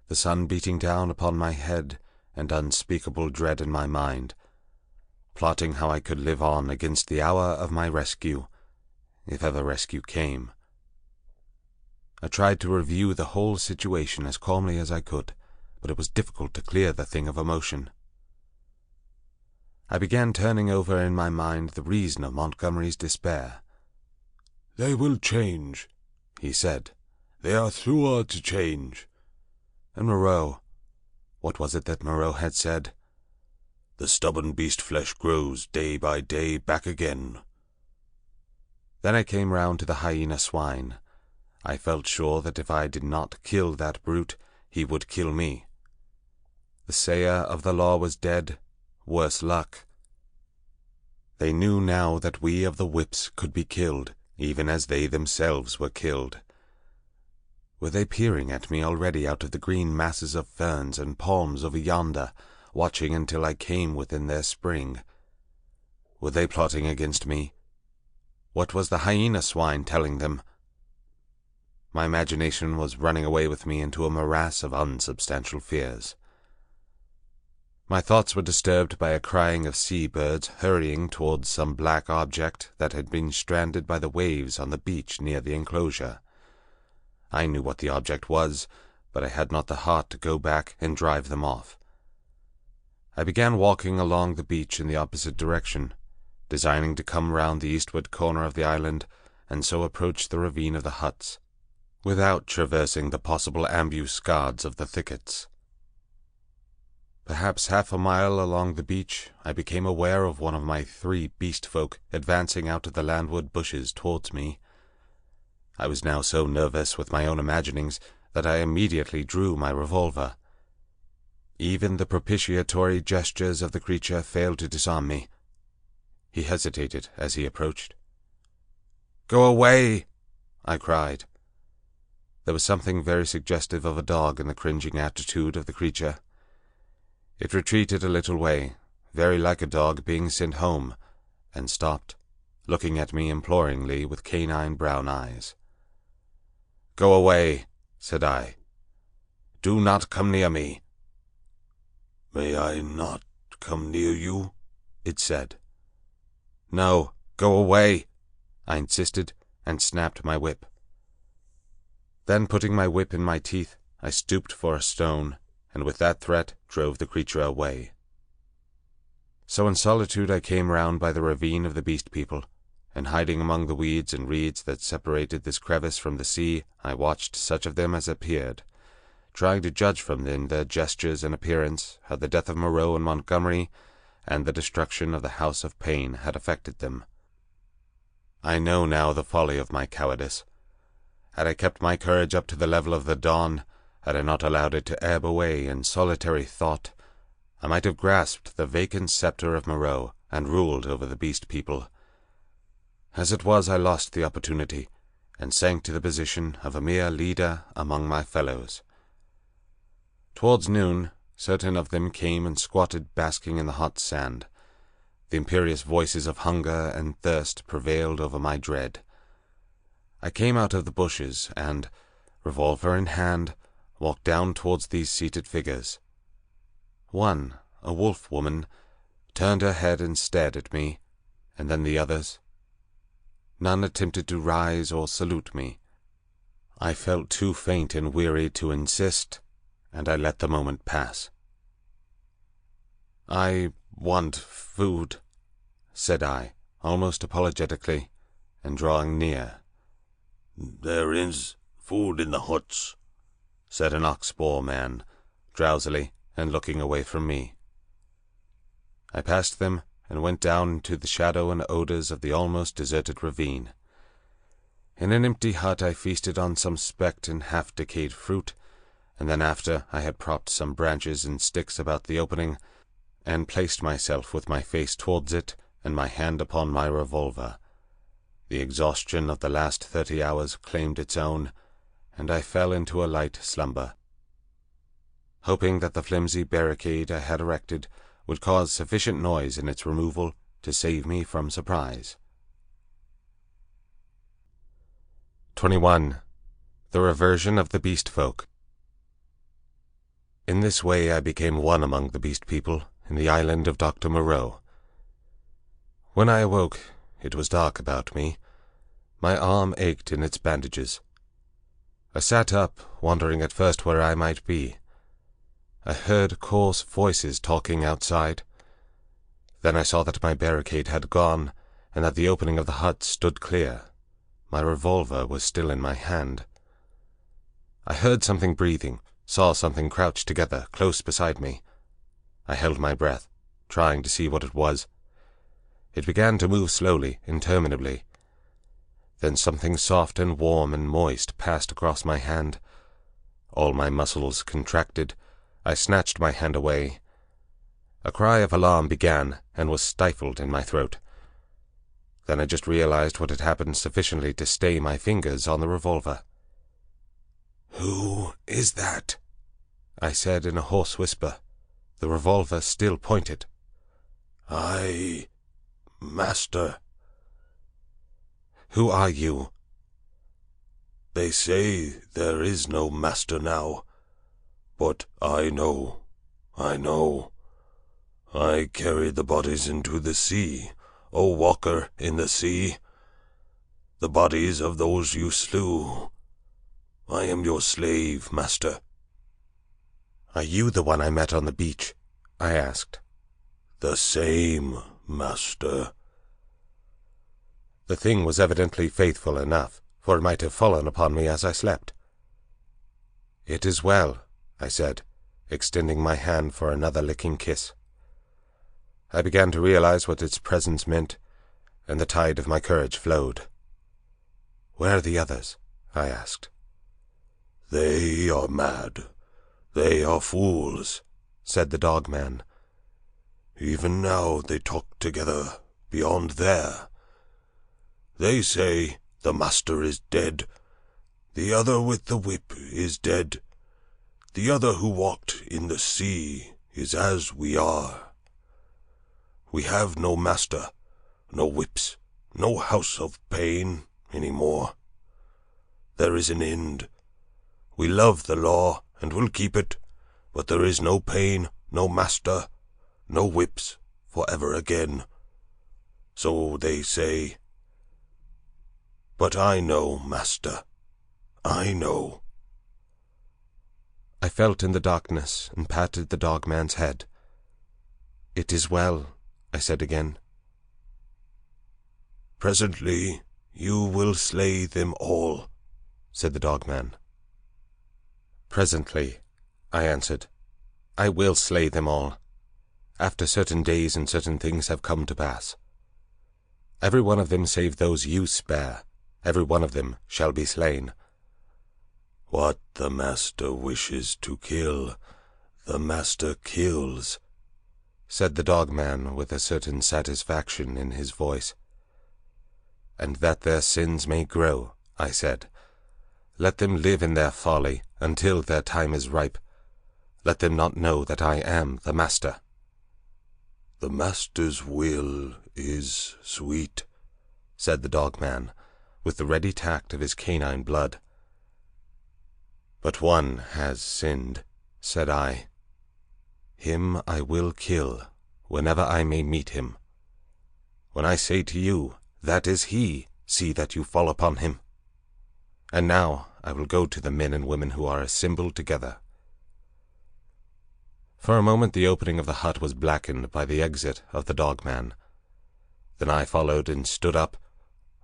the sun beating down upon my head, and unspeakable dread in my mind, plotting how I could live on against the hour of my rescue, if ever rescue came. I tried to review the whole situation as calmly as I could, but it was difficult to clear the thing of emotion. I began turning over in my mind the reason of Montgomery's despair. "They will change," he said. "They are sure to change." And Moreau, what was it that Moreau had said? "The stubborn beast flesh grows day by day back again." Then I came round to the hyena swine. I felt sure that if I did not kill that brute, he would kill me. The sayer of the law was dead. Worse luck. They knew now that we of the whips could be killed, even as they themselves were killed. Were they peering at me already out of the green masses of ferns and palms over yonder, watching until I came within their spring? Were they plotting against me? What was the hyena swine telling them? My imagination was running away with me into a morass of unsubstantial fears. My thoughts were disturbed by a crying of sea-birds hurrying towards some black object that had been stranded by the waves on the beach near the enclosure. I knew what the object was, but I had not the heart to go back and drive them off. I began walking along the beach in the opposite direction, designing to come round the eastward corner of the island and so approach the ravine of the huts, without traversing the possible ambuscades of the thickets. Perhaps half a mile along the beach, I became aware of one of my 3 beast folk advancing out of the landward bushes towards me. I was now so nervous with my own imaginings that I immediately drew my revolver. Even the propitiatory gestures of the creature failed to disarm me. He hesitated as he approached. "Go away!" I cried. There was something very suggestive of a dog in the cringing attitude of the creature. It retreated a little way, very like a dog being sent home, and stopped, looking at me imploringly with canine brown eyes. "Go away," said I. "Do not come near me." "May I not come near you?" it said. "No, go away," I insisted, and snapped my whip. Then, putting my whip in my teeth, I stooped for a stone, and with that threat drove the creature away. So in solitude I came round by the ravine of the beast people, and hiding among the weeds and reeds that separated this crevice from the sea, I watched such of them as appeared, trying to judge from them their gestures and appearance how the death of Moreau and Montgomery and the destruction of the House of Pain had affected them. I know now the folly of my cowardice. Had I kept my courage up to the level of the dawn, had I not allowed it to ebb away in solitary thought, I might have grasped the vacant sceptre of Moreau and ruled over the beast people. As it was, I lost the opportunity, and sank to the position of a mere leader among my fellows. Towards noon, certain of them came and squatted basking in the hot sand. The imperious voices of hunger and thirst prevailed over my dread. I came out of the bushes and, revolver in hand, walked down towards these seated figures. One, a wolf woman, turned her head and stared at me, and then the others. None attempted to rise or salute me. I felt too faint and weary to insist, and I let the moment pass. "I want food," said I, almost apologetically, and drawing near. "There is food in the huts," said an ox-boar man, drowsily, and looking away from me. I passed them, and went down into the shadow and odours of the almost deserted ravine. In an empty hut I feasted on some specked and half-decayed fruit, and then after I had propped some branches and sticks about the opening, and placed myself with my face towards it and my hand upon my revolver, the exhaustion of the last 30 hours claimed its own, and I fell into a light slumber, hoping that the flimsy barricade I had erected would cause sufficient noise in its removal to save me from surprise. 21. The Reversion of the Beast Folk. In this way I became one among the beast people in the island of Doctor Moreau. When I awoke, it was dark about me. My arm ached in its bandages. I sat up, wondering at first where I might be. I heard coarse voices talking outside. Then I saw that my barricade had gone, and that the opening of the hut stood clear. My revolver was still in my hand. I heard something breathing, saw something crouched together close beside me. I held my breath, trying to see what it was. It began to move slowly, interminably. Then something soft and warm and moist passed across my hand. All my muscles contracted. I snatched my hand away. A cry of alarm began and was stifled in my throat. Then I just realized what had happened sufficiently to stay my fingers on the revolver. "Who is that?" I said in a hoarse whisper, the revolver still pointed. Master." "Who are you?" "They say there is no master now. But I know. I carried the bodies into the sea, O walker in the sea. The bodies of those you slew. I am your slave, master." "Are you the one I met on the beach?" I asked. "The same, master." The thing was evidently faithful enough, for it might have fallen upon me as I slept. "It is well," I said, extending my hand for another licking kiss. I began to realize what its presence meant, and the tide of my courage flowed. "Where are the others?" I asked. "They are mad. They are fools," said the dog-man. "Even now they talk together beyond there. They say the master is dead. The other with the whip is dead. The other who walked in the sea is as we are. We have no master, no whips, no house of pain any more. There is an end. We love the law and will keep it, but there is no pain, no master, no whips forever again. So they say. But I know, master. I know." I felt in the darkness and patted the dog-man's head. "It is well," I said again. "Presently you will slay them all," said the dog-man. "Presently," I answered. "I will slay them all. after certain days and certain things have come to pass. Every one of them save those you spare, every one of them shall be slain. What the master wishes to kill, the master kills, said the dog-man with a certain satisfaction in his voice. And that their sins may grow, I said. Let them live in their folly until their time is ripe. Let them not know that I am the master. The master's will is sweet, said the dog-man, with the ready tact of his canine blood. But one has sinned, said I. Him I will kill, whenever I may meet him. When I say to you, that is he, see that you fall upon him. And now I will go to the men and women who are assembled together. For a moment the opening of the hut was blackened by the exit of the dog-man. Then I followed and stood up,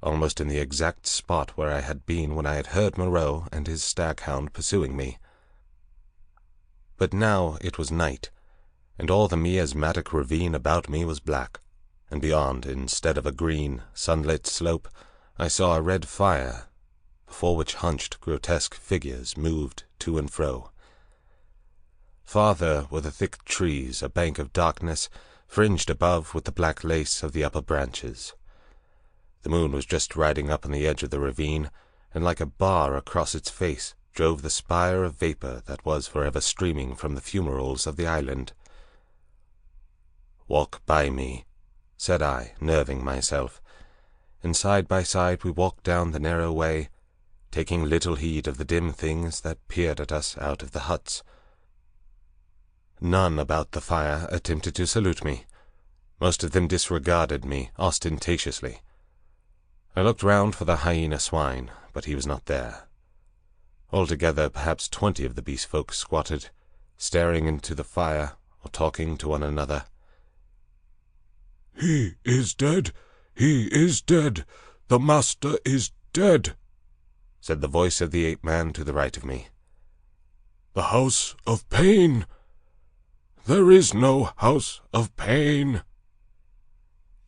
almost in the exact spot where I had been when I had heard Moreau and his stag-hound pursuing me. But now it was night, and all the miasmatic ravine about me was black, and beyond, instead of a green, sunlit slope, I saw a red fire, before which hunched, grotesque figures moved to and fro. Farther were the thick trees, a bank of darkness, fringed above with the black lace of the upper branches. The moon was just riding up on the edge of the ravine, and like a bar across its face drove the spire of vapour that was forever streaming from the fumaroles of the island. "Walk by me," said I, nerving myself, and side by side we walked down the narrow way, taking little heed of the dim things that peered at us out of the huts. None about the fire attempted to salute me. Most of them disregarded me ostentatiously. I looked round for the hyena swine, but he was not there. Altogether, perhaps 20 of the beast folk squatted, staring into the fire or talking to one another. "He is dead! He is dead! The master is dead!" said the voice of the ape-man to the right of me. "The house of pain! There is no house of pain!"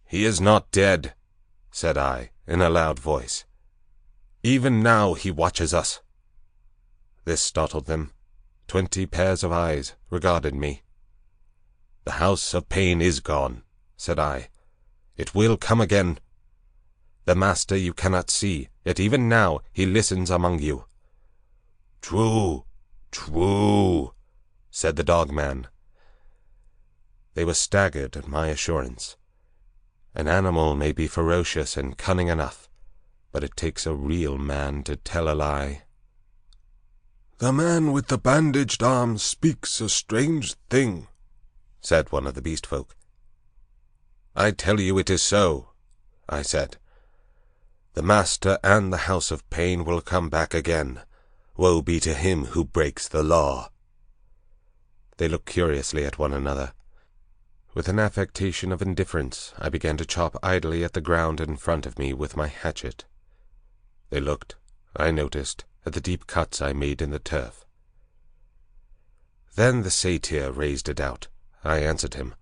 "He is not dead," said I, in a loud voice. "Even now he watches us." This startled them. 20 pairs of eyes regarded me. "The house of pain is gone," said I. "It will come again. The master you cannot see, yet even now he listens among you." "True, true," said the dog-man. They were staggered at my assurance. An animal may be ferocious and cunning enough, but it takes a real man to tell a lie. "The man with the bandaged arm speaks a strange thing," said one of the beast folk. "I tell you it is so," I said. "The master and the house of pain will come back again. Woe be to him who breaks the law." They looked curiously at one another. With an affectation of indifference, I began to chop idly at the ground in front of me with my hatchet. They looked, I noticed, at the deep cuts I made in the turf. Then the satyr raised a doubt. I answered him.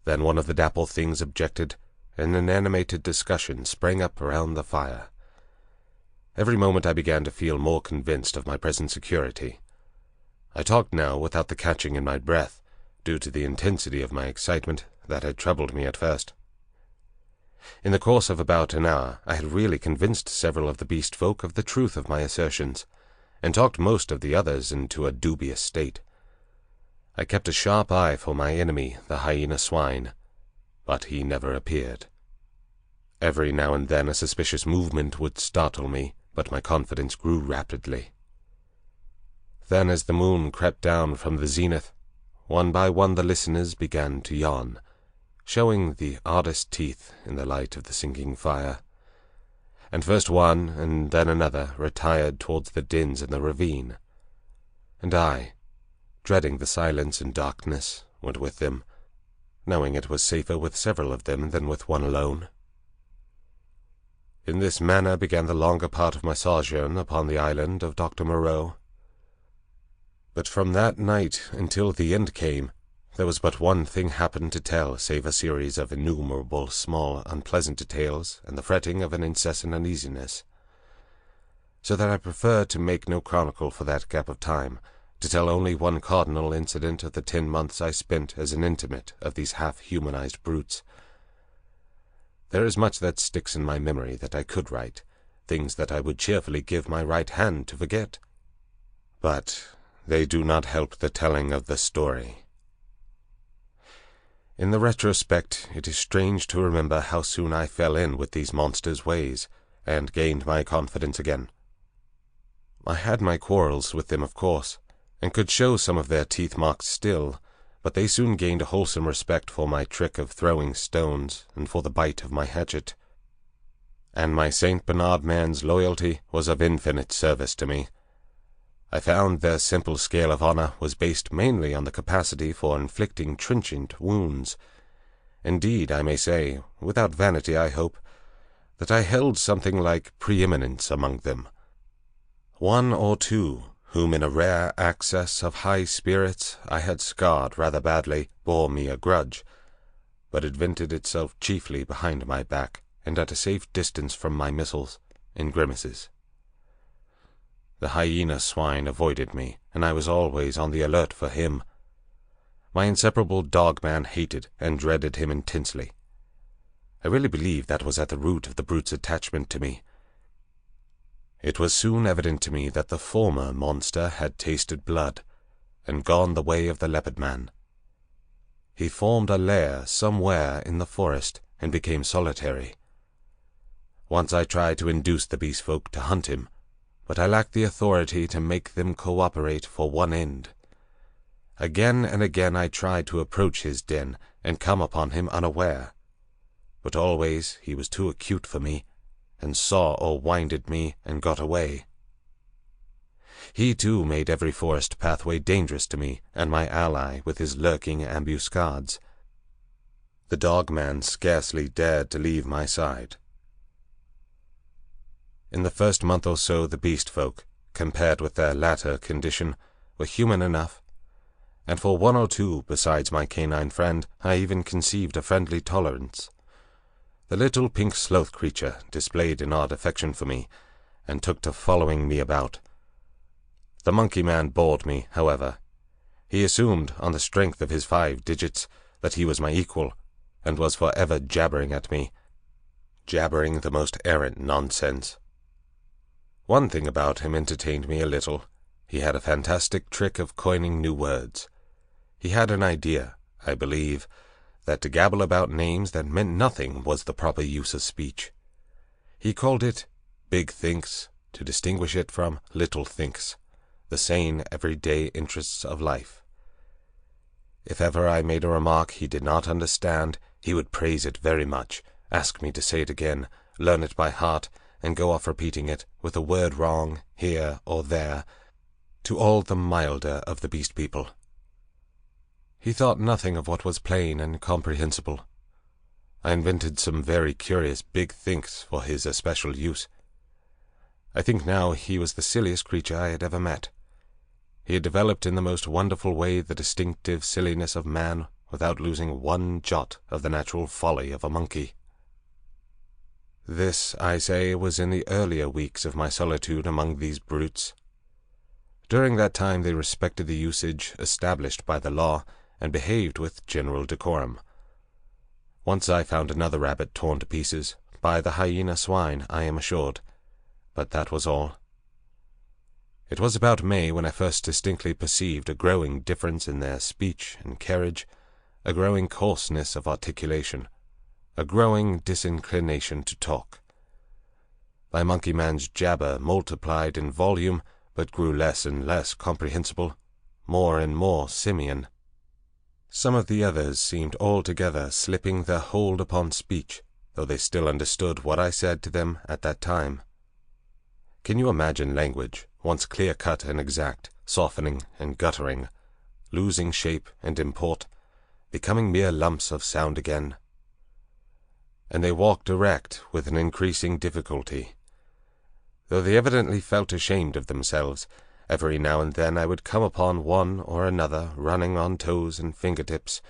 Then one of the dapple things objected, and an animated discussion sprang up around the fire. Every moment I began to feel more convinced of my present security. I talked now without the catching in my breath, due to the intensity of my excitement that had troubled me at first. In the course of about an hour I had really convinced several of the beast folk of the truth of my assertions, and talked most of the others into a dubious state. I kept a sharp eye for my enemy, the hyena swine, but he never appeared. Every now and then a suspicious movement would startle me, but my confidence grew rapidly. Then, as the moon crept down from the zenith, one by one the listeners began to yawn, showing the oddest teeth in the light of the sinking fire. And first one, and then another, retired towards the dens in the ravine. And I, dreading the silence and darkness, went with them, knowing it was safer with several of them than with one alone. In this manner began the longer part of my sojourn upon the island of Doctor Moreau. But from that night until the end came, there was but one thing happened to tell, save a series of innumerable small unpleasant details and the fretting of an incessant uneasiness, so that I prefer to make no chronicle for that gap of time, to tell only one cardinal incident of the 10 months I spent as an intimate of these half-humanized brutes. There is much that sticks in my memory that I could write, things that I would cheerfully give my right hand to forget. But they do not help the telling of the story. In the retrospect, it is strange to remember how soon I fell in with these monsters' ways, and gained my confidence again. I had my quarrels with them, of course, and could show some of their teeth marks still, but they soon gained a wholesome respect for my trick of throwing stones and for the bite of my hatchet. And my St. Bernard man's loyalty was of infinite service to me. I found their simple scale of honor was based mainly on the capacity for inflicting trenchant wounds. Indeed, I may say, without vanity I hope, that I held something like preeminence among them. One or two, whom in a rare access of high spirits I had scarred rather badly, bore me a grudge, but it vented itself chiefly behind my back, and at a safe distance from my missiles, in grimaces. The hyena swine avoided me, and I was always on the alert for him. My inseparable dog-man hated and dreaded him intensely. I really believe that was at the root of the brute's attachment to me. It was soon evident to me that the former monster had tasted blood, and gone the way of the leopard man. He formed a lair somewhere in the forest, and became solitary. Once I tried to induce the beast folk to hunt him, but I lacked the authority to make them cooperate for one end. Again and again I tried to approach his den and come upon him unaware, but always he was too acute for me, and saw or winded me and got away. He too made every forest pathway dangerous to me and my ally with his lurking ambuscades. The dog-man scarcely dared to leave my side. In the first month or so the beast folk, compared with their latter condition, were human enough, and for one or two besides my canine friend I even conceived a friendly tolerance. The little pink sloth creature displayed an odd affection for me, and took to following me about. The monkey man bored me, however. He assumed, on the strength of his 5 digits, that he was my equal, and was for ever jabbering at me, jabbering the most errant nonsense. One thing about him entertained me a little. He had a fantastic trick of coining new words. He had an idea, I believe, that to gabble about names that meant nothing was the proper use of speech. He called it big thinks, to distinguish it from little thinks, the sane, everyday interests of life. If ever I made a remark he did not understand, he would praise it very much, ask me to say it again, learn it by heart, and go off repeating it, with a word wrong, here or there, to all the milder of the beast people. He thought nothing of what was plain and comprehensible. I invented some very curious big thinks for his especial use. I think now he was the silliest creature I had ever met. He had developed in the most wonderful way the distinctive silliness of man without losing one jot of the natural folly of a monkey. This, I say, was in the earlier weeks of my solitude among these brutes. During that time they respected the usage established by the law, and behaved with general decorum. Once I found another rabbit torn to pieces, by the hyena swine, I am assured, but that was all. It was about May when I first distinctly perceived a growing difference in their speech and carriage, a growing coarseness of articulation, a growing disinclination to talk. My monkey man's jabber multiplied in volume, but grew less and less comprehensible, more and more simian. Some of the others seemed altogether slipping their hold upon speech, though they still understood what I said to them at that time. Can you imagine language, once clear-cut and exact, softening and guttering, losing shape and import, becoming mere lumps of sound again? And they walked erect with an increasing difficulty. Though they evidently felt ashamed of themselves, Every now and then I would come upon one or another running on toes and fingertips,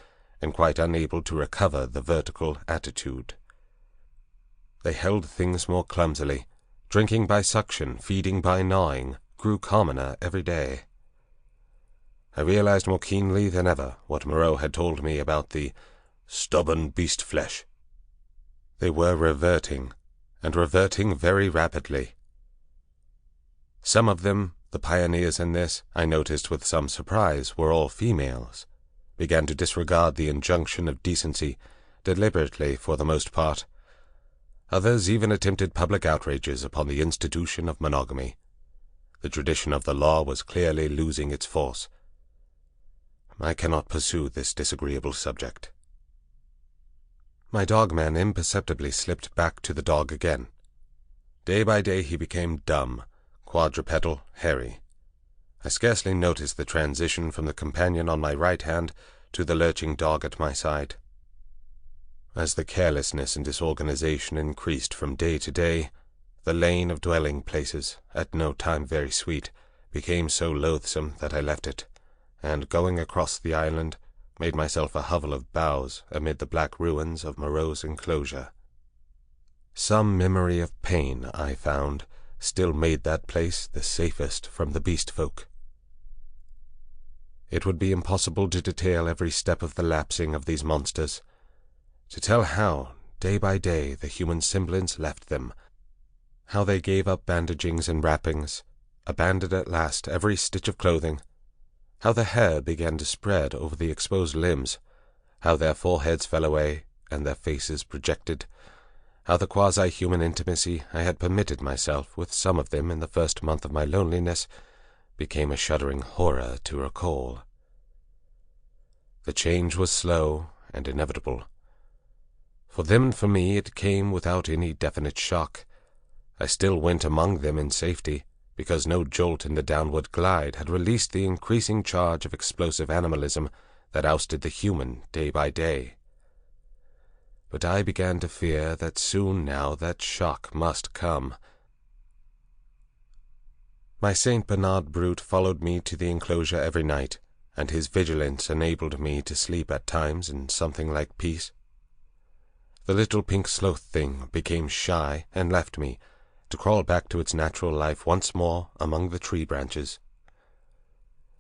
and quite unable to recover the vertical attitude. They held things more clumsily. Drinking by suction, feeding by gnawing, grew commoner every day. I realized more keenly than ever what Moreau had told me about the stubborn beast flesh. They were reverting, and reverting very rapidly. Some of them, the pioneers in this, I noticed with some surprise, were all females, began to disregard the injunction of decency, deliberately for the most part. Others even attempted public outrages upon the institution of monogamy. The tradition of the law was clearly losing its force. I cannot pursue this disagreeable subject. My dogman imperceptibly slipped back to the dog again. Day by day he became dumb, quadrupedal, hairy. I scarcely noticed the transition from the companion on my right hand to the lurching dog at my side. As the carelessness and disorganization increased from day to day, the lane of dwelling places, at no time very sweet, became so loathsome that I left it, and, going across the island, made myself a hovel of boughs amid the black ruins of Moreau's enclosure. Some memory of pain, I found, still made that place the safest from the beast folk. It would be impossible to detail every step of the lapsing of these monsters, to tell how, day by day, the human semblance left them, how they gave up bandagings and wrappings, abandoned at last every stitch of clothing, how the hair began to spread over the exposed limbs, how their foreheads fell away and their faces projected, how the quasi-human intimacy I had permitted myself with some of them in the first month of my loneliness became a shuddering horror to recall. The change was slow and inevitable. For them and for me it came without any definite shock. I still went among them in safety, because no jolt in the downward glide had released the increasing charge of explosive animalism that ousted the human day by day. But I began to fear that soon now that shock must come. My St. Bernard brute followed me to the enclosure every night, and his vigilance enabled me to sleep at times in something like peace. The little pink sloth thing became shy and left me, to crawl back to its natural life once more among the tree branches.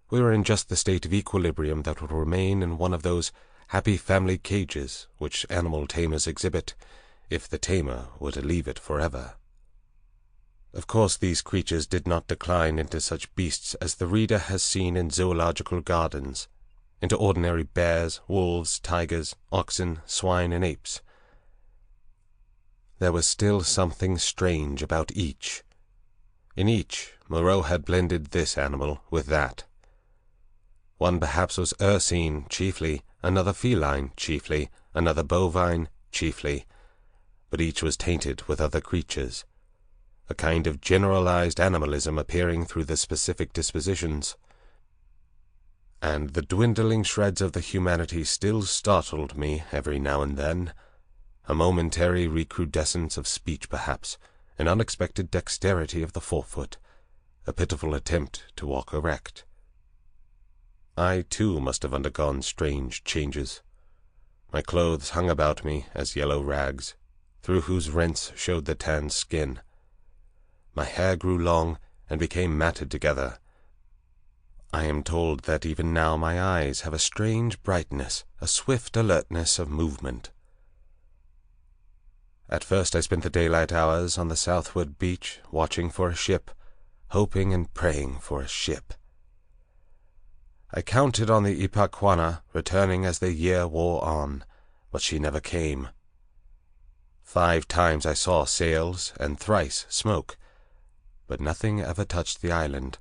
We were in just the state of equilibrium that would remain in one of those happy family cages which animal tamers exhibit, if the tamer were to leave it forever. Of course these creatures did not decline into such beasts as the reader has seen in zoological gardens, into ordinary bears, wolves, tigers, oxen, swine, and apes. There was still something strange about each. In each, Moreau had blended this animal with that. One perhaps was ursine chiefly, another feline chiefly, another bovine chiefly, but each was tainted with other creatures, a kind of generalized animalism appearing through the specific dispositions. And the dwindling shreds of the humanity still startled me every now and then. A momentary recrudescence of speech, perhaps, an unexpected dexterity of the forefoot, a pitiful attempt to walk erect. I, too, must have undergone strange changes. My clothes hung about me as yellow rags, through whose rents showed the tanned skin. My hair grew long and became matted together. I am told that even now my eyes have a strange brightness, a swift alertness of movement. At first I spent the daylight hours on the southward beach, watching for a ship, hoping and praying for a ship. I counted on the Ipaquana returning as the year wore on, but she never came. 5 times I saw sails and thrice smoke, but nothing ever touched the island.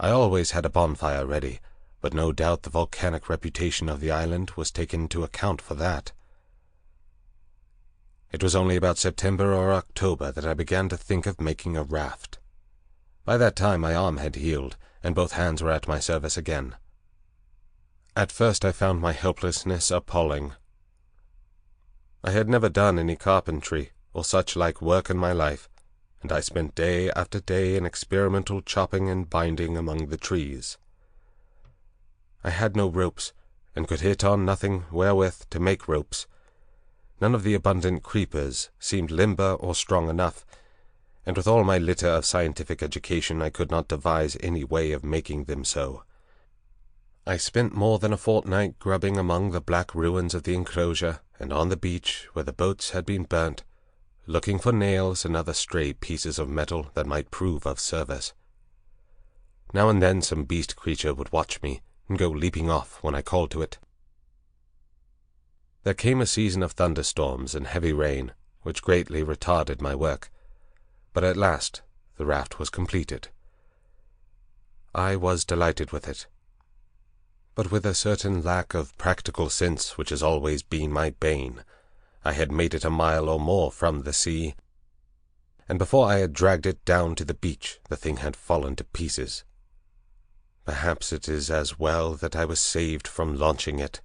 I always had a bonfire ready, but no doubt the volcanic reputation of the island was taken into account for that. It was only about September or October that I began to think of making a raft. By that time my arm had healed, and both hands were at my service again. At first I found my helplessness appalling. I had never done any carpentry or such like work in my life, and I spent day after day in experimental chopping and binding among the trees. I had no ropes, and could hit on nothing wherewith to make ropes. None of the abundant creepers seemed limber or strong enough, and with all my litter of scientific education I could not devise any way of making them so. I spent more than a fortnight grubbing among the black ruins of the enclosure, and on the beach where the boats had been burnt, looking for nails and other stray pieces of metal that might prove of service. Now and then some beast creature would watch me, and go leaping off when I called to it. There came a season of thunderstorms and heavy rain, which greatly retarded my work, but at last the raft was completed. I was delighted with it, but with a certain lack of practical sense which has always been my bane. I had made it a mile or more from the sea, and before I had dragged it down to the beach the thing had fallen to pieces. Perhaps it is as well that I was saved from launching it.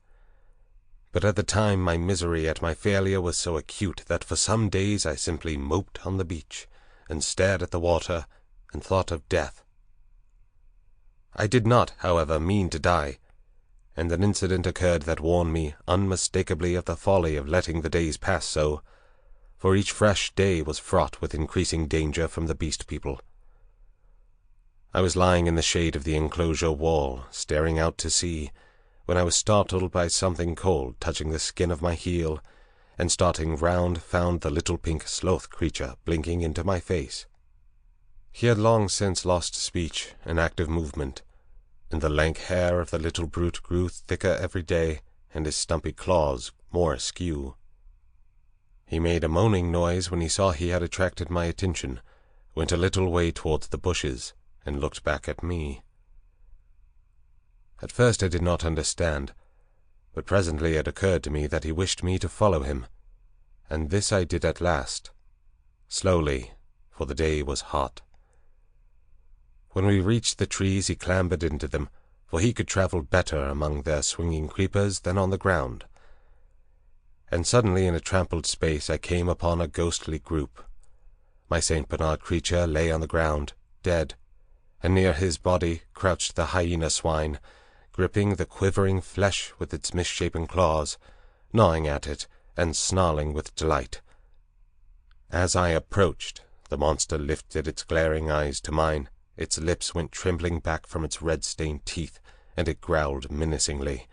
But at the time my misery at my failure was so acute that for some days I simply moped on the beach, and stared at the water, and thought of death. I did not, however, mean to die, and an incident occurred that warned me unmistakably of the folly of letting the days pass so, for each fresh day was fraught with increasing danger from the beast people. I was lying in the shade of the enclosure wall, staring out to sea, when I was startled by something cold touching the skin of my heel, and starting round found the little pink sloth creature blinking into my face. He had long since lost speech and active movement, and the lank hair of the little brute grew thicker every day, and his stumpy claws more askew. He made a moaning noise when he saw he had attracted my attention, went a little way towards the bushes, and looked back at me. At first I did not understand, but presently it occurred to me that he wished me to follow him, and this I did at last, slowly, for the day was hot. When we reached the trees he clambered into them, for he could travel better among their swinging creepers than on the ground. And suddenly in a trampled space I came upon a ghostly group. My St. Bernard creature lay on the ground, dead, and near his body crouched the hyena swine, gripping the quivering flesh with its misshapen claws, gnawing at it, and snarling with delight. As I approached, the monster lifted its glaring eyes to mine, its lips went trembling back from its red-stained teeth, and it growled menacingly.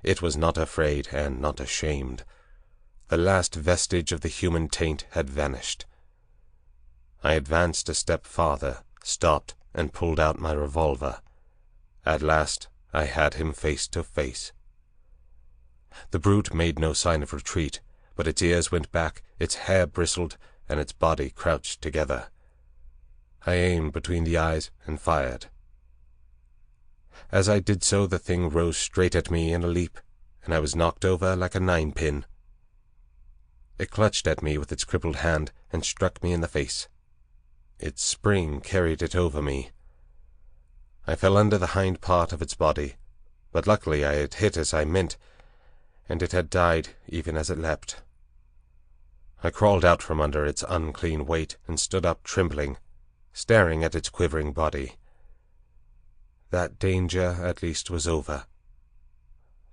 It was not afraid and not ashamed. The last vestige of the human taint had vanished. I advanced a step farther, stopped, and pulled out my revolver. At last I had him face to face. The brute made no sign of retreat, but its ears went back, its hair bristled, and its body crouched together. I aimed between the eyes and fired. As I did so the thing rose straight at me in a leap, and I was knocked over like a ninepin. It clutched at me with its crippled hand and struck me in the face. Its spring carried it over me. I fell under the hind part of its body, but luckily I had hit as I meant, and it had died even as it leapt. I crawled out from under its unclean weight and stood up trembling, staring at its quivering body. That danger at least was over.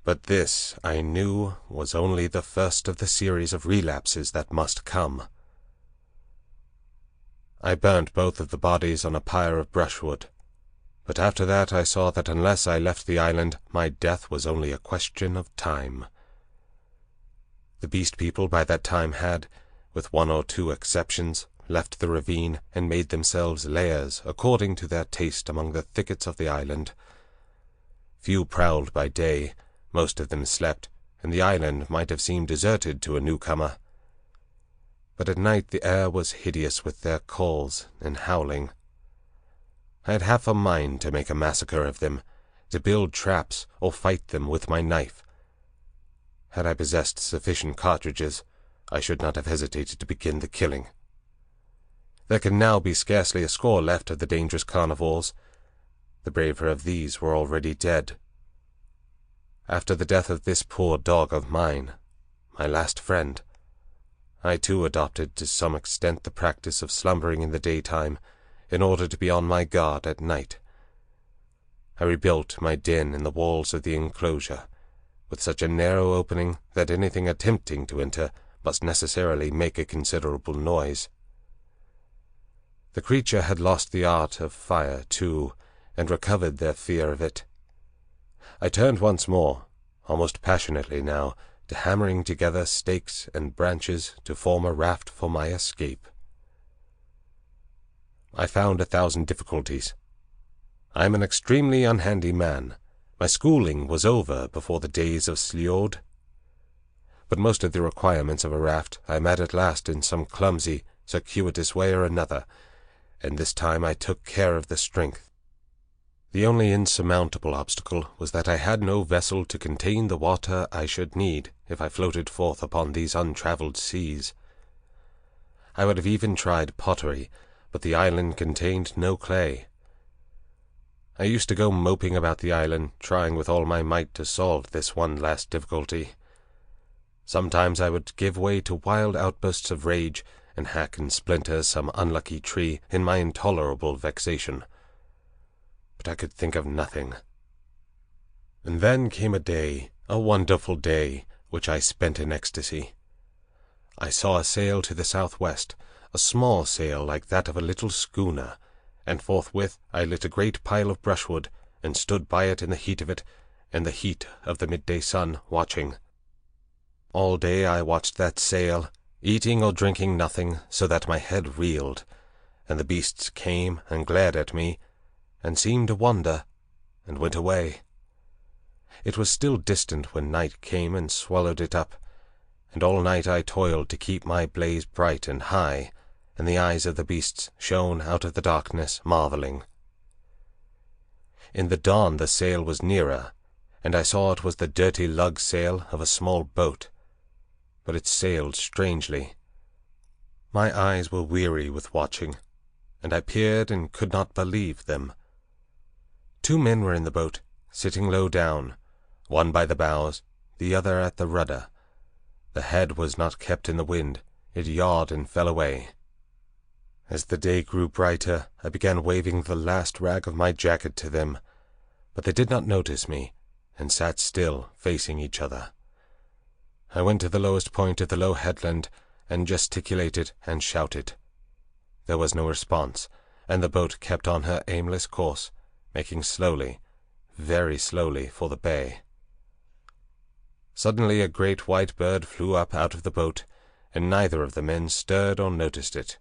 But this, I knew, was only the first of the series of relapses that must come. I burnt both of the bodies on a pyre of brushwood, but after that I saw that unless I left the island, my death was only a question of time. The beast people by that time had, with one or two exceptions, left the ravine and made themselves lairs according to their taste among the thickets of the island. Few prowled by day, most of them slept, and the island might have seemed deserted to a newcomer. But at night the air was hideous with their calls and howling. I had half a mind to make a massacre of them, to build traps or fight them with my knife. Had I possessed sufficient cartridges, I should not have hesitated to begin the killing. There can now be scarcely a score left of the dangerous carnivores. The braver of these were already dead. After the death of this poor dog of mine, my last friend, I too adopted to some extent the practice of slumbering in the daytime, in order to be on my guard at night. I rebuilt my den in the walls of the enclosure, with such a narrow opening that anything attempting to enter must necessarily make a considerable noise. The creature had lost the art of fire, too, and recovered their fear of it. I turned once more, almost passionately now, to hammering together stakes and branches to form a raft for my escape. I found 1,000 difficulties. I am an extremely unhandy man. My schooling was over before the days of Sliod. But most of the requirements of a raft I met at last in some clumsy, circuitous way or another, and this time I took care of the strength. The only insurmountable obstacle was that I had no vessel to contain the water I should need if I floated forth upon these untravelled seas. I would have even tried pottery, but the island contained no clay. I used to go moping about the island, trying with all my might to solve this one last difficulty. Sometimes I would give way to wild outbursts of rage, and hack and splinter some unlucky tree in my intolerable vexation. But I could think of nothing. And then came a day, a wonderful day, which I spent in ecstasy. I saw a sail to the southwest, a small sail like that of a little schooner, and forthwith I lit a great pile of brushwood, and stood by it in the heat of it, and the heat of the midday sun, watching. All day I watched that sail, eating or drinking nothing, so that my head reeled, and the beasts came and glared at me, and seemed to wonder, and went away. It was still distant when night came and swallowed it up, and all night I toiled to keep my blaze bright and high, and the eyes of the beasts shone out of the darkness, marvelling. In the dawn the sail was nearer, and I saw it was the dirty lug sail of a small boat, but it sailed strangely. My eyes were weary with watching, and I peered and could not believe them. 2 men were in the boat, sitting low down, one by the bows, the other at the rudder. The head was not kept in the wind, it yawed and fell away. As the day grew brighter, I began waving the last rag of my jacket to them, but they did not notice me, and sat still, facing each other. I went to the lowest point of the low headland, and gesticulated and shouted. There was no response, and the boat kept on her aimless course, making slowly, very slowly, for the bay. Suddenly a great white bird flew up out of the boat, and neither of the men stirred or noticed it.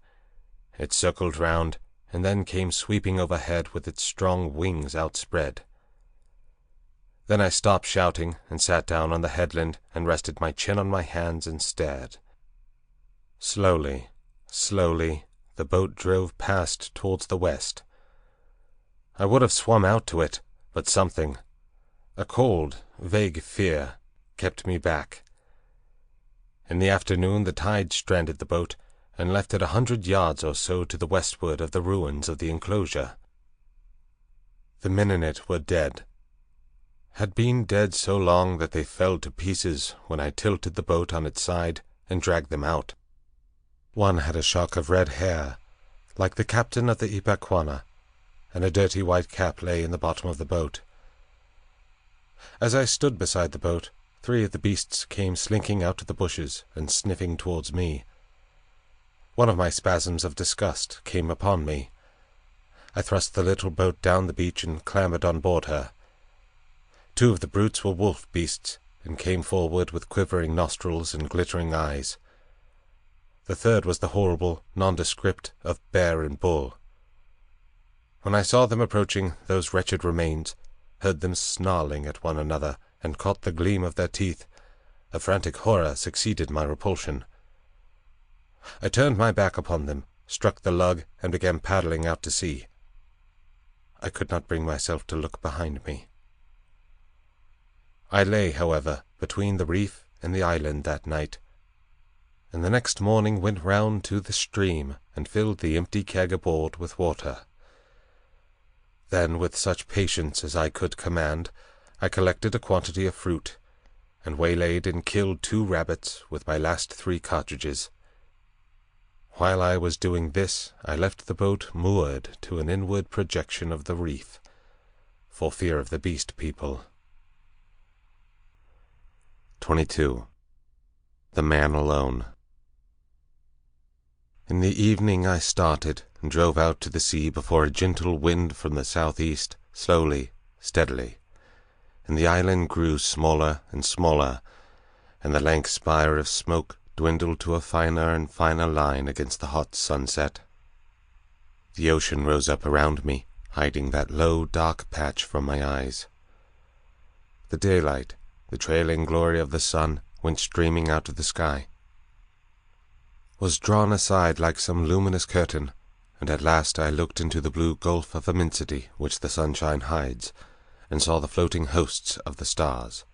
It circled round, and then came sweeping overhead with its strong wings outspread. Then I stopped shouting, and sat down on the headland, and rested my chin on my hands and stared. Slowly, slowly, the boat drove past towards the west. I would have swum out to it, but something, a cold, vague fear, kept me back. In the afternoon the tide stranded the boat, and left it 100 yards or so to the westward of the ruins of the enclosure. The men in it were dead, had been dead so long that they fell to pieces when I tilted the boat on its side and dragged them out. One had a shock of red hair, like the captain of the Ipecacuanha, and a dirty white cap lay in the bottom of the boat. As I stood beside the boat, 3 of the beasts came slinking out of the bushes and sniffing towards me. One of my spasms of disgust came upon me. I thrust the little boat down the beach and clambered on board her. 2 of the brutes were wolf beasts, and came forward with quivering nostrils and glittering eyes. The third was the horrible nondescript of bear and bull. When I saw them approaching, those wretched remains, heard them snarling at one another, and caught the gleam of their teeth, a frantic horror succeeded my repulsion. I turned my back upon them, struck the lug, and began paddling out to sea. I could not bring myself to look behind me. I lay, however, between the reef and the island that night, and the next morning went round to the stream and filled the empty keg aboard with water. Then, with such patience as I could command, I collected a quantity of fruit, and waylaid and killed 2 rabbits with my last 3 cartridges, While I was doing this, I left the boat moored to an inward projection of the reef, for fear of the beast people. 22. The Man Alone. In the evening I started, and drove out to the sea before a gentle wind from the southeast, slowly, steadily, and the island grew smaller and smaller, and the lank spire of smoke dwindled to a finer and finer line against the hot sunset. The ocean rose up around me, hiding that low, dark patch from my eyes. The daylight, the trailing glory of the sun, went streaming out of the sky, was drawn aside like some luminous curtain, and at last I looked into the blue gulf of immensity which the sunshine hides, and saw the floating hosts of the stars.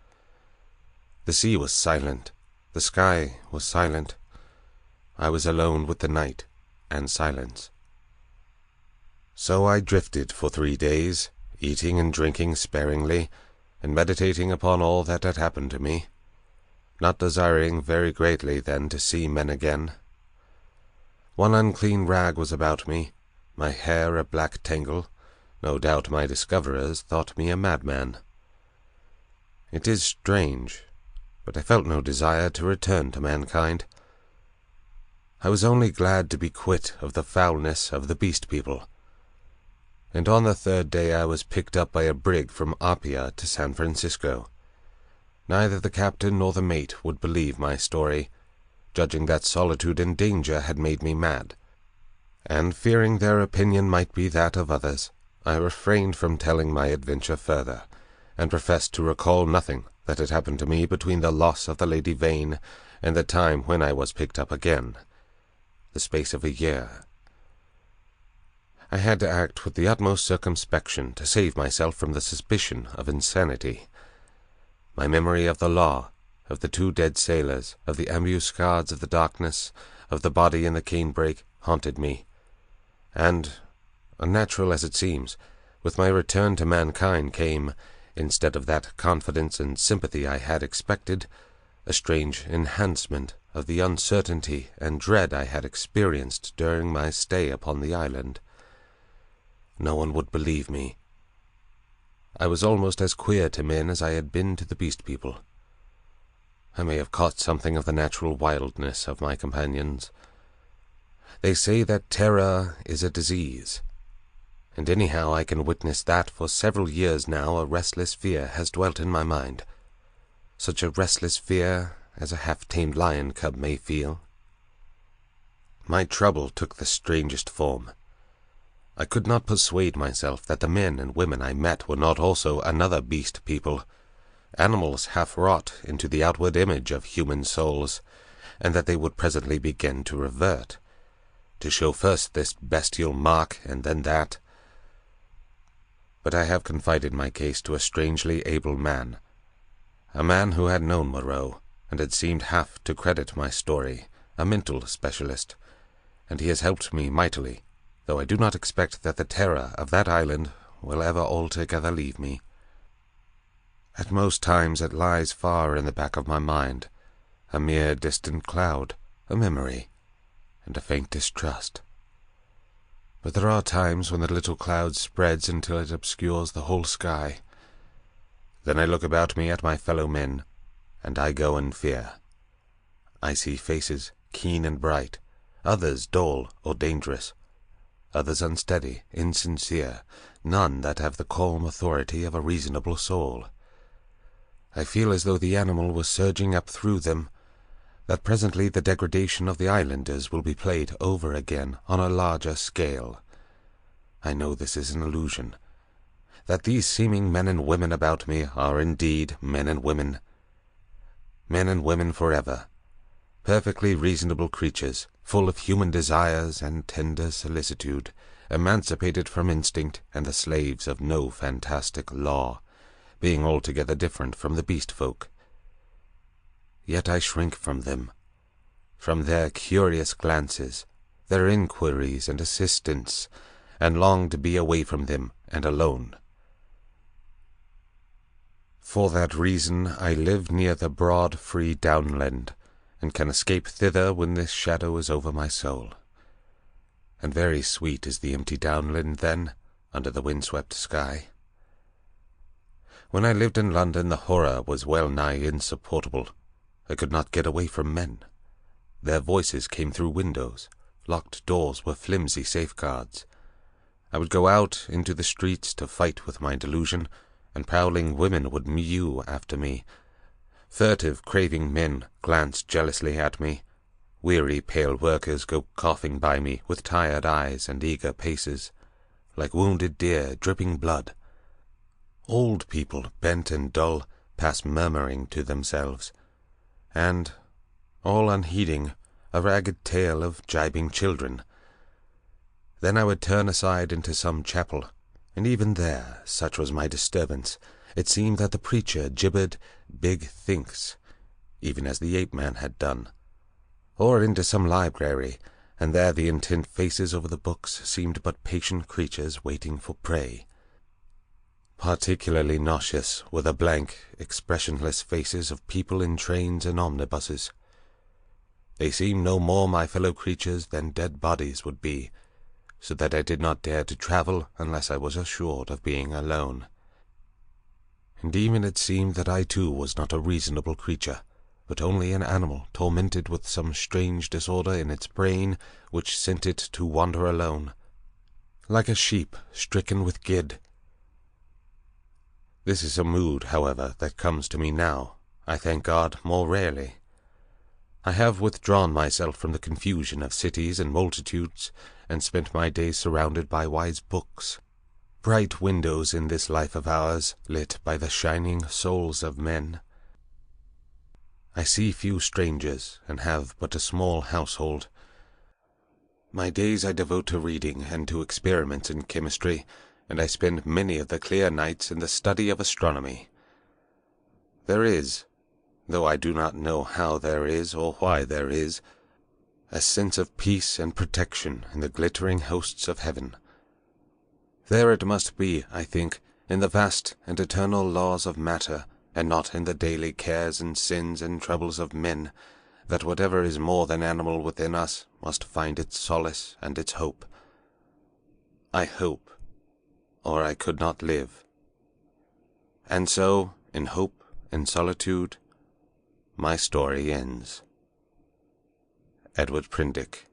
The sea was silent, the sky was silent. I was alone with the night and silence. So I drifted for 3 days, eating and drinking sparingly, and meditating upon all that had happened to me, not desiring very greatly then to see men again. One unclean rag was about me, my hair a black tangle. No doubt my discoverers thought me a madman. It is strange, but I felt no desire to return to mankind. I was only glad to be quit of the foulness of the beast people. And on the 3rd day I was picked up by a brig from Apia to San Francisco. Neither the captain nor the mate would believe my story, judging that solitude and danger had made me mad, and fearing their opinion might be that of others, I refrained from telling my adventure further, and professed to recall nothing that had happened to me between the loss of the Lady Vane and the time when I was picked up again, the space of a year. I had to act with the utmost circumspection to save myself from the suspicion of insanity. My memory of the law, of the 2 dead sailors, of the ambuscades of the darkness, of the body in the canebrake, haunted me, and, unnatural as it seems, with my return to mankind came, instead of that confidence and sympathy I had expected, a strange enhancement of the uncertainty and dread I had experienced during my stay upon the island. No one would believe me. I was almost as queer to men as I had been to the beast people. I may have caught something of the natural wildness of my companions. They say that terror is a disease, and anyhow I can witness that for several years now a restless fear has dwelt in my mind, such a restless fear as a half-tamed lion cub may feel. My trouble took the strangest form. I could not persuade myself that the men and women I met were not also another beast people, animals half wrought into the outward image of human souls, and that they would presently begin to revert, to show first this bestial mark and then that. But I have confided my case to a strangely able man, a man who had known Moreau, and had seemed half to credit my story, a mental specialist, and he has helped me mightily, though I do not expect that the terror of that island will ever altogether leave me. At most times it lies far in the back of my mind, a mere distant cloud, a memory, and a faint distrust. But there are times when the little cloud spreads until it obscures the whole sky. Then I look about me at my fellow men, and I go in fear. I see faces, keen and bright, others dull or dangerous, others unsteady, insincere, none that have the calm authority of a reasonable soul. I feel as though the animal was surging up through them, that presently the degradation of the islanders will be played over again on a larger scale. I know this is an illusion, that these seeming men and women about me are indeed men and women forever, perfectly reasonable creatures, full of human desires and tender solicitude, emancipated from instinct and the slaves of no fantastic law, being altogether different from the beast folk. Yet I shrink from them, from their curious glances, their inquiries and assistance, and long to be away from them and alone. For that reason I live near the broad, free downland, and can escape thither when this shadow is over my soul, and very sweet is the empty downland then, under the wind-swept sky. When I lived in London, the horror was well nigh insupportable. I could not get away from men. Their voices came through windows. Locked doors were flimsy safeguards. I would go out into the streets to fight with my delusion, and prowling women would mew after me. Furtive, craving men glanced jealously at me. Weary, pale workers go coughing by me with tired eyes and eager paces, like wounded deer dripping blood. Old people, bent and dull, pass murmuring to themselves, and, all unheeding, a ragged tale of gibing children. Then I would turn aside into some chapel, and even there, such was my disturbance, it seemed that the preacher gibbered big thinks, even as the ape-man had done. Or into some library, and there the intent faces over the books seemed but patient creatures waiting for prey. Particularly nauseous were the blank, expressionless faces of people in trains and omnibuses. They seemed no more my fellow creatures than dead bodies would be, so that I did not dare to travel unless I was assured of being alone. And even it seemed that I too was not a reasonable creature, but only an animal tormented with some strange disorder in its brain which sent it to wander alone, like a sheep stricken with gid. This is a mood, however, that comes to me now, I thank God, more rarely. I have withdrawn myself from the confusion of cities and multitudes, and spent my days surrounded by wise books, bright windows in this life of ours, lit by the shining souls of men. I see few strangers, and have but a small household. My days I devote to reading and to experiments in chemistry, and I spend many of the clear nights in the study of astronomy. There is, though I do not know how there is or why there is, a sense of peace and protection in the glittering hosts of heaven. There it must be, I think, in the vast and eternal laws of matter, and not in the daily cares and sins and troubles of men, that whatever is more than animal within us must find its solace and its hope. I hope, or I could not live. And so, in hope and solitude, my story ends. Edward Prindick.